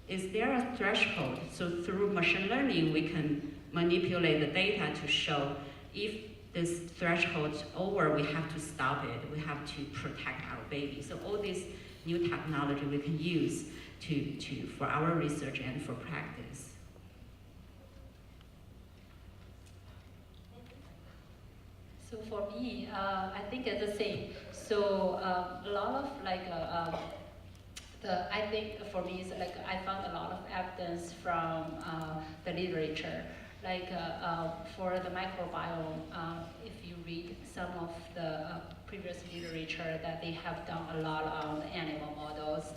is there a threshold? So through machine learning, we can manipulate the data to show if this threshold is over, we have to stop it. We have to protect our baby. So all this new technology we can use for our research and for practice. So for me, I think it's the same. So a lot of I think for me is I found a lot of evidence from the literature. For the microbiome, if you read some of the previous literature that they have done a lot on animal models,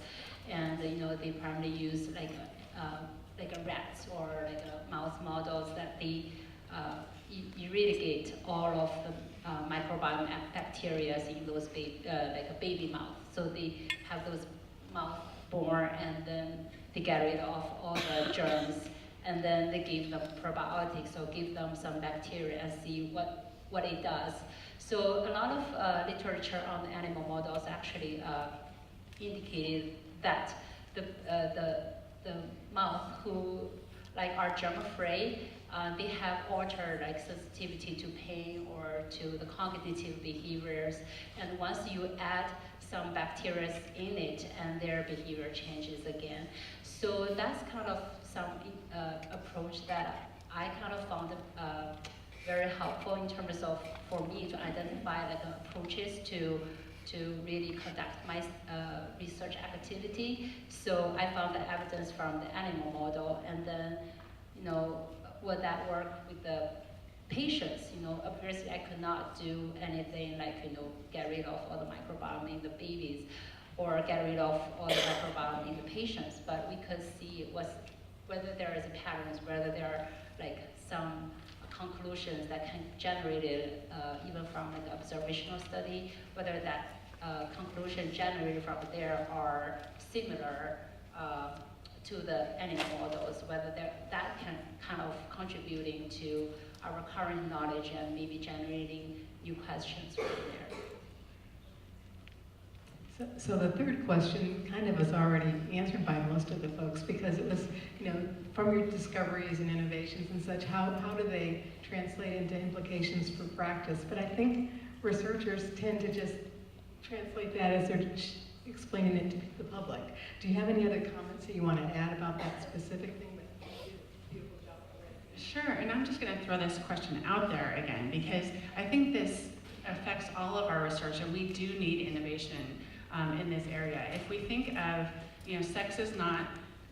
and they primarily use rats or mouse models that they irrigate all of the microbiome bacteria in those a baby mouth. So they have those mouth born and then they get rid of all the germs and then they give them probiotics or give them some bacteria and see what it does. So a lot of literature on the animal models actually indicated that the mouse who are germ-free, they have altered sensitivity to pain or to the cognitive behaviors. And once you add some bacteria in it, and their behavior changes again. So that's kind of some approach that I kind of found very helpful in terms of, for me, to identify approaches to really conduct my research activity. So I found the evidence from the animal model, and then, would that work with the patients? Obviously I could not do anything get rid of all the microbiome in the babies or get rid of all the microbiome in the patients, but we could see whether there is a patterns, whether there are some conclusions that can generate it even from observational study, whether that conclusion generated from there are similar to the animal models, whether that can kind of contributing to our current knowledge and maybe generating new questions from there. So the third question kind of was already answered by most of the folks, because it was, from your discoveries and innovations and such, how do they translate into implications for practice? But I think researchers tend to just translate that as they're explaining it to the public. Do you have any other comments that you want to add about that specific thing? Sure, and I'm just going to throw this question out there again, because I think this affects all of our research, and we do need innovation in this area. If we think of, sex is not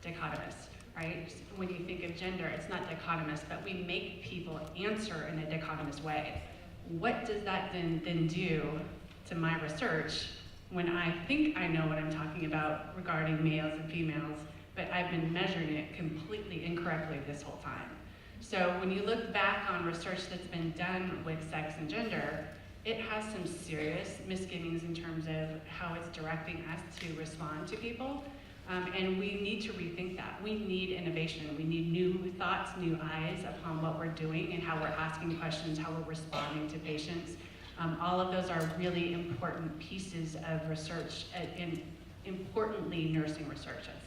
dichotomous, right? When you think of gender, it's not dichotomous, but we make people answer in a dichotomous way. What does that then do to my research when I think I know what I'm talking about regarding males and females, but I've been measuring it completely incorrectly this whole time? So when you look back on research that's been done with sex and gender, it has some serious misgivings in terms of how it's directing us to respond to people. And we need to rethink that. We need innovation. We need new thoughts, new eyes upon what we're doing and how we're asking questions, how we're responding to patients. All of those are really important pieces of research, and importantly, nursing research, I'd say.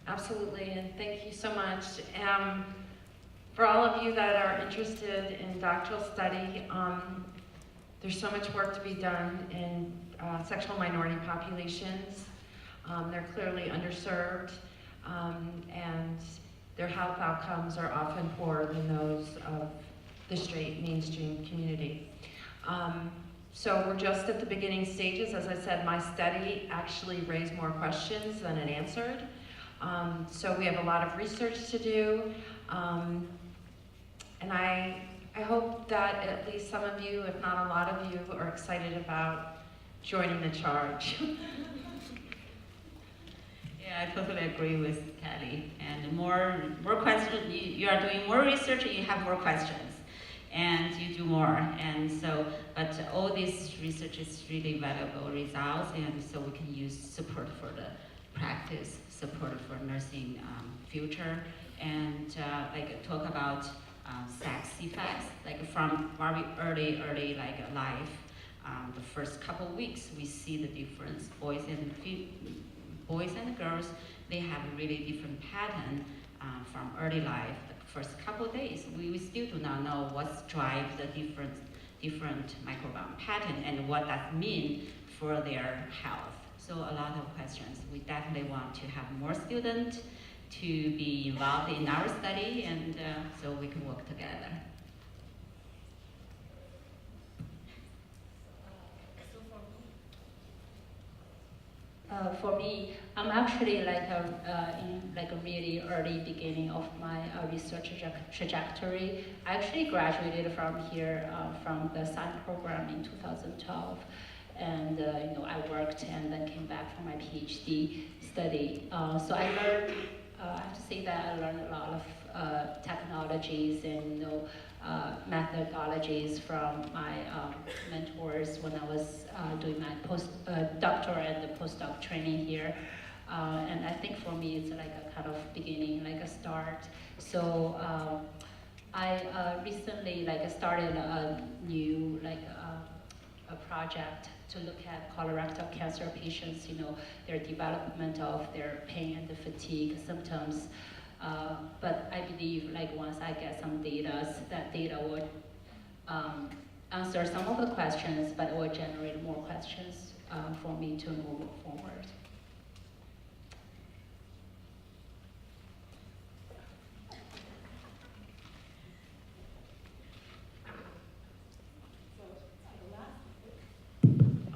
Absolutely, and thank you so much. For all of you that are interested in doctoral study, there's so much work to be done in sexual minority populations. They're clearly underserved, and their health outcomes are often poorer than those of the straight mainstream community. So we're just at the beginning stages. As I said, my study actually raised more questions than it answered. So we have a lot of research to do. And I hope that at least some of you, if not a lot of you, are excited about joining the charge. Yeah, I totally agree with Kelly. And the more questions, you are doing more research and you have more questions. And you do more. And so, but all this research is really valuable results, and so we can use support for the practice, support for nursing future, and talk about sex effects, from very early life. The first couple of weeks, we see the difference. Boys and girls, they have a really different pattern from early life. The first couple of days, we still do not know what drives the different microbiome pattern and what that means for their health. So a lot of questions. We definitely want to have more students to be involved in our study, and so we can work together. For me, I'm actually in a really early beginning of my research trajectory. I actually graduated from here from the SON program in 2012. And I worked and then came back for my PhD study. So I learned, I have to say that I learned a lot of technologies and methodologies from my mentors when I was doing my doctoral and the postdoc training here. And I think for me it's like a kind of beginning, like a start. So I recently started a new a project to look at colorectal cancer patients, their development of their pain and the fatigue symptoms. But I believe once I get some data, that data would answer some of the questions, but it will generate more questions for me to move forward.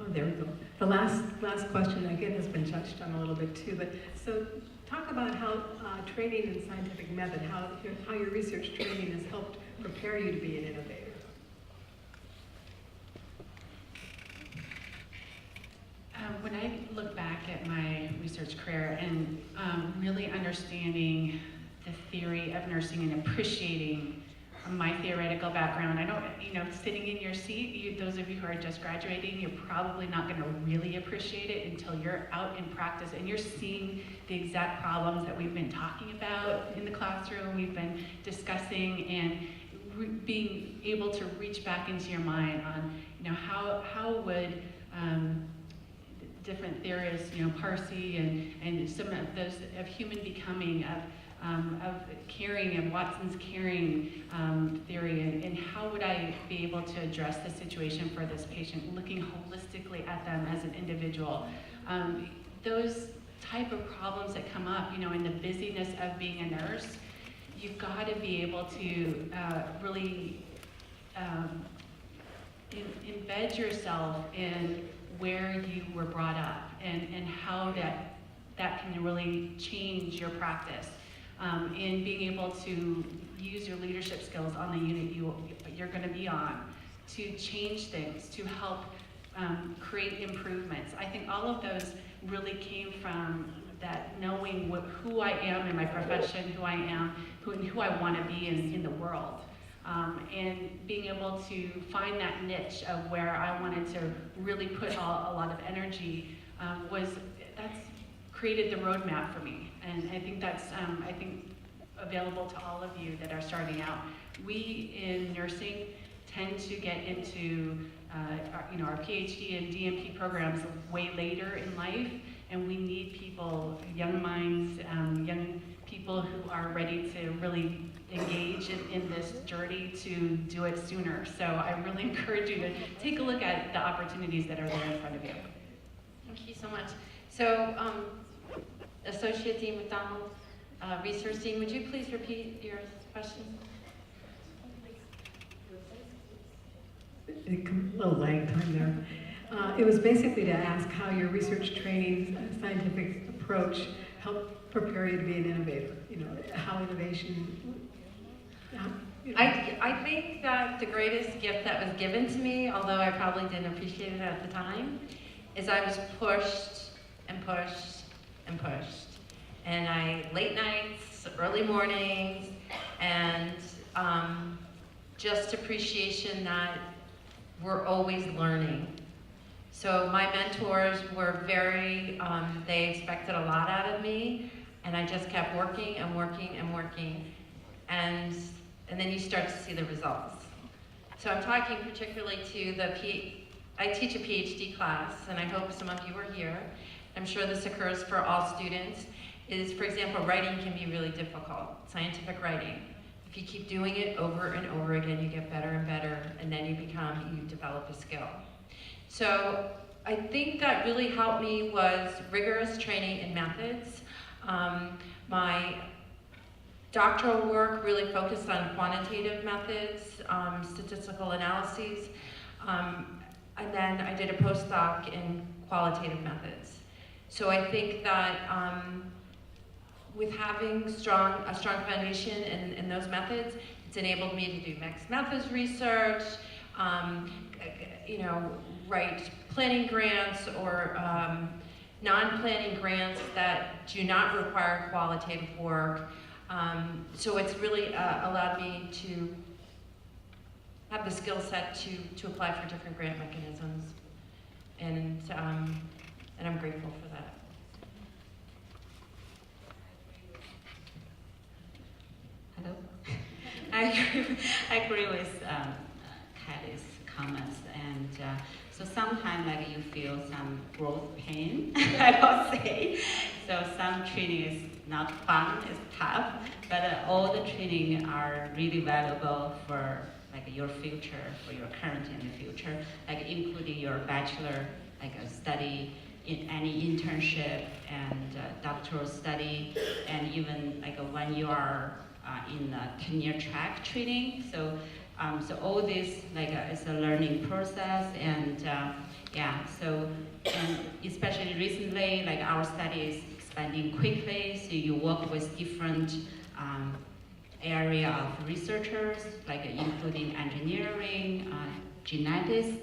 There we go. The last question, again, has been touched on a little bit too, but so talk about how training in scientific method, how your research training has helped prepare you to be an innovator. When I look back at my research career and really understanding the theory of nursing and appreciating my theoretical background, I don't, sitting in your seat, those of you who are just graduating, you're probably not going to really appreciate it until you're out in practice and you're seeing the exact problems that we've been talking about in the classroom, we've been discussing, and being able to reach back into your mind on, how would different theorists, Parsi and some of those of human becoming, of caring, of Watson's caring theory, and how would I be able to address the situation for this patient, looking holistically at them as an individual. Those type of problems that come up, in the busyness of being a nurse, you've got to be able to really embed yourself in where you were brought up and how that can really change your practice. In being able to use your leadership skills on the unit you're going to be on to change things, to help create improvements. I think all of those really came from that knowing who I am in my profession, who I am, who I want to be in the world. And being able to find that niche of where I wanted to really put a lot of energy that's created the roadmap for me. And I think that's available to all of you that are starting out. We in nursing tend to get into our PhD and DNP programs way later in life, and we need people, young minds, young people who are ready to really engage in this journey to do it sooner. So I really encourage you to take a look at the opportunities that are there in front of you. Thank you so much. So, Associate Dean McDonald, Research Dean, would you please repeat your question? A little lag time there. It was basically to ask how your research training, scientific approach helped prepare you to be an innovator. How innovation. I think that the greatest gift that was given to me, although I probably didn't appreciate it at the time, is I was pushed and pushed and pushed. And late nights, early mornings, and just appreciation that we're always learning. So my mentors were they expected a lot out of me, and I just kept working and working and working. And then you start to see the results. So I'm talking particularly to I teach a PhD class, and I hope some of you are here. I'm sure this occurs for all students. For example, writing can be really difficult, scientific writing. If you keep doing it over and over again, you get better and better, and then you develop a skill. So I think that really helped me was rigorous training in methods. My doctoral work really focused on quantitative methods, statistical analyses, and then I did a postdoc in qualitative methods. So I think that with having a strong foundation in those methods, it's enabled me to do mixed methods research, write planning grants or non-planning grants that do not require qualitative work. So it's really allowed me to have the skill set to apply for different grant mechanisms, and I'm grateful for that. Hello. I agree with Kelly's comments, and so sometimes you feel some growth pain, I will say. So some training is not fun, it's tough, but all the training are really valuable for your future, for your current and the future, including your bachelor a study, in any internship and doctoral study, and even when you are in tenure track training. So all this it's a learning process, and and especially recently our study is expanding quickly, so you work with different area of researchers, including engineering, genetist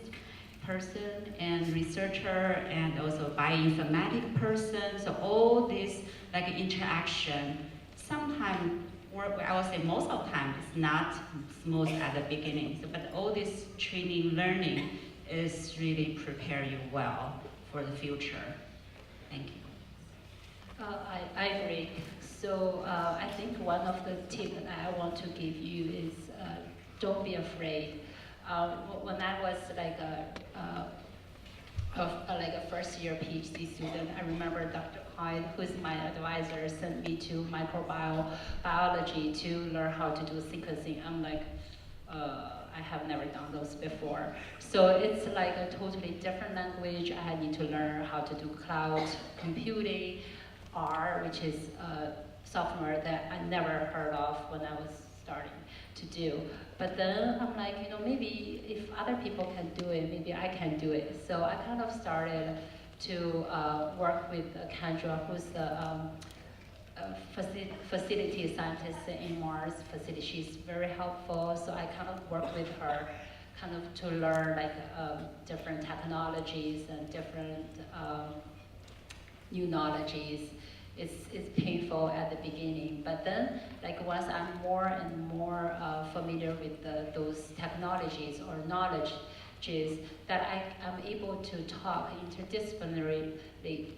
person and researcher, and also bioinformatic person. So all this interaction, sometimes, or I would say most of the time, it's not smooth at the beginning. So, but all this training, learning is really prepare you well for the future. Thank you. I agree. So I think one of the tips that I want to give you is don't be afraid. When I was like a first-year PhD student. I remember Dr. Hyde, who's my advisor, sent me to microbiology to learn how to do sequencing. I'm like, I have never done those before. So it's like a totally different language. I need to learn how to do cloud computing, R, which is software that I never heard of when I was starting to do. But then I'm like, maybe if other people can do it, maybe I can do it. So I kind of started to work with Kendra, who's the facility scientist in Mars facility. She's very helpful, so I kind of work with her kind of to learn like different technologies and different new knowledges. It's painful at the beginning, but then like once I'm more and more familiar with those technologies or knowledges, that I'm able to talk interdisciplinarily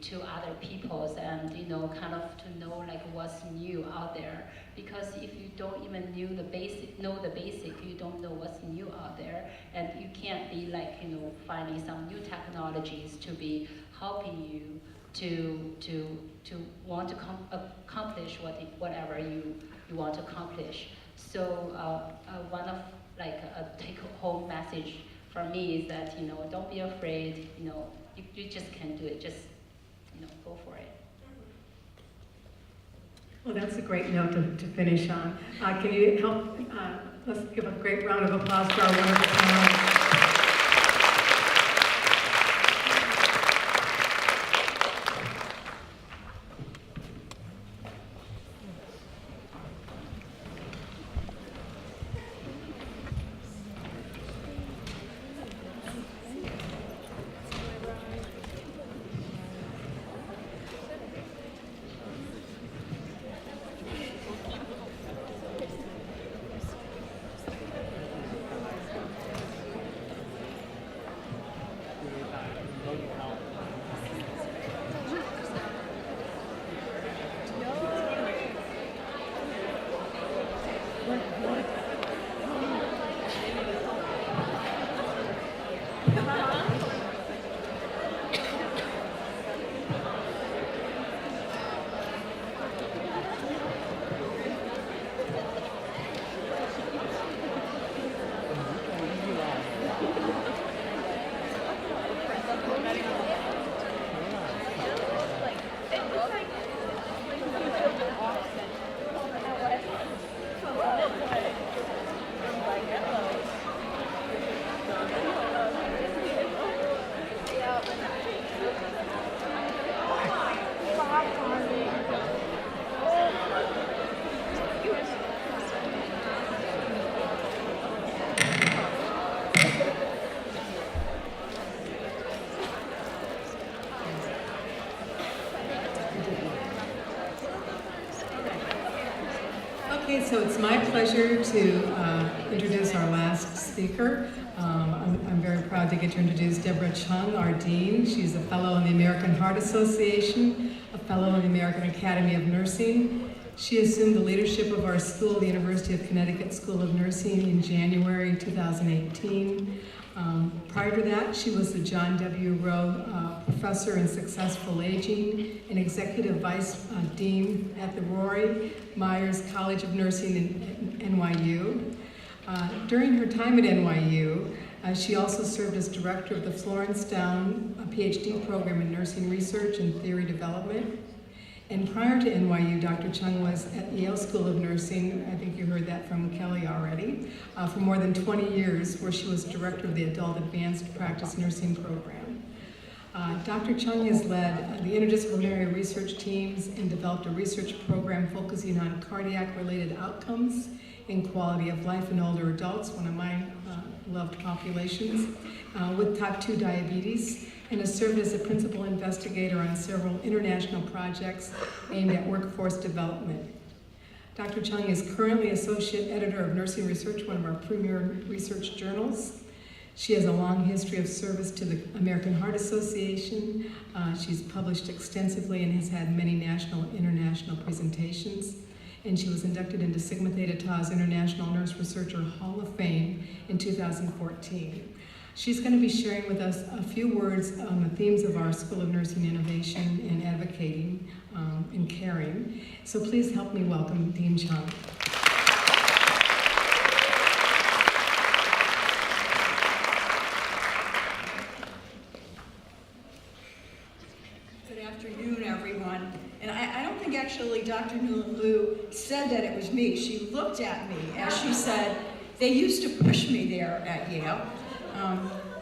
to other peoples and kind of to know like what's new out there. Because if you don't even know the basic, you don't know what's new out there, and you can't be like finding some new technologies to be helping you to want to accomplish whatever you want to accomplish. So one of like a take-home message for me is that don't be afraid. You just can do it. Just go for it. Well, that's a great note to finish on. Can you help? Let's give a great round of applause for our wonderful panelists. Okay, so it's my pleasure to introduce our last speaker. I'm very proud to get to introduce Deborah Chung, our dean. She's a fellow in the American Heart Association, a fellow in the American Academy of Nursing. She assumed the leadership of our school, the University of Connecticut School of Nursing, in January 2018. Prior to that, she was the John W. Rowe Professor in Successful Aging and Executive Vice Dean at the Rory Myers College of Nursing in NYU. During her time at NYU, she also served as director of the Florence Down PhD program in nursing research and theory development. And prior to NYU, Dr. Chung was at Yale School of Nursing, I think you heard that from Kelly already, for more than 20 years, where she was director of the Adult Advanced Practice Nursing program. Dr. Chung has led the interdisciplinary research teams and developed a research program focusing on cardiac-related outcomes and quality of life in older adults, one of my loved populations, with type 2 diabetes, and has served as a principal investigator on several international projects aimed at workforce development. Dr. Chung is currently associate editor of Nursing Research, one of our premier research journals. She has a long history of service to the American Heart Association. She's published extensively and has had many national and international presentations. And she was inducted into Sigma Theta Tau's International Nurse Researcher Hall of Fame in 2014. She's going to be sharing with us a few words on the themes of our School of Nursing Innovation and Advocating and Caring. So please help me welcome Dean Chung. Good afternoon, everyone. And I don't think actually Dr. Liu said that it was me. She looked at me as she said, they used to push me there at Yale.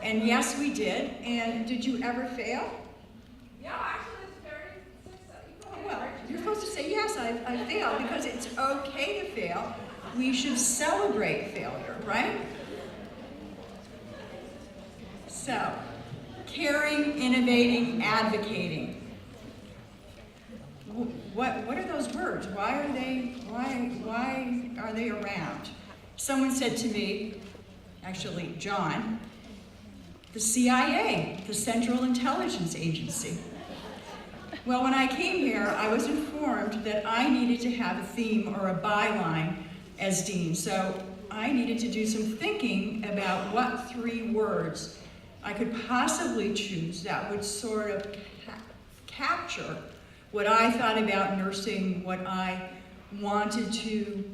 And yes, we did. And did you ever fail? Yeah, actually, it's very successful. Well, you're supposed to say, yes, I failed, because it's okay to fail. We should celebrate failure, right? So, caring, innovating, advocating. What are those words? Why are they around? Someone said to me, actually John, the CIA, the Central Intelligence Agency. Well, when I came here, I was informed that I needed to have a theme or a byline as dean. So I needed to do some thinking about what 3 words I could possibly choose that would sort of capture what I thought about nursing, what I wanted to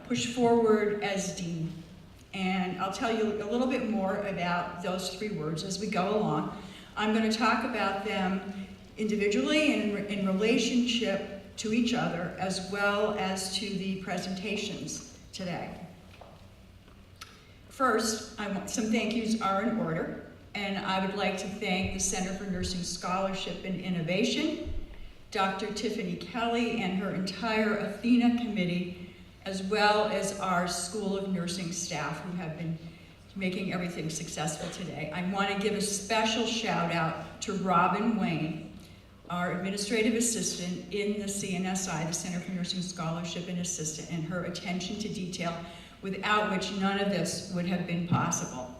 push forward as dean. And I'll tell you a little bit more about those 3 words as we go along. I'm going to talk about them individually and in relationship to each other, as well as to the presentations today. First, some thank yous are in order, and I would like to thank the Center for Nursing Scholarship and Innovation, Dr. Tiffany Kelly and her entire Athena committee, as well as our School of Nursing staff who have been making everything successful today. I want to give a special shout out to Robin Wayne, our administrative assistant in the CNSI, the Center for Nursing Scholarship and Assistant, and her attention to detail, without which none of this would have been possible.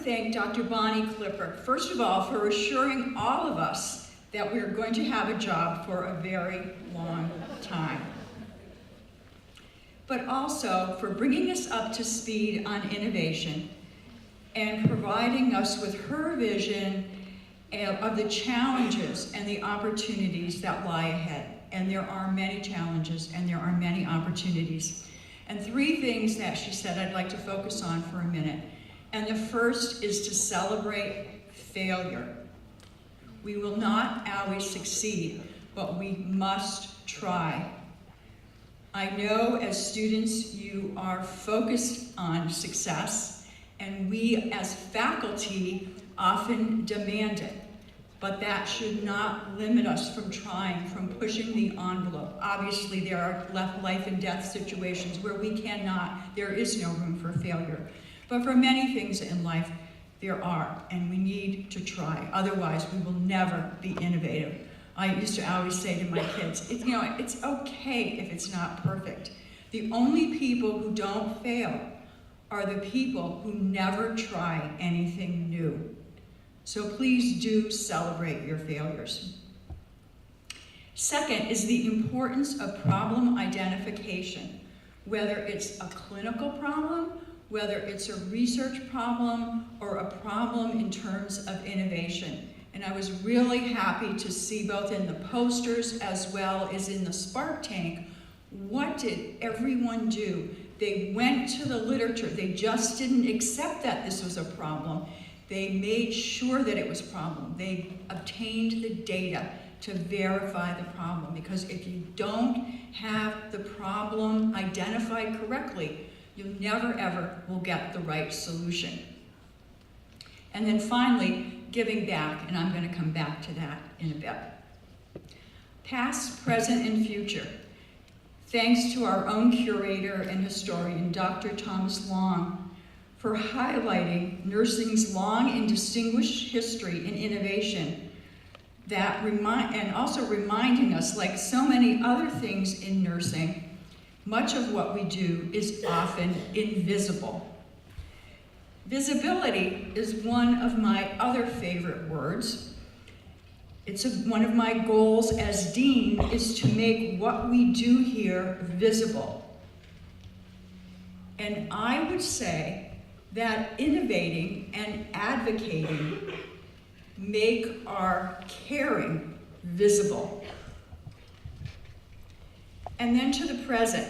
Thank Dr. Bonnie Clipper, first of all, for assuring all of us that we're going to have a job for a very long time. But also for bringing us up to speed on innovation and providing us with her vision of the challenges and the opportunities that lie ahead. And there are many challenges and there are many opportunities. And 3 things that she said I'd like to focus on for a minute. And the first is to celebrate failure. We will not always succeed, but we must try. I know as students you are focused on success, and we as faculty often demand it, but that should not limit us from trying, from pushing the envelope. Obviously there are life and death situations where there is no room for failure. But for many things in life, there are, and we need to try. Otherwise, we will never be innovative. I used to always say to my kids, it's okay if it's not perfect. The only people who don't fail are the people who never try anything new. So please do celebrate your failures. Second is the importance of problem identification, whether it's a clinical problem, whether it's a research problem or a problem in terms of innovation. And I was really happy to see both in the posters as well as in the Spark Tank, what did everyone do? They went to the literature. They just didn't accept that this was a problem. They made sure that it was a problem. They obtained the data to verify the problem, because if you don't have the problem identified correctly, you never ever will get the right solution. And then finally, giving back, and I'm going to come back to that in a bit. Past, present, and future. Thanks to our own curator and historian, Dr. Thomas Long, for highlighting nursing's long and distinguished history and innovation, and also reminding us, like so many other things in nursing, much of what we do is often invisible. Visibility is one of my other favorite words. One of my goals as dean is to make what we do here visible. And I would say that innovating and advocating make our caring visible. And then to the present,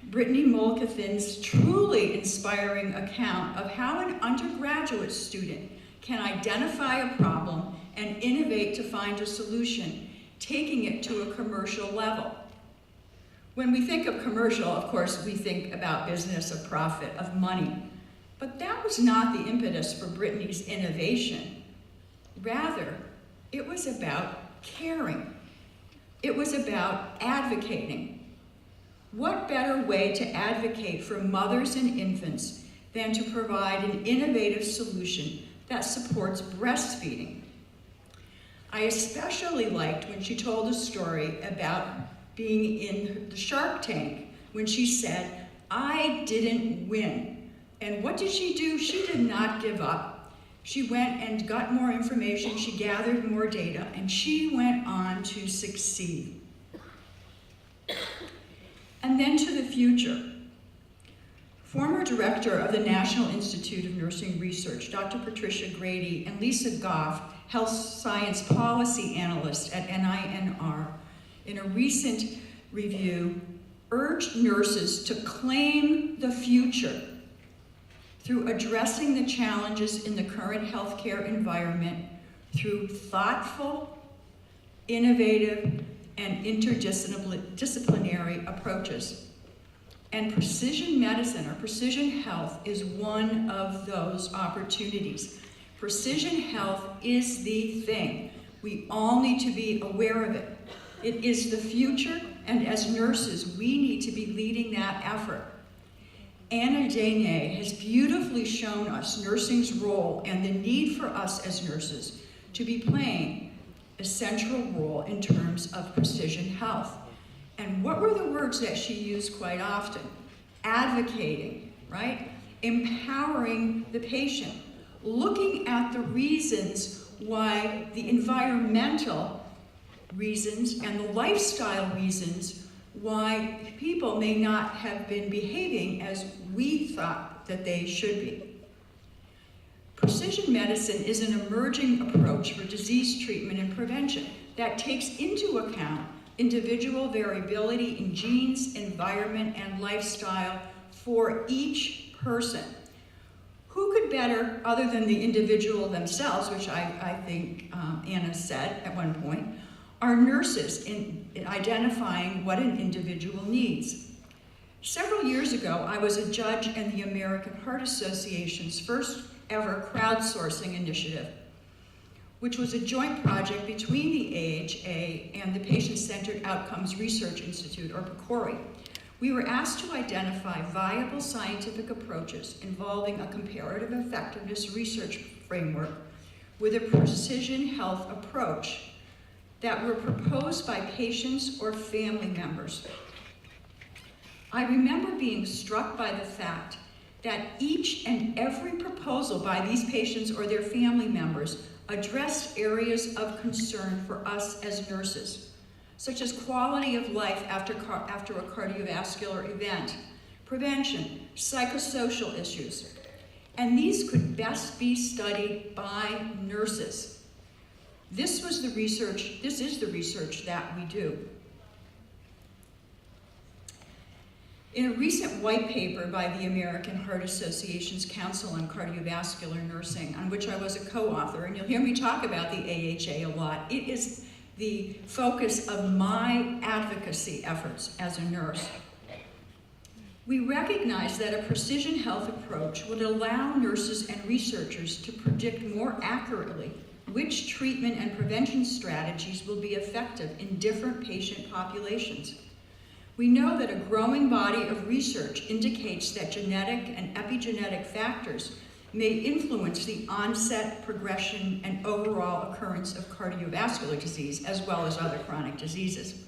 Brittany Mulcathin's truly inspiring account of how an undergraduate student can identify a problem and innovate to find a solution, taking it to a commercial level. When we think of commercial, of course, we think about business, of profit, of money. But that was not the impetus for Brittany's innovation. Rather, it was about caring. It was about advocating. What better way to advocate for mothers and infants than to provide an innovative solution that supports breastfeeding? I especially liked when she told a story about being in the Shark Tank, when she said, "I didn't win." And what did she do? She did not give up. She went and got more information, she gathered more data, and she went on to succeed. And then to the future. Former director of the National Institute of Nursing Research, Dr. Patricia Grady, and Lisa Goff, health science policy analyst at NINR, in a recent review, urged nurses to claim the future through addressing the challenges in the current healthcare environment through thoughtful, innovative, and interdisciplinary approaches. And precision medicine, or precision health, is one of those opportunities. Precision health is the thing. We all need to be aware of it. It is the future, and as nurses, we need to be leading that effort. Anna Dene has beautifully shown us nursing's role and the need for us as nurses to be playing a central role in terms of precision health. And what were the words that she used quite often? Advocating, right? Empowering the patient, looking at the reasons why the environmental reasons and the lifestyle reasons why people may not have been behaving as we thought that they should be. Precision medicine is an emerging approach for disease treatment and prevention that takes into account individual variability in genes, environment, and lifestyle for each person. Who could better, other than the individual themselves, which I think Anna said at one point, are nurses in identifying what an individual needs. Several years ago, I was a judge in the American Heart Association's first ever crowdsourcing initiative, which was a joint project between the AHA and the Patient-Centered Outcomes Research Institute, or PCORI. We were asked to identify viable scientific approaches involving a comparative effectiveness research framework with a precision health approach that were proposed by patients or family members. I remember being struck by the fact that each and every proposal by these patients or their family members addressed areas of concern for us as nurses, such as quality of life after a cardiovascular event, prevention, psychosocial issues. And these could best be studied by nurses. This is the research that we do. In a recent white paper by the American Heart Association's Council on Cardiovascular Nursing, on which I was a co-author, and you'll hear me talk about the AHA a lot, it is the focus of my advocacy efforts as a nurse. We recognize that a precision health approach would allow nurses and researchers to predict more accurately which treatment and prevention strategies will be effective in different patient populations. We know that a growing body of research indicates that genetic and epigenetic factors may influence the onset, progression, and overall occurrence of cardiovascular disease, as well as other chronic diseases.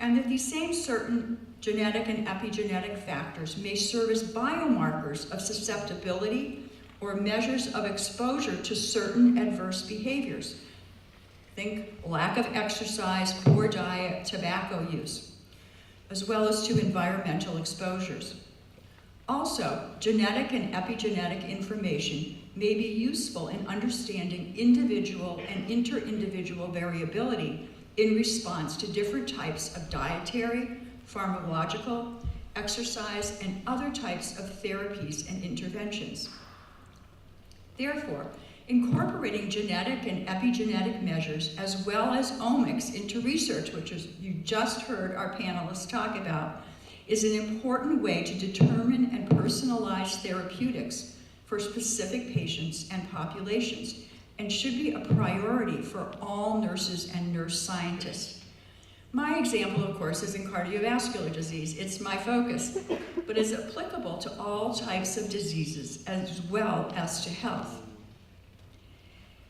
And that these same certain genetic and epigenetic factors may serve as biomarkers of susceptibility or measures of exposure to certain adverse behaviors. Think lack of exercise, poor diet, tobacco use, as well as to environmental exposures. Also, genetic and epigenetic information may be useful in understanding individual and inter-individual variability in response to different types of dietary, pharmacological, exercise, and other types of therapies and interventions. Therefore, incorporating genetic and epigenetic measures as well as omics into research, which is you just heard our panelists talk about, is an important way to determine and personalize therapeutics for specific patients and populations, and should be a priority for all nurses and nurse scientists. My example, of course, is in cardiovascular disease. It's my focus, but it's applicable to all types of diseases as well as to health.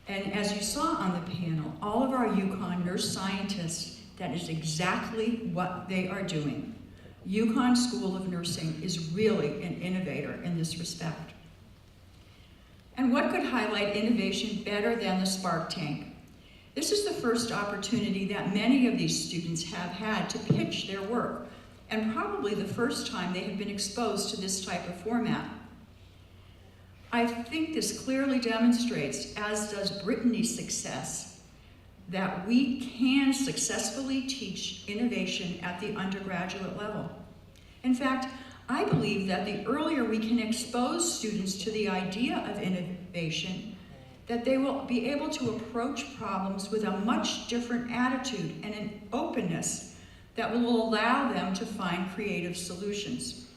And as you saw on the panel, all of our UConn nurse scientists, that is exactly what they are doing. UConn School of Nursing is really an innovator in this respect. And what could highlight innovation better than the Spark Tank? This is the first opportunity that many of these students have had to pitch their work, and probably the first time they have been exposed to this type of format. I think this clearly demonstrates, as does Brittany's success, that we can successfully teach innovation at the undergraduate level. In fact, I believe that the earlier we can expose students to the idea of innovation, that they will be able to approach problems with a much different attitude and an openness that will allow them to find creative solutions.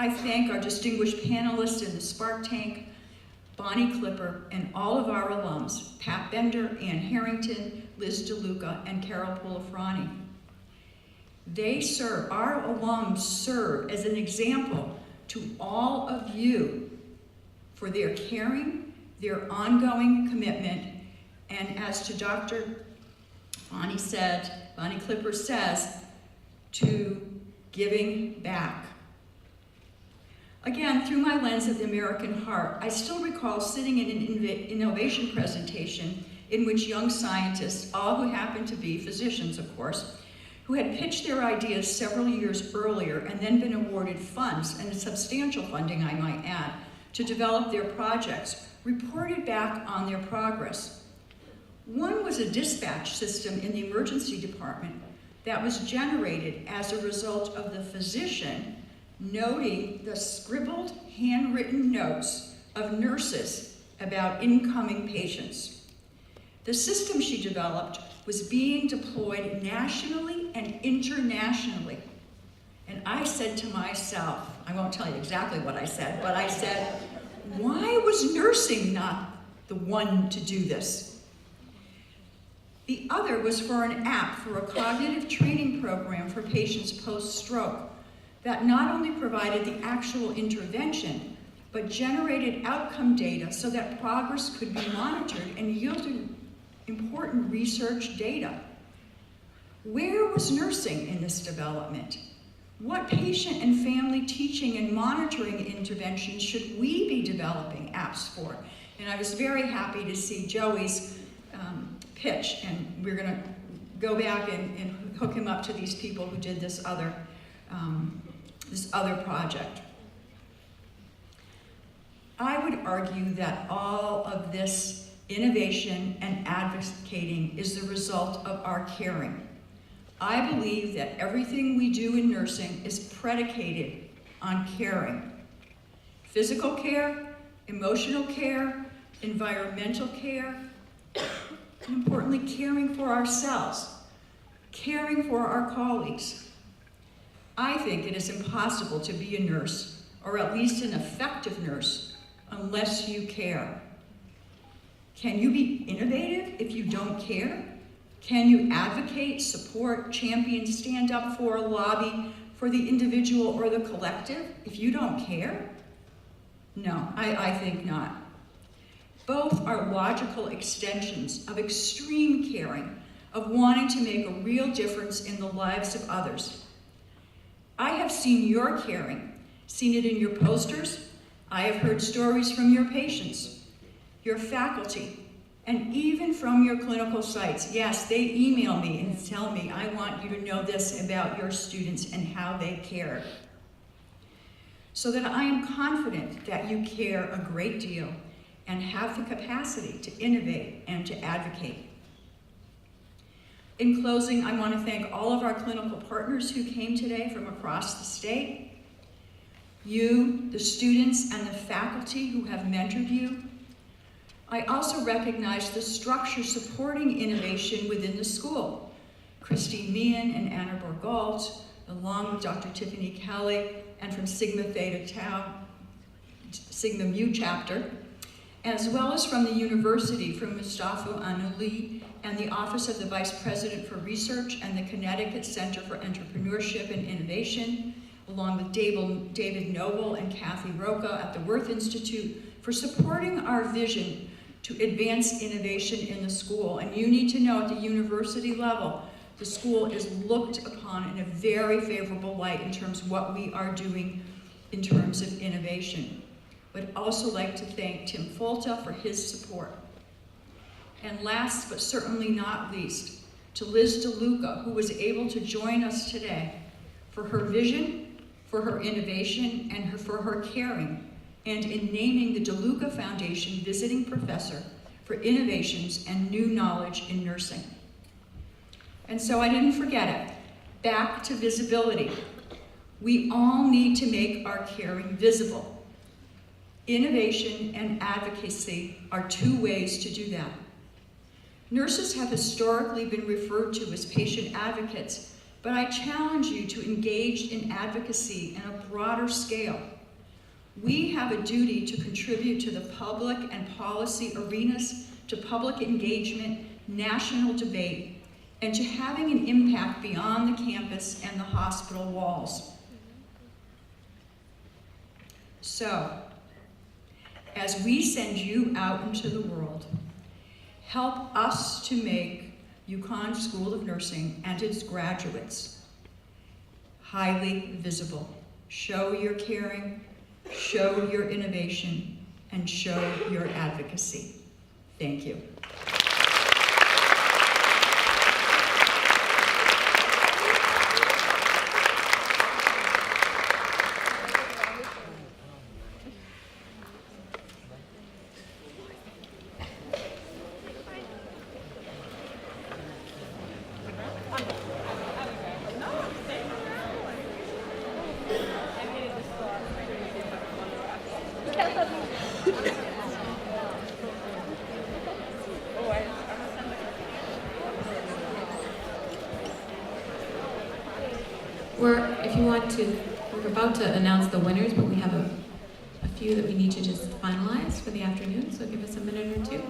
I thank our distinguished panelists in the Spark Tank, Bonnie Clipper, and all of our alums, Pat Bender, Ann Harrington, Liz DeLuca, and Carol Polifrani. Our alums serve as an example to all of you for their caring, their ongoing commitment, and as to Dr. Bonnie Clipper says, to giving back. Again, through my lens of the American heart, I still recall sitting in an innovation presentation in which young scientists, all who happened to be physicians, of course, who had pitched their ideas several years earlier and then been awarded funds, and substantial funding, I might add, to develop their projects, reported back on their progress. One was a dispatch system in the emergency department that was generated as a result of the physician noting the scribbled, handwritten notes of nurses about incoming patients. The system she developed was being deployed nationally and internationally. And I said to myself, I won't tell you exactly what I said, but I said, why was nursing not the one to do this? The other was for an app for a cognitive training program for patients post-stroke that not only provided the actual intervention, but generated outcome data so that progress could be monitored and yielded important research data. Where was nursing in this development? What patient and family teaching and monitoring interventions should we be developing apps for? And I was very happy to see Joey's pitch, and we're gonna go back and hook him up to these people who did this other project. I would argue that all of this innovation and advocating is the result of our caring. I believe that everything we do in nursing is predicated on caring. Physical care, emotional care, environmental care, and importantly, caring for ourselves, caring for our colleagues. I think it is impossible to be a nurse, or at least an effective nurse, unless you care. Can you be innovative if you don't care? Can you advocate, support, champion, stand up for, lobby for the individual or the collective if you don't care? No, I think not. Both are logical extensions of extreme caring, of wanting to make a real difference in the lives of others. I have seen your caring, seen it in your posters. I have heard stories from your patients, your faculty, And even from your clinical sites, yes, they email me and tell me, I want you to know this about your students and how they care. So that I am confident that you care a great deal and have the capacity to innovate and to advocate. In closing, I want to thank all of our clinical partners who came today from across the state, you, the students, and the faculty who have mentored you. I also recognize the structure supporting innovation within the school. Christine Meehan and Anna Borgalt, along with Dr. Tiffany Kelly, and from Sigma Theta Tau, Sigma Mu chapter, as well as from the university, from Mustafa Anuli and the Office of the Vice President for Research and the Connecticut Center for Entrepreneurship and Innovation, along with David Noble and Kathy Roca at the Worth Institute for supporting our vision to advance innovation in the school. And you need to know at the university level, the school is looked upon in a very favorable light in terms of what we are doing in terms of innovation. Would also like to thank Tim Folta for his support. And last but certainly not least, to Liz DeLuca, who was able to join us today for her vision, for her innovation, and for her caring, and in naming the DeLuca Foundation Visiting Professor for Innovations and New Knowledge in Nursing. And so I didn't forget it. Back to visibility. We all need to make our caring visible. Innovation and advocacy are two ways to do that. Nurses have historically been referred to as patient advocates, but I challenge you to engage in advocacy in a broader scale. We have a duty to contribute to the public and policy arenas, to public engagement, national debate, and to having an impact beyond the campus and the hospital walls. So, as we send you out into the world, help us to make UConn School of Nursing and its graduates highly visible. Show your caring, show your innovation, and show your advocacy. Thank you. We're about to announce the winners, but we have a few that we need to just finalize for the afternoon, so give us a minute or two.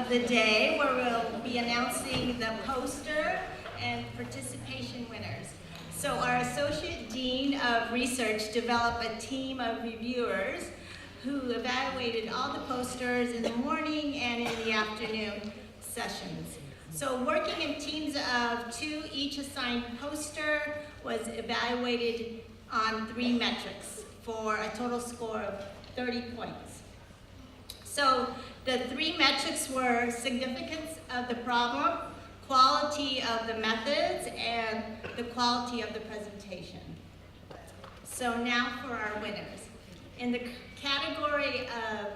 of the day where we'll be announcing the poster and participation winners. So our Associate Dean of Research developed a team of reviewers who evaluated all the posters in the morning and in the afternoon sessions. So working in teams of 2, each assigned poster was evaluated on 3 metrics for a total score of 30 points. So the 3 metrics were significance of the problem, quality of the methods, and the quality of the presentation. So now for our winners. In the category of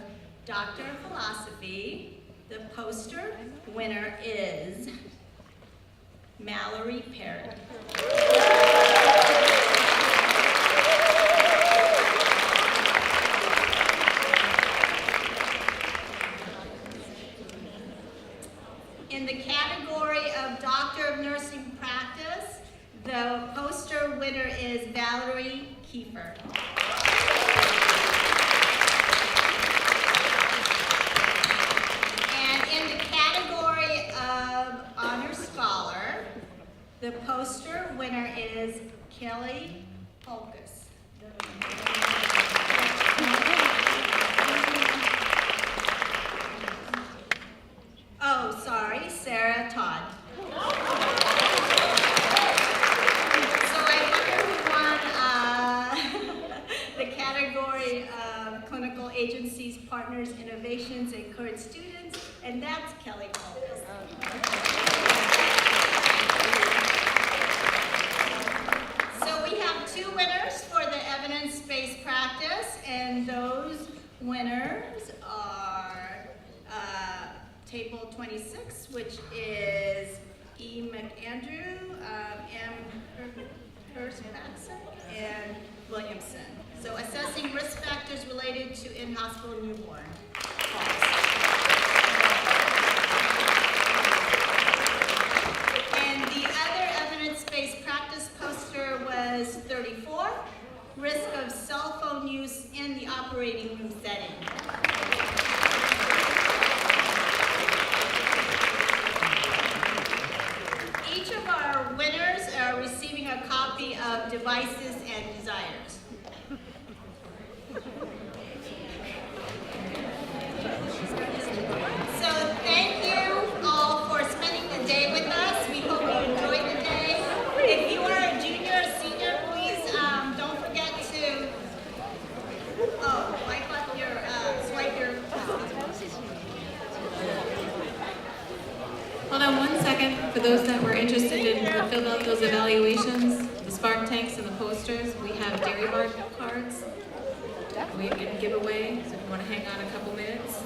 Doctor of Philosophy, the poster winner is Mallory Perry. In the category of Doctor of Nursing Practice, the poster winner is Valerie Kiefer. And in the category of Honor Scholar, the poster winner is Kelly Holkus. Oh, sorry, Sarah Todd. So I wonder who won the category of Clinical Agencies, Partners, Innovations, and Current Students, and that's Kelly Holkus. So we have 2 winners for the evidence-based practice, and those winners are Table 26, which is E. McAndrew, M. Hurst-Maxson, and Williamson. So assessing risk factors related to in-hospital newborn costs. And the other evidence-based practice poster was 34, risk of cell phone use in the operating room setting. Each of our winners are receiving a copy of Devices and Desires. So thank you all for spending the day with us. We hope you enjoyed the day. If you are a junior or senior, please don't forget to swipe your Hold on 1 second. For those that were interested in who filled out those evaluations, the spark tanks and the posters, we have dairy bar cards we can give away. So if you want to hang on a couple minutes.